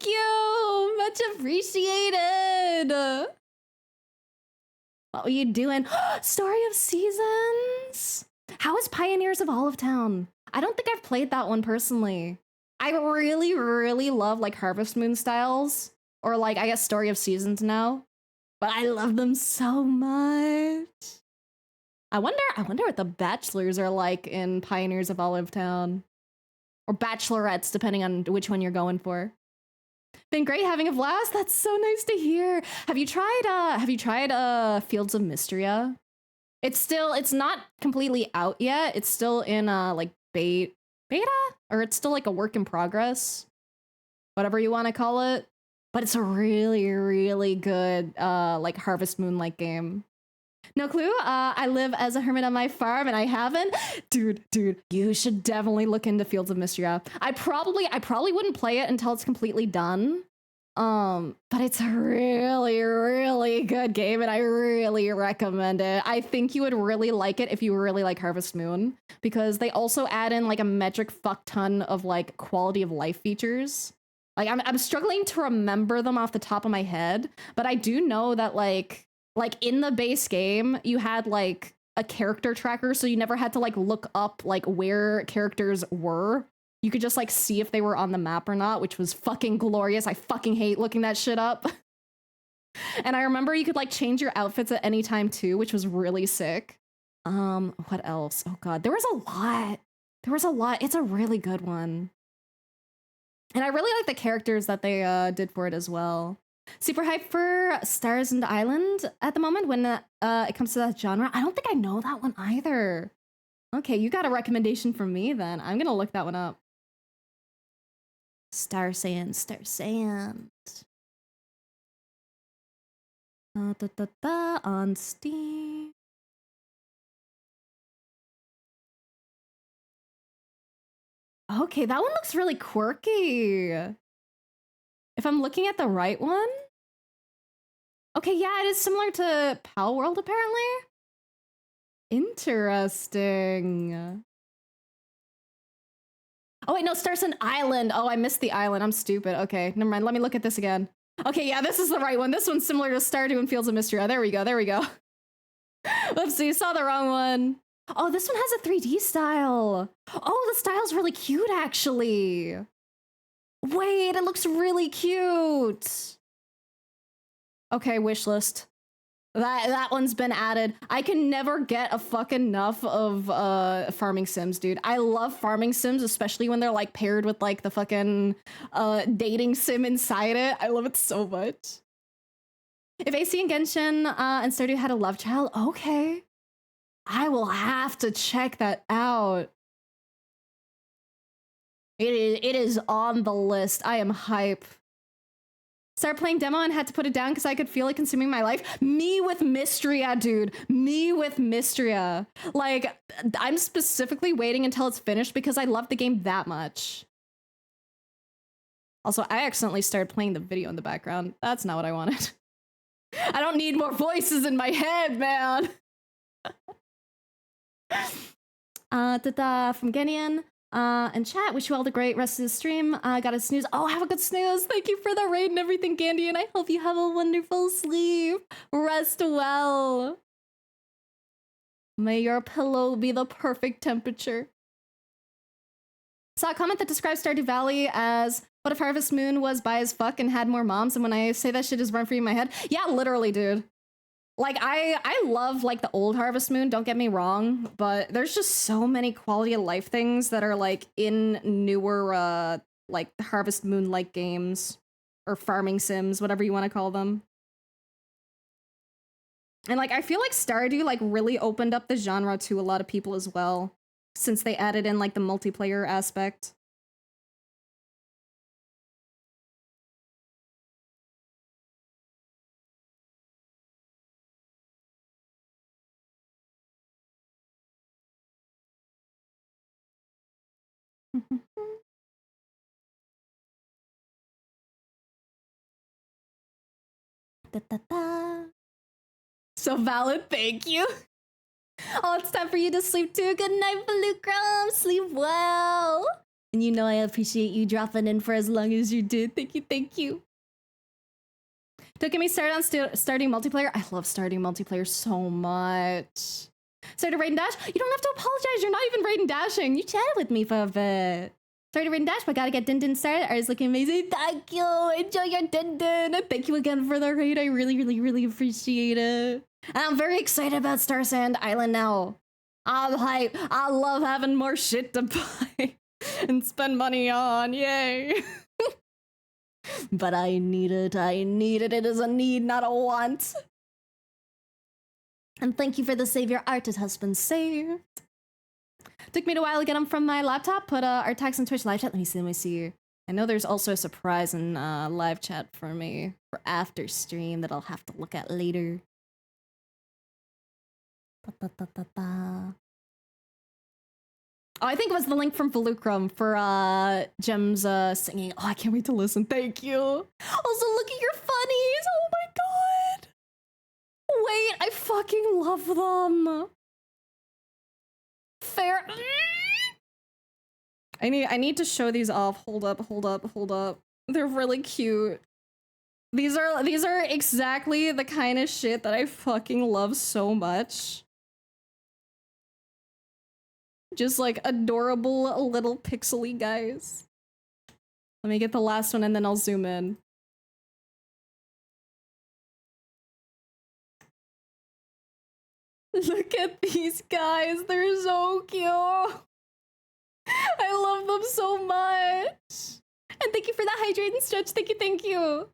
you! Much appreciated! What were you doing? Story of Seasons? How is Pioneers of Olive Town? I don't think I've played that one personally. I really, really love like Harvest Moon styles. Or like, I guess Story of Seasons now. But I love them so much. I wonder what the bachelors are like in Pioneers of Olive Town. Or bachelorettes, depending on which one you're going for. Been great having a blast. That's so nice to hear. Have you tried Fields of Mystria? It's not completely out yet. It's still in like beta? Or it's still like a work in progress. Whatever you want to call it. But it's a really, really good like Harvest Moon-like game. No clue. I live as a hermit on my farm and I haven't. Dude, you should definitely look into Fields of Mystria. I probably wouldn't play it until it's completely done. But it's a really, really good game and I really recommend it. I think you would really like it if you really like Harvest Moon because they also add in like a metric fuck ton of like quality of life features Like I'm struggling to remember them off the top of my head, but I do know that like in the base game, you had like a character tracker, so you never had to like look up like where characters were. You could just like see if they were on the map or not, which was fucking glorious. I fucking hate looking that shit up. And I remember you could like change your outfits at any time too, which was really sick. What else? Oh god, there was a lot. There was a lot. It's a really good one. And I really like the characters that they did for it as well. Super hyped for Stars and Island at the moment when it comes to that genre. I don't think I know that one either. Okay, you got a recommendation from me then. I'm gonna look that one up. Star Sand, Star Sand. On Steam. Okay, that one looks really quirky. If I'm looking at the right one. Okay, yeah, it is similar to Pal World, apparently. Interesting. Oh, wait, no, Starson Island. Oh, I missed the island. I'm stupid. Okay, never mind. Let me look at this again. Okay, yeah, this is the right one. This one's similar to Stardew and Fields of Mystery. Oh, there we go. There we go. Whoopsie, saw the wrong one. Oh, this one has a 3D style. Oh, the style's really cute, actually. Wait, it looks really cute. Okay, wish list. That one's been added. I can never get a fuck enough of farming sims, dude. I love farming sims, especially when they're like paired with like the fucking dating sim inside it. I love it so much. If AC and Genshin and Stardew had a love child, okay. I will have to check that out. It is on the list. I am hype. Started playing demo and had to put it down because I could feel it consuming my life. Me with Mystria, dude. Me with Mystria. Like, I'm specifically waiting until it's finished because I love the game that much. Also, I accidentally started playing the video in the background. That's not what I wanted. I don't need more voices in my head, man. From Genian. And chat, wish you all the great rest of the stream. Got a snooze. Oh, have a good snooze. Thank you for the raid and everything, Gandhi, and I hope you have a wonderful sleep. Rest well. May your pillow be the perfect temperature. Saw a comment that describes Stardew Valley as what if Harvest Moon was bi as fuck and had more moms, and when I say that shit is run free in my head. Yeah, literally, dude. Like, I love, like, the old Harvest Moon, don't get me wrong, but there's just so many quality of life things that are, like, in newer, like, Harvest Moon-like games, or farming sims, whatever you want to call them. And, like, I feel like Stardew, like, really opened up the genre to a lot of people as well, since they added in, like, the multiplayer aspect. Da, da, da. So valid, thank you. Oh, it's time for you to sleep too. Good night, Velukram. Sleep well. And you know I appreciate you dropping in for as long as you did. Thank you, thank you. Don't get me started on starting multiplayer. I love starting multiplayer so much. Started raid and dash. You don't have to apologize. You're not even raid and dashing. You chatted with me for a bit. Started raid and dash, but gotta get Din Din started. Ours looking amazing. Thank you. Enjoy your Din Din. And thank you again for the raid. I really, really, really appreciate it. And I'm very excited about Star Sand Island now. I'm hype. I love having more shit to buy and spend money on. Yay. But I need it. I need it. It is a need, not a want. And thank you for the save. Your art has been saved. Took me a while to get them from my laptop. Put our tags in Twitch live chat. Let me see. I know there's also a surprise in live chat for me for after stream that I'll have to look at later. Oh, I think it was the link from Velukram for Gem's singing. Oh, I can't wait to listen. Thank you. Also, look at your funnies. Oh my god. Wait, I fucking love them. Fair. I need to show these off. Hold up. They're really cute. These are exactly the kind of shit that I fucking love so much. Just like adorable little pixely guys. Let me get the last one and then I'll zoom in. Look at these guys, they're so cute. I love them so much. And thank you for the hydrate and stretch. Thank you, thank you.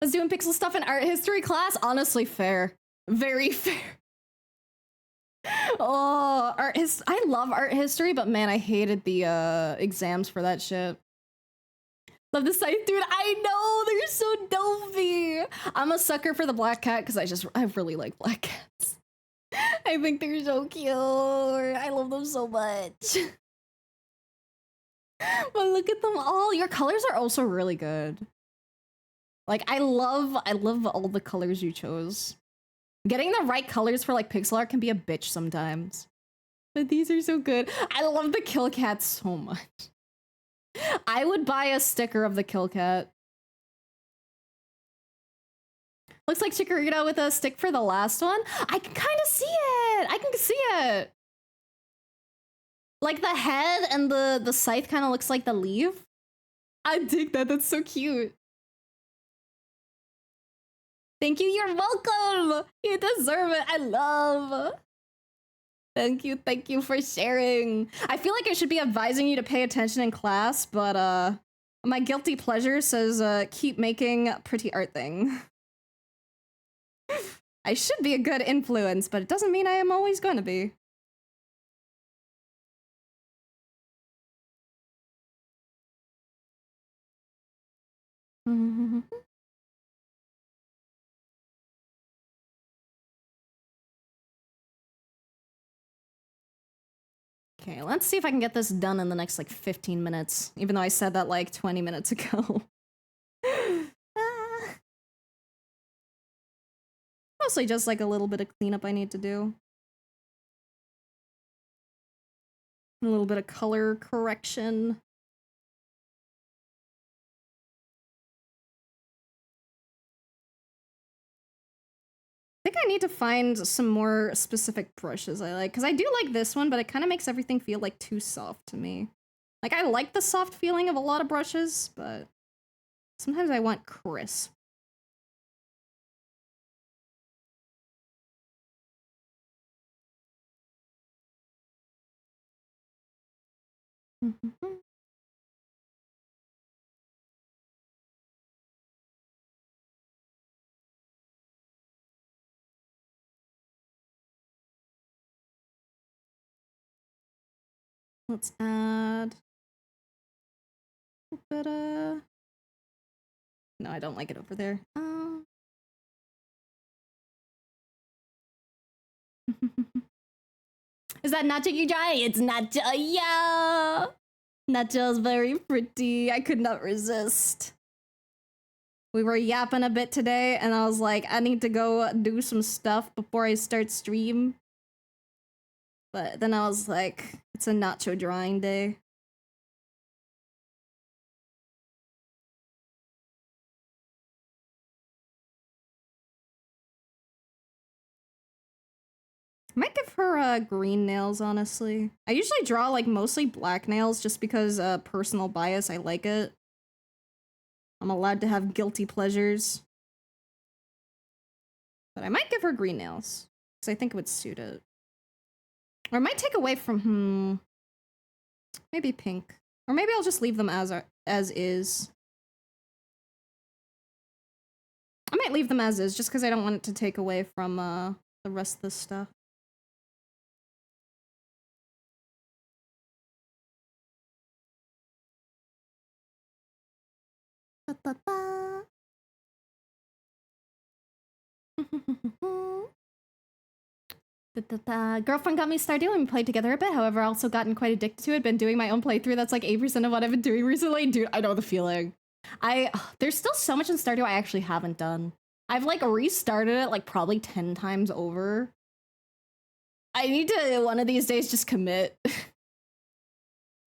I was doing pixel stuff in art history class. Honestly, fair. Very fair. Oh, I love art history, but man, I hated the exams for that shit. Love the site, dude. I know, they're so dopey. I'm a sucker for the black cat because I really like black cats. I think they're so cute. I love them so much. But look at them all. Your colors are also really good. Like I love all the colors you chose. Getting the right colors for like pixel art can be a bitch sometimes. But these are so good. I love the kill cat so much. I would buy a sticker of the kill cat. Looks like Chikorita with a stick for the last one. I can kind of see it. I can see it. Like the head and the scythe kind of looks like the leaf. I dig that. That's so cute. Thank you. You're welcome. You deserve it. I love. Thank you for sharing. I feel like I should be advising you to pay attention in class, but my guilty pleasure says keep making pretty art thing. I should be a good influence, but it doesn't mean I am always going to be. Okay, let's see if I can get this done in the next like 15 minutes, even though I said that like 20 minutes ago. Mostly just like a little bit of cleanup I need to do. A little bit of color correction. I think I need to find some more specific brushes I like, because I do like this one, but it kind of makes everything feel like too soft to me. Like I like the soft feeling of a lot of brushes, but sometimes I want crisp. Let's add a bit of... No, I don't like it over there. Is that Nacho you dry? It's Nacho, yeah! Nacho's very pretty. I could not resist. We were yapping a bit today, and I was like, I need to go do some stuff before I start stream. But then I was like, it's a Nacho drawing day. I might give her green nails, honestly. I usually draw like mostly black nails just because personal bias, I like it. I'm allowed to have guilty pleasures. But I might give her green nails because I think it would suit it. Or I might take away from, maybe pink. Or maybe I'll just leave them as is. I might leave them as is just because I don't want it to take away from the rest of the stuff. Girlfriend got me started when we played together a bit. However, I also gotten quite addicted to it. Been doing my own playthrough. That's like 8% of what I've been doing recently. Dude, I know the feeling. There's still so much in Stardew I actually haven't done. I've like restarted it like probably 10 times over. I need to one of these days just commit.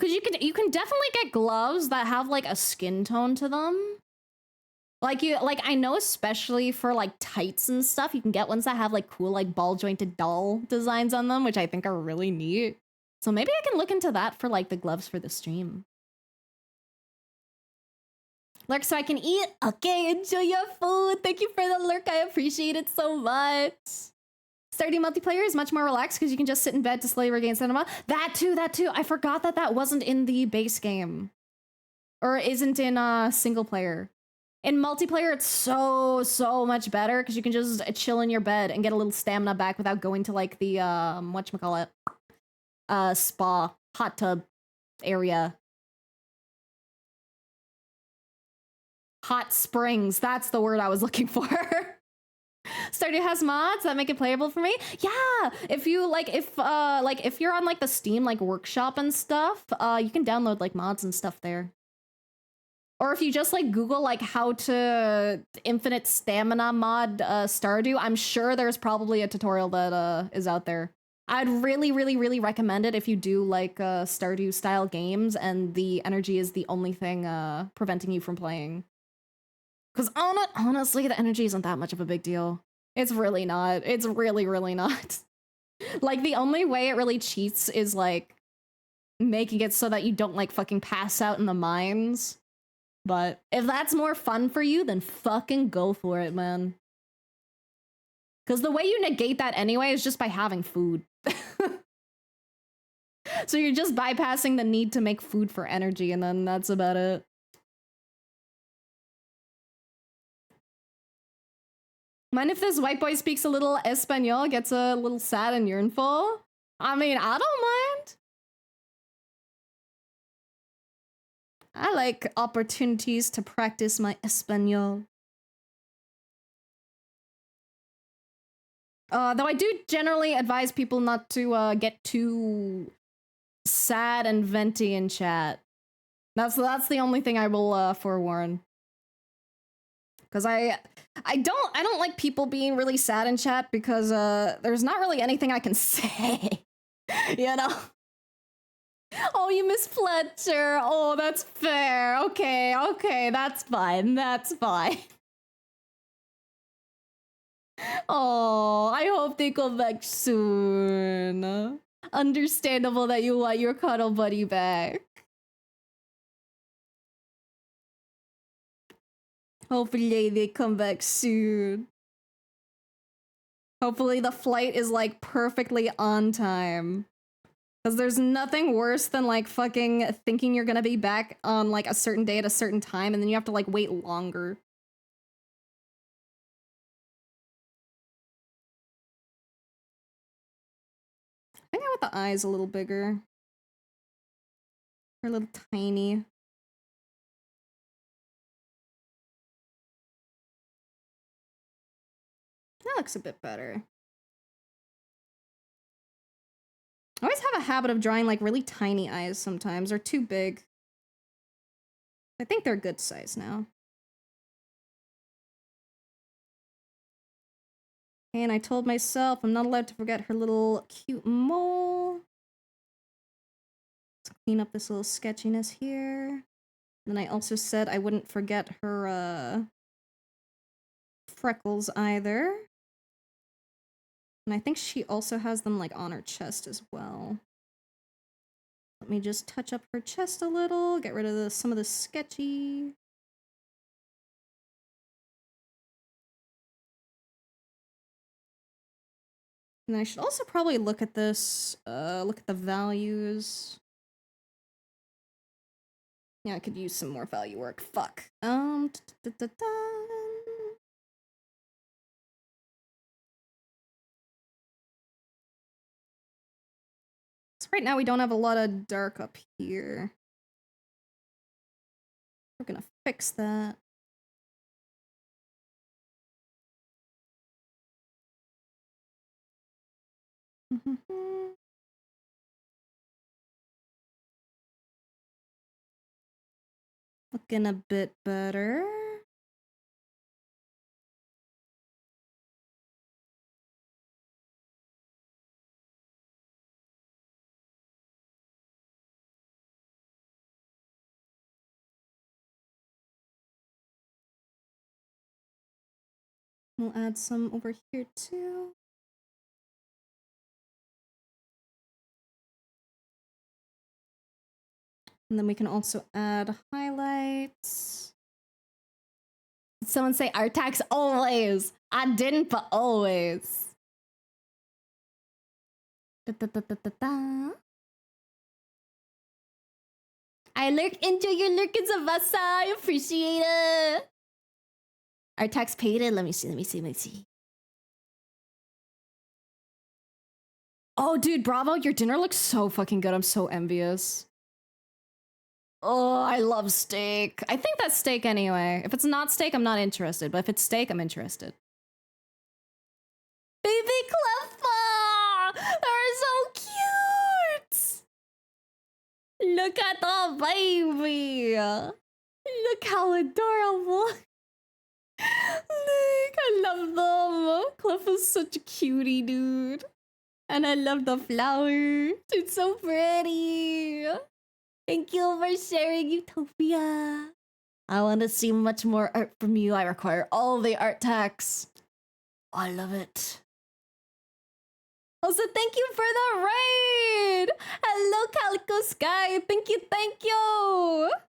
Cause you can definitely get gloves that have like a skin tone to them. Like I know especially for like tights and stuff, you can get ones that have like cool like ball jointed doll designs on them, which I think are really neat. So maybe I can look into that for like the gloves for the stream. Lurk so I can eat. Okay, enjoy your food. Thank you for the lurk. I appreciate it so much. Starting multiplayer is much more relaxed because you can just sit in bed to slowly regain cinema. That too. I forgot that wasn't in the base game. Or isn't in single player. In multiplayer, it's so much better because you can just chill in your bed and get a little stamina back without going to like the whatchamacallit, spa, hot tub area. Hot springs, that's the word I was looking for. Stardew has mods that make it playable for me. Yeah, if you if you're on like the Steam like workshop and stuff, you can download like mods and stuff there. Or if you just like Google like how to infinite stamina mod Stardew, I'm sure there's probably a tutorial that is out there. I'd really recommend it if you do like Stardew style games and the energy is the only thing preventing you from playing. Because honestly, the energy isn't that much of a big deal. It's really not. It's really not. Like the only way it really cheats is like making it so that you don't like fucking pass out in the mines. But if that's more fun for you, then fucking go for it, man. Because the way you negate that anyway is just by having food. So you're just bypassing the need to make food for energy, and then that's about it. Mind if this white boy speaks a little Espanol, gets a little sad and yearnful? I mean, I don't mind. I like opportunities to practice my Espanol. Though I do generally advise people not to get too sad and venty in chat. That's the only thing I will forewarn. Because I don't like people being really sad in chat because there's not really anything I can say. You know? Oh, you miss Fletcher. Oh, that's fair. Okay, that's fine. That's fine. Oh, I hope they come back soon. Understandable that you want your cuddle buddy back. Hopefully they come back soon. Hopefully the flight is like perfectly on time. Because there's nothing worse than like fucking thinking you're gonna be back on like a certain day at a certain time and then you have to like wait longer. I think I want the eyes a little bigger. They're a little tiny. That looks a bit better. I always have a habit of drawing like really tiny eyes sometimes, or too big. I think they're good size now. And I told myself I'm not allowed to forget her little cute mole. Let's clean up this little sketchiness here. And then I also said I wouldn't forget her freckles either. And I think she also has them like on her chest as well. Let me just touch up her chest a little, get rid of some of the sketchy. And I should also probably look at this, look at the values. Yeah, I could use some more value work. Fuck. So right now we don't have a lot of dark up here. We're gonna fix that. Looking a bit better. We'll add some over here too. And then we can also add highlights. Did someone say art tax? Always. I didn't, but always. Da, da, da, da, da, da. I lurk. Enjoy your lurkins of us. I appreciate it. Art tax paid it. Let me see. Oh, dude, bravo. Your dinner looks so fucking good. I'm so envious. Oh, I love steak. I think that's steak anyway. If it's not steak, I'm not interested. But if it's steak, I'm interested. Baby Cleffa! They're so cute! Look at the baby! Look how adorable! Look, I love them! Cleffa's such a cutie, dude. And I love the flower. It's so pretty. Thank you for sharing, Utopia. I want to see much more art from you. I require all the art tax. I love it. Also, thank you for the raid. Hello, Calico Sky. Thank you.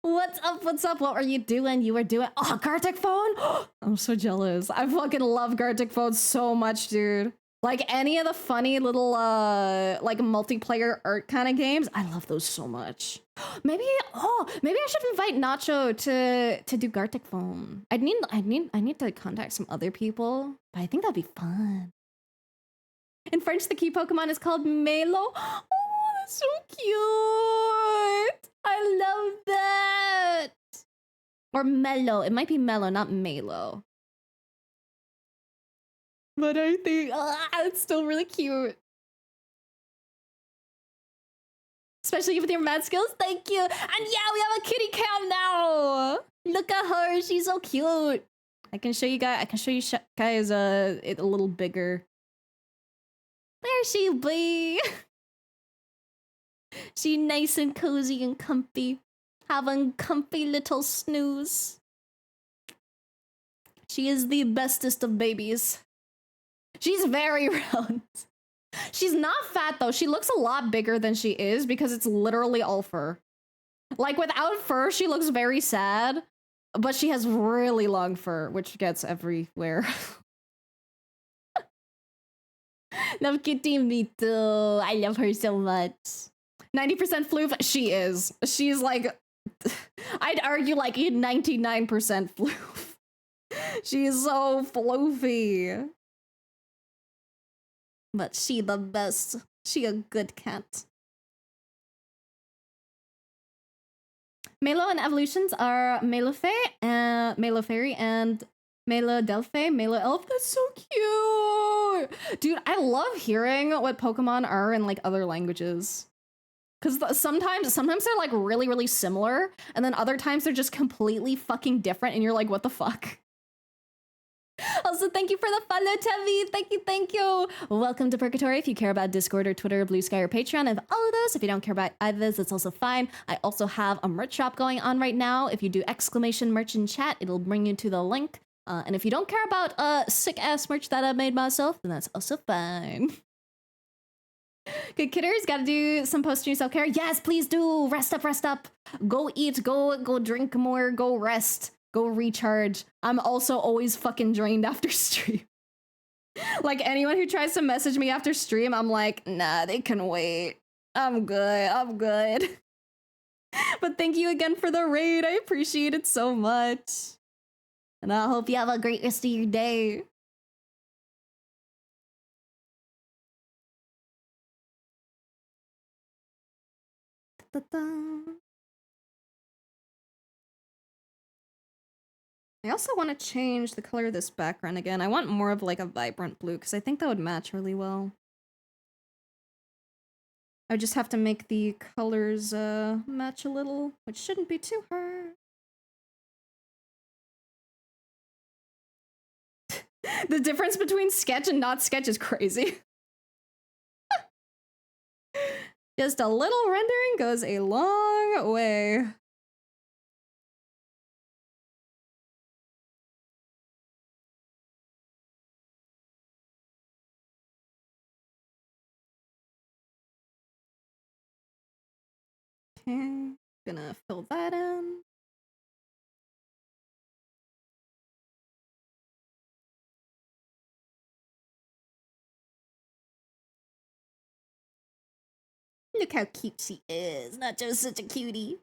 What's up? What were you doing? You were doing... Oh, Gartic Phone? I'm so jealous. I fucking love Gartic Phone so much, dude. Like any of the funny little like multiplayer art kind of games, I love those so much. Maybe I should invite Nacho to do Gartic Phone. I need to contact some other people, but I think that'd be fun. In French, the key Pokemon is called Melo. Oh, that's so cute. I love that. Or Mellow. It might be Mellow, not Melo. But I think it's still really cute. Especially with your mad skills. Thank you. And yeah, we have a kitty cam now. Look at her. She's so cute. I can show you guys it a little bigger. There she be. She nice and cozy and comfy. Having comfy little snooze. She is the bestest of babies. She's very round. She's not fat though. She looks a lot bigger than she is because it's literally all fur. Like without fur, she looks very sad, but she has really long fur, which gets everywhere. Love Kitty, me too. I love her so much. 90% floof, she is. She's like, I'd argue like 99% floof. She's so floofy. But she the best. She a good cat. Melo and evolutions are Melofe, Melofairy, and Melodelphi, Meloelf. That's so cute! Dude, I love hearing what Pokemon are in like other languages. Because sometimes they're like really, really similar, and then other times they're just completely fucking different, and you're like, what the fuck? Also, thank you for the follow, Tevi. Thank you. Welcome to Purgatory. If you care about Discord or Twitter, Blue Sky or Patreon, I have all of those. If you don't care about either of those, that's also fine. I also have a merch shop going on right now. If you do exclamation merch in chat, it'll bring you to the link. And if you don't care about sick-ass merch that I made myself, then that's also fine. Good kidders, gotta do some post-stream self-care. Yes, please do. Rest up. Go eat, go drink more, go rest. Go recharge. I'm also always fucking drained after stream. Like anyone who tries to message me after stream, I'm like, nah, they can wait. I'm good. But thank you again for the raid. I appreciate it so much. And I hope you have a great rest of your day. Ta-da. I also want to change the color of this background again. I want more of like a vibrant blue because I think that would match really well. I just have to make the colors match a little, which shouldn't be too hard. The difference between sketch and not sketch is crazy. Just a little rendering goes a long way. Okay, gonna fill that in. Look how cute she is. Not just such a cutie.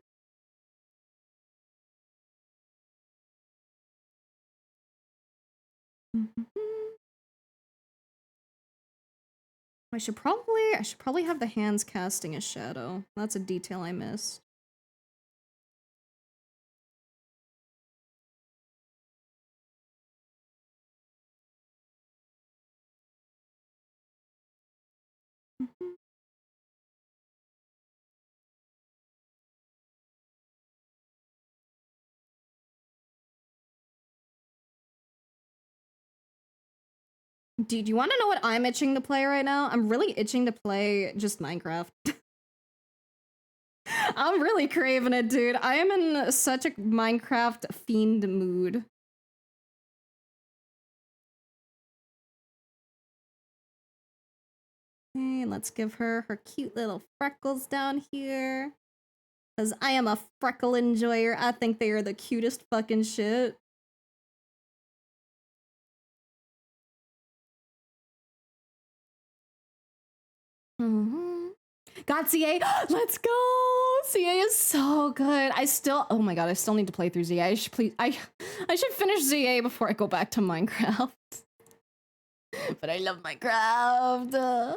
I should probably have the hands casting a shadow. That's a detail I missed. Dude, you want to know what I'm itching to play right now? I'm really itching to play just Minecraft. I'm really craving it, dude. I am in such a Minecraft fiend mood. Okay, let's give her her cute little freckles down here. Because I am a freckle enjoyer. I think they are the cutest fucking shit. Got CA. Let's go. CA is so good. Oh my god, I still need to play through ZA. I should finish ZA before I go back to Minecraft. But I love Minecraft.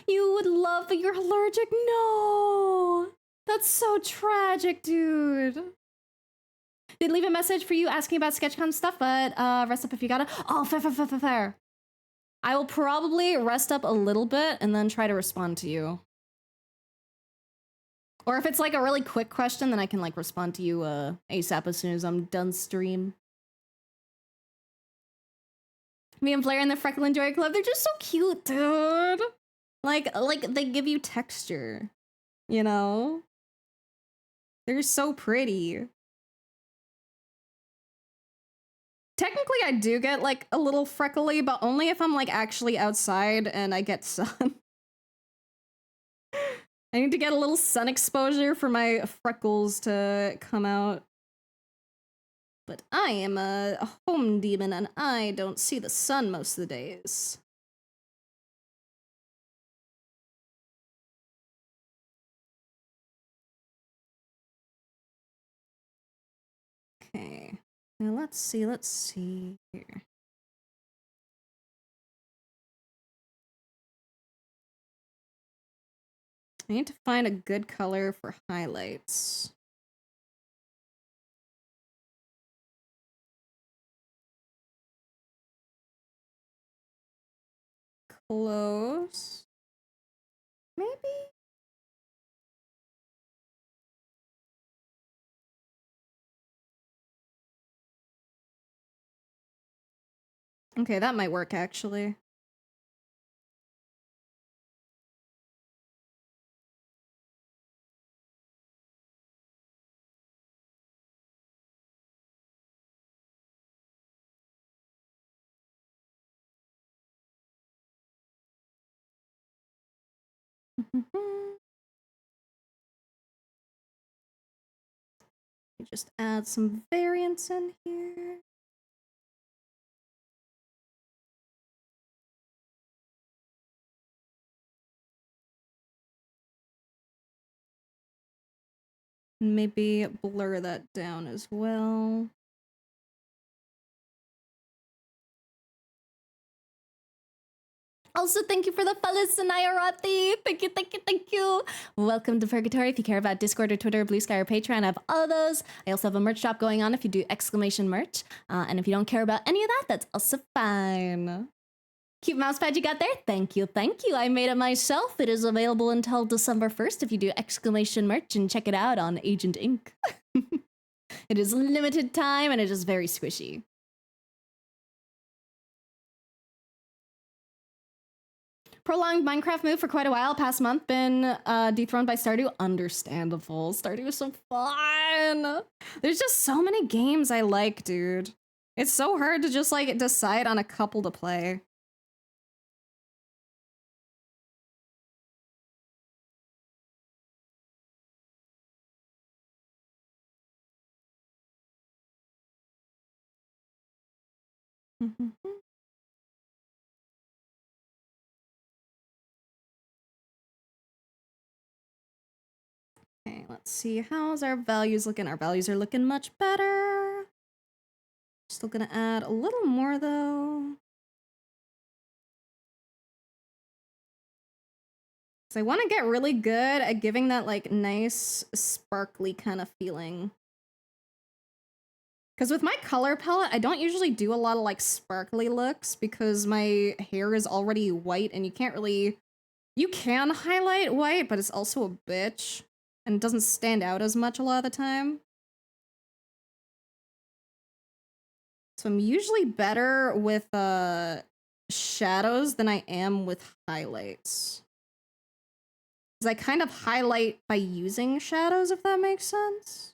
You would love, but you're allergic. No. That's so tragic, dude. Did leave a message for you asking about SketchCon stuff, but rest up if you gotta. Oh, fair. I will probably rest up a little bit and then try to respond to you. Or if it's like a really quick question, then I can like respond to you ASAP as soon as I'm done stream. Me and Blair in the Freckle Enjoyer Club, they're just so cute, dude. Like they give you texture, you know? They're so pretty. Technically, I do get like a little freckly, but only if I'm like actually outside and I get sun. I need to get a little sun exposure for my freckles to come out. But I am a home demon and I don't see the sun most of the days. Okay. Now let's see here. I need to find a good color for highlights. Close. Maybe? Okay, that might work actually. Just add some variance in here. Maybe blur that down as well. Also, thank you for the fellas, Sanaya Rati. Thank you. Welcome to Purgatory. If you care about Discord or Twitter, Blue Sky or Patreon, I have all those. I also have a merch shop going on if you do exclamation merch. And if you don't care about any of that, that's also fine. Cute mousepad you got there? Thank you. I made it myself. It is available until December 1st if you do exclamation merch and check it out on Agent Ink. It is limited time and it is very squishy. Prolonged Minecraft move for quite a while. Past month been dethroned by Stardew. Understandable. Stardew is so fun. There's just so many games I like, dude. It's so hard to just like decide on a couple to play. Okay, let's see. How's our values looking? Our values are looking much better. Still gonna add a little more though. So I want to get really good at giving that like nice sparkly kind of feeling. Because with my color palette, I don't usually do a lot of like sparkly looks because my hair is already white and you can't really... You can highlight white, but it's also a bitch. And it doesn't stand out as much a lot of the time. So I'm usually better with shadows than I am with highlights. Because I kind of highlight by using shadows, if that makes sense.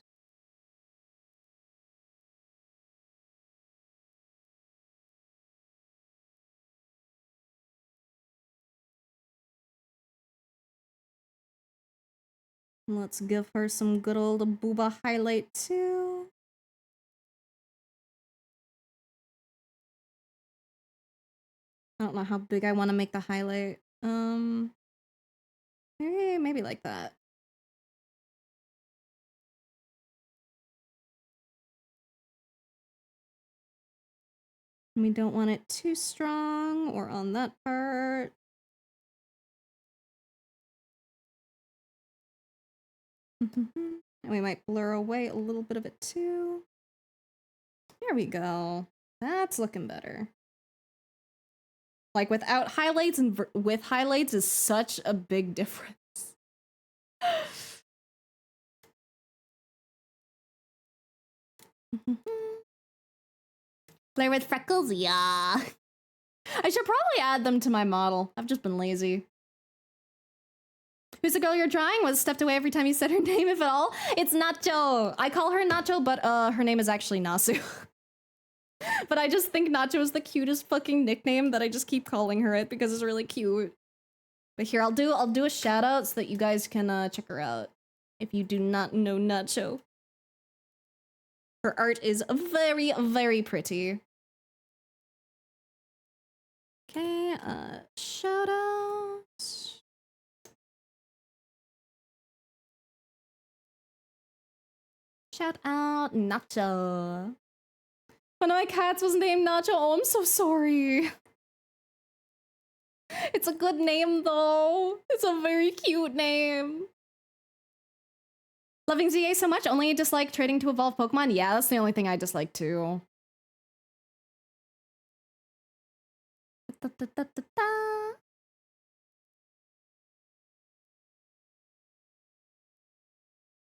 Let's give her some good old booba highlight too. I don't know how big I want to make the highlight. Maybe like that. We don't want it too strong or on that part. And we might blur away a little bit of it too. There we go. That's looking better. Like without highlights and with highlights is such a big difference. Play with freckles, yeah. I should probably add them to my model. I've just been lazy. Who's the girl you're drawing? Was stepped away every time you said her name, if at all? It's Nacho. I call her Nacho, but her name is actually Nasu. But I just think Nacho is the cutest fucking nickname that I just keep calling her it because it's really cute. But here, I'll do a shout out so that you guys can check her out if you do not know Nacho. Her art is very, very pretty. Okay, shout out. Shout out Nacho. One of my cats was named Nacho. Oh, I'm so sorry. It's a good name though. It's a very cute name. Loving ZA so much, only dislike trading to evolve Pokemon? Yeah, that's the only thing I dislike too. Da, da, da, da, da.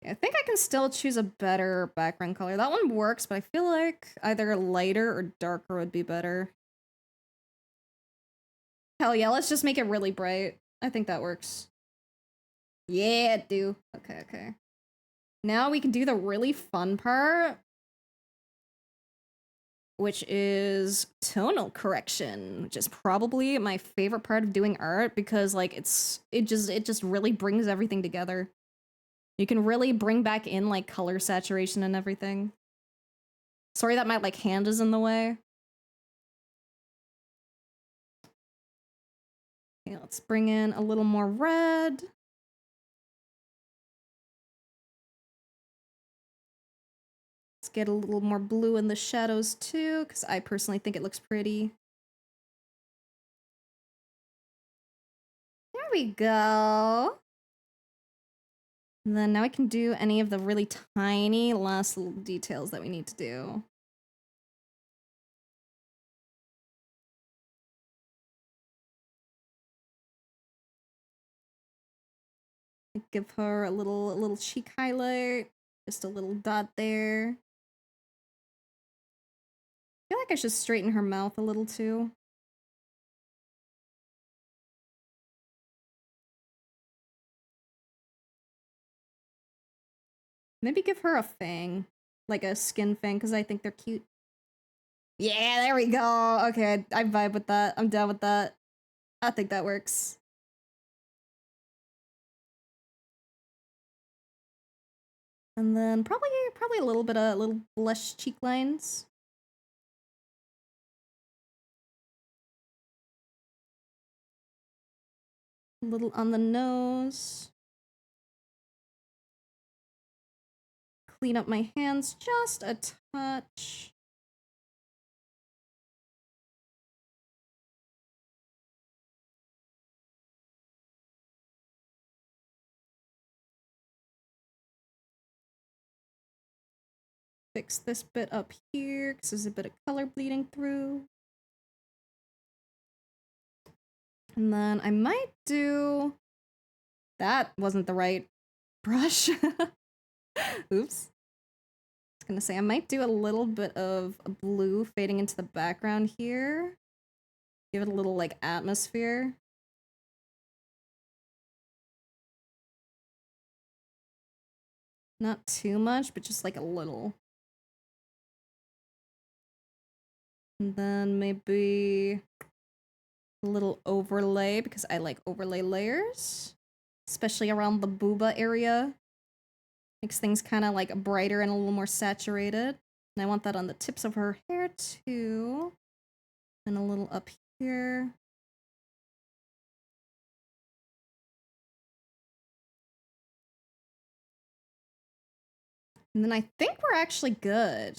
I think I can still choose a better background color. That one works, but I feel like either lighter or darker would be better. Hell yeah, let's just make it really bright. I think that works. Yeah, do. Okay, okay. Now we can do the really fun part, which is tonal correction, which is probably my favorite part of doing art because like it just really brings everything together. You can really bring back in like color saturation and everything. Sorry that my like hand is in the way. Okay, let's bring in a little more red. Let's get a little more blue in the shadows too, because I personally think it looks pretty. There we go. And then now I can do any of the really tiny last little details that we need to do. Give her a little cheek highlight, just a little dot there. I feel like I should straighten her mouth a little too. Maybe give her a fang, like a skin fang, because I think they're cute. Yeah, there we go. Okay, I vibe with that. I'm down with that. I think that works. And then probably a little bit of little blush cheek lines. A little on the nose. Clean up my hands just a touch. Fix this bit up here because there's a bit of color bleeding through. And then I might do... That wasn't the right brush. Oops. I was gonna say, I might do a little bit of blue fading into the background here. Give it a little, like, atmosphere. Not too much, but just, like, a little. And then maybe a little overlay, because I like overlay layers. Especially around the booba area. Makes things kind of like brighter and a little more saturated. And I want that on the tips of her hair too. And a little up here. And then I think we're actually good.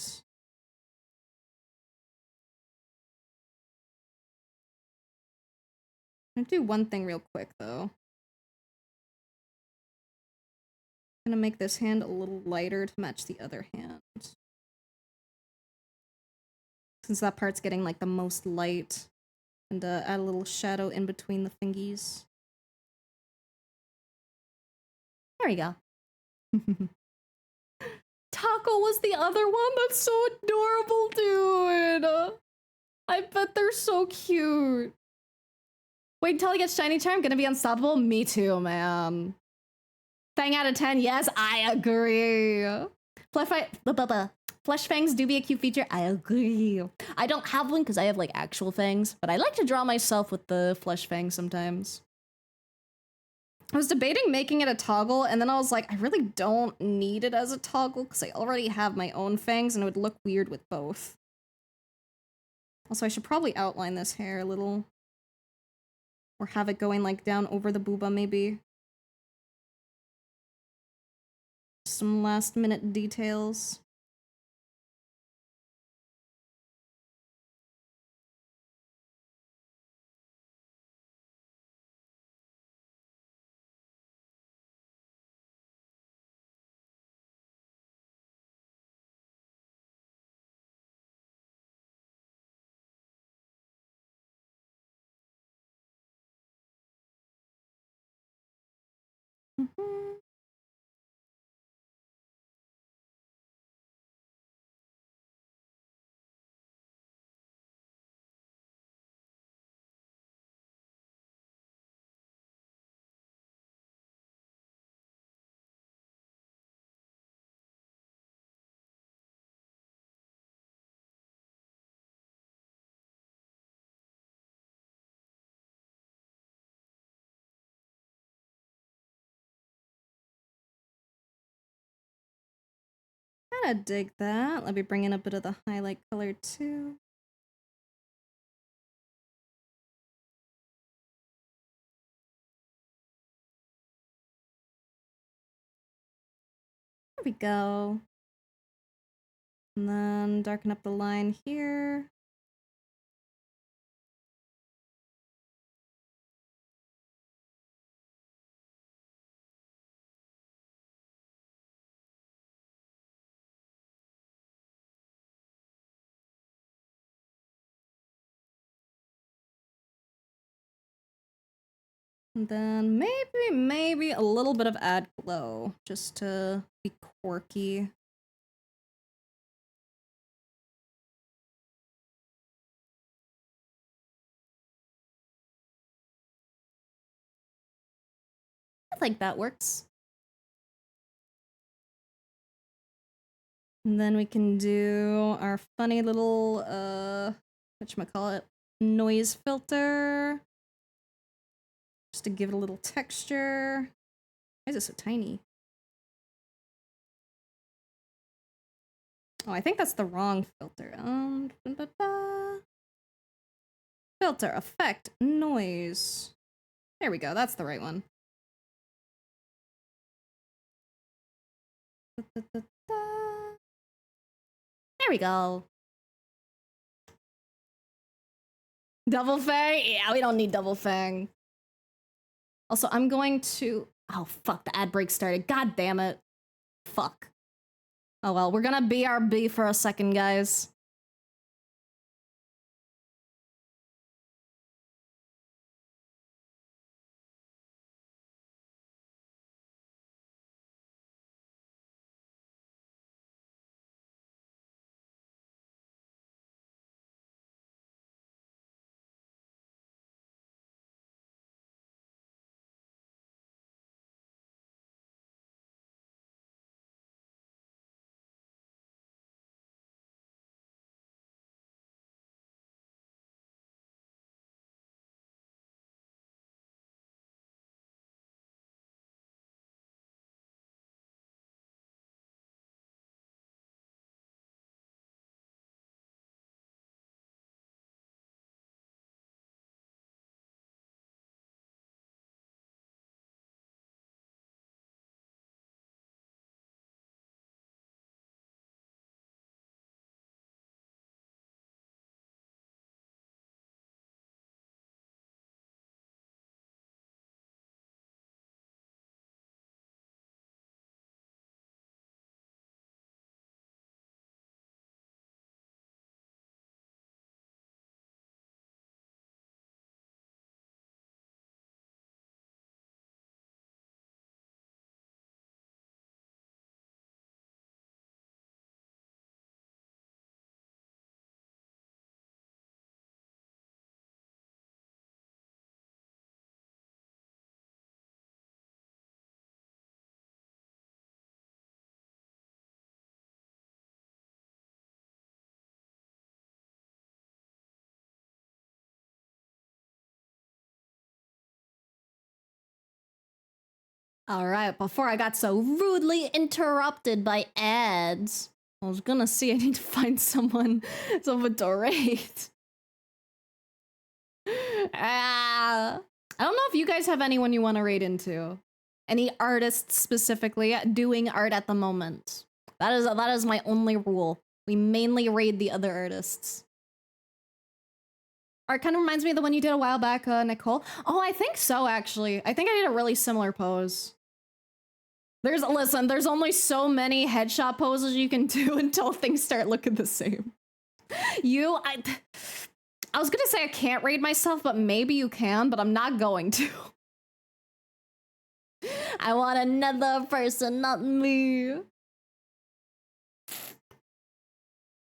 I'm gonna do one thing real quick though. I'm gonna make this hand a little lighter to match the other hand. Since that part's getting like the most light. And add a little shadow in between the fingies. There we go. Taco was the other one? That's so adorable, dude! I bet they're so cute. Wait until he gets shiny charm, gonna be unstoppable? Me too, man. Fang out of 10, yes, I agree. Flesh fangs do be a cute feature, I agree. I don't have one because I have like actual fangs, but I like to draw myself with the flesh fangs sometimes. I was debating making it a toggle, and then I was like, I really don't need it as a toggle because I already have my own fangs and it would look weird with both. Also, I should probably outline this hair a little. Or have it going like down over the booba maybe. Some last minute details. Mm-hmm. Kinda dig that. Let me bring in a bit of the highlight color too. There we go. And then darken up the line here. And then maybe a little bit of add glow, just to be quirky. I think that works. And then we can do our funny little, whatchamacallit, noise filter. Just to give it a little texture. Why is it so tiny? Oh, I think that's the wrong filter. Filter, effect, noise. There we go. That's the right one. There we go. Double Fang? Yeah, we don't need Double Fang. Also, I'm going to... Oh, fuck, the ad break started. God damn it. Fuck. Oh well, we're gonna BRB for a second, guys. Alright, before I got so rudely interrupted by ads, I was gonna see I need to find someone to rate. I don't know if you guys have anyone you want to raid into. Any artists specifically doing art at the moment. That is my only rule. We mainly raid the other artists. Art kind of reminds me of the one you did a while back, Nicole. Oh, I think so, actually. I think I did a really similar pose. Listen, there's only so many headshot poses you can do until things start looking the same. I was gonna say I can't raid myself, but maybe you can, but I'm not going to. I want another person, not me.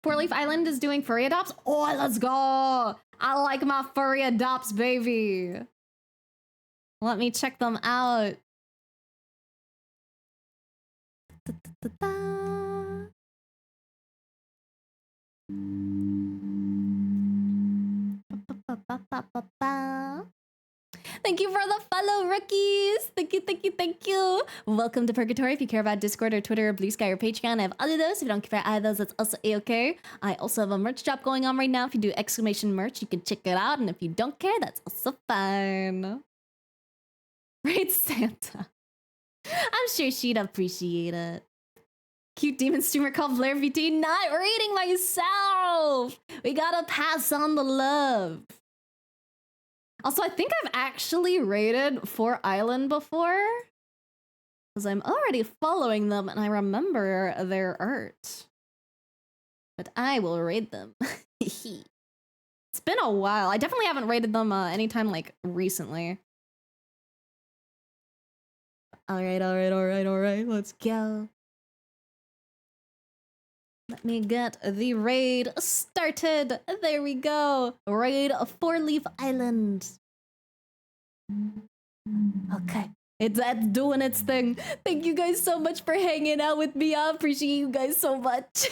Four Leaf Island is doing furry adopts. Oh, let's go. I like my furry adopts, baby. Let me check them out. Thank you for the follow, rookies. Thank you, thank you, thank you. Welcome to Purgatory. If you care about Discord or Twitter or Blue Sky or Patreon, I have all of those. If you don't care about either of those, that's also a-okay. I also have a merch drop going on right now. If you do exclamation merch, you can check it out. And if you don't care, that's also fine. Raid Santa. I'm sure she'd appreciate it. Cute demon streamer called Blair VT. Not raiding myself. We gotta pass on the love. Also, I think I've actually raided For Island before. Because I'm already following them and I remember their art. But I will raid them. It's been a while. I definitely haven't raided them anytime like recently. Alright. Let's go. Let me get the raid started. There we go. Raid 4 Leaf Island. Okay. That's doing its thing. Thank you guys so much for hanging out with me. I appreciate you guys so much.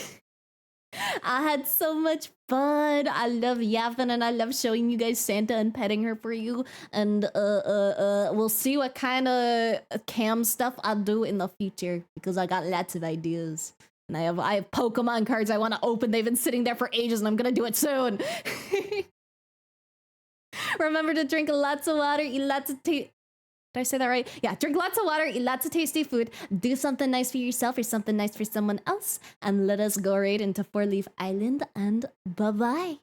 I had so much fun. I love yapping and I love showing you guys Santa and petting her for you. And we'll see what kind of cam stuff I'll do in the future because I got lots of ideas. And I have Pokemon cards I want to open. They've been sitting there for ages and I'm gonna do it soon. Remember to drink lots of water, eat lots of Did I say that right? Yeah, drink lots of water, eat lots of tasty food, do something nice for yourself or something nice for someone else, and let us go right into 4-Leaf Island, and bye-bye.